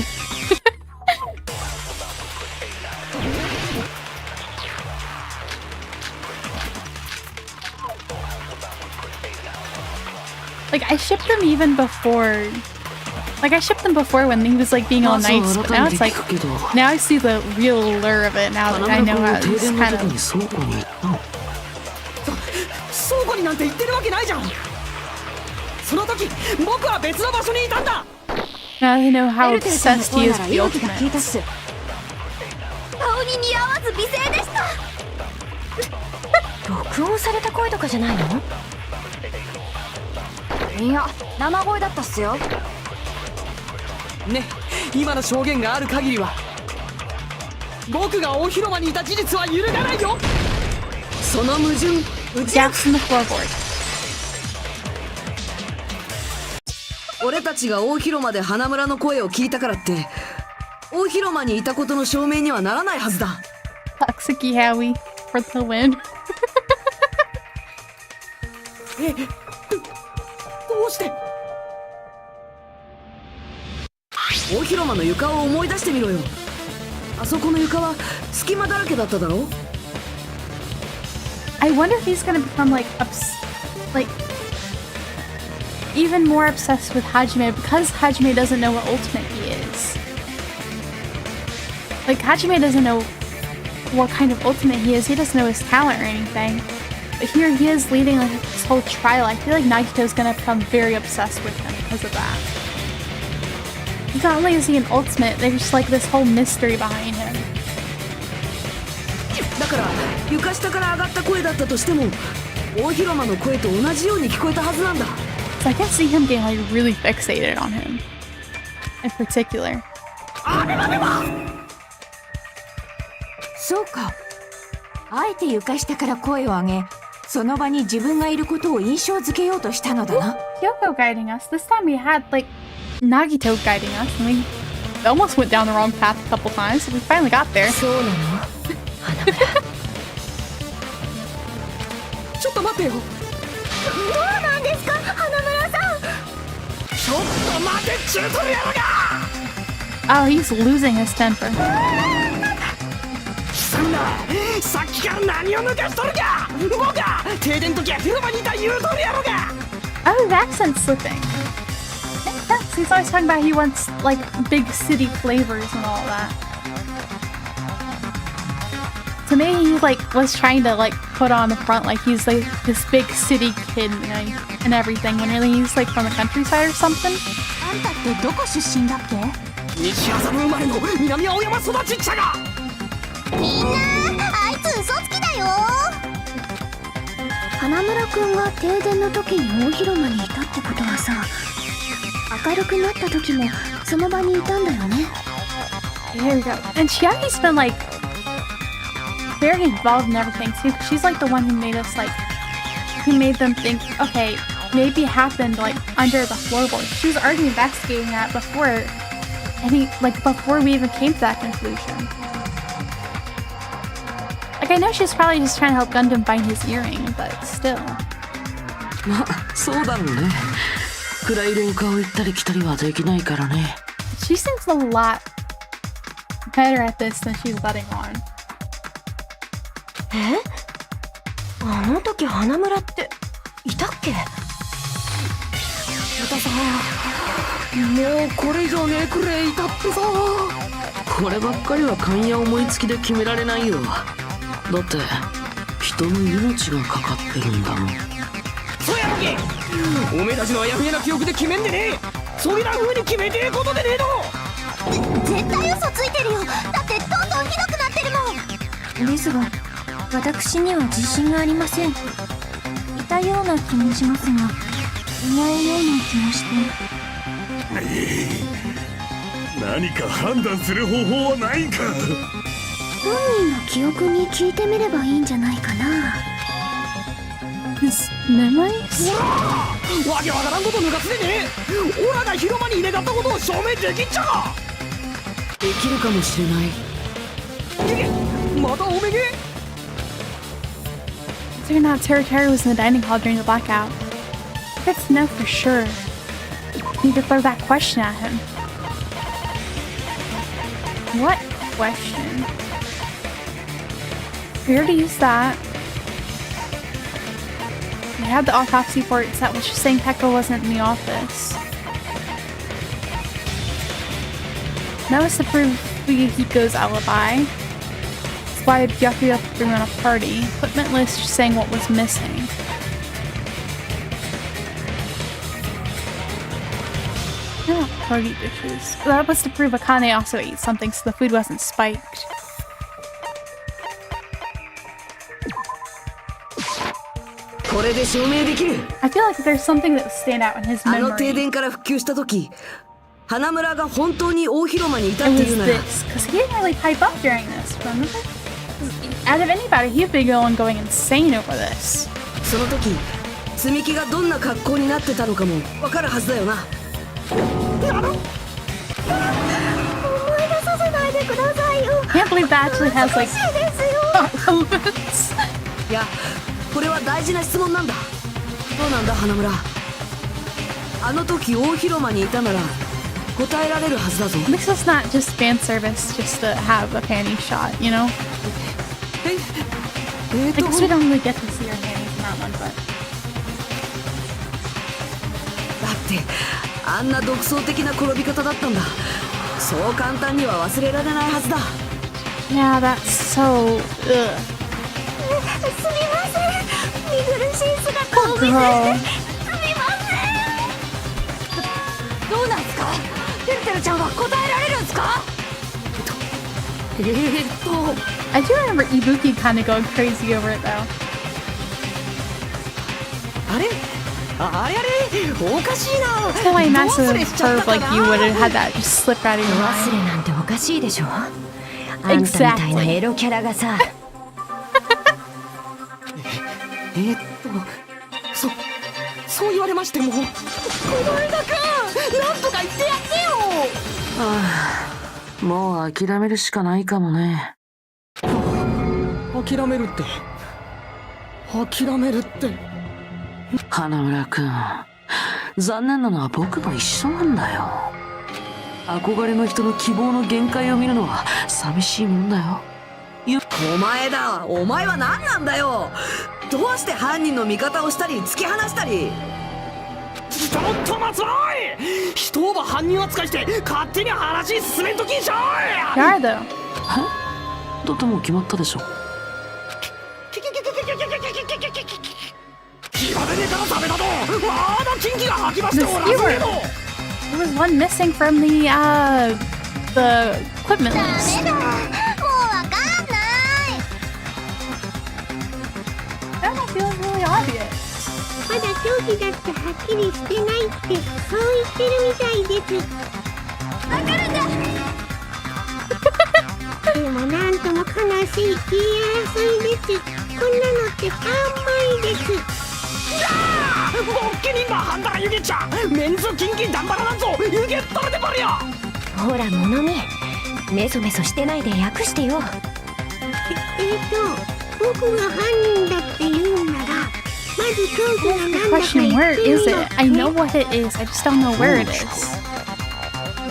Like, I shipped them even before. Like, I shipped them before when he was like being all nice, but now it's like, now I see the real lure of it now that I know how it's kind of. 倉庫になんて行ってるわけないじゃん。その時僕は別の場所にいたんだ。 Now they know how obsessed he is with the ultimate. 顔に似合わず美声でした。録音された声とかじゃないの？いや、生声だったっすよ。ね、今の証言がある限りは僕が大広間にいた事実は揺るがないよ。その矛盾、Gaps in the floorboard. 俺たちが大広間で花村の声を聞いたからって大広間にいたことの証明にはならないはずだ。Toxic Howie for the win. どうして？大広間の床を思い出してみろよ。あそこの床は隙間だらけだっただろ。 I wonder if he's gonna become like even more obsessed with Hajime because Hajime doesn't know what ultimate he is. Like, Hajime doesn't know what kind of ultimate he is. He doesn't know his talent or anything. But here he is leading like this whole trial. I feel like Nagito's gonna become very obsessed with him because of that. Not only is he an ultimate, there's like this whole mystery behind him. だから床下から上がった声だったとしても大広間の声と同じように聞こえたはずなんだ。 So I can see him getting like really fixated on him. In particular. そうか。あえて床下から声を上げ、その場に自分がいることを印象づけようとしたのだな。Kyoko guiding us. This time we had like Nagito guiding us, and we almost went down the wrong path a couple times, but we finally got there. そうなの？花村。ちょっと待ってよ。どうなんですか、花村さん。ちょっと待て、チュートリアルが。 Oh, he's losing his temper. 貴様ら、さっきから何を抜かしとるか。僕が停電の時は広場にいた言うとるやろが。 Oh, his accent's slipping. Yes, he's always talking about he wants like big city flavors and all that. To me, he like was trying to like put on the front like he's like this big city kid, you know, and everything, when really he's like from the countryside or something. あんたってどこ出身だっけ？西麻布生まれの南青山育ちっちゃが。みんなあいつ嘘つきだよ。花村くんが停電の時に大広間にいたってことはさ、明るくなった時もその場にいたんだよね。 Here we go. And Chiagi's been like very involved in everything too, 'cause she's like the one who made us like, who made them think, okay, maybe it happened like under the floorboard. She was already investigating that before, before we even came to that conclusion. Like, I know she's probably just trying to help Gundam find his earring, but still. まあそうだろうね。暗い廊下を行ったり来たりはできないからね。 She seems a lot better at this than she's letting on. え？あの時花村っていたっけ？またさ、もうこれ以上ねえくれいたってさ。こればっかりは勘や思いつきで決められないよ。だって人の命がかかってるんだもん。そうやろけ。おめえたちのあやふやな記憶で決めんでねえ。そういう風に決めてえことでねえの。絶対嘘ついてるよ。だってどんどんひどくなってるもん。ですが私には自信がありません。いたような気もしますがいないような気もして。何か判断する方法はないか。本人の記憶に聞いてみればいいんじゃないかな。 His memories? わけわからんこと抜かすでねえ。オラが広間に入れがったことを証明できんちゃか。できるかもしれない。またおめげ。 Considering that Terry was in the dining hall during the blackout, he gets to know for sure. You need to throw that question at him. What question? We already used that. We had the autopsy reports that was just saying Pekka wasn't in the office. That was to prove Fuyuhiko's alibi. That's why Byakuya threw in a party. Equipment list just saying what was missing. Oh, party dishes. That was to prove Akane also ate something so the food wasn't spiked. I feel like there's something that stand out in his あの memory. 停電から復旧した時、花村が本当に大広間にいたっ It て was いうなら、 this, because he didn't really pipe up during this, remember? Out of anybody, he'd be going insane over this. その時積み木がどんな格好になってたのかもわかるはずだよな。思い出させないでくださいよ。 Can't believe that actually has like 欲しいですよ。 elements. いや、これは大事な質問なんだ。どうなんだ花村。あの時大広間にいたなら答えられるはずだぞ。 This is not just fan service just to have a panty shot, you know? I guess we don't really get to see our panties in that one, but だってあんな独創的な転び方だったんだ。そう簡単には忘れられないはずだ。 yeah, that's so ugh. すみません。見苦しい姿を見せて。すみません。どうなんすか？てるてるちゃんは答えられるんすか？ I do remember Ibuki kind of going crazy over it though. あれ？あれおかしいな。 So I imagine her like you would have had that just slip out of your 忘 mind. れなんておかしいでしょ。あんたみたいなエロキャラがさ。そう言われましても、小前田くん、なんとか言ってやってよ。もう諦めるしかないかもね。諦めるって。花村くん、残念なのは僕も一緒なんだよ。憧れの人の希望の限界を見るのは寂しいもんだよ。お前だ、お前は何なんだよ。どうして犯人の味方をしたり突き放したり。ちょっと待つおい。人を犯人扱いして勝手に話進めんときんしょい。 You are though. だってもう決まったでしょ。暇でネタのためだとまだキンキが吐きまして The おらずけ skewer. ど。 There was one missing from the equipment ダ list. メだ。もうわかんない。 That one feels really obvious. まだ凶器だってはっきりしてないってそう言ってるみたいです。わかるんだ。でもなんとも悲しい言い争いです。こんなのってパンマイです。ボッケにマハンダラユゲちゃんメンズキンキダンバラなんぞユゲットレでバリア。ほら物見、メソメソしてないで訳してよ。僕が犯人だって言うんならまず凶器が何だか Question, 言 where ってみ is よ it? I know what it is. I just don't know where it is.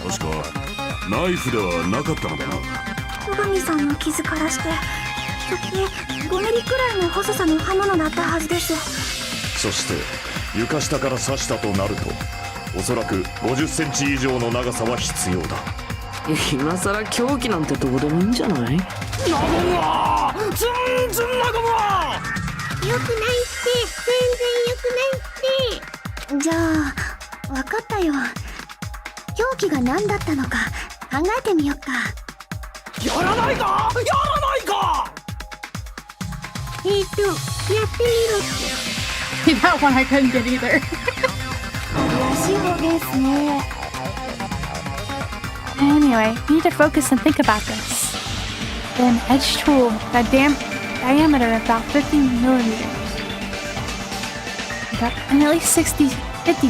確かナイフではなかったのだな。戸上さんの傷からして直径5ミリくらいの細さの刃物だったはずです。そして床下から刺したとなると、おそらく50センチ以上の長さは必要だ。今さら凶器なんてどうでもいいんじゃない？和むわー、ずんずん和むわよくないって、全然よくないって。じゃあ分かったよ。凶器が何だったのか考えてみよっか。やらないか、やらないか。やってみろって。That one I couldn't get either. らしい方ですね。 Anyway, we need to focus and think about this. Get an edge tool with a diameter of about 50 millimeters. And at least 50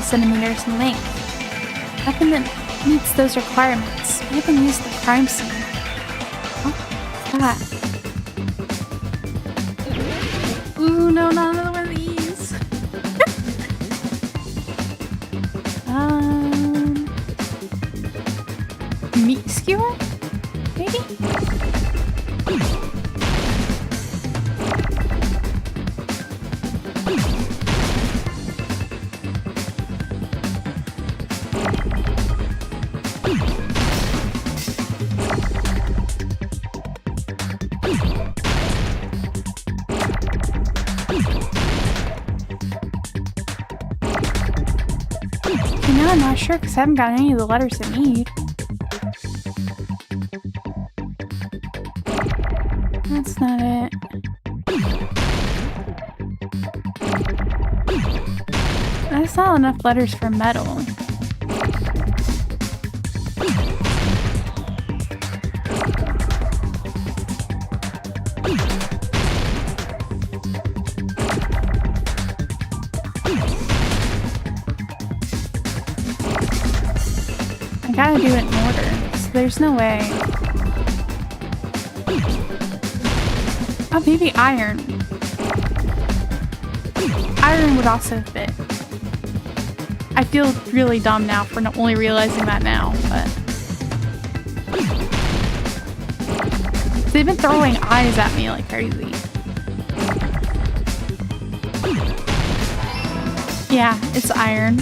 centimeters in length. Nothing that meets those requirements. We can use the crime scene. Oh, what's that? Ooh, no, not another one of these. Meat skewer? Maybe? Now I'm not sure because I haven't got any of the letters I need. That's not it. That's not enough letters for metal. I gotta do it in order, so there's no way. Oh, maybe iron. Iron would also fit. I feel really dumb now for not only realizing that now, but... They've been throwing eyes at me like crazy. Yeah, it's iron.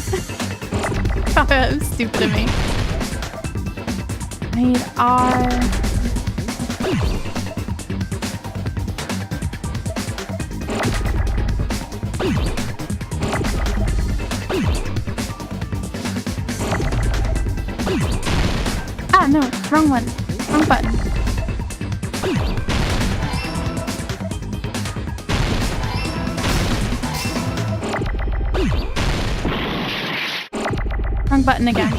God, that was stupid of me. I need R. Ah, no, wrong one. Wrong button. Wrong button again.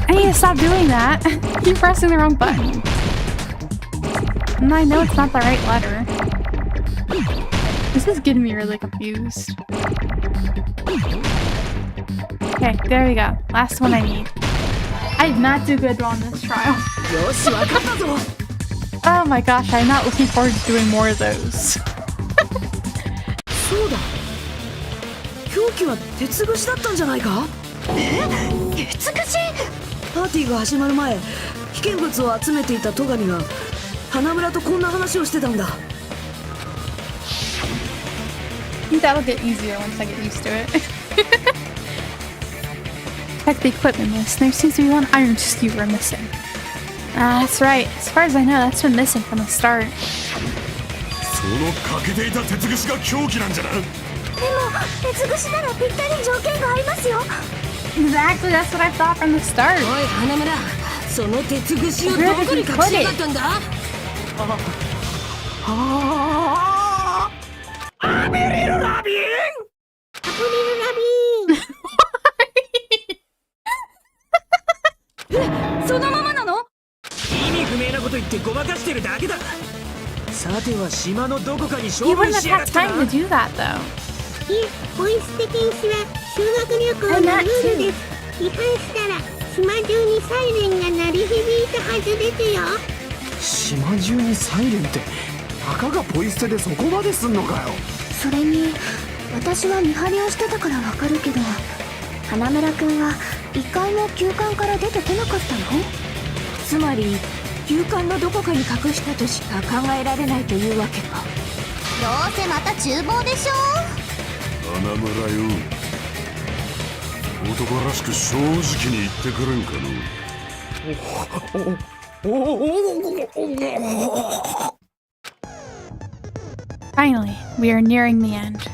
I need to stop doing that. Keep pressing the wrong button. And I know it's not the right letter. This is getting me really confused. Okay, there we go. Last one I need. I did not do good on this trial. Oh my gosh, I'm not looking forward to doing more of those. そうだ。凶器は鉄串だったんじゃないか？鉄串？パーティーが始まる前、危険物を集めていた戸上が花村とこんな話をしてたんだ。I think that'll get easier once I get used to it. Check the equipment list. There seems to be one iron skewer missing. That's right. As far as I know, that's been missing from the start. その欠けていた鉄串が凶器なんじゃな。でも鉄串ならぴったり条件がありますよ。Exactly, that's what I thought from the start. おい花村、その鉄串をど Where こ did に he 隠 put しや it? がったんだ？アブリルラビンアブリルラビンそのままなの？意味不明なこと言ってごまかしてるだけだ。さては島のどこかに He 勝負 wouldn't し have やが had ったな。 time to do that though. ポイ捨て禁止は修学旅行のルールです。違反したら島中にサイレンが鳴り響いたはずですよ。島中にサイレンってたかがポイ捨てでそこまですんのかよ。それに私は見張りをしてたからわかるけど、花村くんは一回も休館から出てこなかったの？つまり休館のどこかに隠したとしか考えられないというわけか。どうせまた厨房でしょ。花村よ、男らしく正直に言ってくれんかの。Finally, we are nearing the end.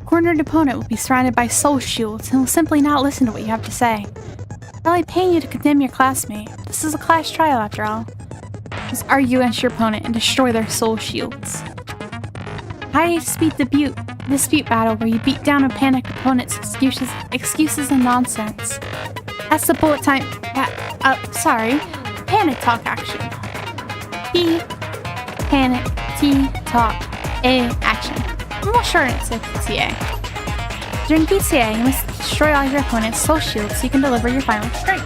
Cornered opponent will be surrounded by soul shields and will simply not listen to what you have to say. Probably paying you to condemn your classmate. This is a class trial after all. Just argue against your opponent and destroy their soul shields. High speed dispute battle where you beat down a panicked opponent's excuses and nonsense. That's the bullet time. Panic talk action. P. Panic. T. Talk. A. Action. I'm more sure it's a PTA. During PTA, you must destroy all your opponent's soul shields so you can deliver your final strike.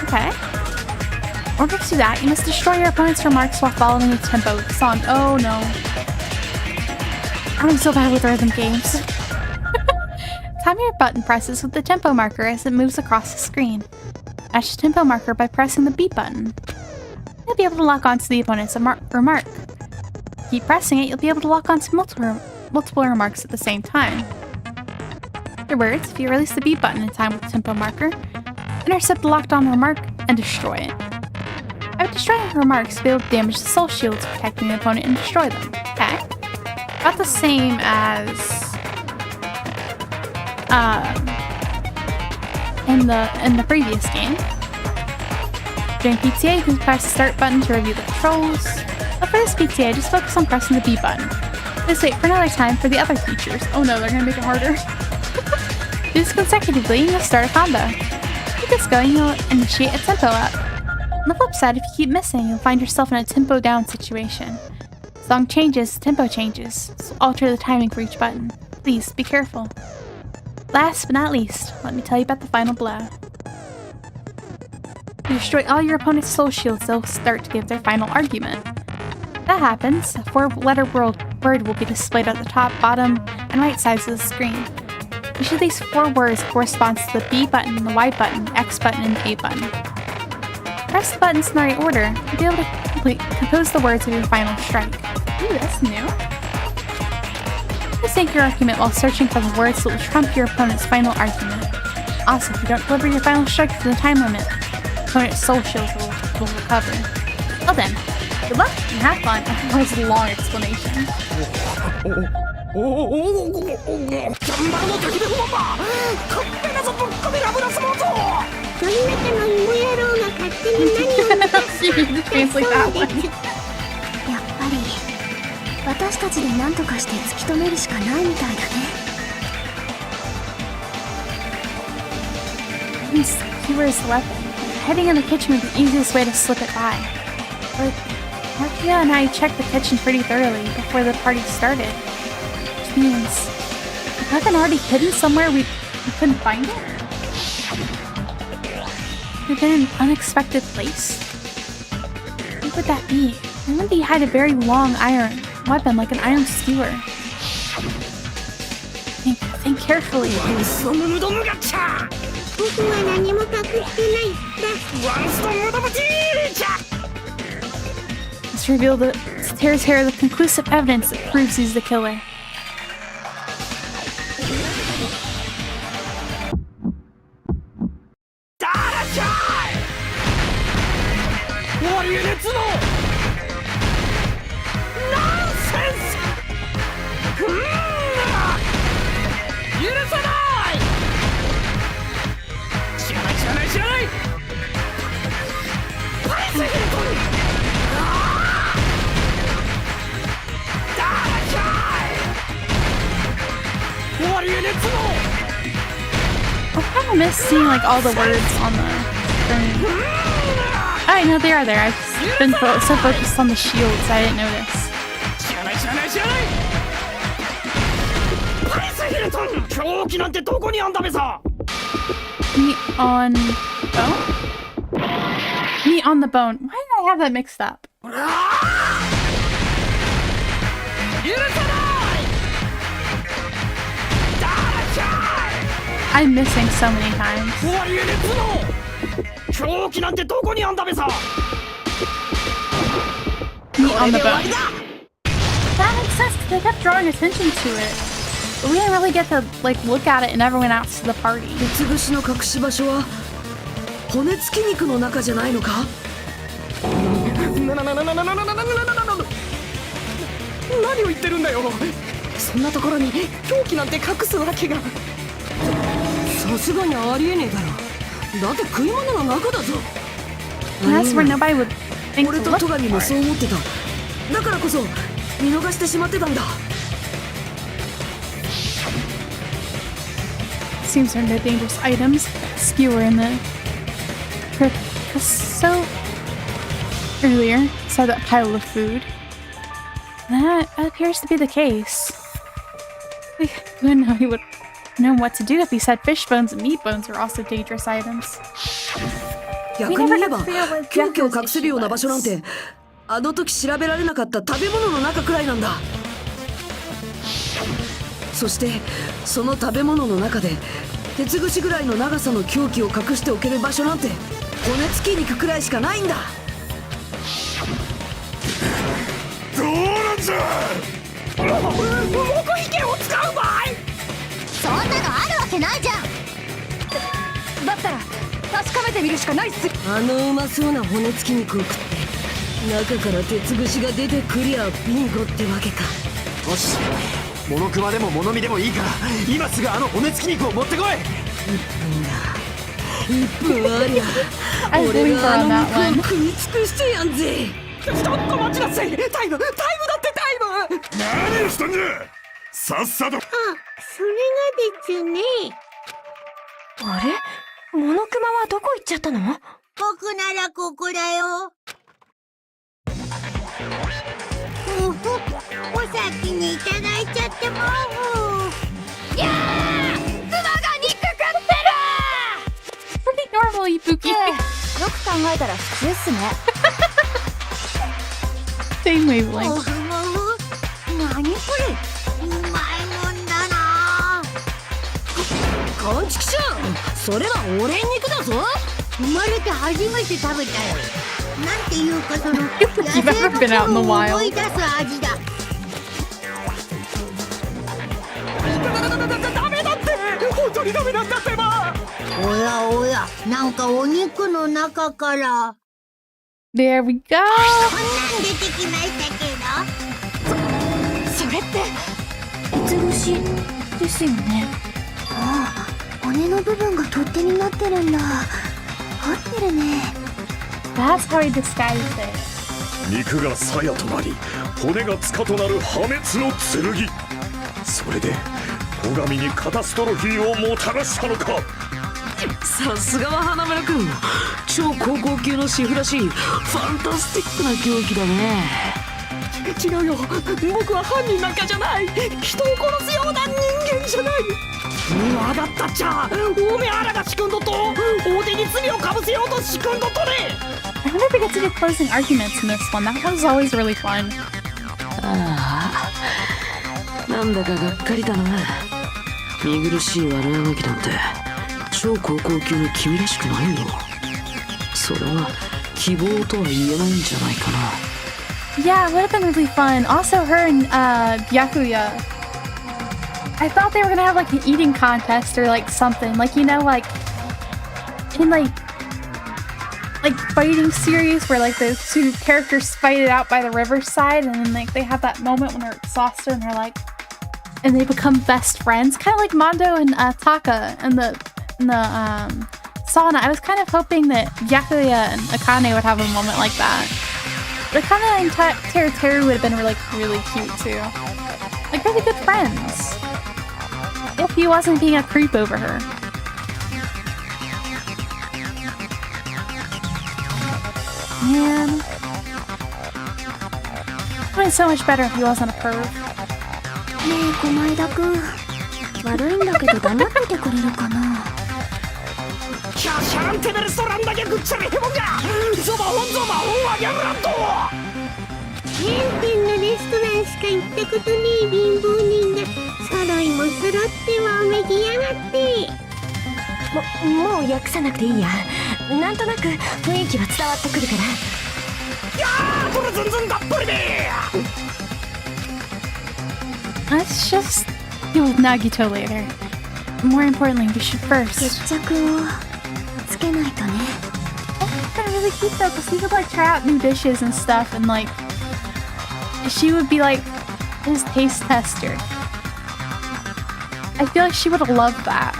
Okay. In order to do that, you must destroy your opponent's remarks while following the tempo of the song. Oh no. I'm so bad with rhythm games. Time your button presses with the tempo marker as it moves across the screen. Match the tempo marker by pressing the B button. You'll be able to lock onto the opponent's remark. Keep pressing it, you'll be able to lock onto multiple remarks at the same time. Afterwards, if you release the B button in time with the tempo marker, intercept the locked on remark and destroy it. By destroying the remarks, you'll be able to damage the soul shields protecting the opponent and destroy them. Okay. About the same as in the previous game. During PTA, you can press the start button to review the controls. But for this PTA, just focus on pressing the B button. Just wait for another time for the other features. Oh no, they're gonna make it harder. Do this consecutively and you'll start a combo. Keep this going, you'll initiate a tempo up. On the flip side, if you keep missing, you'll find yourself in a tempo down situation. The song changes, the tempo changes, so alter the timing for each button. Please, be careful. Last but not least, let me tell you about the final blow. You destroy all your opponent's soul shields, they'll start to give their final argument. If that happens, a 4-letter word will be displayed at the top, bottom, and right sides of the screen. Each of these 4 words corresponds to the B button, the Y button, the X button, and the A button. Press the buttons in the right order, you'll be able to compose the words of your final strike. Ooh, that's new. Just think your argument while searching for the words that will trump your opponent's final argument. Also, if you don't deliver your final strike within the time limit, the opponent's soul shield will recover. Well then, good luck and have fun. That was a long explanation. Translate that one. やっぱり私たちで何とかして突き止めるしかないみたいだね。Skewer his weapon. Heading in the kitchen would be the easiest way to slip it by. But Markia and I checked the kitchen pretty thoroughly before the party started. Which means, is the weapon already hidden somewhere we couldn't find it? Could have been in an unexpected place? What would that be? Maybe he had a very long iron weapon, like an iron skewer. Think carefully. Let's reveal tears here the conclusive evidence that proves he's the killer. kind of miss seeing like all the words on the screen. Oh, no, they are there. I've just been so focused on the shields, I didn't notice. Meat on bone? Meat on the bone. Why did I have that mixed up? I'm missing so many times. Meat on the bone. That makes sense because they kept drawing attention to it. But we didn't really get to like look at it and everyone else to the party. 鉄串の隠し場所は骨付き肉の中じゃないのか？何を言ってるんだよ。そんなところに凶器なんて隠すわけが。さすがにありえねえだろ。だって食い物の中だぞ。That's where nobody would think to 俺と look 戸上も for そう it. 思ってた。だからこそ見逃してしまってたんだ。Seems there are no dangerous items. Skewer in the crypt. So earlier saw that pile of food. That appears to be the case. I wouldn't know he would know what to do if he said fish bones and meat bones are also dangerous items. 逆に言えば凶器を隠せるような場所なんてあの時調べられなかった食べ物の中くらいなんだ。そしてその食べ物の中で鉄串ぐらいの長さの凶器を隠しておける場所なんて骨付き肉くらいしかないんだ。どうなんじゃ。黙秘権を使う場合。そんなのあるわけないじゃん。だったら確かめてみるしかないっす。あのうまそうな骨付き肉を食って中から鉄串が出てくりゃビンゴってわけか。よし、モノクマでもモノミでもいいから今すぐあの骨付き肉を持ってこい。1分ありゃ I 俺 believe が her あ on の that 肉を one. 食い尽くしてやんぜ。ちょっと待ちなさい。タイムだってタイム。何をしたんじゃ。さっさと。それがですね。あれ、モノクマはどこ行っちゃったの？僕ならここだよ。お先にいただいちゃってもう。やー！クマが肉食ってる！ Pretty normally, Buki. よく考えたら普通っすね。Same wavelength. もふもふ。何これ。うまいもんだな。こんちきちゃん、それは俺肉だぞ。生まれて初めて食べたよ。なんていうかその You've ever been out in the 野生のものを思い wild. 出す味だ。ダメだって。本当にダメなんだってば。おやおや、なんかお肉の中から There we go. こんなん出てきましたけど。それって鉄串ですよね。ああ、骨の部分が取っ手になってるんだ。凝ってるね。That's how he disguised it. 肉が鞘となり骨が塚となる破滅の剣。それで戸上にカタストロフィーをもたらしたのか。さすがは花村君、超高校級のシフらしいファンタスティックな狂気だね。違うよ。僕は犯人なんかじゃない。人を殺すような人間じゃない。わだったっちゃ。大目あらが仕組んどと大手に罪をかぶせようと仕組んどとね。 I wonder if we get to do closing arguments in this one. That was always really fun. ああ、なんだかがっかりだな。見苦しい悪あがきなんて超高校級の君らしくないよ。それは希望とは言えないんじゃないかな。 Yeah, it would have been really fun. Also, her and Byakuya. I thought they were gonna have like an eating contest or like something. Like, you know, like in like fighting series where like the two characters fight it out by the riverside and then like they have that moment when they're exhausted and they're like, and they become best friends. Kind of like Mondo and Taka in the sauna. I was kind of hoping that Byakuya and Akane would have a moment like that. But Akane and Teru would have been really cute too. Like really good friends. if he wasn't being a creep over her. Man. It would be so much better if he wasn't a perv. ねえ小前田くん悪いんだけど黙っててくれるかなシャランテベルストランだけぐっちゃりへぼんがゾマホンあげるらんと人品のレストランしか行ったことねえ貧乏人がサライもさらってはめぎやがってもう訳さなくていいや。なんとなく雰囲気は伝わってくるから。いやーこれ全然がっぽりで Let's just deal with Nagito later. More importantly, we should first. 決着をつけないとね That's kind of really cute though, because he could like try out new dishes and stuff, and like she would be like his taste tester. I feel like she would have loved that.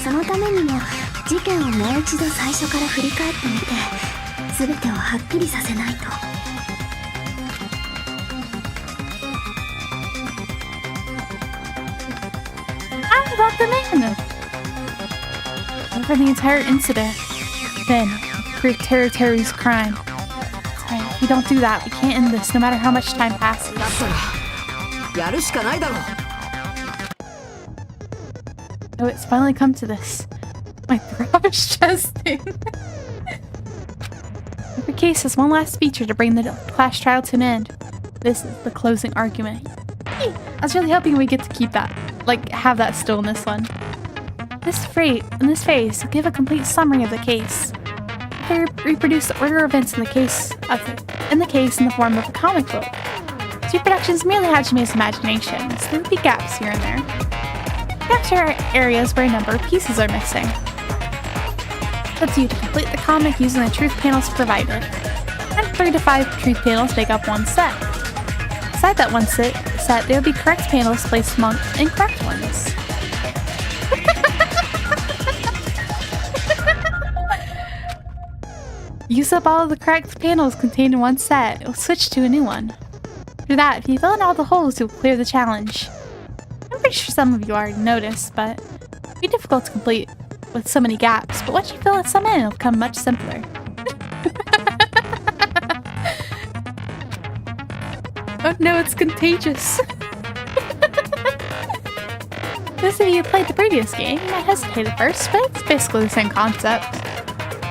そのためにも事件をもう一度最初から振り返ってみて全てをはっきりさせないと How about the man? Over the entire incident, then prove Terry's crime. Sorry, if we don't do that, we can't end this no matter how much time passes. だったらやるしかないだろう Oh, it's finally come to this. My throat is chesting. Every case has one last feature to bring the class trial to an end. This is the closing argument. I was really hoping we get to keep that, like, have that still in this one. In this phase, we'll give a complete summary of the case. They reproduce the order of events in the case in the form of a comic book. These reproductions merely Hajime's imagination, so there would be gaps here and there. Gaps are areas where a number of pieces are missing. It's up to you to complete the comic using the truth panels provided. And 3 to 5 truth panels make up one set. Inside that one set, there will be correct panels placed among incorrect ones. Use up all of the correct panels contained in one set. It will switch to a new one. After that, if you fill in all the holes, you'll clear the challenge. I'm pretty sure some of you already noticed, but it'd be difficult to complete with so many gaps, but once you fill some in, it'll become much simpler. Oh no, it's contagious. Those of you who played the previous game, you might hesitate at first, but it's basically the same concept.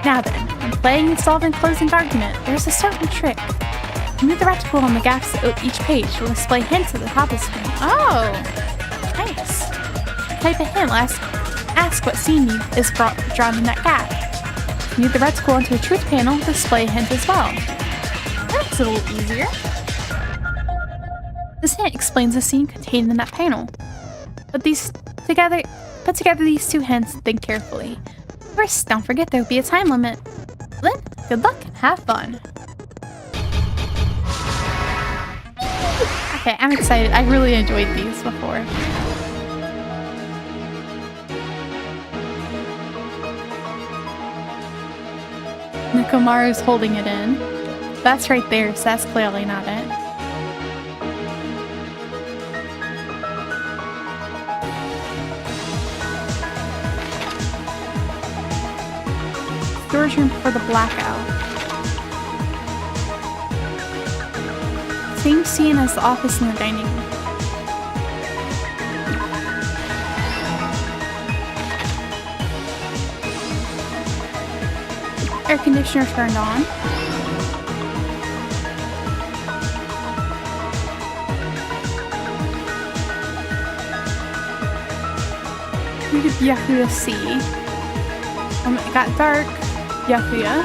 Now then, when playing and solving closing argument, there's a certain trick. Move the reticle on the gaps of each page will display hints at the top of the screen. Oh! Nice. Type a hint, ask what scene is drawn in that gap. Move the reticle onto a truth panel to display a hint as well. That's a little easier. This hint explains the scene contained in that panel. Put together these two hints and think carefully. First, don't forget there will be a time limit. Then, good luck and have fun. Okay, I'm excited. I really enjoyed these before. Nekomaru's holding it in. That's right there, so that's clearly not it. Storage room for the blackout. Same scene as the office and the dining room. Air conditioner turned on. We did Byakuya C. It got dark. Byakuya.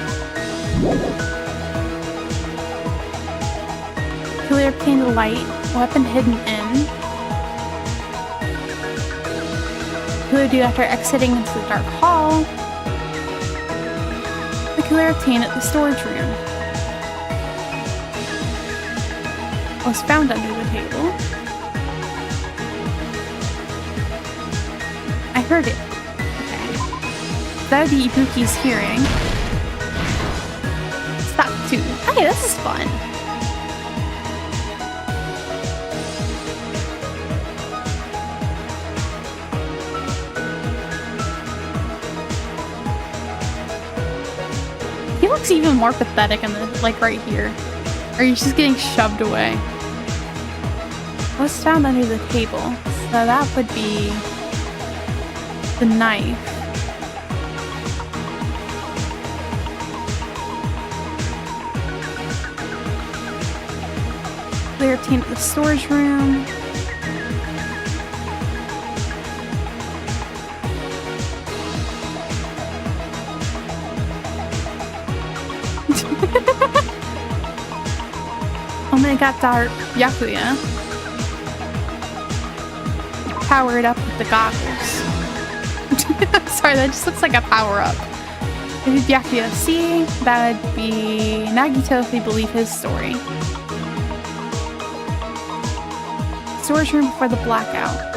Killer obtained the light. Weapon hidden in. Killer do after exiting into the dark hall. The killer obtained at the storage room. Was found under the table. I heard it. Okay. That would be Ibuki's hearing. Stop 2. Hey, this is fun. looks even more pathetic in the, like right here. Or he's just getting shoved away. What's found under the table? So that would be the knife. Clear obtained at the storage room. Omegatar Yakuya. Powered up with the goggles. Sorry, that just looks like a power-up. If it's Yakuya C, that would be Nagito if we believe his story. Storage room before the blackout.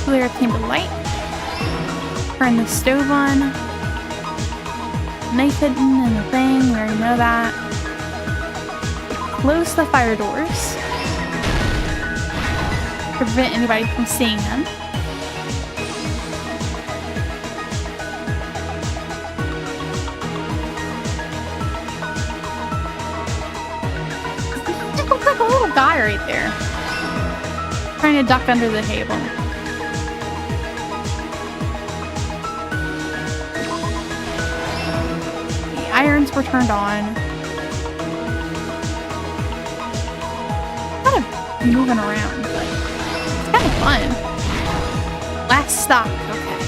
Clear obtained the light. Turn the stove on. Knife hidden in the thing, we already know that. Close the fire doors. Prevent anybody from seeing them. Just looks like a little guy right there. Trying to duck under the table. Irons were turned on. Kind of moving around, but it's kind of fun. Last stop, okay.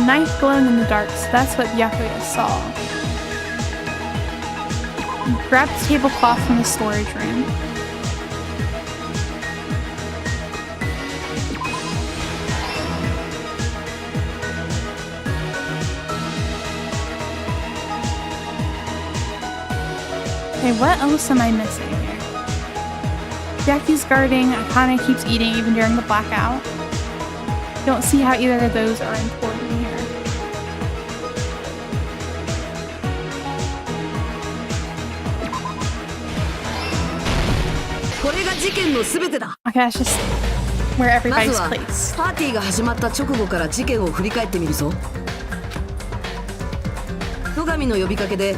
Knife glowing in the dark, so that's what Yakuya saw. He grabbed the tablecloth from the storage room. Okay, what else am I missing here? Jackie's guarding. Akane keeps eating even during the blackout. Don't see how either of those are important here. Okay, that's just where everybody's placed. パーティーが始まった直後から事件を振り返ってみるぞ。戸上の呼びかけで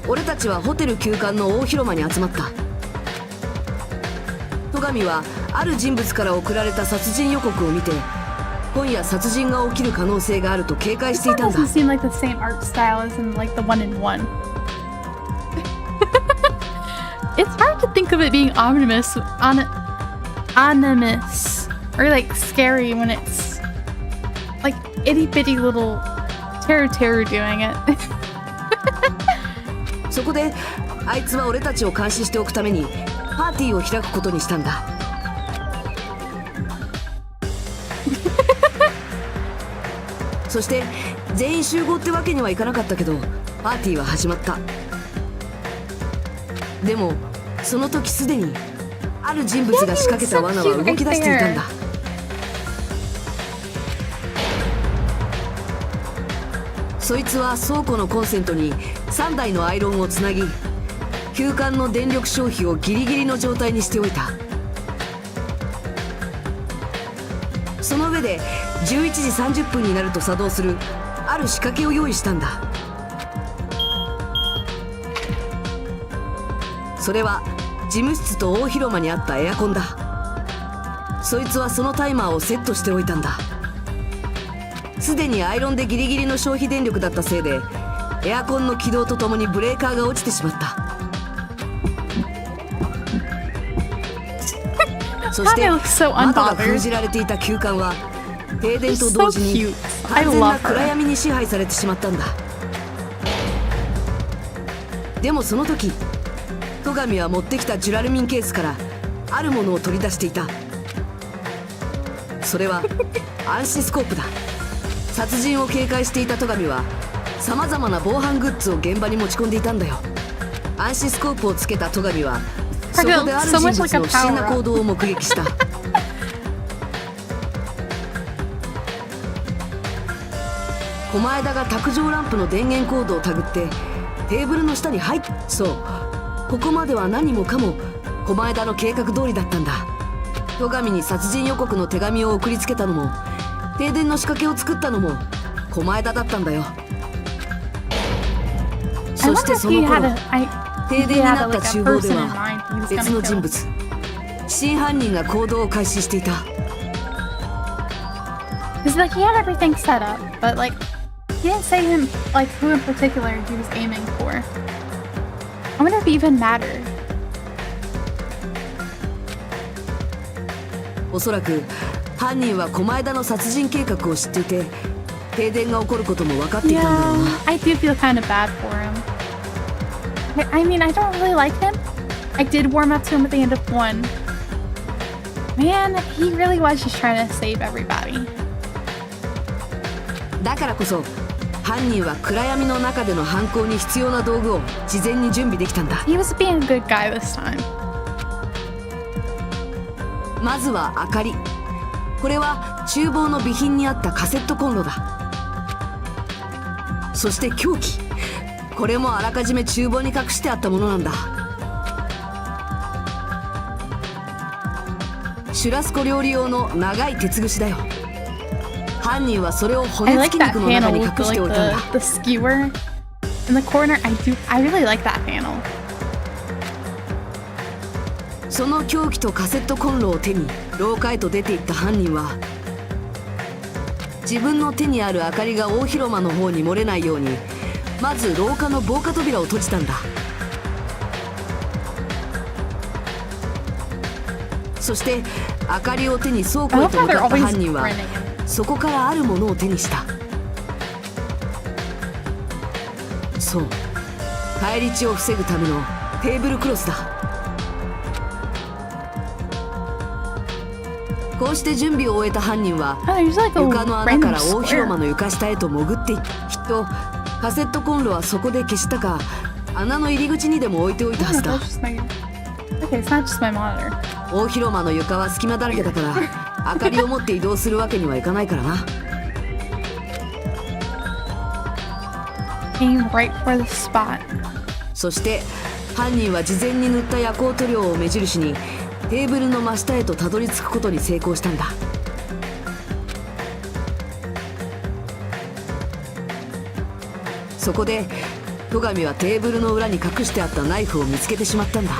俺たちはホテル旧館の大広間に集まった。戸上はある人物から送られた殺人予告を見て、今夜殺人が起きる可能性があると警戒していたんだ。 It doesn't seem like the same art style as in like the one-in-one. It's hard to think of it being ominous, or like scary when it's like itty-bitty little terror doing it. そこであいつは俺たちを監視しておくためにパーティーを開くことにしたんだ。そして全員集合ってわけにはいかなかったけどパーティーは始まった。でもその時すでにある人物が仕掛けた罠は動き出していたんだ。そいつは倉庫のコンセントに3台のアイロンをつなぎ、旧館の電力消費をギリギリの状態にしておいた。その上で11時30分になると作動するある仕掛けを用意したんだ。それは事務室と大広間にあったエアコンだ。そいつはそのタイマーをセットしておいたんだ。すでにアイロンでギリギリの消費電力だったせいでエアコンの起動とともにブレーカーが落ちてしまった。そして窓が封じられていた旧館は停電と同時に完全な暗闇に支配されてしまったんだ。でもその時戸上は持ってきたジュラルミンケースからあるものを取り出していた。それは暗視スコープだ。殺人を警戒していた戸上はさまざまな防犯グッズを現場に持ち込んでいたんだよ。暗視スコープをつけた戸上はそこである人物の不審な行動を目撃した。狛枝が卓上ランプの電源コードをたぐってテーブルの下に入っそうここまでは何もかも狛枝の計画通りだったんだ。戸上に殺人予告の手紙を送りつけたのも、停電の仕掛けを作ったのも狛枝だったんだよ。そしてその頃、停電になった厨房では別の人物、真犯人が行動を開始していた。Because like he had everything set up, but like he didn't say him like who in particular he was aiming for. I wonder if it even mattered. おそらく犯人は狛枝の殺人計画を知っていて、停電が起こることも分かっていたんだろうな。Yeah, I do feel kind of bad for him. I mean, I don't really like him. I did warm up to him at the end of 1. Man, he really was just trying to save everybody. だからこそ犯人は暗闇の中での犯行に必要な道具を事前に準備できたんだ。He was being a good guy this time. まずは明かり。これは厨房の備品にあったカセットコンロだ。そして凶器。これもあらかじめ厨房に隠してあったものなんだ。シュラスコ料理用の長い鉄串だよ。犯人はそれを骨付き肉の中に隠しておいたんだ。The skewer in the corner. I really like that panel. その凶器とカセットコンロを手に廊下へと出て行った犯人は、自分の手にある明かりが大広間の方に漏れないように、まず廊下の防火扉を閉じたんだ。そして明かりを手に倉庫へと向かった犯人は、そこからあるものを手にした。そう、返り血を防ぐためのテーブルクロスだ。こうして準備を終えた犯人は、床の穴から大広間の床下へと潜っていった。きっとカセットコンロはそこで消したか、穴の入り口にでも置いておいたはずだ。大広間の床は隙間だらけだから、明かりを持って移動するわけにはいかないからな。そして犯人は事前に塗った夜光塗料を目印にテーブルの真下へとたどり着くことに成功したんだ。そこで戸上はテーブルの裏に隠してあったナイフを見つけてしまったんだ。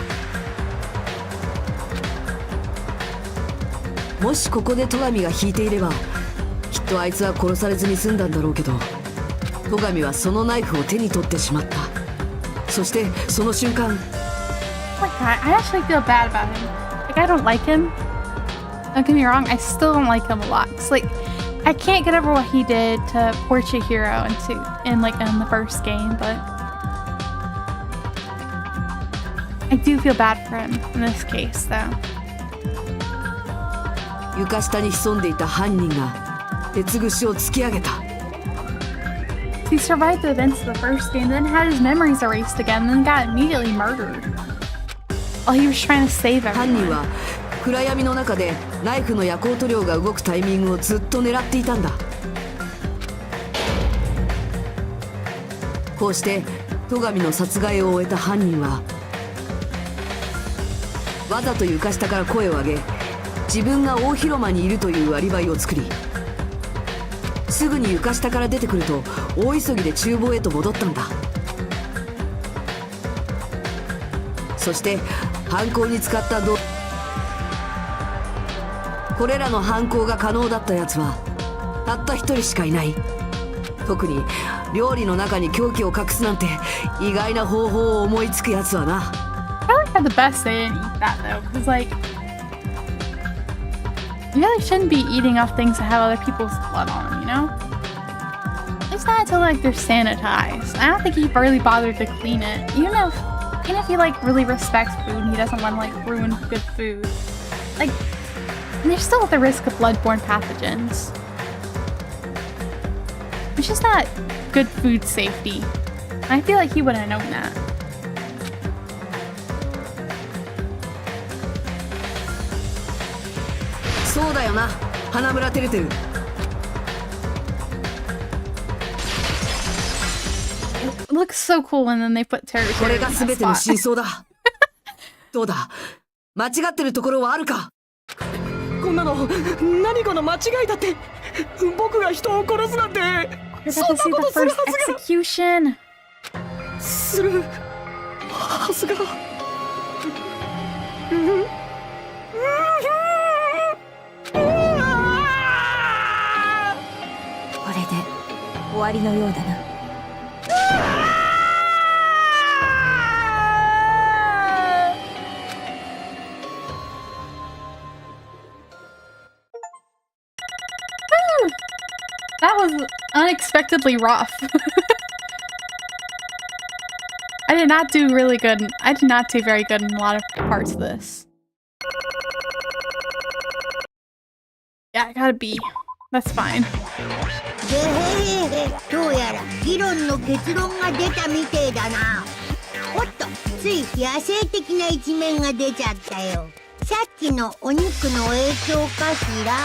もしここで戸上が引いていれば、きっとあいつは殺されずに済んだんだろうけど、戸上はそのナイフを手に取ってしまった。そしてその瞬間、 Oh my god, I actually feel bad about him. Like, I don't like him. Don't get me wrong, I still don't like him a lot. It's like, I can't get over what he did to Porchihiro in the first game, but I do feel bad for him in this case, though. 床下に潜んでいた犯人が鉄串を突き上げた。He survived the events of the first game, then had his memories erased again, then got immediately murdered while he was trying to save everyone. 犯人は暗闇の中でナイフの夜光塗料が動くタイミングをずっと狙っていたんだ。こうして戸上の殺害を終えた犯人は、わざと床下から声を上げ、自分が大広間にいるというアリバイを作り、すぐに床下から出てくると大急ぎで厨房へと戻ったんだ。そして犯行に使ったこれらの犯行が可能だったやつはたった一人しかいない。特に料理の中に凶器を隠すなんて意外な方法を思いつくやつはな。I like how the best they didn't eat that though, because like you really shouldn't be eating off things that have other people's blood on them, you know? At least not until like they're sanitized. I don't think he really bothered to clean it. Even if he like really respects food and he doesn't want to like ruin good food. Like, there's still the risk of bloodborne pathogens. It's just not good food safety. And I feel like he would have known that.そうだよな、花村照れてる。It looks so cool and then they put territory これが in 全 that ての spot. 真相だ。どうだ、間違ってるところはあるか？こんなの何かの間違いだって。僕が人を殺すなんて。 You're about to see the first execution. するはずが。これで終わりのようだな。That was unexpectedly rough. I did not do really good. I did not do very good in a lot of parts of this. Yeah, I got a B. That's fine. どうやら議論の結論が出たみてえだな。おっと、つい野生的な一面が出ちゃったよ。さっきのお肉の影響かしら。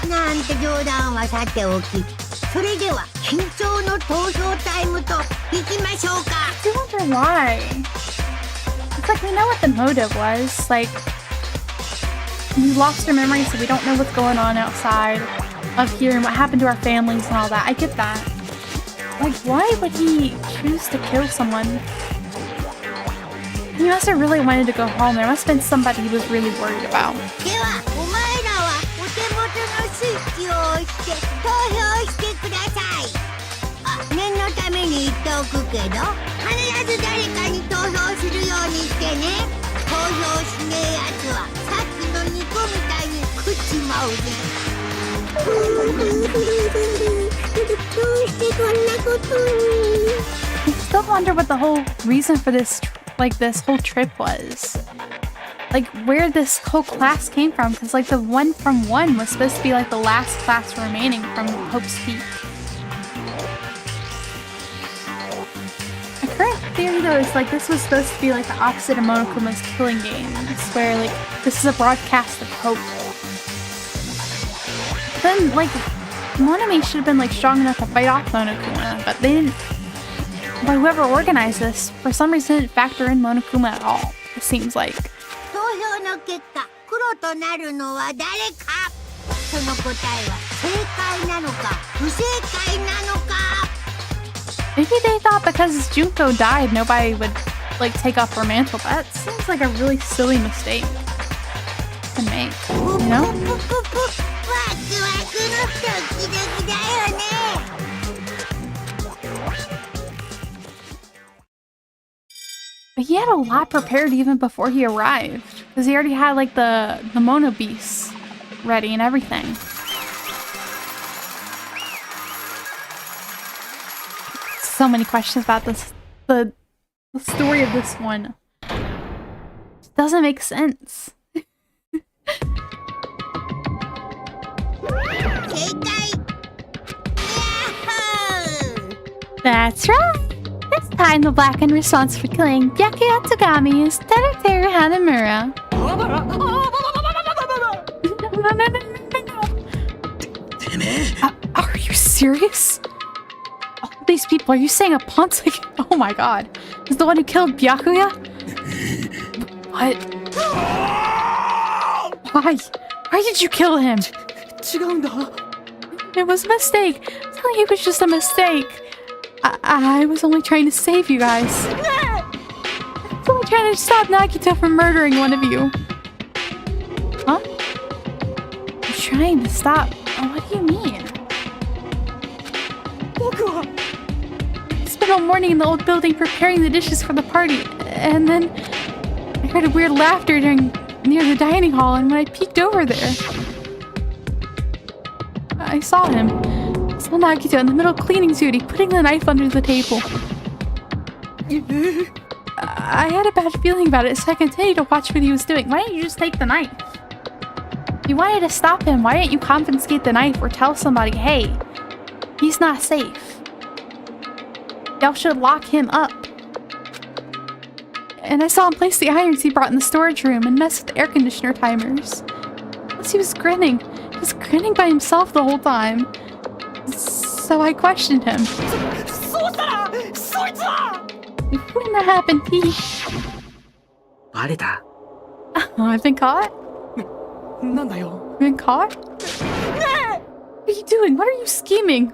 なんて冗談はさておき、それでは緊張の投票タイムといきましょうか。I do wonder why. It's like we know what the motive was. Like, we lost our memory, so we don't know what's going on outside of here and what happened to our families and all that. I get that. Like, why would he choose to kill someone? He must have really wanted to go home. There must have been somebody he was really worried about. では、お前らはお手元のスイッチを押して投票してください。あ、念のために言っておくけど、必ず誰かに投票するようにしてね。投票しねえやつはさっきの肉みたいに食っちまうぜ。どうしてこんなことに。I still wonder what the whole reason for this, like, this whole trip was. Like, where this whole class came from, because, like, the 1 from 1 was supposed to be, like, the last class remaining from Hope's Peak. My current theory, though, is, like, this was supposed to be, like, the opposite of Monokuma's killing games, where, like, this is a broadcast of hope. Then, like, Monami should have been, like, strong enough to fight off Monokuma, but they didn't. But whoever organized this, for some reason, didn't factor in Monokuma at all, it seems like. 投票の結果、黒となるのは誰か。その答えは正解なのか不正解なのか。 Maybe they thought because Junko died, nobody would, like, take up her mantle. That seems like a really silly mistake to make, you know? ワクワクのドキドキだよね。But he had a lot prepared even before he arrived, because he already had, like, the Mono Beasts ready and everything. So many questions about this. The story of this one just doesn't make sense. That's right. This time the blackened response for killing Byakuya Tsugami is Teruteru Hanamura. Are you serious? All these people, are you saying a Pontic? Oh my god. Is the one who killed Byakuya? What? Why? Why did you kill him? It was a mistake. I'm telling you, it was just a mistake. I was only trying to save you guys. I was only trying to stop Nagito from murdering one of you. Huh? You're trying to stop? Oh, what do you mean? I spent all morning in the old building preparing the dishes for the party, and then I heard a weird laughter near the dining hall, and when I peeked over there, I saw him. I saw Nagito in the middle cleaning duty, putting the knife under the table. I had a bad feeling about it, so I continued to watch what he was doing. Why didn't you just take the knife? If you wanted to stop him, why didn't you confiscate the knife or tell somebody, hey, he's not safe? Y'all should lock him up. And I saw him place the irons he brought in the storage room and mess with the air conditioner timers. Plus he was grinning. He was grinning by himself the whole time. So I questioned him. When that happened, he... バレた。Oh, I've been caught? なんだよ。 I've been caught? What are you doing? What are you scheming?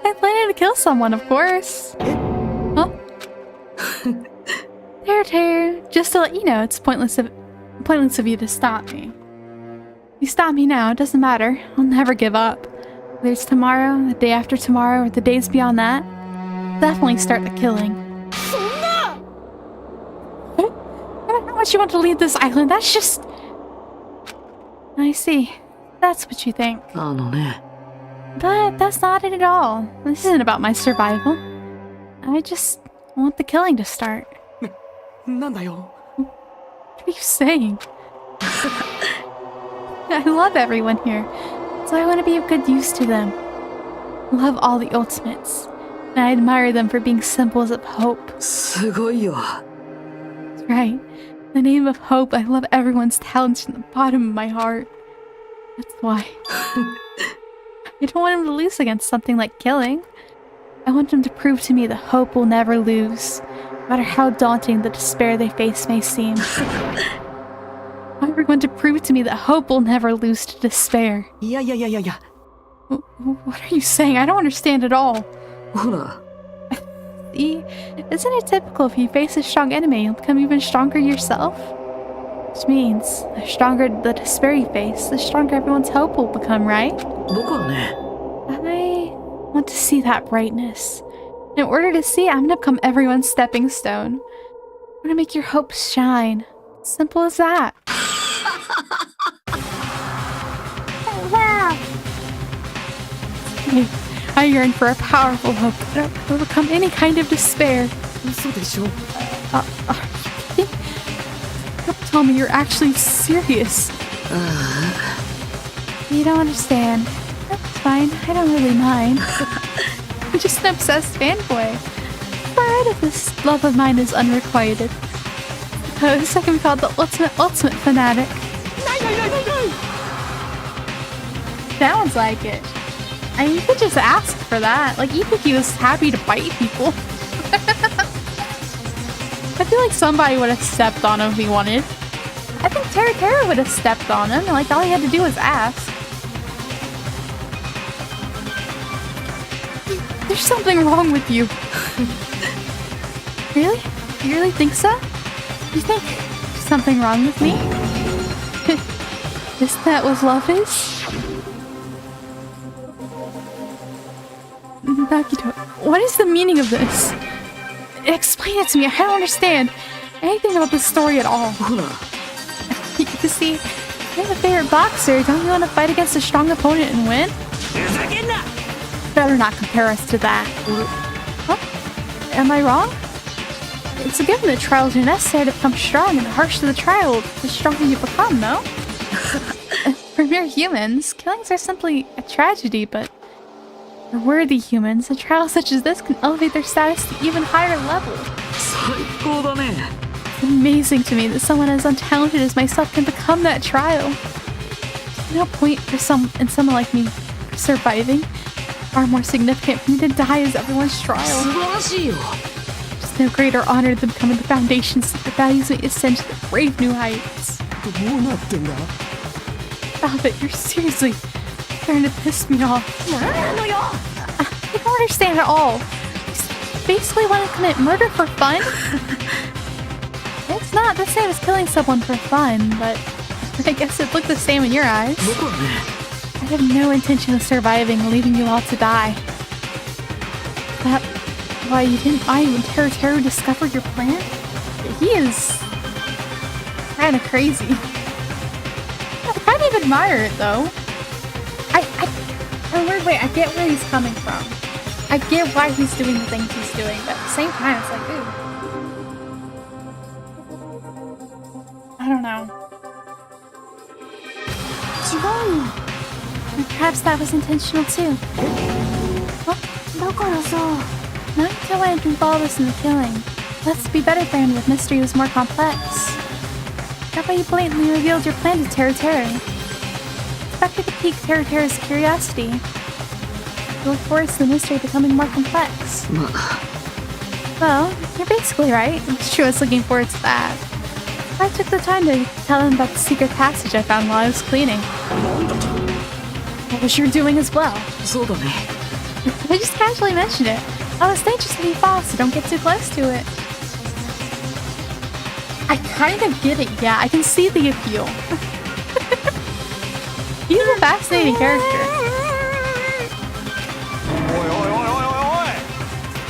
I planning to kill someone, of course. Huh? Tear. Just to let you know, it's pointless of you to stop me. You stop me now, it doesn't matter. I'll never give up. Whether it's tomorrow, the day after tomorrow, or the days beyond that, definitely start the killing. I don't know what you want to leave this island. That's just... I see. That's what you think. あのね。 But that's not it at all. This isn't about my survival. I just want the killing to start. なんだよ。 What are you saying? I love everyone here, so I want to be of good use to them. Love all the ultimates, and I admire them for being symbols of hope. すごいよ。 That's right. In the name of hope, I love everyone's talents from the bottom of my heart. That's why. I don't want him to lose against something like killing. I want him to prove to me that hope will never lose, no matter how daunting the despair they face may seem. I want everyone to prove to me that hope will never lose to despair. いや。 What are you saying? I don't understand at all. ほら。 See, isn't it typical if you face a strong enemy, you'll become even stronger yourself? Which means, the stronger the despair you face, the stronger everyone's hope will become, right? 僕はね。 I want to see that brightness. In order to see it, I'm gonna become everyone's stepping stone. I'm gonna make your hopes shine. Simple as that. Wow. I yearn for a powerful hope that will overcome any kind of despair. 嘘でしょ。 Don't tell me you're actually serious. You don't understand. That's fine. I don't really mind. I'm just an obsessed fanboy. It's alright if this love of mine is unrequited. Suppose I can be called the ultimate fanatic. Sounds like it. I mean, you could just ask for that. Like, you think he was happy to bite people. I feel like somebody would have stepped on him if he wanted. I think Terra would have stepped on him, and like all he had to do was ask. There's something wrong with you. Really? You really think so? You think there's something wrong with me? Is that what love is? Nagito, what is the meaning of this? Explain it to me. I don't understand anything about this story at all. You see, you're the favorite boxer. Don't you want to fight against a strong opponent and win? Better not compare us to that. Huh? Am I wrong? It's a given that trials are necessary to become strong, and the harsher the trial, the stronger you become, no? For mere humans, killings are simply a tragedy, but for worthy humans, a trial such as this can elevate their status to even higher levels. 最高だね。 It's amazing to me that someone as untalented as myself can become that trial. There's no point for someone like me surviving. Far more significant for me to die as everyone's trial. 素晴らしいよ。 There's no greater honor than becoming the foundations that values me ascend to the brave new heights. どうなってんだ。 Stop it, you're seriously starting to piss me off. I don't understand at all. You basically want to commit murder for fun? It's not the same as killing someone for fun, but I guess it looked the same in your eyes. 僕はね。 I have no intention of surviving and leaving you all to die. That why you didn't mind when Teru discovered your plan? He is kind of crazy. I kind of admire it though. In a weird way, I get where he's coming from. I get why he's doing the things he's doing, but at the same time, it's like, ooh. I don't know. 違うよ。 And perhaps that was intentional too. What? だからさ。 Nagito wanted to involve us in the killing. Let's be better for him if mystery was more complex. How about you blatantly revealed your plan to Teru? Expected to pique Teru's curiosity. Look forward to the mystery becoming more complex. Well, you're basically right. I'm sure I was looking forward to that. I took the time to tell him about the secret passage I found while I was cleaning. What was you doing as well? そうだね。 I just casually mentioned it. Oh, it's dangerous to be false, so don't get too close to it. I kind of get it, yeah. I can see the appeal. He's a fascinating character.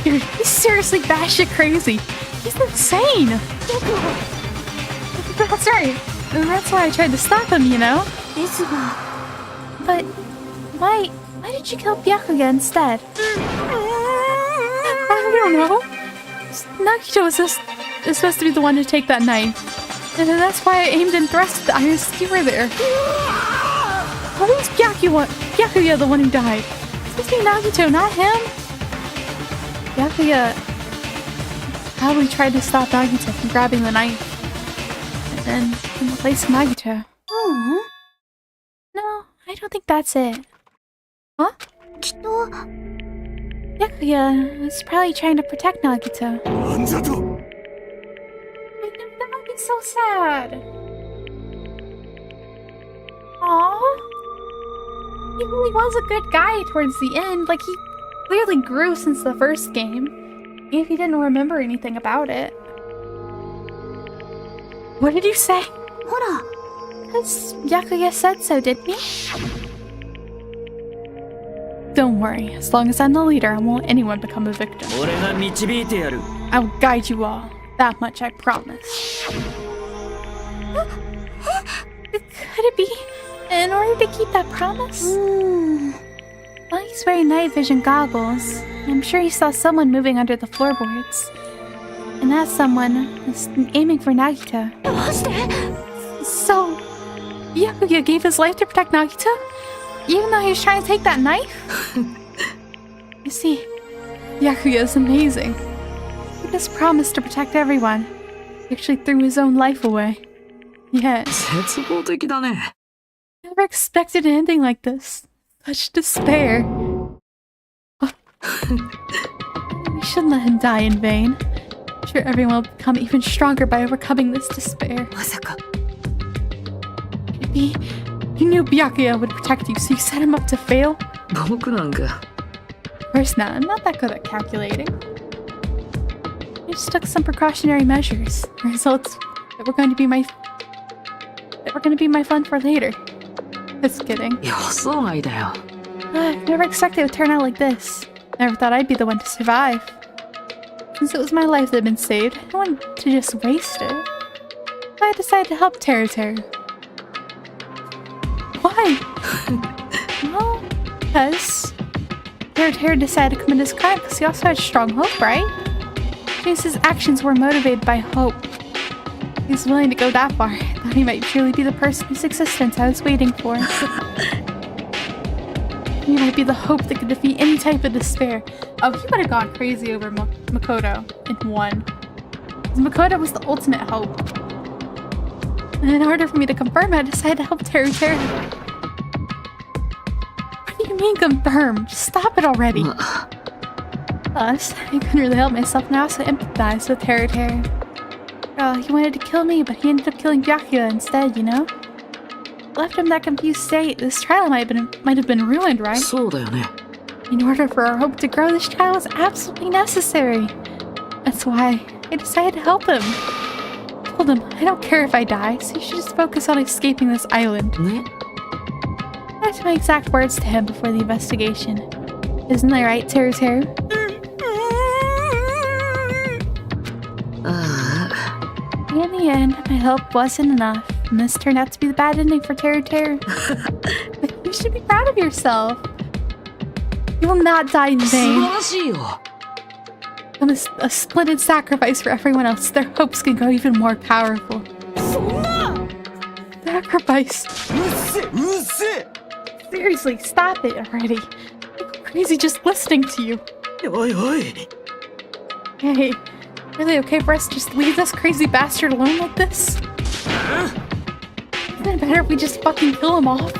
Dude, he's seriously batshit crazy. He's insane. That's right. And that's why I tried to stop him, you know? But why did you kill Byakuya instead? I don't know. Nagito is supposed to be the one to take that knife. And then that's why I aimed and thrust the iron skewer there. Why was Byakuya the one who died? It's supposed to be Nagito, not him. Byakuya probably tried to stop Nagito from grabbing the knife. And then in the place of Nagito. No, I don't think that's it. Huh? Byakuya was probably trying to protect Nagito. I know, that would be so sad. Aww. He really was a good guy towards the end. Like, he clearly grew since the first game, even if he didn't remember anything about it. What did you say? Because Byakuya said so, didn't he? Don't worry, as long as I'm the leader, I won't let anyone become a victim. I will guide you all. That much I promise. Could it be in order to keep that promise? Well, he's wearing night vision goggles. I'm sure he saw someone moving under the floorboards. And that someone is aiming for Nagito. So, Byakuya gave his life to protect Nagito? Even though he was trying to take that knife? You see, Byakuya is amazing. He just promised to protect everyone. He actually threw his own life away. Yes. Never expected an ending like this. Such despair. We shouldn't let him die in vain. I'm sure everyone will become even stronger by overcoming this despair. Maybe you knew Byakuya would protect you, so you set him up to fail? Of course not. I'm not that good at calculating. I just took some precautionary measures. The results that were going to be my fun for later. Just kidding. I never expected it would turn out like this. Never thought I'd be the one to survive. Since it was my life that had been saved, I didn't want to just waste it. So I decided to help Teru. Why? Well, because Teru decided to commit his crime because he also had strong hope, right? Jace's actions were motivated by hope. He was willing to go that far. I thought he might truly be the person whose existence I was waiting for. He might be the hope that could defeat any type of despair. Oh, he would have gone crazy over Makoto and won. Makoto was the ultimate hope. And in order for me to confirm it, I decided to help Teru. What do you mean confirm? Just stop it already. Plus, I couldn't really help myself and I also empathized with Teru. Oh, he wanted to kill me, but he ended up killing Byakuya instead, you know? Left him in that confused state, this trial might have been ruined, right? In order for our hope to grow, this trial was absolutely necessary. That's why I decided to help him. I told him, I don't care if I die, so you should just focus on escaping this island. That's my exact words to him before the investigation. Isn't that right, Teru? In the end, my help wasn't enough, and this turned out to be the bad ending for Teru. You should be proud of yourself. You will not die in vain. I'm a splendid sacrifice for everyone else. Their hopes can go even more powerful. Sacrifice. Seriously, stop it already. I'm crazy just listening to you. Hey, really okay for us to just leave this crazy bastard alone like this? Isn't it better if we just fucking kill him off?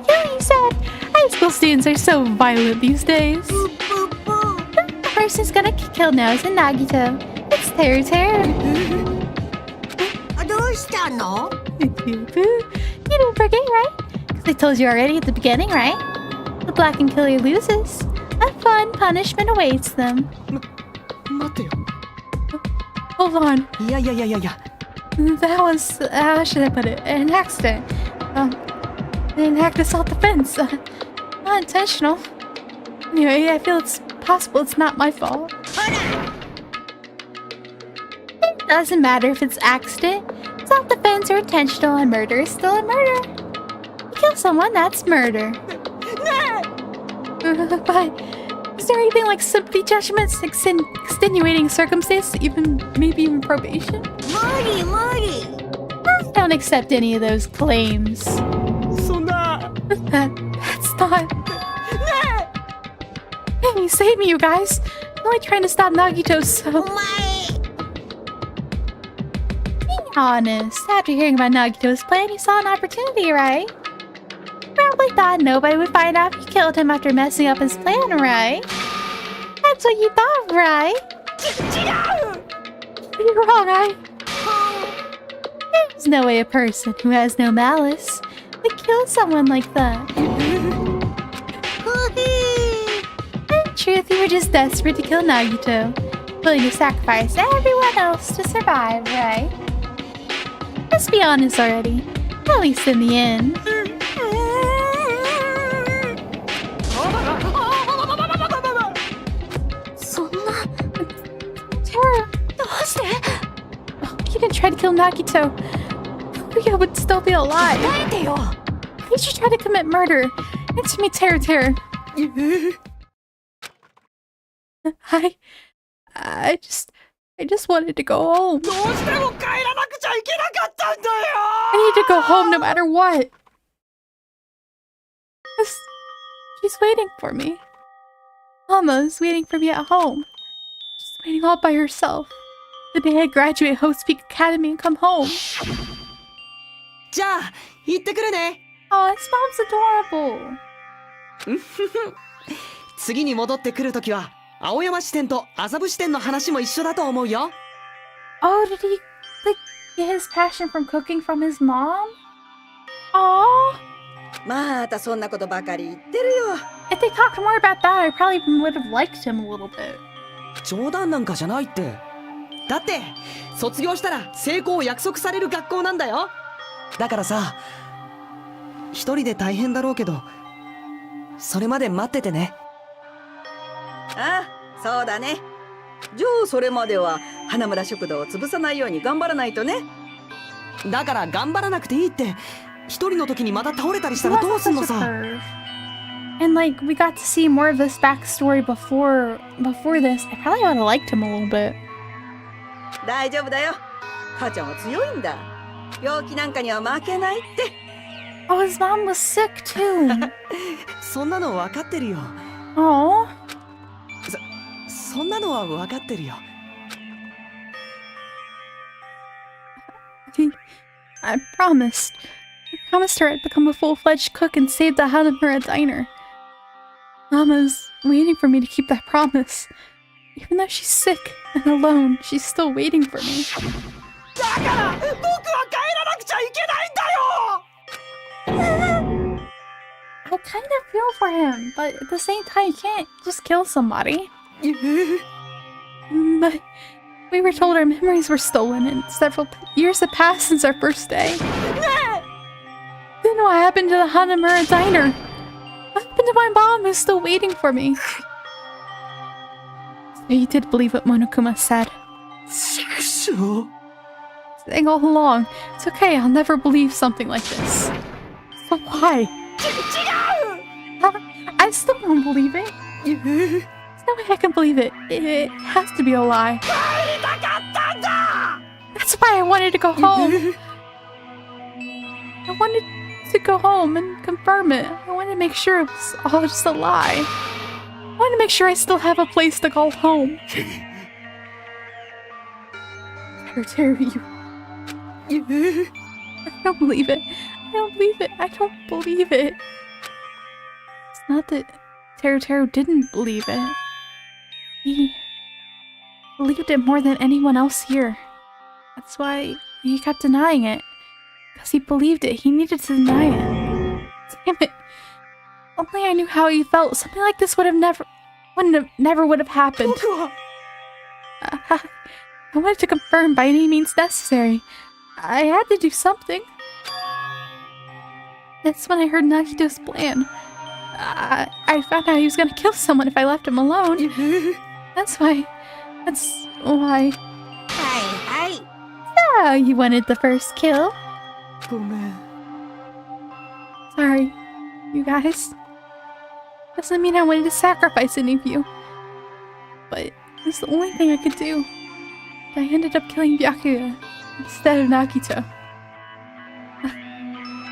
Yeah, you said. High school students are so violent these days. The person's gonna get killed now isn't Nagito. It's Teru Teru. どうしたの？ You don't forget, right? Because I told you already at the beginning, right? The black and killer loses. A fun punishment awaits them. 待ってよ。 Hold on. いや。 That was, how should I put it? An accident. An act of self-defense. Not intentional. Anyway, I feel it's possible it's not my fault. It doesn't matter if it's accident. Self-defense or intentional, and murder is still a murder. You kill someone, that's murder. But is there anything like sympathy judgments, extenuating circumstance, maybe even probation? Mori. I don't accept any of those claims. そんな。 That's not. Hey, save me, you guys! I'm only trying to stop Nagito, so. お前。 Being honest, after hearing about Nagito's plan, you saw an opportunity, right? Probably thought nobody would find out you killed him after messing up his plan, right? That's what you thought, right? You're wrong, There's no way a person who has no malice would kill someone like that. In truth, you were just desperate to kill Nagito, willing to sacrifice everyone else to survive, right? Let's be honest already, at least in the end. Tara, you didn't try to kill Nagito. Fukuya would still be alive. You should try to commit murder. Answer me, Teru. I just wanted to go home. どうしても帰らなくちゃいけなかったんだよ。 I need to go home no matter what. She's waiting for me. Mama's waiting for me at home. She's waiting all by herself. The day I graduate Host Peak Academy and come home. じゃあ行ってくるね。 Oh, his mom's adorable. 次に戻ってくるときは青山支店と麻布支店の話も一緒だと思うよ。 Oh, did he get his passion from cooking from his mom? Aww. またそんなことばかり言ってるよ。 If they talked more about that, I probably would have liked him a little bit. 冗談なんかじゃないって。だって卒業したら成功を約束される学校なんだよ。だからさ、一人で大変だろうけど、それまで待っててね。ああ、そうだね。じゃあそれまでは花村食堂を潰さないように頑張らないとね。だから頑張らなくていいって。一人の時にまた倒れたりしたらどうすんのさ。 And like we got to see more of this backstory before this. I probably would have liked him a little bit. 大丈夫だよ。母ちゃんは強いんだ。病気なんかには負けないって。 Oh, his mom was sick too. そんなの分かってるよ。 Oh. そんなのは分かってるよ。 I promised her I'd become a full-fledged cook and save the Hanamura diner. Mama's waiting for me to keep that promise. Even though she's sick and alone, she's still waiting for me. だから僕は帰らなくちゃいけないんだよ。 I kind of feel for him, but at the same time, you can't just kill somebody. But we were told our memories were stolen and several years have passed since our first day. Then what happened to the Hanamura diner? What happened to my mom who's still waiting for me? So you did believe what Monokuma said. Saying all along, it's okay, I'll never believe something like this. So why? I still don't believe it. There's no way I can believe it. It has to be a lie. That's why I wanted to go home. I wanted to go home and confirm it. I wanted to make sure it was all just a lie. I wanted to make sure I still have a place to call home. Teru, you... I don't believe it. I don't believe it. I don't believe it. It's not that Teru didn't believe it. believed it more than anyone else here. That's why he kept denying it. Because he believed it, he needed to deny it. Damn it. Only I knew how he felt. Something like this never would have happened. I wanted to confirm by any means necessary. I had to do something. That's when I heard Nagito's plan. I found out he was gonna kill someone if I left him alone. That's why. Ah, you wanted the first kill. Sorry, you guys. Doesn't mean I wanted to sacrifice any of you. But it's the only thing I could do. I ended up killing Byakuya instead of Nagito.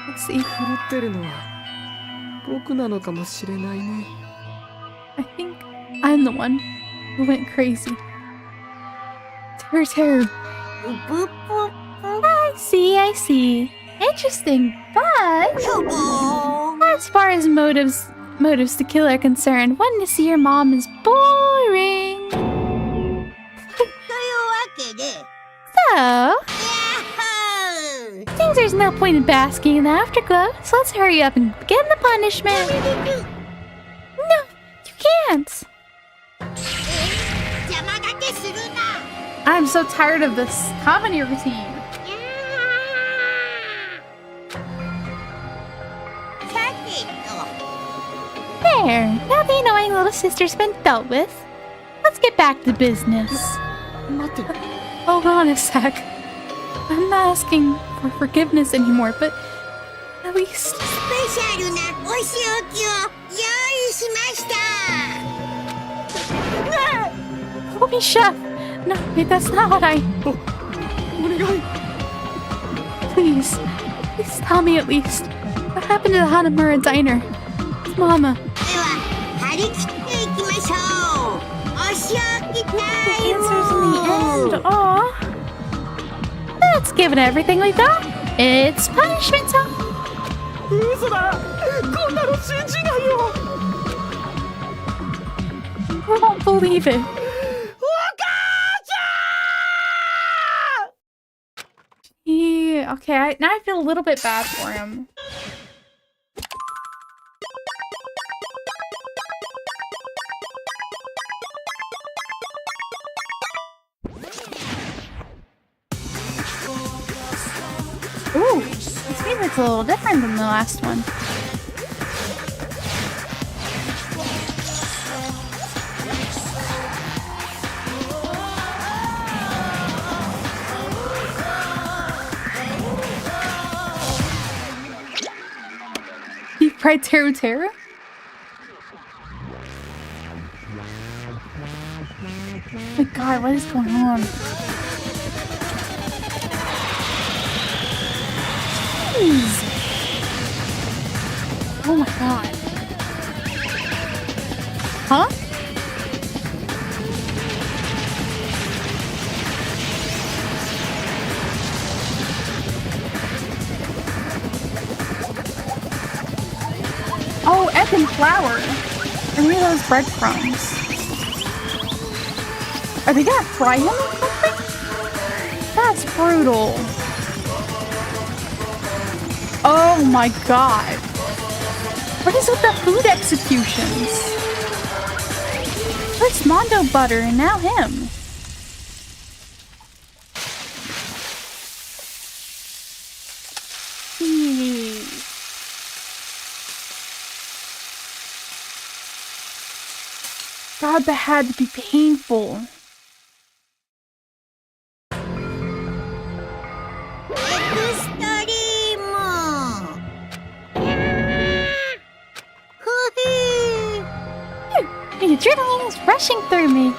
Let's see. I think I'm the one who went crazy. Teru. I see. Interesting, but as far as motives to kill are concerned, wanting to see your mom is boring. So, seems there's no point in basking in the afterglow, so let's hurry up and begin the punishment. No, you can't. I'm so tired of this comedy routine. There, now the annoying little sister's been dealt with. Let's get back to business. Hold on a sec. I'm not asking for forgiveness anymore, but at least... Holy chef! No, wait, that's not what I... Please tell me at least. What happened to the Hanamura diner? Mama. The answer's in the end. Aww. Let's give it everything we've got. It's punishment time. I won't believe it. Yeah, okay, now I feel a little bit bad for him. Ooh, this music's a little different than the last one. You cried Teru? Oh my god, what is going on? Jeez. Oh my god. Huh? Oh, egg and flour. And look at those breadcrumbs. Are they gonna fry him or something? That's brutal. Oh my god. What is with the food executions? First Mondo Butter and now him. God, that had to be painful. The adrenaline is rushing through me.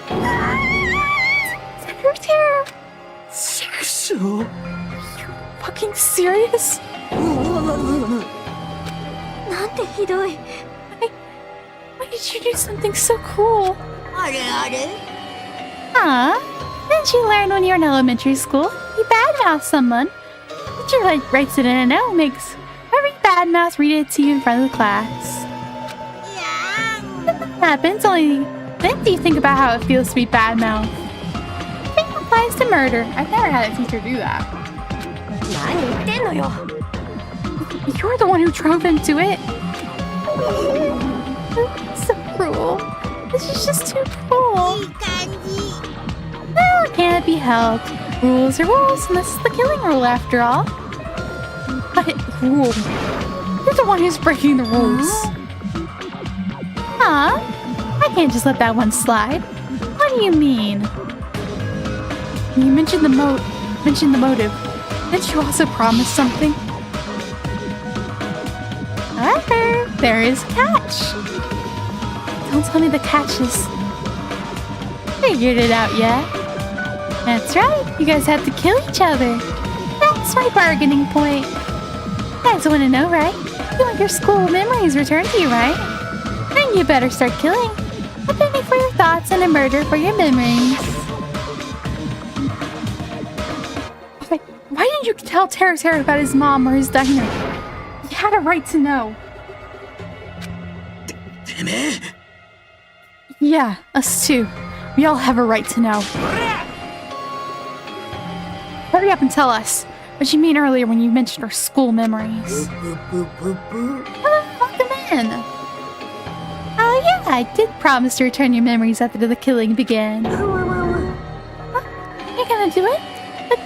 Teru. Sexual? Are you fucking serious? Why did you do something so cruel? Huh? Didn't you learn when you were in elementary school? You badmouth someone. Teacher writes it in a note, makes every badmouth read it to you in front of the class. When that happens, only then do you think about how it feels to be badmouth. applies to murder. I've never had a teacher do that. 何言ってんのよ。 You're the one who drove him to it. So cruel. This is just too cruel. Well, it can't be helped. Rules are rules, and this is the killing rule after all. But rule. You're the one who's breaking the rules. Huh? I can't just let that one slide. What do you mean? You mentioned the motive. Didn't you also promise something? However, there is a catch. Don't tell me the catch is... Figured it out yet? That's right, you guys have to kill each other. That's my bargaining point. You guys want to know, right? You want your school memories returned to you, right? Then you better start killing. A penny for your thoughts and a murder for your memories. Wait, why didn't you tell Tara about his mom or his diner? You had a right to know. Yeah, us too. We all have a right to know. Hurry up and tell us what you mean earlier when you mentioned our school memories. Welcome in. Oh yeah, I did promise to return your memories after the killing began. What? You're gonna do it? But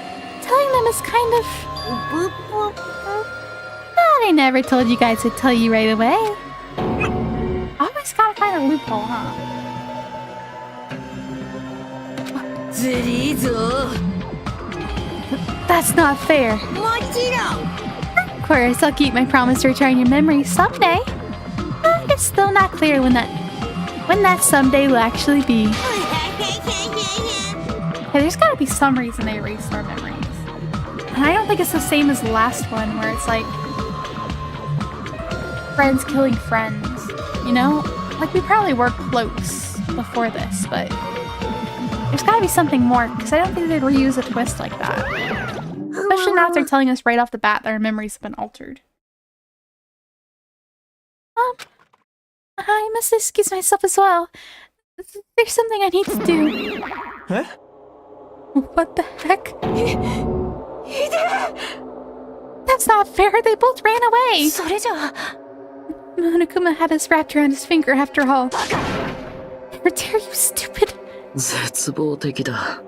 telling them is kind of... I never told you guys to tell you right away. Always gotta find a loophole, huh? That's not fair. Of course, I'll keep my promise to return your memories someday. But it's still not clear when that someday will actually be. Okay, there's gotta be some reason they erased our memories. And I don't think it's the same as the last one where it's like friends killing friends, you know? Like, we probably were close before this, but there's gotta be something more, because I don't think they'd reuse a twist like that. Especially now they're telling us right off the bat that our memories have been altered. I must excuse myself as well. There's something I need to do. Huh? What the heck? That's not fair, they both ran away! Monokuma had us wrapped around his finger after all. How dare you, stupid! 絶望的だ。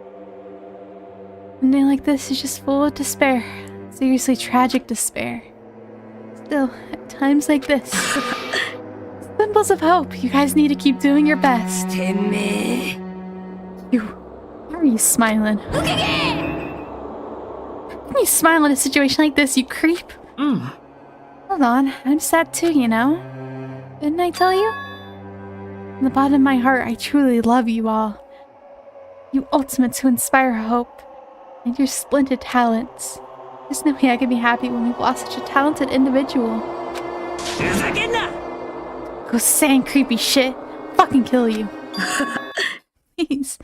A day like this is just full of despair. Seriously tragic despair. Still, at times like this, symbols of hope, you guys need to keep doing your best. Why are you smiling? How can you smile in a situation like this, you creep? Hold on, I'm sad too, you know? Didn't I tell you? In the bottom of my heart, I truly love you all. You ultimates who inspire hope. And your splendid talents. There's no way I can be happy when we've lost such a talented individual. Go saying creepy shit. Fucking kill you. Please.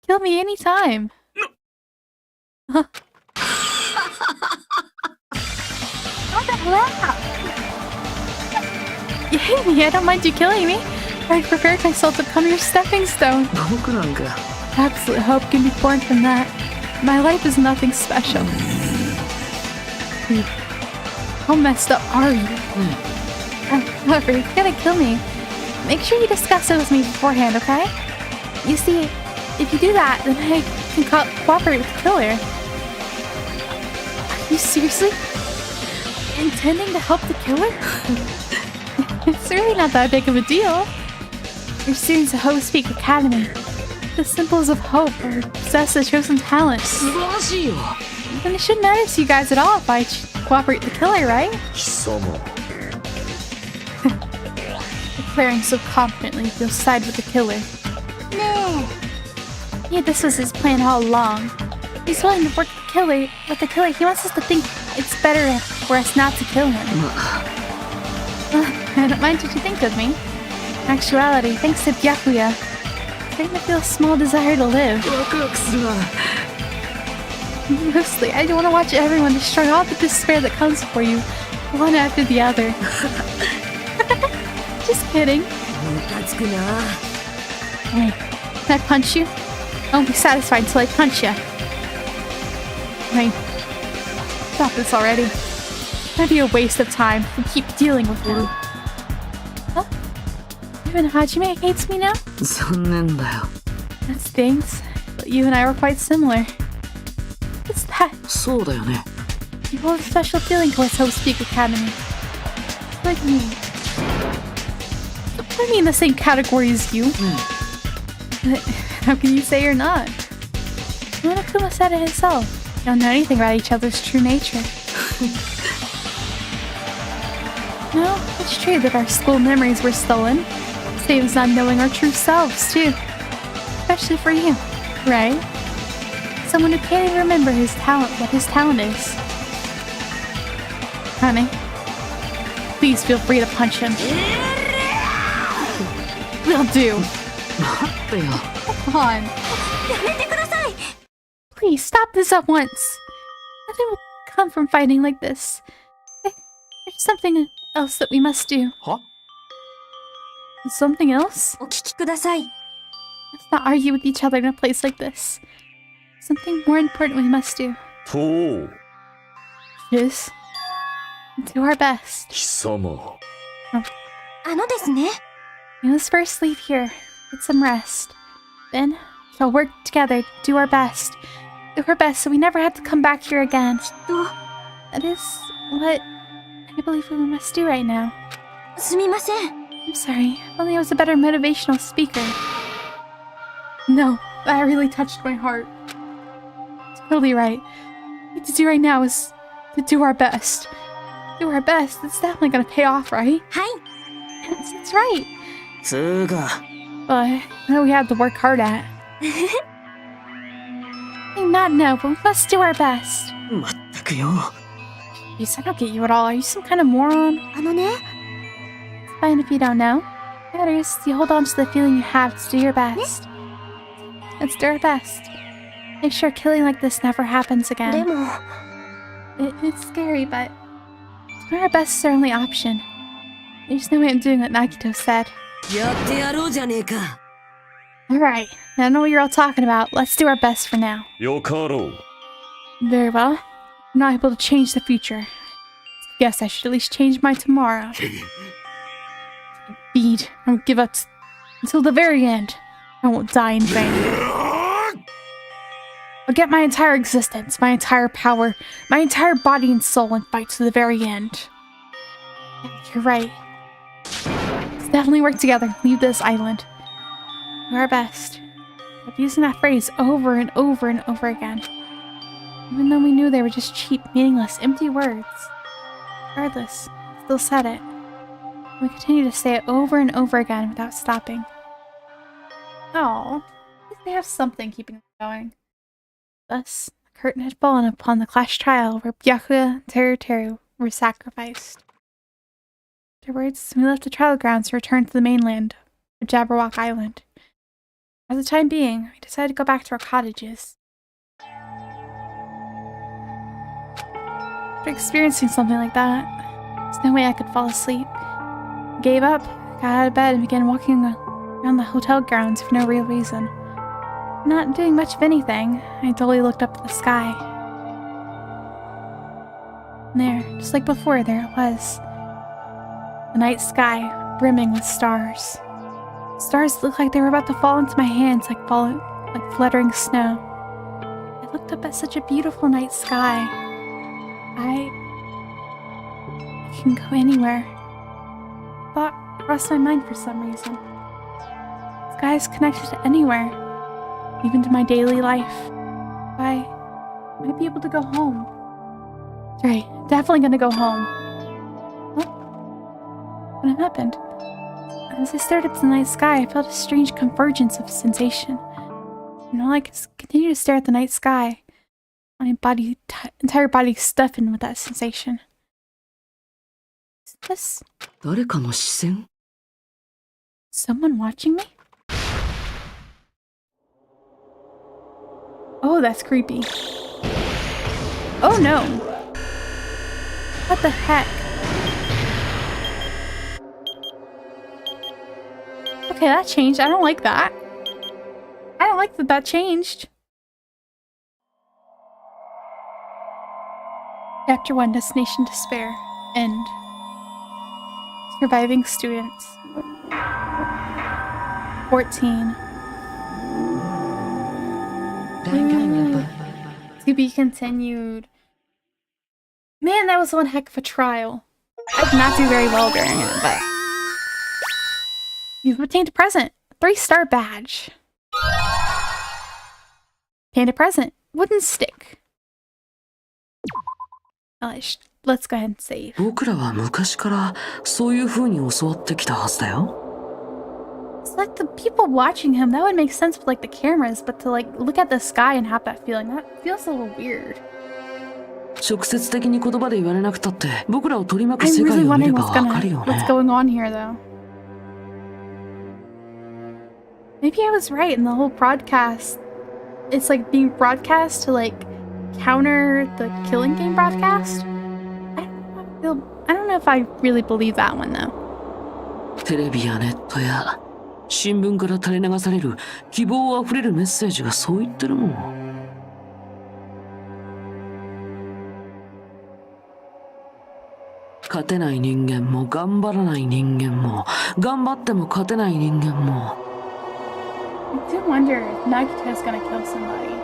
Kill me anytime. Huh? What the hell? You hate me, I don't mind you killing me. I prepared myself to become your stepping stone. Absolute hope can be born from that. My life is nothing special. How messed up are you? However, if you're gonna kill me, make sure you discuss it with me beforehand, okay? You see, if you do that, then I can cooperate with the killer. Are you seriously intending to help the killer? It's really not that big of a deal. Your students at Hope Speak Academy. The symbols of hope or possess the chosen talents. Then it shouldn't matter to you guys at all if I cooperate with the killer, right? Declaring so confidently you'll side with the killer. Yeah, this was his plan all along. He's willing to work with the killer. He wants us to think it's better for us not to kill him. I don't mind what you think of me. In actuality, thanks to Byakuya, I'm starting to feel a small desire to live. Mostly, I don't want to watch everyone destroy all the despair that comes for you, one after the other. Just kidding. Hey, can I punch you? I won't be satisfied until I punch you. I mean, stop this already. It'd be a waste of time to keep dealing with him. Huh? Even Hajime hates me now? 残念だよ。 That stinks. But you and I were quite similar. What's that? そうだよね。 You hold a special feeling towards Hope Speak Academy. Like me. Don't put me in the same category as you. How can you say you're not? Monokuma said it himself. You don't know anything about each other's true nature. No, it's true that our school memories were stolen. Same as not knowing our true selves, too. Especially for you, right? Someone who can't even remember his talent, what his talent is. Honey, please feel free to punch him. Will do. 待ってよ。 Come on. Please stop this at once. Nothing will come from fighting like this. There's something else that we must do. Huh? Something else? お聞きください。 Let's not argue with each other in a place like this. Something more important we must do. とう、 Is do our best. 貴様。あのですね。 Let's first leave here. Get some rest. Then we'll work together, do our best. Do our best so we never have to come back here again. That is what I believe we must do right now. すみません。 I'm sorry. If only I was a better motivational speaker. No, that really touched my heart. Totally right. What we need to do right now is to do our best. Do our best. It's definitely gonna pay off, right? はい。 Yes, that's right. つーか、 But what we have to work hard at. I may not know, but we must do our best. まったくよ。 Jeez, I don't get you at all. Are you some kind of moron? あのね、 It's fine if you don't know. What matters is you hold on to the feeling you have to do your best. Let's do our best. Make sure killing like this never happens で again. も It's scary, but doing our best is our only option. There's no way I'm doing what Nagito said. やってやろうじゃねえか。 Alright, I know what you're all talking about. Let's do our best for now. よかろう。 Very well. I'm not able to change the future. Guess I should at least change my tomorrow. Beat. I won't give up until the very end. I won't die in vain. I'll get my entire existence, my entire power, my entire body and soul and fight to the very end. You're right. Let's definitely work together. Leave this island. Do our best. Kept using that phrase over and over and over again. Even though we knew they were just cheap, meaningless, empty words. Regardless, I still said it. We continued to say it over and over again without stopping. Oh, at least they have something keeping them going. Thus, the curtain had fallen upon the clash trial where Byakuya and Teru were sacrificed. Afterwards, we left the trial grounds to return to the mainland of Jabberwock Island. For the time being, we decided to go back to our cottages. After experiencing something like that, there's no way I could fall asleep. I gave up, got out of bed, and began walking around the hotel grounds for no real reason. Not doing much of anything, I dully looked up at the sky. And there, just like before, there it was. The night sky, brimming with stars. Stars looked like they were about to fall into my hands like fluttering snow. I looked up at such a beautiful night sky. I can go anywhere. Thought crossed my mind for some reason. Sky is connected to anywhere, even to my daily life. I might be able to go home. Right, definitely gonna go home. What happened? As I stared up at the night sky, I felt a strange convergence of sensation. And all I could continue to stare at the night sky. My body, entire body stuffed with that sensation. Is this 誰かの視線？ someone watching me? Oh, that's creepy. Oh no! What the heck? Okay, that changed. I don't like that. I don't like that that changed. Chapter 1, Destination Despair. End. Surviving students. 14. To be continued. Man, that was one heck of a trial. I did not do very well during it, but... You've obtained a present. 3-star badge. Obtained a present. Wooden stick. Let's go ahead and save. 僕らは昔からそういう風に教わってきたはずだよ。It's like the people watching him, that would make sense with like the cameras, but to like look at the sky and have that feeling, that feels a little weird. 直接的に言葉で言われなくたって僕らを取り巻く I'm 世界 really を見れ wondering ばわかるよ what's ね。 going on here though. Maybe I was right in the whole broadcast. It's like being broadcast to like counter the killing game broadcast. I don't know if I really believe that one though. テレビやネットや新聞から垂れ流される希望あふれるメッセージがそう言ってるもん。勝てない人間も頑張らない人間も頑張っても勝てない人間も。I do wonder if Nagito is gonna kill somebody.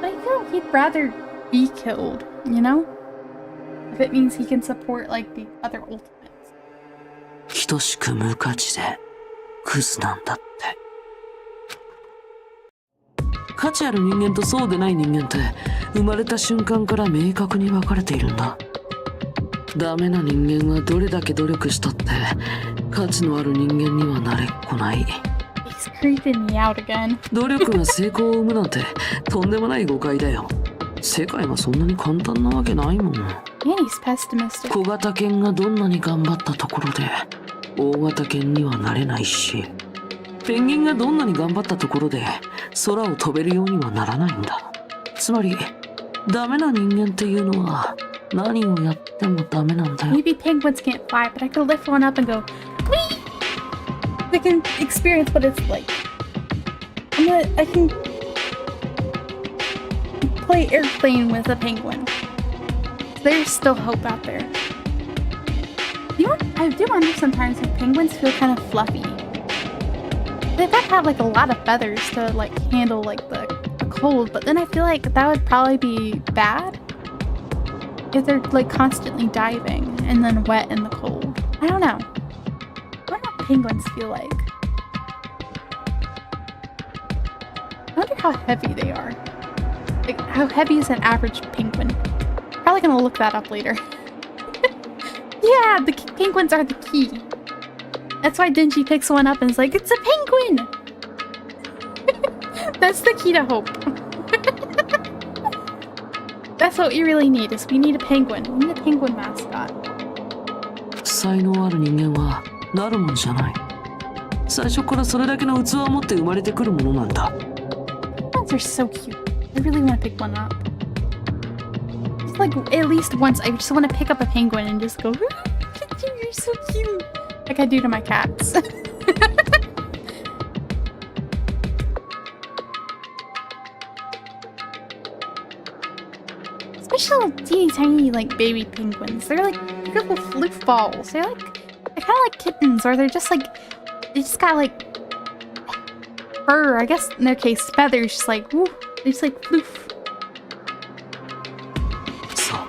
But I feel like he'd rather be killed, you know? If it means he can support like the other ultimates. 等しく無価値でクズなんだって。価値ある人間とそうでない人間って生まれた瞬間から明確に分かれているんだ。ダメな人間はどれだけ努力したって価値のある人間にはなれっこない。He's creeping me out again. 努力が成功を生むなんてとんでもない誤解だよ。世界はそんなに簡単なわけないもん。And he's pessimistic. 小型犬がどんなに頑張ったところで大型犬にはなれないし、ペンギンがどんなに頑張ったところで空を飛べるようにはならないんだ。つまりダメな人間っていうのは何をやってもダメなんだよ。 Maybe penguins can't fly, but I could lift one up and go, whee! They can experience what it's like. I can play airplane with a penguin. There's still hope out there. I do wonder sometimes if penguins feel kind of fluffy. They might have like a lot of feathers to like handle like the cold, but then I feel like that would probably be bad if they're like constantly diving and then wet in the cold. I don't know. What do penguins feel like? I wonder how heavy they are. Like, how heavy is an average penguin? Probably gonna look that up later. Yeah, the penguins are the key. That's why Denji picks one up and is like, it's a penguin! That's the key to hope. That's what we really need, is we need a penguin. We need a penguin mascot. 才能ある人間はなるもんじゃない。最初からそれだけの器を持って生まれてくるものなんだ。Penguins are so cute. I really want to pick one up. Just like, at least once, I just want to pick up a penguin and just go, you're so cute. Like I do to my cats. Especially teeny tiny like baby penguins. They're like little floof balls. They're kind of like kittens, or they're just like, they just got like fur, I guess in their case feathers, just like woo, they just like floof. そう、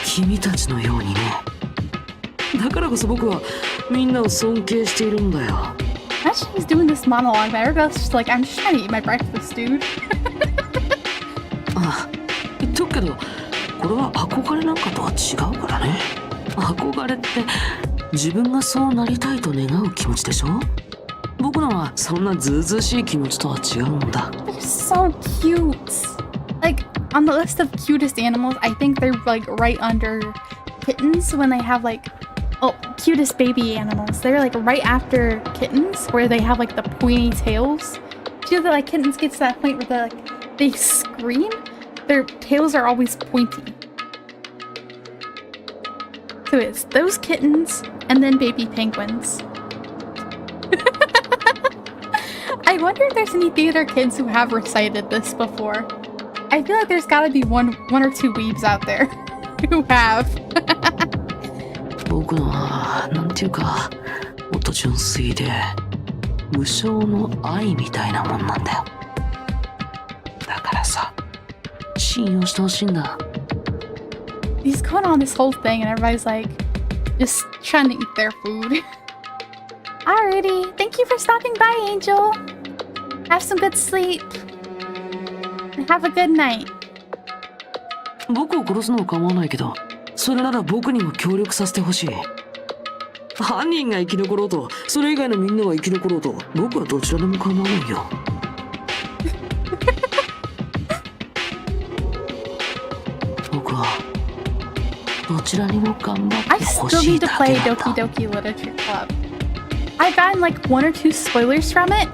君たちのようにね。だからこそ僕はみんなを尊敬しているんだよ。Imagine he's doing this monologue, but everybody's just like, I'm just trying to eat my breakfast, dude. ああ、言っとくけど、これは憧れなんかとは違うからね。憧れって自分がそうなりたいと願う気持ちでしょ。僕のはそんなずうずうしい気持ちとは違うんだ。They're so cute. Like, on the list of cutest animals, I think they're like right under kittens when they have like, oh, cutest baby animals. They're like right after kittens where they have like the pointy tails. Do you know that like kittens get to that point where they're like, they scream? Their tails are always pointy. So it's those kittens and then baby penguins. I wonder if there's any theater kids who have recited this before. I feel like there's gotta be one or two weebs out there who have. 僕のはなんていうかもっと純粋で無償の愛みたいなもんなんだよ。だからさ、信用してほしいんだ。He's going on this whole thing and everybody's like just trying to eat their food. Alrighty, thank you for stopping by, Angel. Have some good sleep. And have a good night. 僕を殺すのは構わないけど、それなら僕にも協力させてほしい。犯人が生き残ろうと、それ以外のみんなが生き残ろうと、僕はどちらでも構わないよ。僕はどちらにも頑張ってほしいだけなんだ。I still need to play Doki Doki Literature Club. I've gotten like 1 or 2 spoilers from it,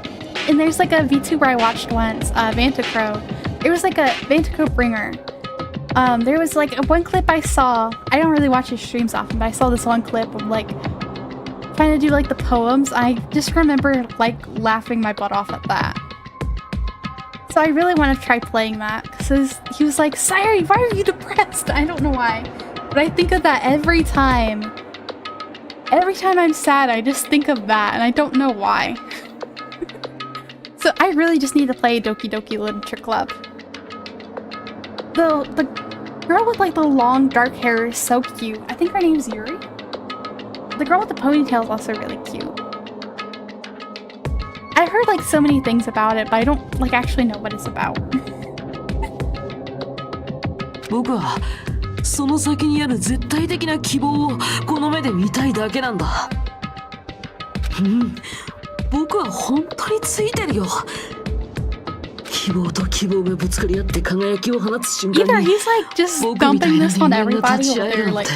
and there's like a VTuber I watched once, Vantacrow. It was like a Vantacrow bringer. There was like one clip I saw. I don't really watch his streams often, but I saw this one clip of like trying to do like the poems. I just remember like laughing my butt off at that. So I really want to try playing that because he was like, "Sayuri, why are you depressed?" I don't know why, but I think of that every time. Every time I'm sad, I just think of that, and I don't know why. So I really just need to play Doki Doki Literature Club. The girl with like the long dark hair is so cute. I think her name's Yuri. The girl with the ponytail is also really cute. I've heard like so many things about it, but I don't like actually know what it's about. 僕はその先にある絶対的な希望をこの目で見たいだけなんだ。僕は本当についてるよ。希望と希望がぶつかり合って輝きを放つ瞬間に、 Either he's like just dumping this on everybody while they're like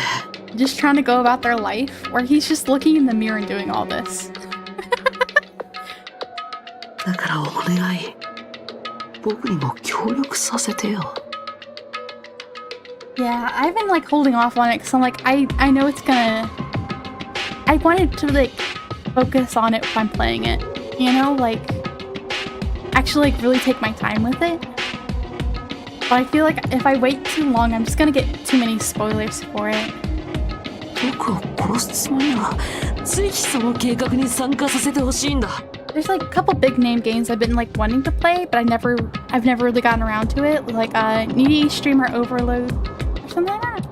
just trying to go about their life, or he's just looking in the mirror and doing all this. だからお願い、僕にも協力させてよ。Yeah, I've been like holding off on it because I'm like, I know it's gonna. I wanted to like focus on it when I'm playing it, you know, like actually like really take my time with it. But I feel like if I wait too long, I'm just gonna get too many spoilers for it. 僕を殺すつもりはぜひその計画に参加させてほしいんだ。There's like a couple big name games I've been like wanting to play, but I've never really gotten around to it. Like Needy Streamer Overload or something like that.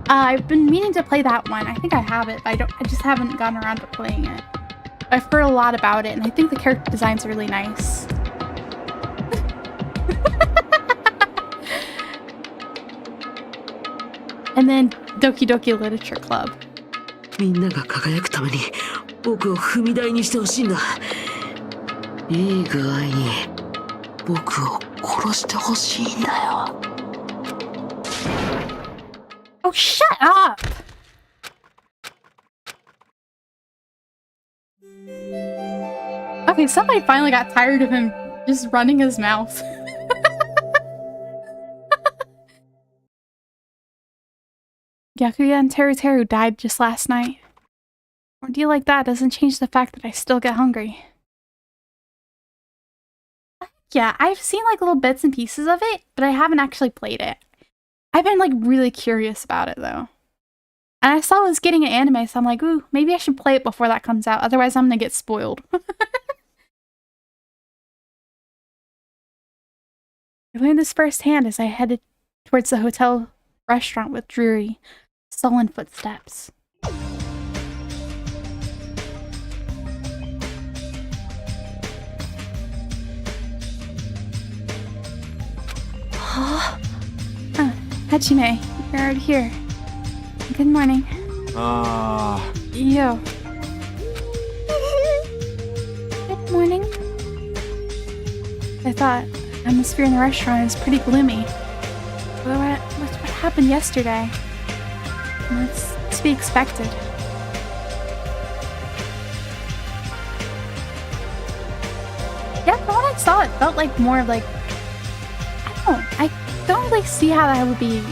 I've been meaning to play that one. I think I have it, but I just haven't gotten around to playing it. I've heard a lot about it, and I think the character designs are really nice. And then Doki Doki Literature Club. みんなが輝くために僕を踏み台にしてほしいんだ。いい具合に僕を殺してほしいんだよ。Oh, shut up! Okay, somebody finally got tired of him just running his mouth. Yakuya and Teru Teru died just last night. Or do you like that doesn't change the fact that I still get hungry. Yeah, I've seen like little bits and pieces of it, but I haven't actually played it. I've been like really curious about it though. And I saw it was getting an anime, so I'm like, ooh, maybe I should play it before that comes out, otherwise I'm gonna get spoiled. I learned this firsthand as I headed towards the hotel restaurant with dreary, sullen footsteps. Hajime, you're already here. Good morning. Yo. Good morning. I thought the atmosphere in the restaurant is pretty gloomy. What happened yesterday? That's to be expected. Yeah, from what I saw, it felt like more of like, I don't really see how that would be.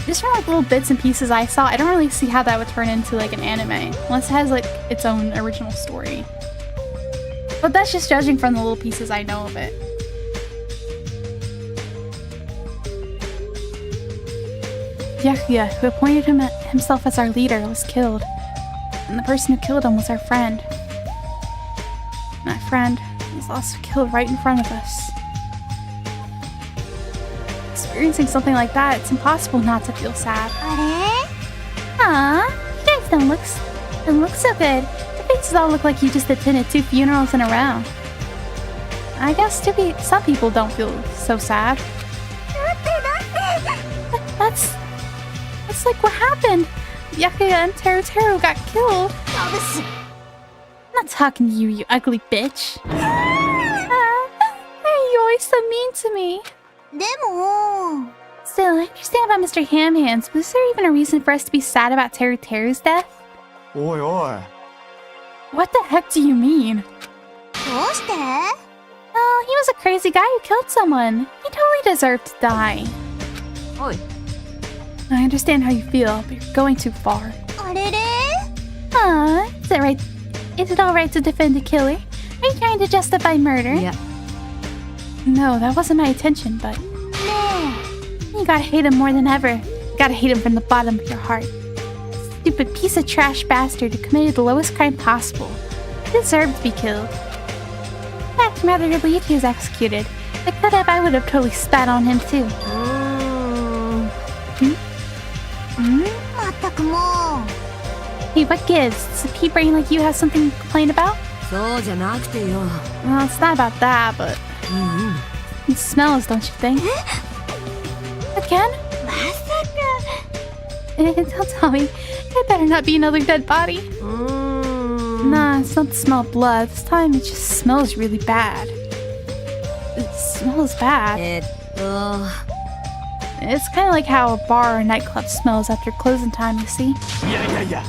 Just from like little bits and pieces I saw, I don't really see how that would turn into like an anime unless it has like its own original story. But that's just judging from the little pieces I know of it. Byakuya, who appointed himself as our leader, was killed. And the person who killed him was our friend. My friend was also killed right in front of us. Experiencing something like that, it's impossible not to feel sad. Aww, you guys don't look so good. Your faces all look like you just attended 2 funerals in a row. I guess some people don't feel so sad. That's like what happened. Byakuya and Teru got killed. I'm not talking to you, you ugly bitch. Why are you always so mean to me? Still, I understand about Mr. Ham Hands. Was there even a reason for us to be sad about Teru's death? Oi, oi. What the heck do you mean? Oh, he was a crazy guy who killed someone. He totally deserved to die. Oi. I understand how you feel, but you're going too far. Is it alright to defend a killer? Are you trying to justify murder? Yeah. No, that wasn't my intention, but... You gotta hate him more than ever. You gotta hate him from the bottom of your heart. Stupid piece of trash bastard who committed the lowest crime possible. He deserved to be killed. In fact, I'm rather relieved he was executed. If I would have totally spat on him too. Hey, what gives? Does a pea brain like you have something to complain about? Well, it's not about that, but... It smells, don't you think? Again? Don't tell me. It better not be another dead body. Nah, it's not the smell of blood. This time it just smells really bad. It smells bad. It's kind of like how a bar or nightclub smells after closing time, you see? Yeah.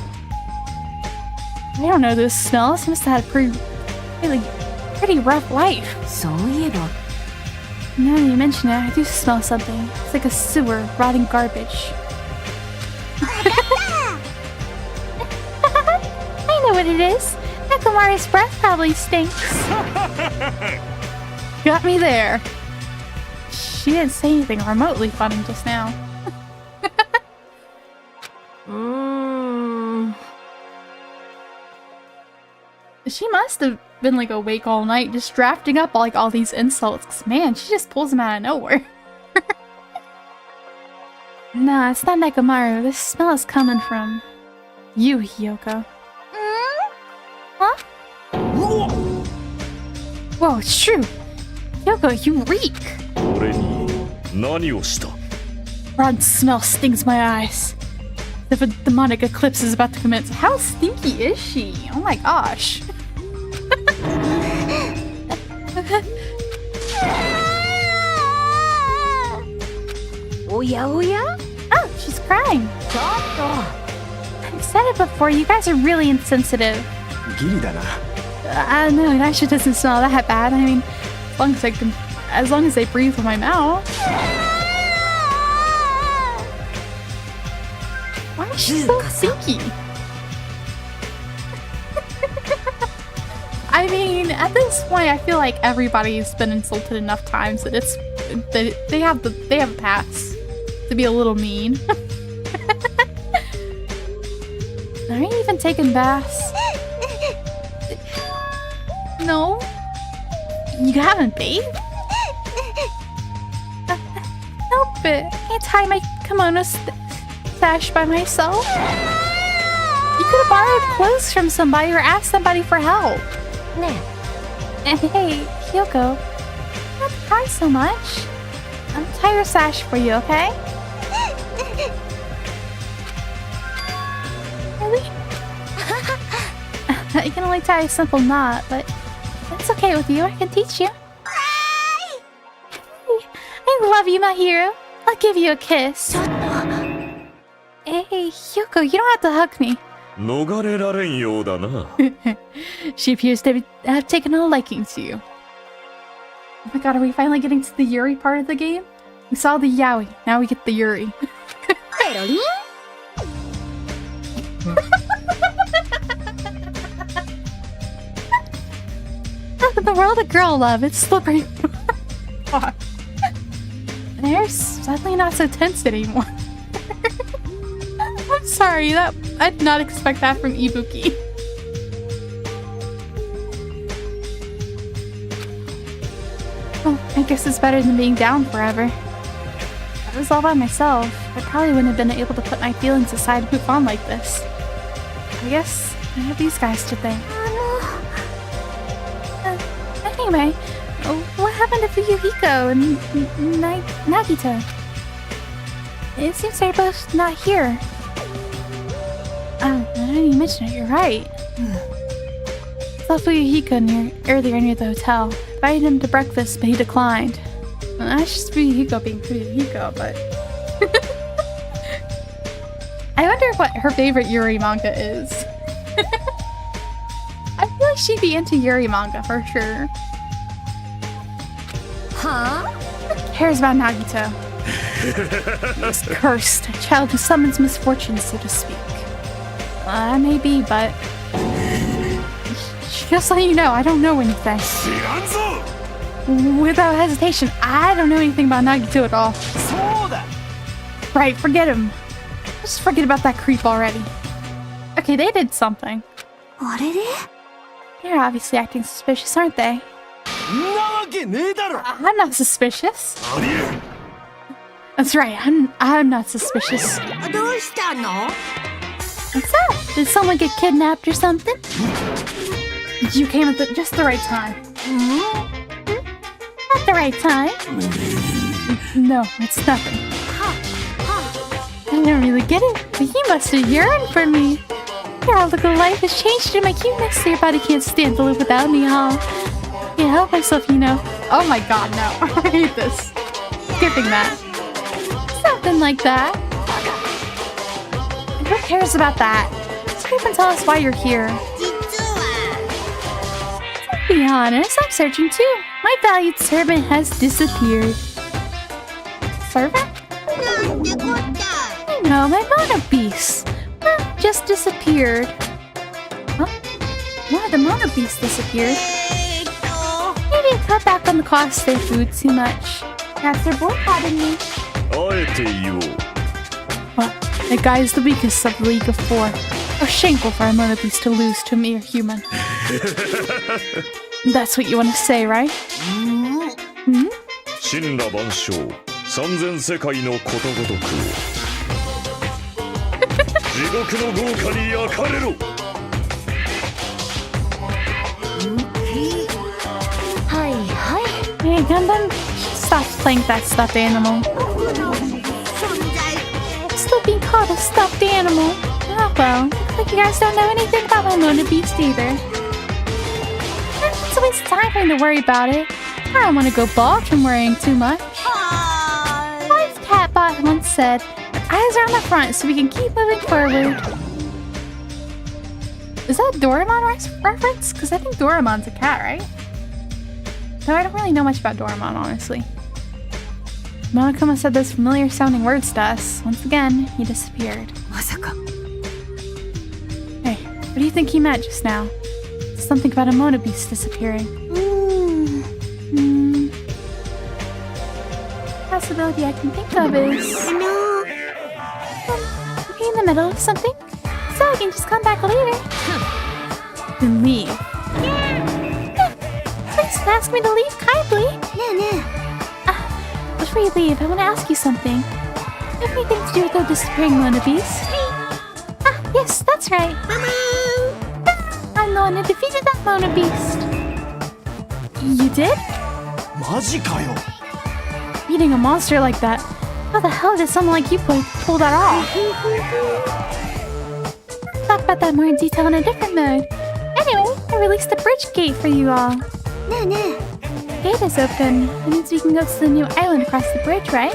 I don't know this smell. He must have had a pretty rough life. Now that you mention it, I do smell something. It's like a sewer, rotting garbage. I know what it is. Nekomaru's breath probably stinks. Got me there. She didn't say anything remotely funny just now. She must have been like awake all night just drafting up all these insults. 'Cause, man, she just pulls them out of nowhere. Nah, it's not Nekomaru. This smell is coming from you, Hiyoko. Huh? Whoa, it's true. Hiyoko, you reek. Rotten smell stings my eyes. The demonic eclipse is about to commence. How stinky is she? Oh my gosh. Oh, she's crying. I've said it before, you guys are really insensitive. No, it actually doesn't smell that bad. I mean, as long as they breathe from my mouth. Why is she so stinky? I mean, at this point, I feel like everybody's been insulted enough times that they have a pass to be a little mean. Are you even taking baths? No? You haven't bathed? Help it. I can't tie my kimono stash by myself. You could have borrowed clothes from somebody or asked somebody for help. And hey, Hiyoko, don't cry so much. I'll tie your sash for you, okay? Really? I can only tie a simple knot, but that's okay with you. I can teach you. I love you, my hero. I'll give you a kiss. Hey, Hiyoko, you don't have to hug me. She appears to have taken a liking to you. Oh my god, are we finally getting to the Yuri part of the game? We saw the Yaoi, now we get the Yuri. The world of girl love, it's slippery. They're suddenly not so tense anymore. sorry. I did not expect that from Ibuki. Well, I guess it's better than being down forever. If I was all by myself, I probably wouldn't have been able to put my feelings aside and move on like this. I guess I have these guys to thank. Anyway, what happened to Fuyuhiko and Nagito? It seems they're both not here. Oh, now that you mention it, you're right. I saw Fuyuhiko earlier near the hotel. Invited him to breakfast, but he declined. Well, that's just Fuyuhiko being Fuyuhiko, but... I wonder what her favorite Yuri manga is. I feel like she'd be into Yuri manga for sure. Huh? Who cares about Nagito? He's cursed, a child who summons misfortune, so to speak. Maybe, but... Just let you know, I don't know anything. Without hesitation, I don't know anything about Nagito at all. Right, forget him. Just forget about that creep already. Okay, they did something. They're obviously acting suspicious, aren't they? I'm not suspicious. That's right, I'm not suspicious. What's that? Did someone get kidnapped or something? You came at just the right time. At the right time? No, it's nothing. I don't really get it, but he must have yearned for me. Your outlook of life has changed and my cuteness, so your body can't stand to live without me, huh? Can't help myself, you know. Oh my god, no. I hate this. Skipping that. Something like that. And who cares about that? Just keep and tell us why you're here. To be honest, I'm searching too. My valued servant has disappeared. Servant? I know, my Mona Beast. Just disappeared. Huh? Why the Mona Beast disappeared? Maybe I cut back on the cost of their food too much. Perhaps they're boycotting me. Well, that guy is the weakest of the League of Four. How shameful for a Mona Beast to lose to a mere human. That's what you want to say, right? Hmm? 神羅万象三千世界のことごとく地獄の豪華に焼かれろ Hey, Gundam, stop playing that stuffed animal. Still being called a stuffed animal. Oh well, looks like you guys don't know anything about my Mona Beast either. It's a waste of time for me to worry about it. I don't want to go bald from worrying too much. Wise Catbot once said, eyes are on the front so we can keep moving forward. Is that a Doraemon reference? Because I think Doraemon's a cat, right? Though I don't really know much about Doraemon, honestly. Monokuma said those familiar sounding words to us. Once again, he disappeared. Hey, what do you think he meant just now? Something about a Mona Beast disappearing. Possibility I can think of is... be in the middle of something, so I can just come back later. Then leave. Please ask me to leave kindly. Before you leave, I want to ask you something. Anything to do with the disappearing Mona Beast? Yes, that's right. I'm the one who defeated that Mona Beast. You did? Beating a monster like that. How the hell did someone like you pull that off? Talk about that more in detail in a different mode. Anyway, I released the bridge gate for you all. The gate is open. It means we can go to the new island across the bridge, right?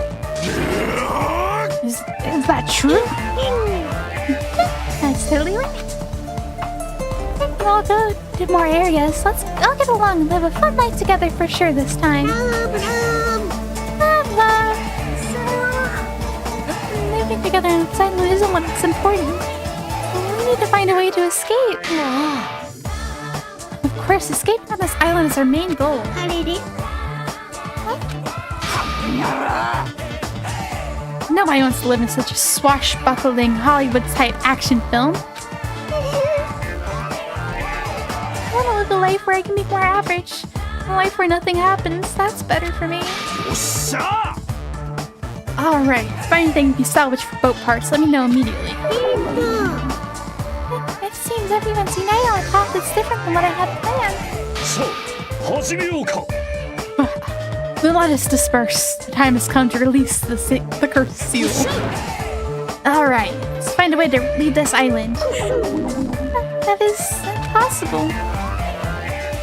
Is that true? That's totally right. I'll go to more areas. Let's all get along and live a fun life together for sure this time. Living together outside isn't what's important. We need to find a way to escape. Of course, escaping from this island is our main goal. What? Nobody wants to live in such a swashbuckling Hollywood-type action film. I want to live a life where I can be more average. A life where nothing happens. That's better for me. Alright, if anything can be salvaged for boat parts, let me know immediately. It seems everyone's united on a path that's different from what I had planned. Then let us disperse. The time has come to release the cursed seal. Alright, let's find a way to leave this island. That is impossible.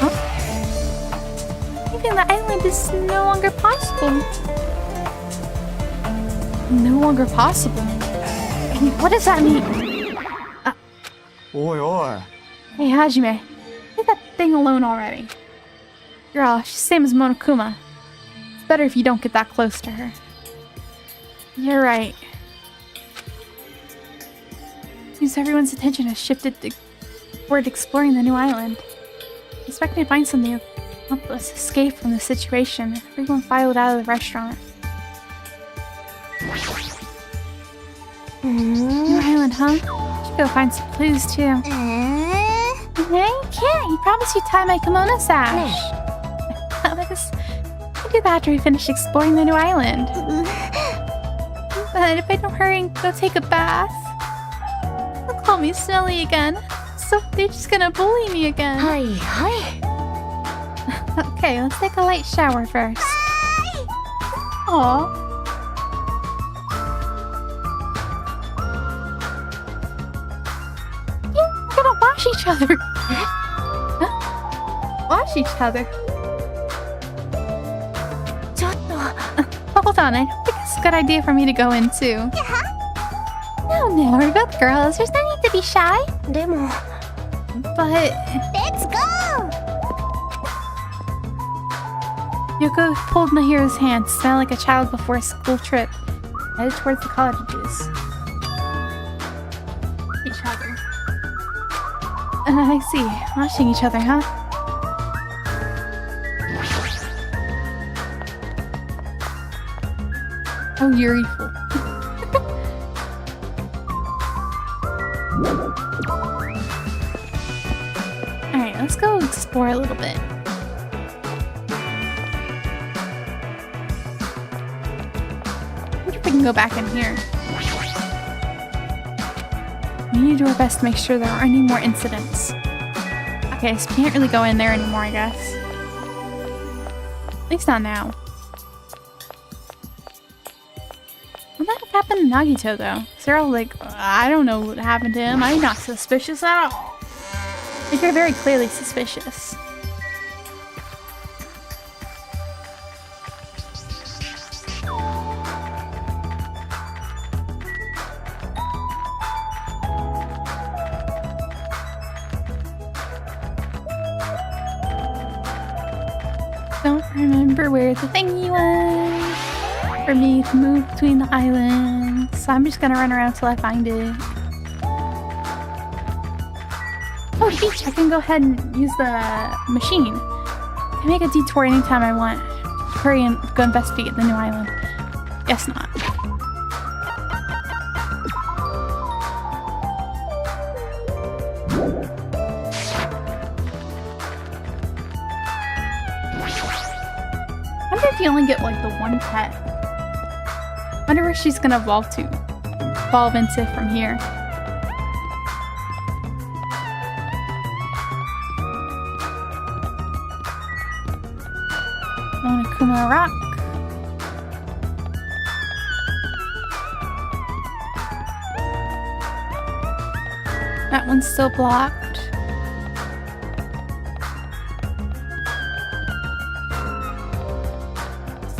Huh? Leaving the island is no longer possible. No longer possible? What does that mean? Hey, Hajime. Leave that thing alone already. Girl, she's the same as Monokuma. It's better if you don't get that close to her. You're right. Seems everyone's attention has shifted toward exploring the new island. Expecting to find something to help us escape from the situation, everyone filed out of the restaurant. New island, huh? Should go find some clues too. Hey, you can't. You promised you'd tie my kimono sash. I'll do that after we finish exploring the new island. But if I don't hurry and go take a bath, they'll call me smelly again. So they're just gonna bully me again. Okay, let's take a light shower first. Aww. We're gonna wash each other. Huh? Wash each other. Hold on, I don't think it's a good idea for me to go in too. No, we're both girls. There's no need to be shy. But... Let's go! Yoko pulled Nahiro's hand, smelling like a child before a school trip, headed towards the cottages. Each other. I see. Washing each other, huh? Oh, Yuri-ful. Alright, let's go explore a little bit. I wonder if we can go back in here. We need to do our best to make sure there aren't any more incidents. Okay, so we can't really go in there anymore, I guess. At least not now. What the heck happened to Nagito, though? They're all like, I don't know what happened to him. I'm not suspicious at all. Like, you're very clearly suspicious. Don't remember where the thingy was for me to move between the islands, so I'm just gonna run around till I find it. Oh, beach! I can go ahead and use the machine. I can make a detour anytime I want. Hurry and go investigate the new island. Guess not. I wonder if you only get like the one pet. I wonder where she's gonna evolve into from here. Monokuma Rock. That one's still blocked.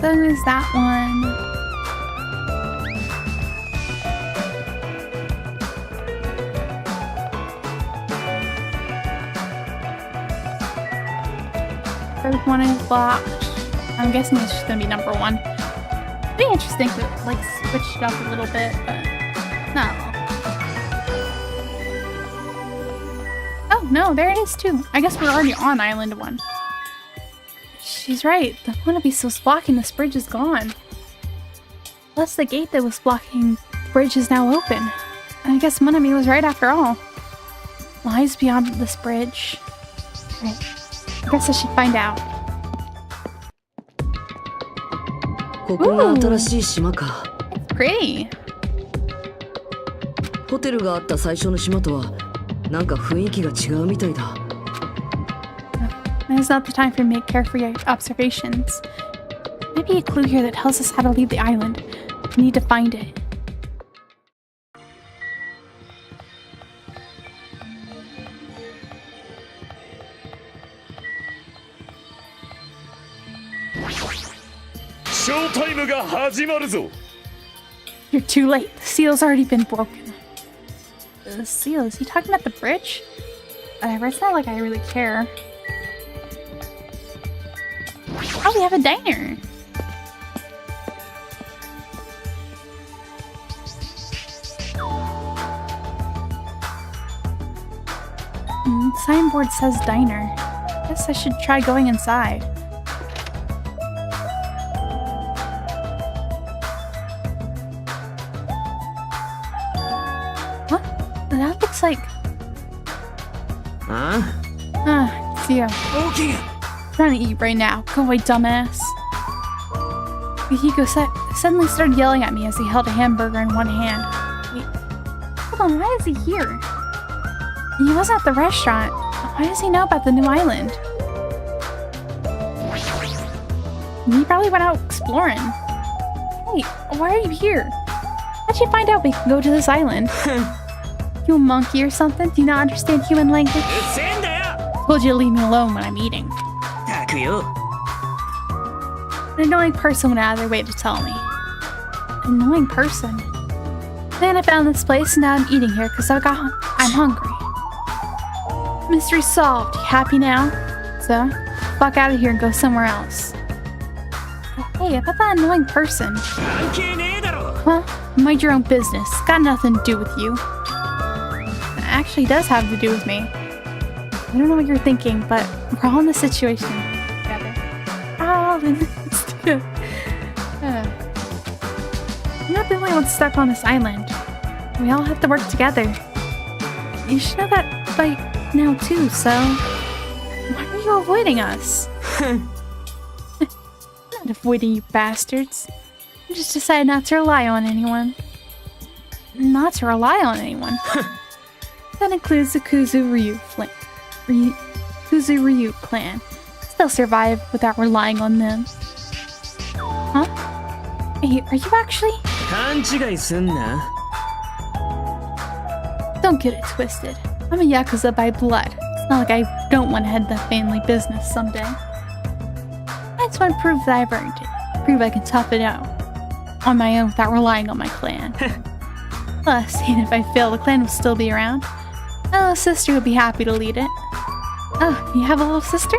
So is that one. Third one is blocked. I'm guessing it's just gonna be number one. It'd be interesting to like switch it up a little bit, but no. Oh no, there it is too. I guess we're already on Island 1. She's right. The wannabe was blocking this bridge is gone. Plus, the gate that was blocking the bridge is now open. I guess Monami was right after all. Lies beyond this bridge. Right. I guess I should find out. ここが新しい島か。Pretty. ホテルがあった最初の島とはなんか雰囲気が違うみたいだ。Now is not the time for me to make carefree observations. Maybe a clue here that tells us how to leave the island. We need to find it. Showtime が始まるぞ。 You're too late. The seal's already been broken. The seal? Is he talking about the bridge? Whatever, it's not like I really care. Oh, we have a diner. The signboard says diner. Guess I should try going inside. What? That looks like... Huh? Ah, it's you. Okay. I'm trying to eat right now. Go away, dumbass. Yukiko suddenly started yelling at me as he held a hamburger in one hand. Wait, hold on, why is he here? He wasn't at the restaurant. Why does he know about the new island? He probably went out exploring. Hey, why are you here? How'd you find out we can go to this island? You a monkey or something? Do you not understand human language? Told you to leave me alone when I'm eating. An annoying person went out of their way to tell me. Annoying person? Then I found this place and now I'm eating here because I'm hungry. Mystery solved. You happy now? So, fuck out of here and go somewhere else. Hey, about that annoying person. Huh? Mind your own business. Got nothing to do with you. It actually does have to do with me. I don't know what you're thinking, but we're all in this situation together. All in this together. I'm not the only one stuck on this island. We all have to work together. You should know that by now too, so... Why are you avoiding us? I'm not avoiding you bastards. I just decided not to rely on anyone. Not to rely on anyone? That includes the Kuzu-Ryu clan. They'll survive without relying on them. Huh? Hey, are you actually? Don't get it twisted. I'm a Yakuza by blood. It's not like I don't want to head the family business someday. I just want to prove that I've earned it. Prove I can tough it out on my own without relying on my clan. Plus, even if I fail, the clan will still be around. My little sister would be happy to lead it. Oh, you have a little sister?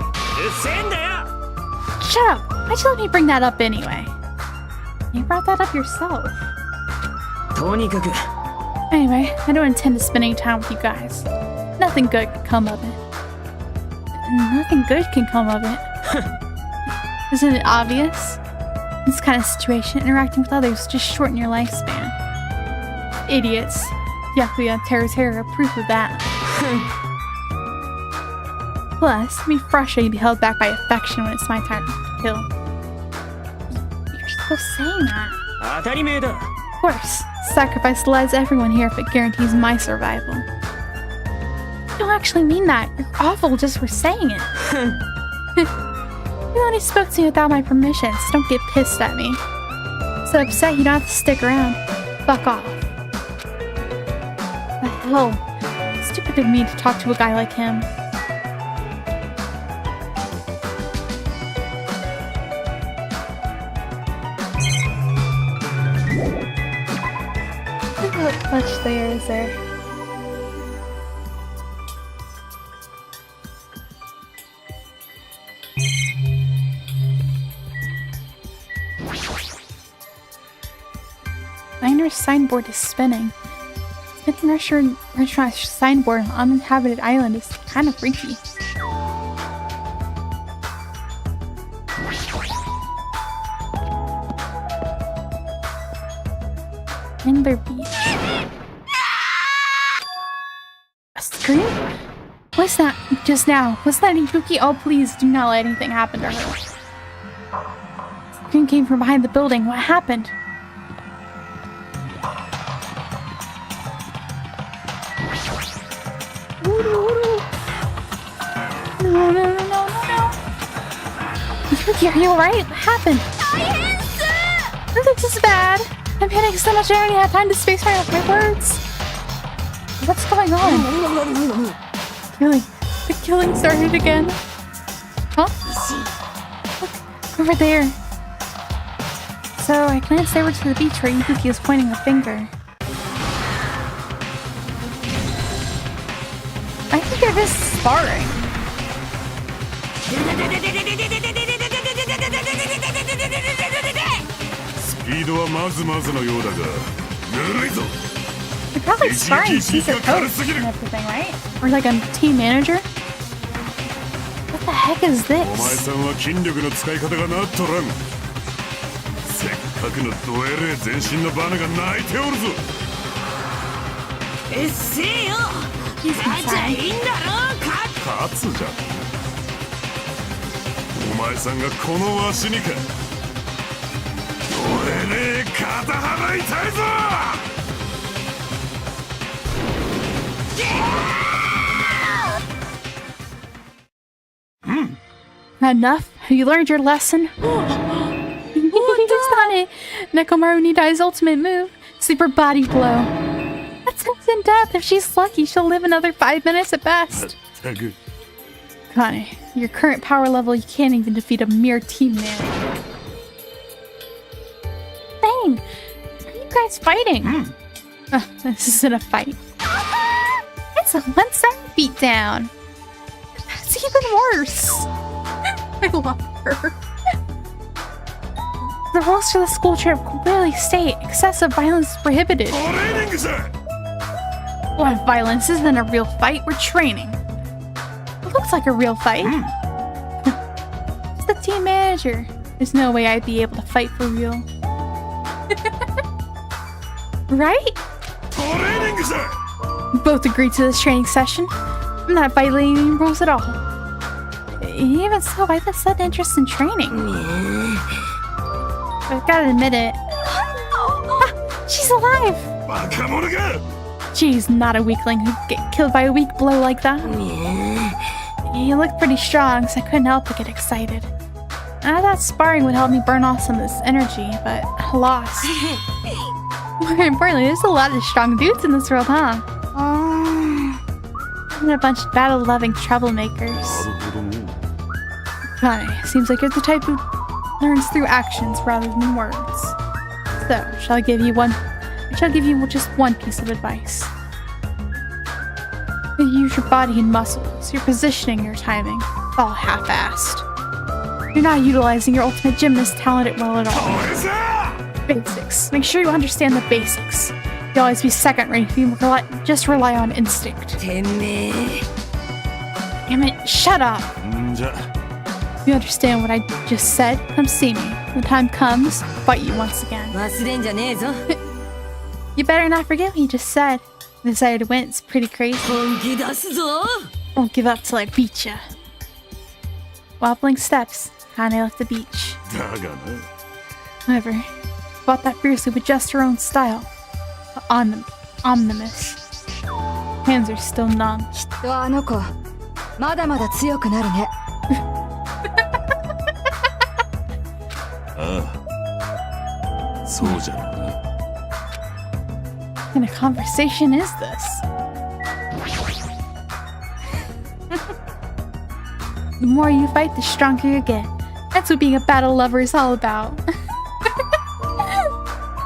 Shut up! Why'd you let me bring that up anyway? You brought that up yourself. Anyway, I don't intend to spend any time with you guys. Nothing good can come of it. Nothing good can come of it. Isn't it obvious? In this kind of situation, interacting with others just shorten your lifespan. Idiots. Yakuya Terra are proof of that. Plus, it'd be frustrating to be held back by affection when it's my time to kill. You're still saying that. Of course. Sacrifice the lives of everyone here if it guarantees my survival. You don't actually mean that. You're awful just for saying it. You only spoke to me without my permission, so don't get pissed at me. So upset you don't have to stick around. Fuck off. The hell? Stupid of me to talk to a guy like him. How much there is there? Diner's signboard is spinning. Spinning restaurant signboard on an uninhabited island is kind of freaky. in their beach. A scream? What's that just now? Was that Ibuki? Oh, please do not let anything happen to her. The scream came from behind the building. What happened? No. Ibuki, are you alright? What happened? This is bad. I'm panicked so much I don't even have time to space right off my words. What's going on? Really? The killing started again? Huh? Look, over there. So I glanced over to the beach where Ibuki is pointing a finger. I think they're just sparring. スピードはまずまずのようだが、ぬるいぞ。 They're probably sparring to seize their coach and everything, right? Or like a team manager? What the heck is お前 this? さんは筋力の使い方がなっとらん。せっかくのドエレ全身のバネが泣いておるぞ。えっせえよ。勝ちゃいいんだろ。勝つじゃん。お前さんがこのわしにか。ドエレ肩幅痛いぞ。 Enough? Have you learned your lesson? It's not it. Nekomaru Nidai's ultimate move. Sleeper body blow. That's instant death. If she's lucky, she'll live another 5 minutes at best. Kane, your current power level, you can't even defeat a mere team man. Dang! Are you guys fighting? This isn't a fight. It's a one-star beatdown. That's even worse. I love her. The rules for the school trip clearly state excessive violence is prohibited. What violence isn't a real fight? We're training. It looks like a real fight. It's the team manager. There's no way I'd be able to fight for real. Right? We both agreed to this training session. I'm not violating any rules at all. Even so, I have a sudden interest in training. I've gotta admit it. Ah, she's alive! She's not a weakling who'd get killed by a weak blow like that. You look pretty strong, so I couldn't help but get excited. I thought sparring would help me burn off some of this energy, but I lost. More importantly, there's a lot of strong dudes in this world, huh? And a bunch of battle-loving troublemakers. Kane, seems like you're the type who learns through actions rather than words. So, shall I give you just one piece of advice. You use your body and muscles, your positioning, your timing. It's all half-assed. You're not utilizing your ultimate gymnast talent well at all. Basics. Make sure you understand the basics. You'll always be second-rate if you just rely on instinct. Damn it, shut up! You understand what I just said? Come see me. When time comes, I'll fight you once again. You better not forget what you just said. The desire to win is pretty crazy. Won't give up till I beat ya. Wobbling steps, Kane left the beach. However, fought that fiercely with just her own style. Omnimus. Hands are still numb. What kind of conversation is this? The more you fight, the stronger you get. That's what being a battle lover is all about.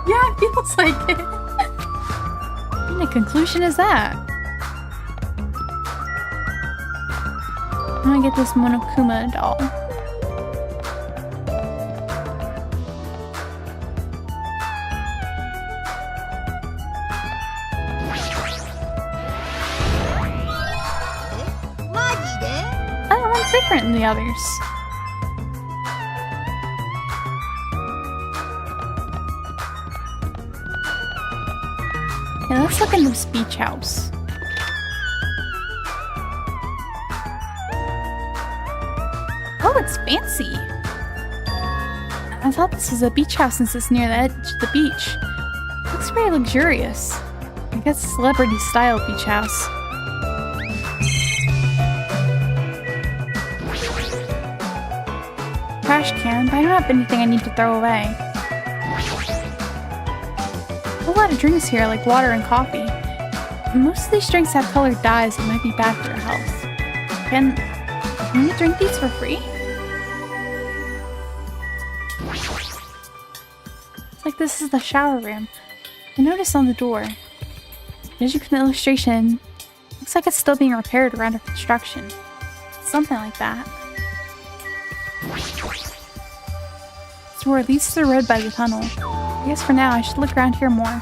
Yeah, it feels like it. What kind of conclusion is that? I'm gonna get this Monokuma doll. Oh, one's different than the others. Yeah, let's look in this beach house. Oh, it's fancy. I thought this was a beach house since it's near the edge of the beach. Looks very luxurious. I guess celebrity style beach house. Trash can, but I don't have anything I need to throw away. A lot of drinks here, like water and coffee. Most of these drinks have colored dyes that might be bad for your health. Can we drink these for free? It's like this is the shower room. I noticed on the door. Judging from the illustration, looks like it's still being repaired or under construction. Something like that. This door leads to the road by the tunnel. I guess for now I should look around here more.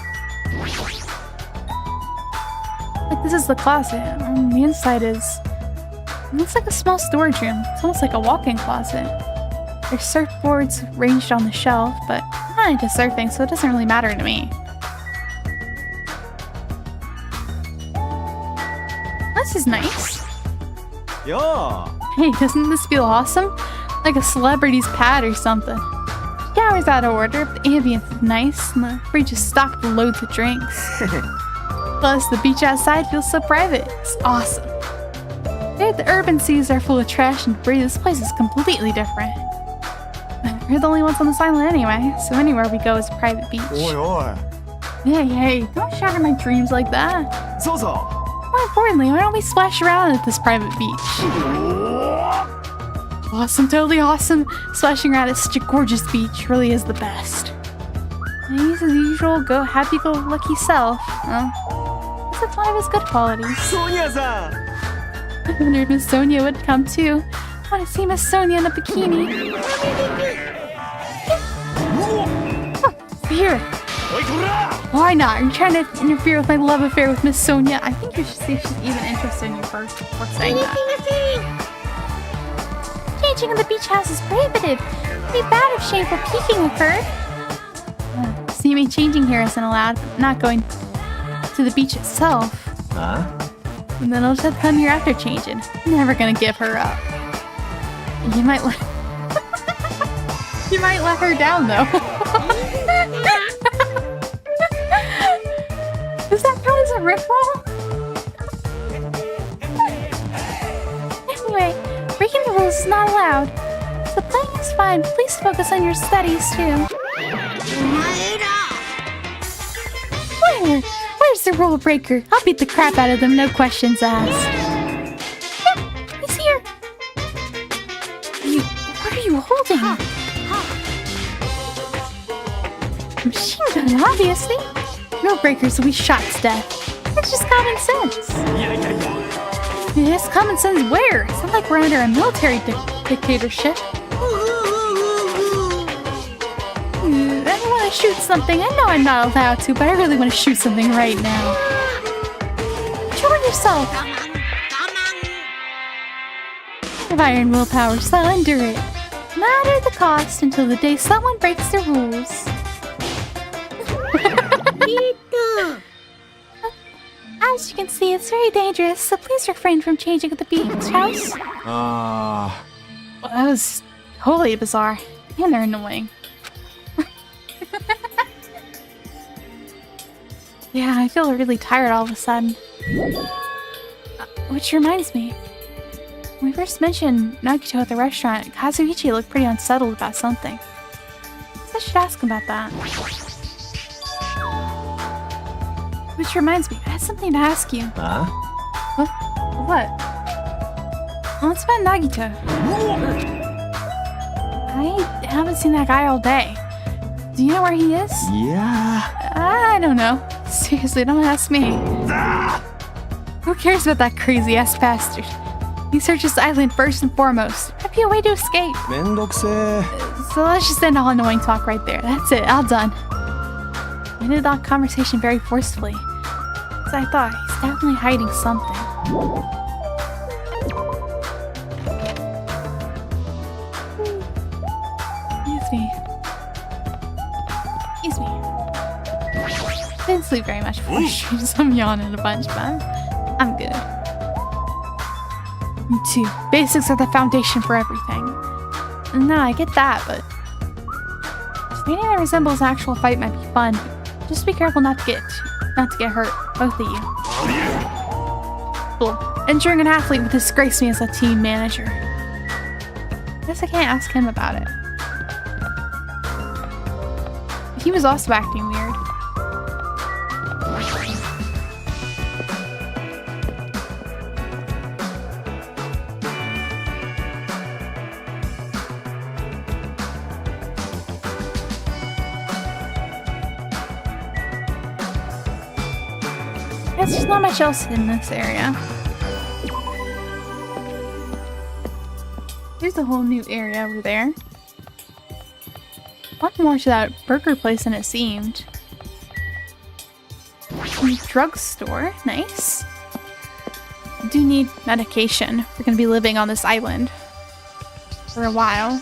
Like this is the closet. On the inside it looks like a small storage room. It's almost like a walk-in closet. There's surfboards ranged on the shelf, but I'm not into surfing, so it doesn't really matter to me. This is nice. Yeah. Hey, doesn't this feel awesome? Like a celebrity's pad or something. Shower's out of order, but the ambience is nice, and the fridge is stocked with loads of drinks. Plus, the beach outside feels so private. It's awesome. There, the urban seas are full of trash and debris. This place is completely different. We're the only ones on this island anyway, so anywhere we go is a private beach. Oi. Hey, don't shatter my dreams like that. So. More importantly, why don't we splash around at this private beach? Awesome, totally awesome. Splashing around at such a gorgeous beach really is the best. And he's as usual, happy-go-lucky self. Well, that's one of his good qualities. Sonia-san! I wondered Miss Sonia would come too. I want to see Miss Sonia in a bikini. Oh, here. Why not? Are you trying to interfere with my love affair with Miss Sonia? I think you should see if she's even interested in you first before saying that. Changing in the beach house is prohibited. It'd be bad if shameful peeking occurred. See me changing here isn't allowed, but not going to the beach itself. Huh? And then I'll just come here after changing. Never gonna give her up. You might let you might let her down though. Does that count as a riffraff? Anyway, breaking the rules is not allowed. The playing is fine. Please focus on your studies too. Where's the rule breaker? I'll beat the crap out of them, no questions asked. He's here. What are you holding? Machine gun, obviously. Rule breakers will be shot to death. It's just common sense. Yes, common sense where? It's not like we're under a military dictatorship. I want to shoot something. I know I'm not allowed to, but I really want to shoot something right now. Show yourself. Of iron willpower, so under it. Not at the cost until the day someone breaks the rules. As you can see, it's very dangerous, so please refrain from changing at the beach house. Well, that was totally bizarre. And they're annoying. Yeah, I feel really tired all of a sudden. Which reminds me. When we first mentioned Nagito at the restaurant, Kazuichi looked pretty unsettled about something. I should ask him about that. Which reminds me, I had something to ask you. Huh? What? Well, it's about Nagito. I haven't seen that guy all day. Do you know where he is? Yeah. I don't know. Seriously, don't ask me. Who cares about that crazy-ass bastard? He searches the island first and foremost. Might be a way to escape. So let's just end all annoying talk right there. That's it, all done. I ended that conversation very forcefully. Because I thought, he's definitely hiding something. Excuse me. sleep very much before streams. I'm yawning a bunch, but I'm good. Me too. Basics are the foundation for everything. No, I get that, but anything that resembles an actual fight might be fun. Just be careful not to get hurt, both of you. Cool. Entering an athlete would disgrace me as a team manager. Guess I can't ask him about it. He was also acting weird. There's just not much else in this area. Here's a whole new area over there. A lot more to that burger place than it seemed. Drugstore, nice. I do need medication. We're gonna be living on this island for a while.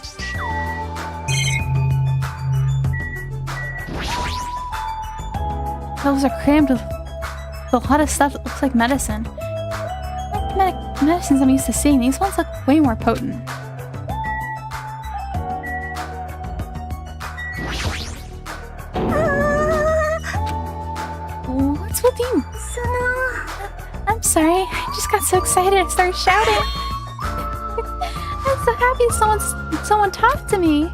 Those are crammed with a lot of stuff that looks like medicine. Like medicines I'm used to seeing. These ones look way more potent. What's with you? I'm sorry. I just got so excited I started shouting. I'm so happy someone talked to me.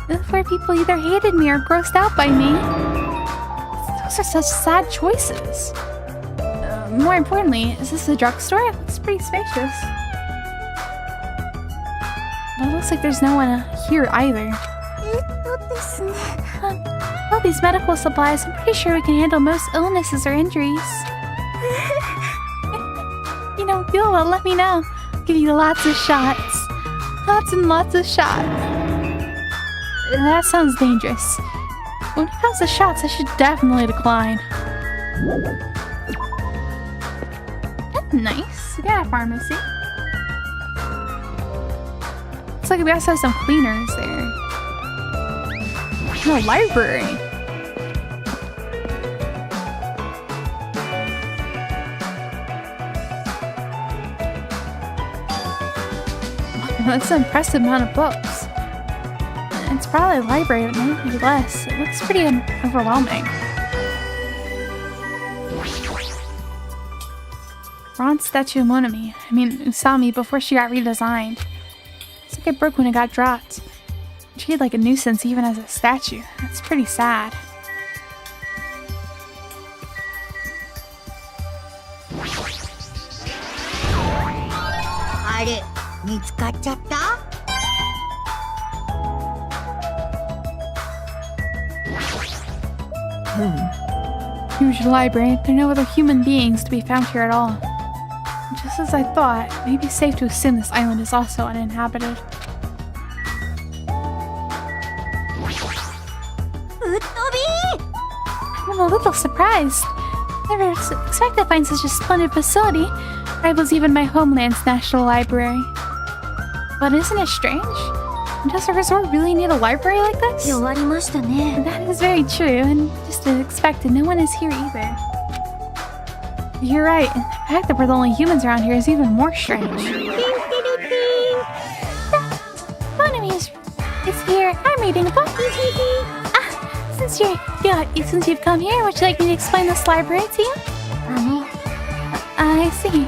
Before people either hated me or grossed out by me. Those are such sad choices. More importantly, is this a drugstore? It looks pretty spacious. But it looks like there's no one here either. All these medical supplies, I'm pretty sure we can handle most illnesses or injuries. You know, if you'll let me know. I'll give you lots of shots. Lots and lots of shots. That sounds dangerous. When it comes to shots, I should definitely decline. Nice. We got a pharmacy. Looks like we also have some cleaners there. No, library. That's an impressive amount of books. It's probably a library, but maybe less. It looks pretty overwhelming. Bronze statue of Monami. I mean, Usami before she got redesigned. It's like it broke when it got dropped. Treated like a nuisance even as a statue. That's pretty sad. Huge library. There are no other human beings to be found here at all. Just as I thought, it may be safe to assume this island is also uninhabited. I'm a little surprised. Never expected to find such a splendid facility. Rivals even my homeland's national library. But isn't it strange? Does a resort really need a library like this? That is very true, and just as expected, no one is here either. You're right. The fact that we're the only humans around here is even more strange. Monami is here. I'm reading a book. Since you've come here, would you like me to explain this library to you? I see.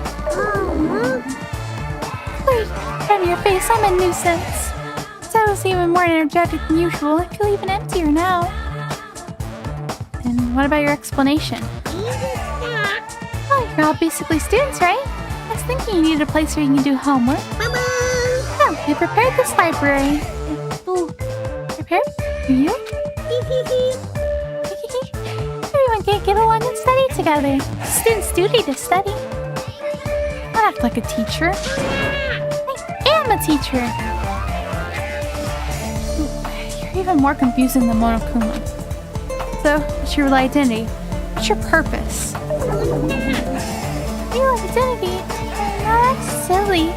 From your face, I'm a nuisance. So I was even more energetic than usual. I feel even emptier now. And what about your explanation? Well, you're all basically students, right? I was thinking you needed a place where you can do homework. So, I prepared this library. Prepared? For you? Everyone can get along and study together. It's students' duty to study. Don't act like a teacher. I am a teacher. You're even more confusing than Monokuma. So, what's your real identity? What's your purpose? Real identity? Oh, that's silly.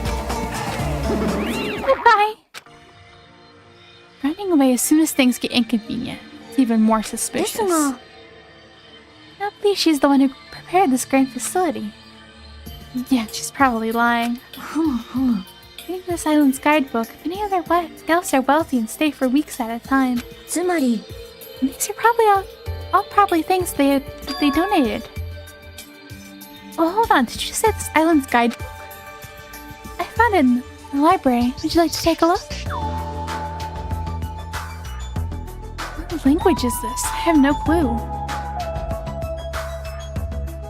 Goodbye. Running away as soon as things get inconvenient. It's even more suspicious. Now believe she's the one who prepared this grand facility. Yeah, she's probably lying. Reading this island's guidebook, many other elves are wealthy and stay for weeks at a time. つまり These are probably all probably things they donated. Oh, hold on. Did you say this island's guidebook? I found it in the library. Would you like to take a look? What language is this? I have no clue.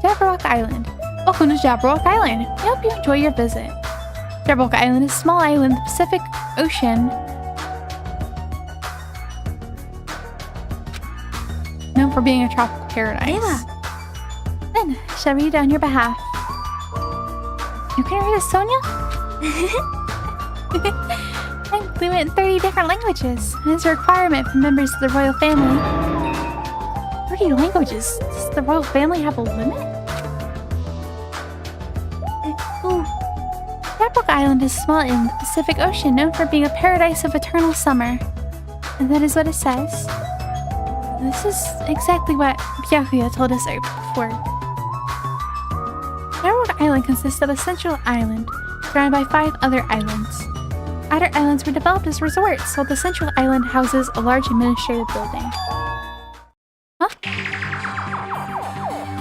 Jabberwock Island. Welcome to Jabberwock Island. I hope you enjoy your visit. Jabberwock Island is a small island in the Pacific Ocean, known for being a tropical paradise. Then, shall I read on your behalf? You can read it, Sonia? I'm fluent in 30 different languages, and it's a requirement for members of the royal family. 30 languages? Does the royal family have a limit? Jabberwock Island is a small island in the Pacific Ocean, known for being a paradise of eternal summer. And that is what it says. This is exactly what Byakuya told us before. Jabberwock Island consists of a central island, surrounded by 5 other islands. Outer islands were developed as resorts, while the central island houses a large administrative building. Huh?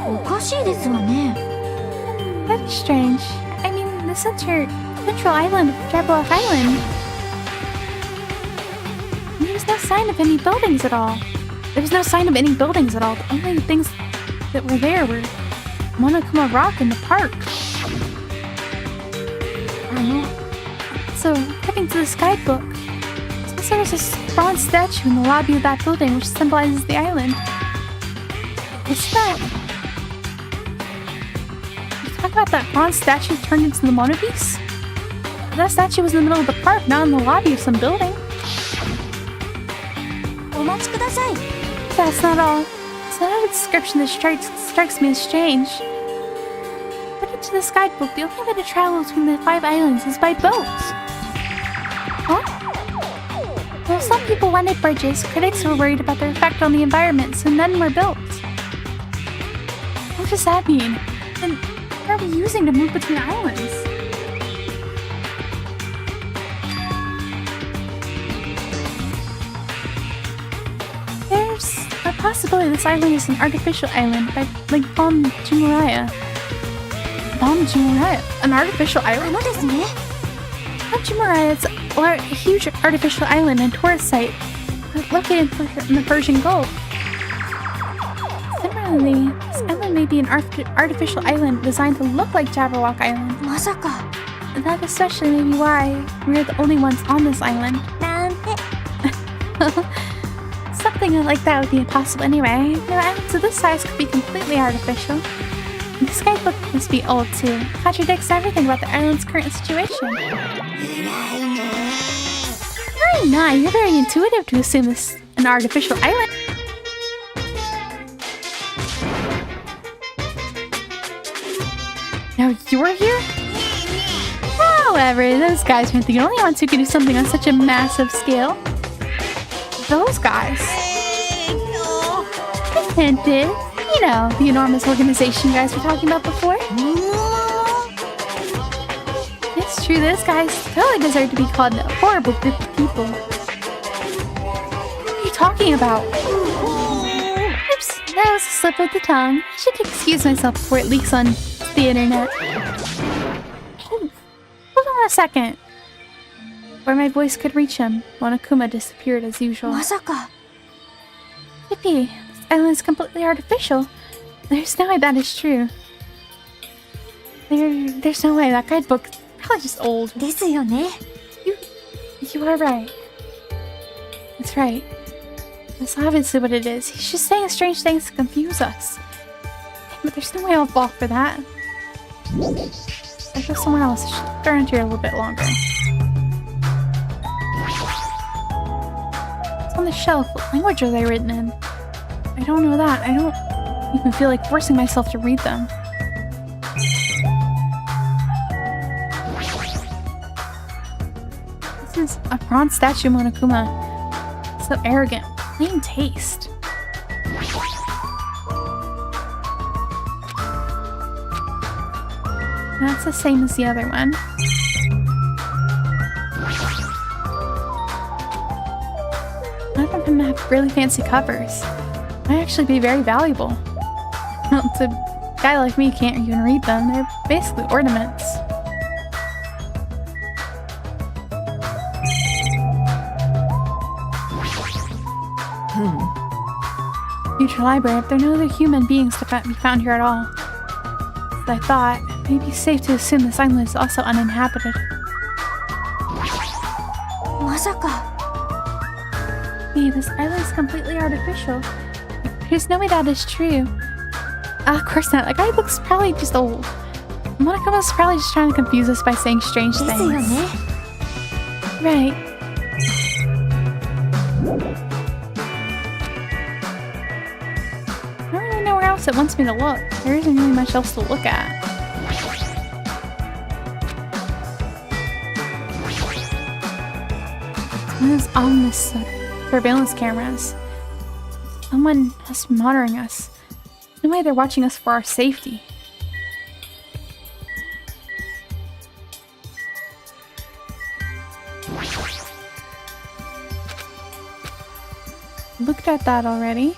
おかしいですわね。 That's strange. I mean, the central island of Jabberwock Island. There's no sign of any buildings at all. There was no sign of any buildings at all. The only things that were there were Monokuma Rock in the park. So, according to this guidebook, since there was this bronze statue in the lobby of that building which symbolizes the island. What's that? You talk about that bronze statue turned into the monopiece? That statue was in the middle of the park, not in the lobby of some building. お待ちください。 That's not all. It's not a description that strikes me as strange. According to this guidebook, the only way to travel between the 5 islands is by boat. Huh? Well, some people wanted bridges, critics were worried about their effect on the environment, so none were built. What does that mean? And what are we using to move between islands? There's a possibility this island is an artificial island, like Palm Jumeirah. Palm Jumeirah? An artificial island? Palm Jumeirah is a huge artificial island and tourist site located in the Persian Gulf. Similarly, this island may be an artificial island designed to look like Jabberwock Island. And that especially may be why we're the only ones on this island. Something like that would be impossible anyway. No islands of this size could be completely artificial. And this guidebook must be old too. It contradicts everything about the island's current situation. 9, you're very intuitive to assume this is an artificial island. Now you're here? However, those guys weren't the only ones who could do something on such a massive scale. Those guys. I hinted. You know, the enormous organization you guys were talking about before. It's true, those guys totally deserve to be called a horrible group of people. What are you talking about? Oops, that was a slip of the tongue. I should excuse myself before it leaks on the internet. Hold on a second. Where my voice could reach him, Monokuma disappeared as usual. Yippee, this island is completely artificial. There's no way that is true. There's no way. That guidebook's probably just old. You are right. That's right. That's obviously what it is. He's just saying strange things to confuse us. But there's no way I'll fall for that. There's just someone else. I should look around here a little bit longer. It's on the shelf. What language are they written in? I don't know that. I don't even feel like forcing myself to read them. This is a bronze statue, Monokuma. So arrogant. Plain taste. That's the same as the other one. None of them have really fancy covers. Might actually be very valuable. Well, to a guy like me can't even read them. They're basically ornaments. Future library, but there are no other human beings to be found here at all. As I thought, it may be safe to assume this island is also uninhabited. まさか Hey, this island is completely artificial. There's no way that is true. Of course not. That guy looks probably just old. Monokama's probably just trying to confuse us by saying strange things. ですよね Right. I don't really know where else it wants me to look. There isn't really much else to look at. Those ominous surveillance cameras. Someone has been monitoring us. No way they're watching us for our safety. Looked at that already.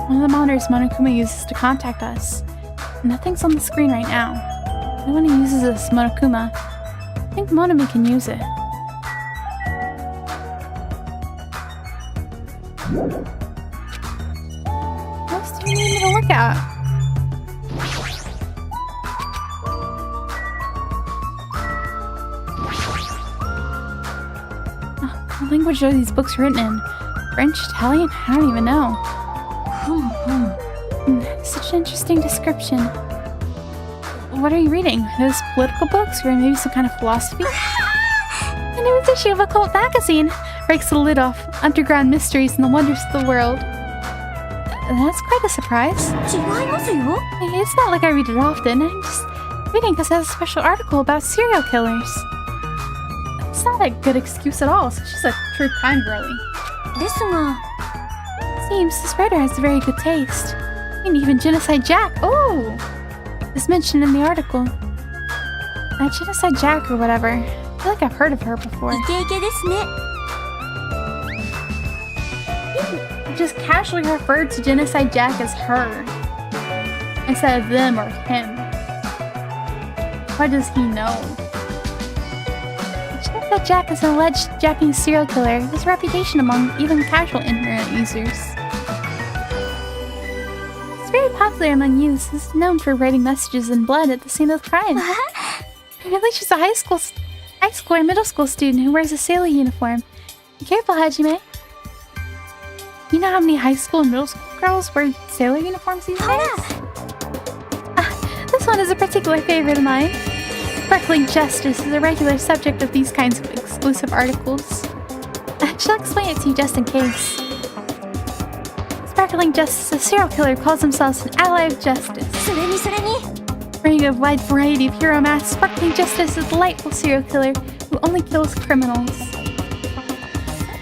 One of the monitors Monokuma uses to contact us. Nothing's on the screen right now. No one who uses this Monokuma. I think Monami can use it. What else do you need me to look at? What language are these books written in? French, Italian? I don't even know. Such an interesting description. What are you reading? Those political books? Or maybe some kind of philosophy? A new issue of a cult magazine! Breaks the lid off. Underground mysteries and the wonders of the world. That's quite a surprise. 違いますよ It's not like I read it often. I'm just reading because it has a special article about serial killers. It's not a good excuse at all. It's just a true crime girly. ですが Seems this writer has very good taste. And even Genocide Jack. Oh! Is mentioned in the article. Genocide Jack or whatever. I feel like I've heard of her before. イケイケですね Just casually referred to Genocide Jack as her. Instead of them or him. What does he know? Genocide Jack is an alleged Japanese serial killer. His reputation among even casual internet users. He's very popular among youth. He's known for writing messages in blood at the scene of the crime. Really, she's a high school or middle school student who wears a sailor uniform. Be careful, Hajime. You know how many high school and middle school girls wear sailor uniforms these days? This one is a particular favorite of mine. Sparkling Justice is a regular subject of these kinds of exclusive articles. She'll explain it to you just in case. Sparkling Justice, a serial killer, calls themselves an ally of justice. それに Bringing a wide variety of hero masks, Sparkling Justice is a delightful serial killer who only kills criminals.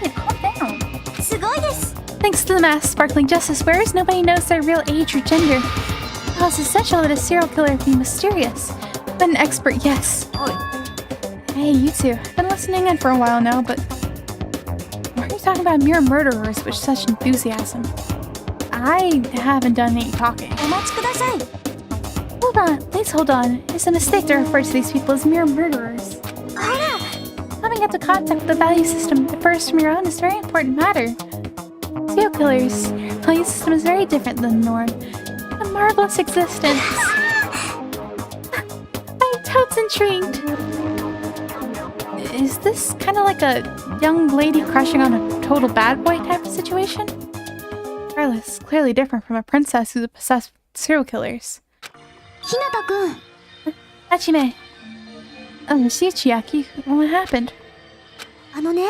Hey, calm down. すごいです Thanks to the mask Sparkling Justice wears, nobody knows their real age or gender. Well, it's essential that a serial killer be mysterious. But an expert, yes. Hey, you two. I've been listening in for a while now, but why are you talking about mere murderers with such enthusiasm? I haven't done any talking. お待ちください Hold on, please hold on. It's a mistake to refer to these people as mere murderers. ほら Coming into contact with the value system that differs from your own is a very important matter. Serial killers, their value system is very different than the norm. A marvelous existence. I'm totes intrigued. Is this kind of like a young lady crushing on a total bad boy type of situation? Regardless, clearly different from a princess who's obsessed with serial killers. ひなたくん Hachime. See Chiaki. What happened? あのね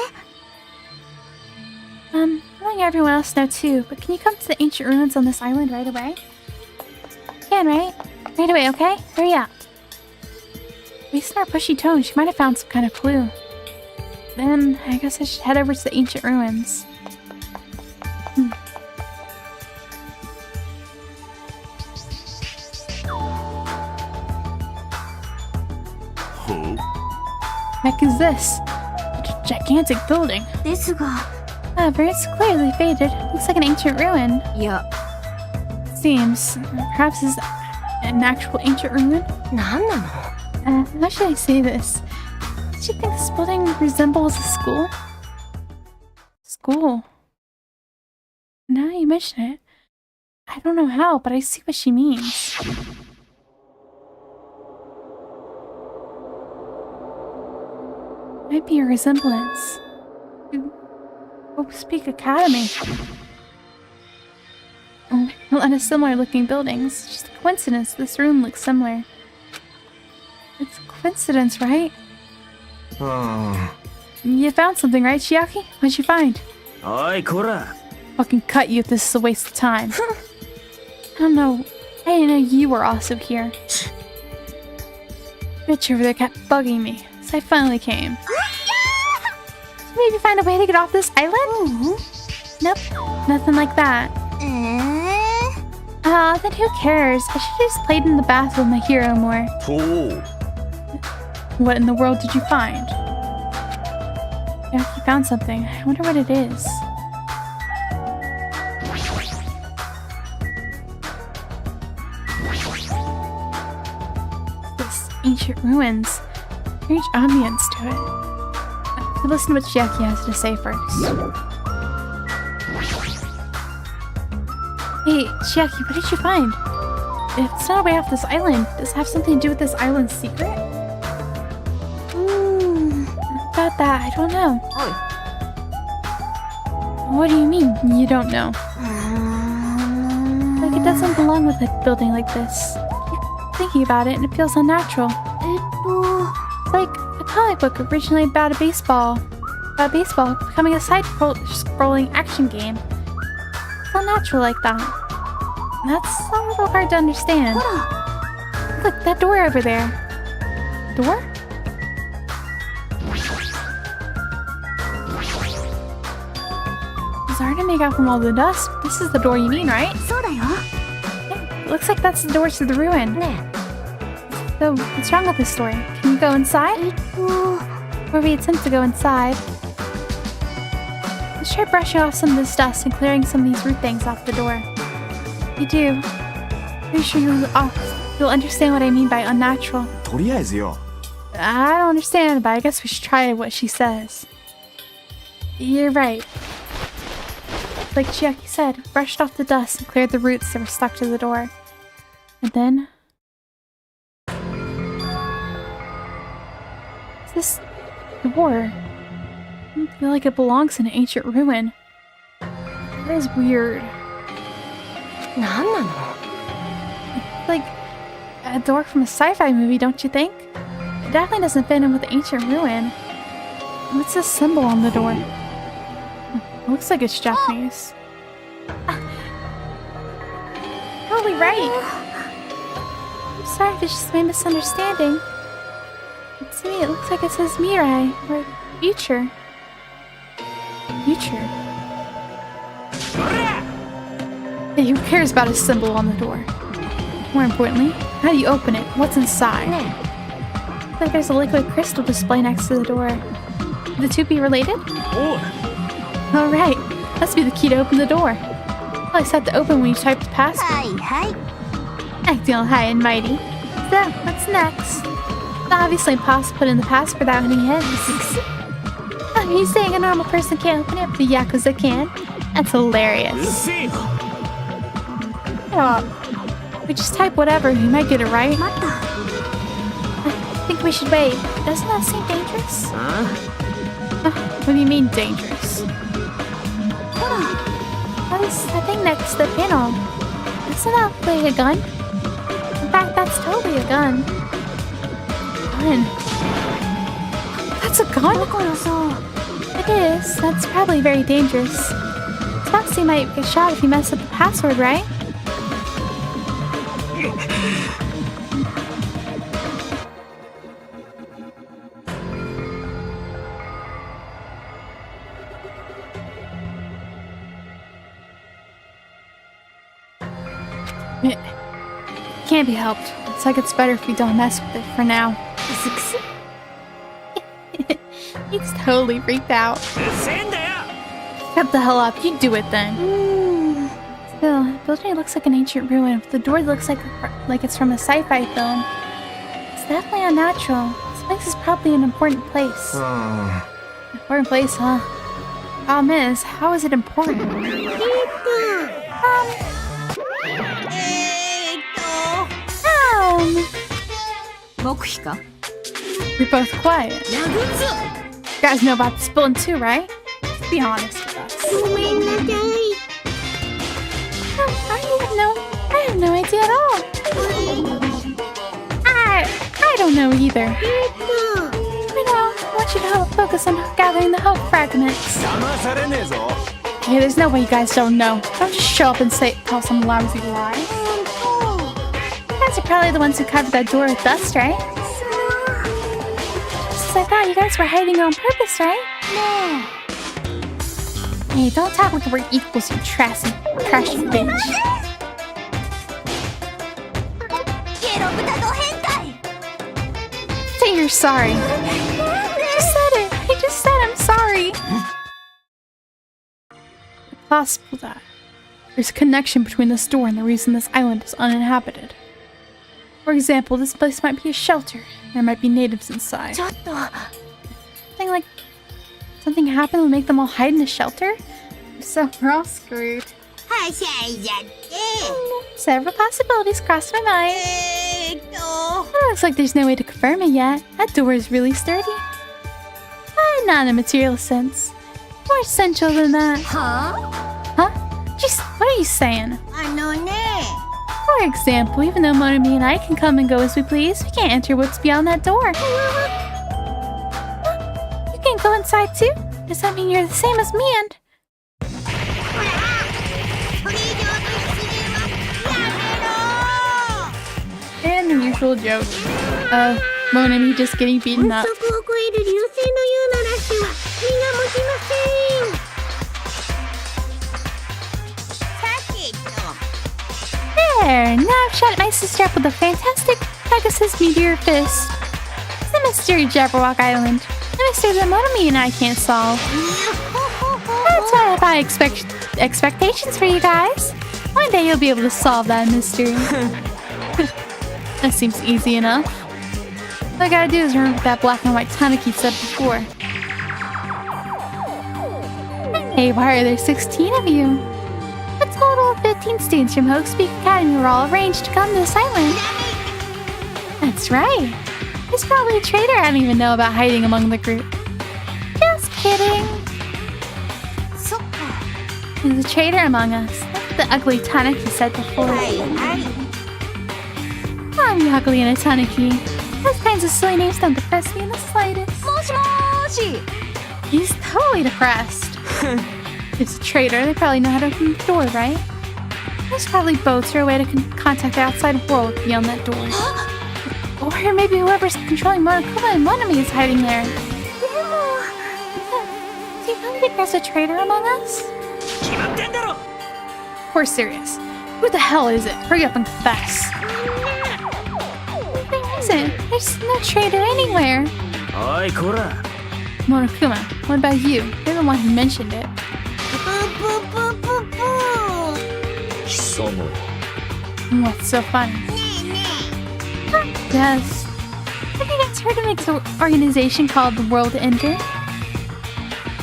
I'm letting everyone else know too, but can you come to the ancient ruins on this island right away? You can, right? Right away, okay? Hurry up. Based on her pushy tone, she might have found some kind of clue. Then, I guess I should head over to the ancient ruins. Heck is this? It's a gigantic building. ですが However, it's clearly faded. Looks like an ancient ruin. いや Seems. Perhaps it's an actual ancient ruin? 何なの How should I say this? Do you think this building resembles a school? School? Now you mention it. I don't know how, but I see what she means. Might be a resemblance. Oh, Speak Academy. Oh, a lot of similar looking buildings. Just a coincidence this room looks similar. It's a coincidence, right? You found something, right, Chiaki? What'd you find? おいこら Fucking cut you if this is a waste of time. I don't know. I didn't know you were also here. Bitch over there kept bugging me, so I finally came. Maybe find a way to get off this island? Nope, nothing like that. Then who cares? I should've just played in the bath with my hero more. What in the world did you find? Yeah, you found something. I wonder what it is. This ancient ruins. Strange ambience to it. We'll listen to what Chiaki has to say first. Hey, Chiaki, what did you find? If it's not a way off this island, does it have something to do with this island's secret? About that, I don't know. What do you mean, you don't know? Like, it doesn't belong with a building like this. Keep thinking about it and it feels unnatural. It's like a comic book originally about baseball becoming a side-scrolling action game. It's unnatural like that. That's a little hard to understand. Look, that door over there. Door? It's hard to make out from all the dust. This is the door you mean, right? そうだよ Yeah, it looks like that's the door to the ruin. So, what's wrong with this door? Can you go inside? Or we attempt to go inside. Let's try brushing off some of this dust and clearing some of these root things off the door. If you do, pretty sure you'll understand what I mean by unnatural. とりあえずよ I don't understand, but I guess we should try what she says. You're right. Like Chiaki said, brushed off the dust and cleared the roots that were stuck to the door. And then... This door? I feel like it belongs in an ancient ruin. That is weird. 何なの Like a door from a sci-fi movie, don't you think? It definitely doesn't fit in with the ancient ruin. What's this symbol on the door? It looks like it's Japanese. Totally right. I'm sorry if it's just my misunderstanding. To me, it looks like it says Mirai, or future. Future. Hey, who cares about a symbol on the door? More importantly, how do you open it? What's inside? Looks like there's a liquid crystal display next to the door. Could the two be related? Alright, must be the key to open the door. Probably set to open when you type the password. Acting all high and mighty. So, what's next? It's obviously impossible to put in the password without any hints. I mean, saying a normal person can't open it, but the Yakuza can? That's hilarious. We just type whatever, you might get it right. I think we should wait. Doesn't that seem dangerous? What do you mean, dangerous? That is the thing next to the panel. Isn't that like a gun? In fact, that's totally a gun. Gun? That's a gun? It is. That's probably very dangerous. Foxy might get shot if you mess up the password, right? It can't be helped. It's like it's better if we don't mess with it for now. He's totally freaked out. Shut the hell up. You do it then. Still, the building looks like an ancient ruin. The door looks like it's from a sci-fi film. It's definitely unnatural. This place is probably an important place. Important place, huh? Problem is, how is it important? You're both quiet. You guys know about this building too, right? Let's be honest with us. I have no idea at all. I don't know either. I want you to focus on gathering the hope fragments. Hey, there's no way you guys don't know. Don't just show up and tell some lousy lie. You guys are probably the ones who covered that door with dust, right? Just as I thought, you guys were hiding on purpose, right? No. Hey, don't talk like we're equals, you trashy bitch. Say you're sorry. I just said I'm sorry. It's possible that there's a connection between this door and the reason this island is uninhabited. For example, this place might be a shelter. There might be natives inside. Something happened will make them all hide in a shelter? So we're all screwed. Several possibilities crossed my mind. It looks like there's no way to confirm it yet. That door is really sturdy. But not in a material sense. More essential than that. Huh? Just, what are you saying? For example, even though Monami and I can come and go as we please, we can't enter what's beyond that door. You can go inside too? Does that mean you're the same as me and... And the usual joke of Monami just getting beaten up. There! Now I've shot my sister up with a fantastic Pegasus Meteor Fist. It's a mystery, Jabberwock Island. A mystery that Monami and I can't solve. That's why I have high expectations for you guys. One day you'll be able to solve that mystery. That seems easy enough. All I gotta do is remember what that black and white Tanuki said before. Hey, why are there 16 of you? A total of 15 students from Hoaxpeak Academy were all arranged to come to this island. That's right. There's probably a traitor I don't even know about hiding among the group. Just kidding. There's a traitor among us. That's what the ugly Tanuki said before. I'm ugly and a Tanuki. Those kinds of silly names don't depress me in the slightest. He's totally depressed. It's a traitor. They probably know how to open the door, right? There's probably boats or a way to contact the outside world beyond that door. Or maybe whoever's controlling Monokuma and Monami is hiding there. Do you really think there's a traitor among us? We're serious. Who the hell is it? Hurry up and confess. There isn't. There's no traitor anywhere. Oi, Kora. Monokuma, what about you? You're the one who mentioned it. What's so funny? Yes. Have you guys heard of an organization called the World Ender?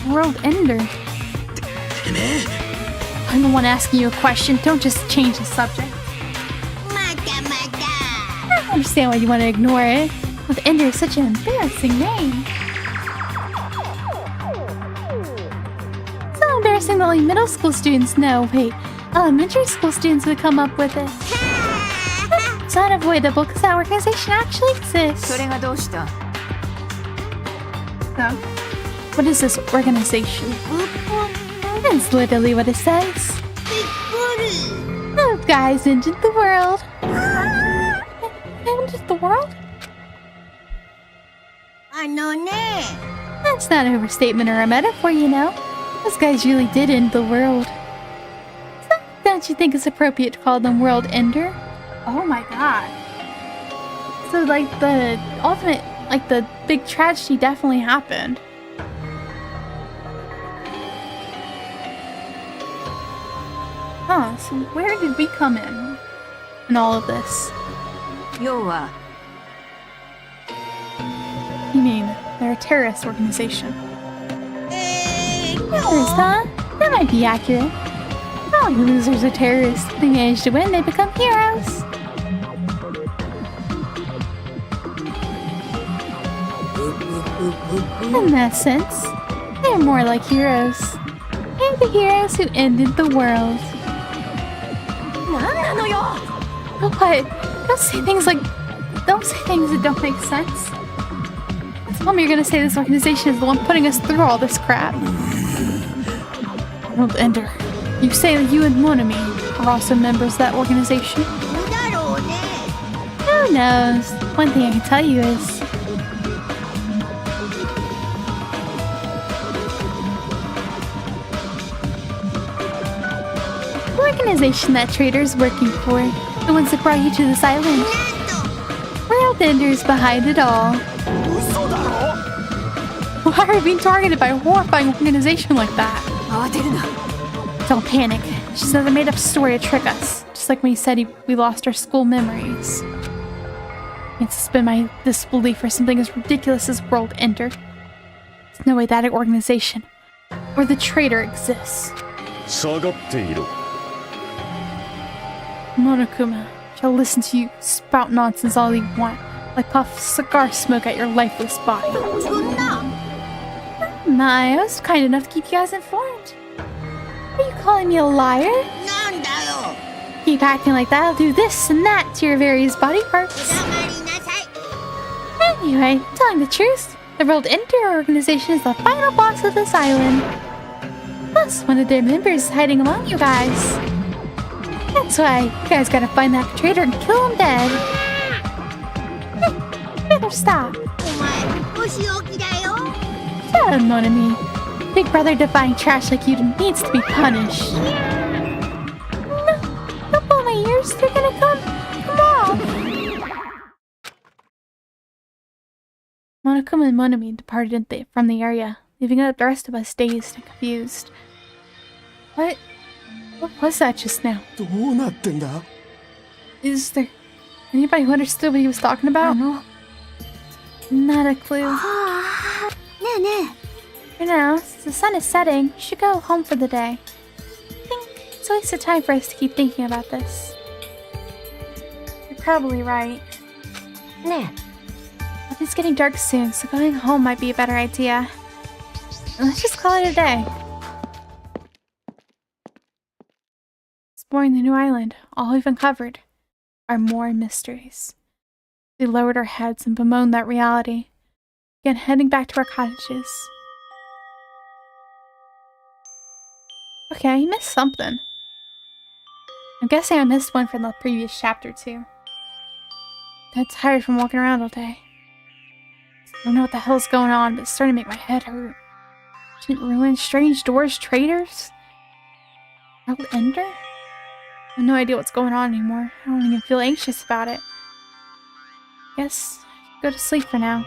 World Ender? I'm the one asking you a question. Don't just change the subject. I don't understand why you want to ignore it. With Ender is such an embarrassing name. So embarrassing that only middle school students know. Wait, elementary school students would come up with it. It's unavoidable because that organization actually exists. So, what is this organization? That's literally what it says. Those guys entered the world. Entered the world? That's not an overstatement or a metaphor, you know. Those guys really did end the world. So, don't you think it's appropriate to call them World Ender? Oh my god. So, like, the ultimate, like, the big tragedy definitely happened. Huh, so where did we come in all of this? 要は You mean, they're a terrorist organization? Terrorists, huh? That might be accurate. All you losers are terrorists. They manage to win, they become heroes. In that sense, they're more like heroes. They're the heroes who ended the world. What? Don't say things that don't make sense. Tell me you're gonna say this organization is the one putting us through all this crap. Arnold Ender, you say that you and Monami are also members of that organization? Who knows? One thing I can tell you is... the organization that Trader's working for, the ones that brought you to this island. Arnold Ender's behind it all. Why are we being targeted by a horrifying organization like that? Don't panic. It's just another made-up story to trick us. Just like when he said we lost our school memories. I can't suspend my disbelief for something as ridiculous as World Ender. There's no way that organization or the traitor exists. 下がっていろ Monokuma, shall listen to you spout nonsense all you want, like puff cigar smoke at your lifeless body. My, I was kind enough to keep you guys informed. Are you calling me a liar? Keep acting like that, I'll do this and that to your various body parts. Anyway, telling the truth, the World Ender organization is the final boss of this island. Plus, one of their members is hiding among you guys. That's why you guys gotta find that traitor and kill him dead. Better stop. Shut up, Monami. Big brother defying trash like you needs to be punished. No, don't pull my ears. They're gonna come off. Monokuma and Monami departed from the area, leaving the rest of us dazed and confused. What was that just now? Is there anybody who understood what he was talking about? Not a clue. For now, since the sun is setting, we should go home for the day. I think it's a waste of time for us to keep thinking about this. You're probably right. It's getting dark soon, so going home might be a better idea. Let's just call it a day. Exploring the new island, all we've uncovered are more mysteries. We lowered our heads and bemoaned that reality, again heading back to our cottages. Okay, I missed something. I'm guessing I missed one from the previous chapter too. I'm tired from walking around all day. I don't know what the hell's going on, but it's starting to make my head hurt. Ancient ruins, strange doors, traitors? World Ender? I have no idea what's going on anymore. I don't even feel anxious about it. Guess I should go to sleep for now.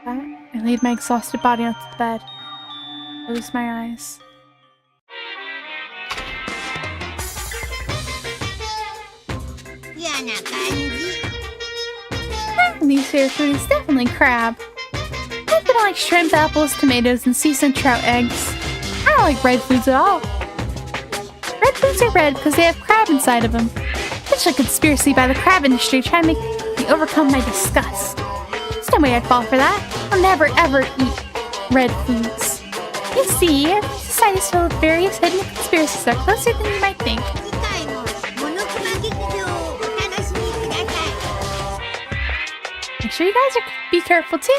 I laid my exhausted body onto the bed. Closed my eyes. My least favorite food is definitely crab. I don't like shrimp, apples, tomatoes, and seasoned trout eggs. I don't like red foods at all. Red foods are red because they have crab inside of them. Such a conspiracy by the crab industry trying to make me overcome my disgust. There's no way I'd fall for that. I'll never ever eat red foods. You see, every society is filled with various hidden conspiracies that are closer than you might think. Make sure you guys be careful too.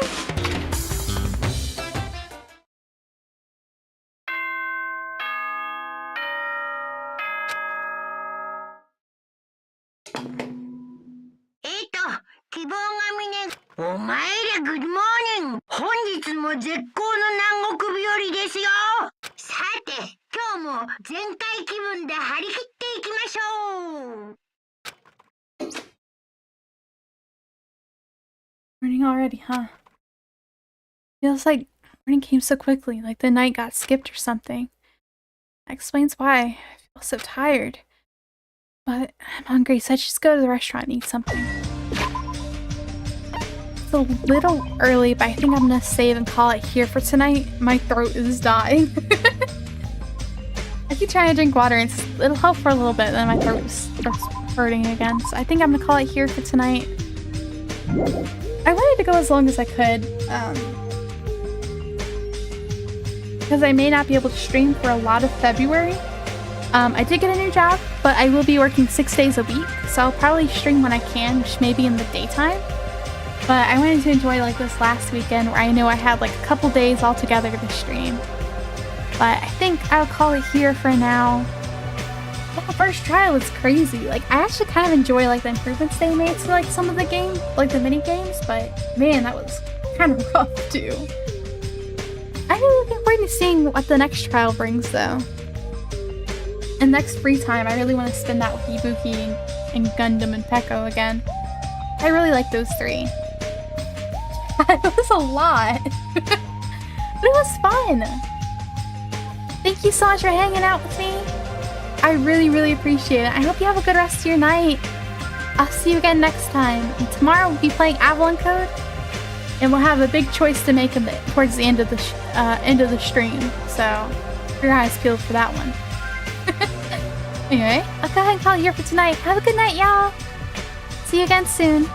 Morning already, huh? Feels like morning came so quickly, like the night got skipped or something. That explains why I feel so tired. But I'm hungry, so I should just go to the restaurant and eat something. It's a little early, but I think I'm gonna save and call it here for tonight. My throat is dying. I keep trying to drink water and it'll help for a little bit, then my throat starts hurting again. So I think I'm gonna call it here for tonight. I wanted to go as long as I could, because I may not be able to stream for a lot of February. I did get a new job, but I will be working 6 days a week, so I'll probably stream when I can, which may be in the daytime. But I wanted to enjoy like this last weekend where I know I had like a couple days all together to stream. But I think I'll call it here for now. That first trial was crazy. Like, I actually kind of enjoy like the improvements they made to like some of the game, like the mini games, but man, that was kind of rough too. I'm really looking forward to seeing what the next trial brings though. And next free time, I really want to spend that with Ibuki and Gundam and Peko again. I really like those three. It was a lot. But it was fun. Thank you so much for hanging out with me. I really, really appreciate it. I hope you have a good rest of your night. I'll see you again next time. And tomorrow we'll be playing Avalon Code. And we'll have a big choice to make towards the end of the stream. So, keep your eyes peeled for that one. Anyway, I'll go ahead and call it here for tonight. Have a good night, y'all. See you again soon.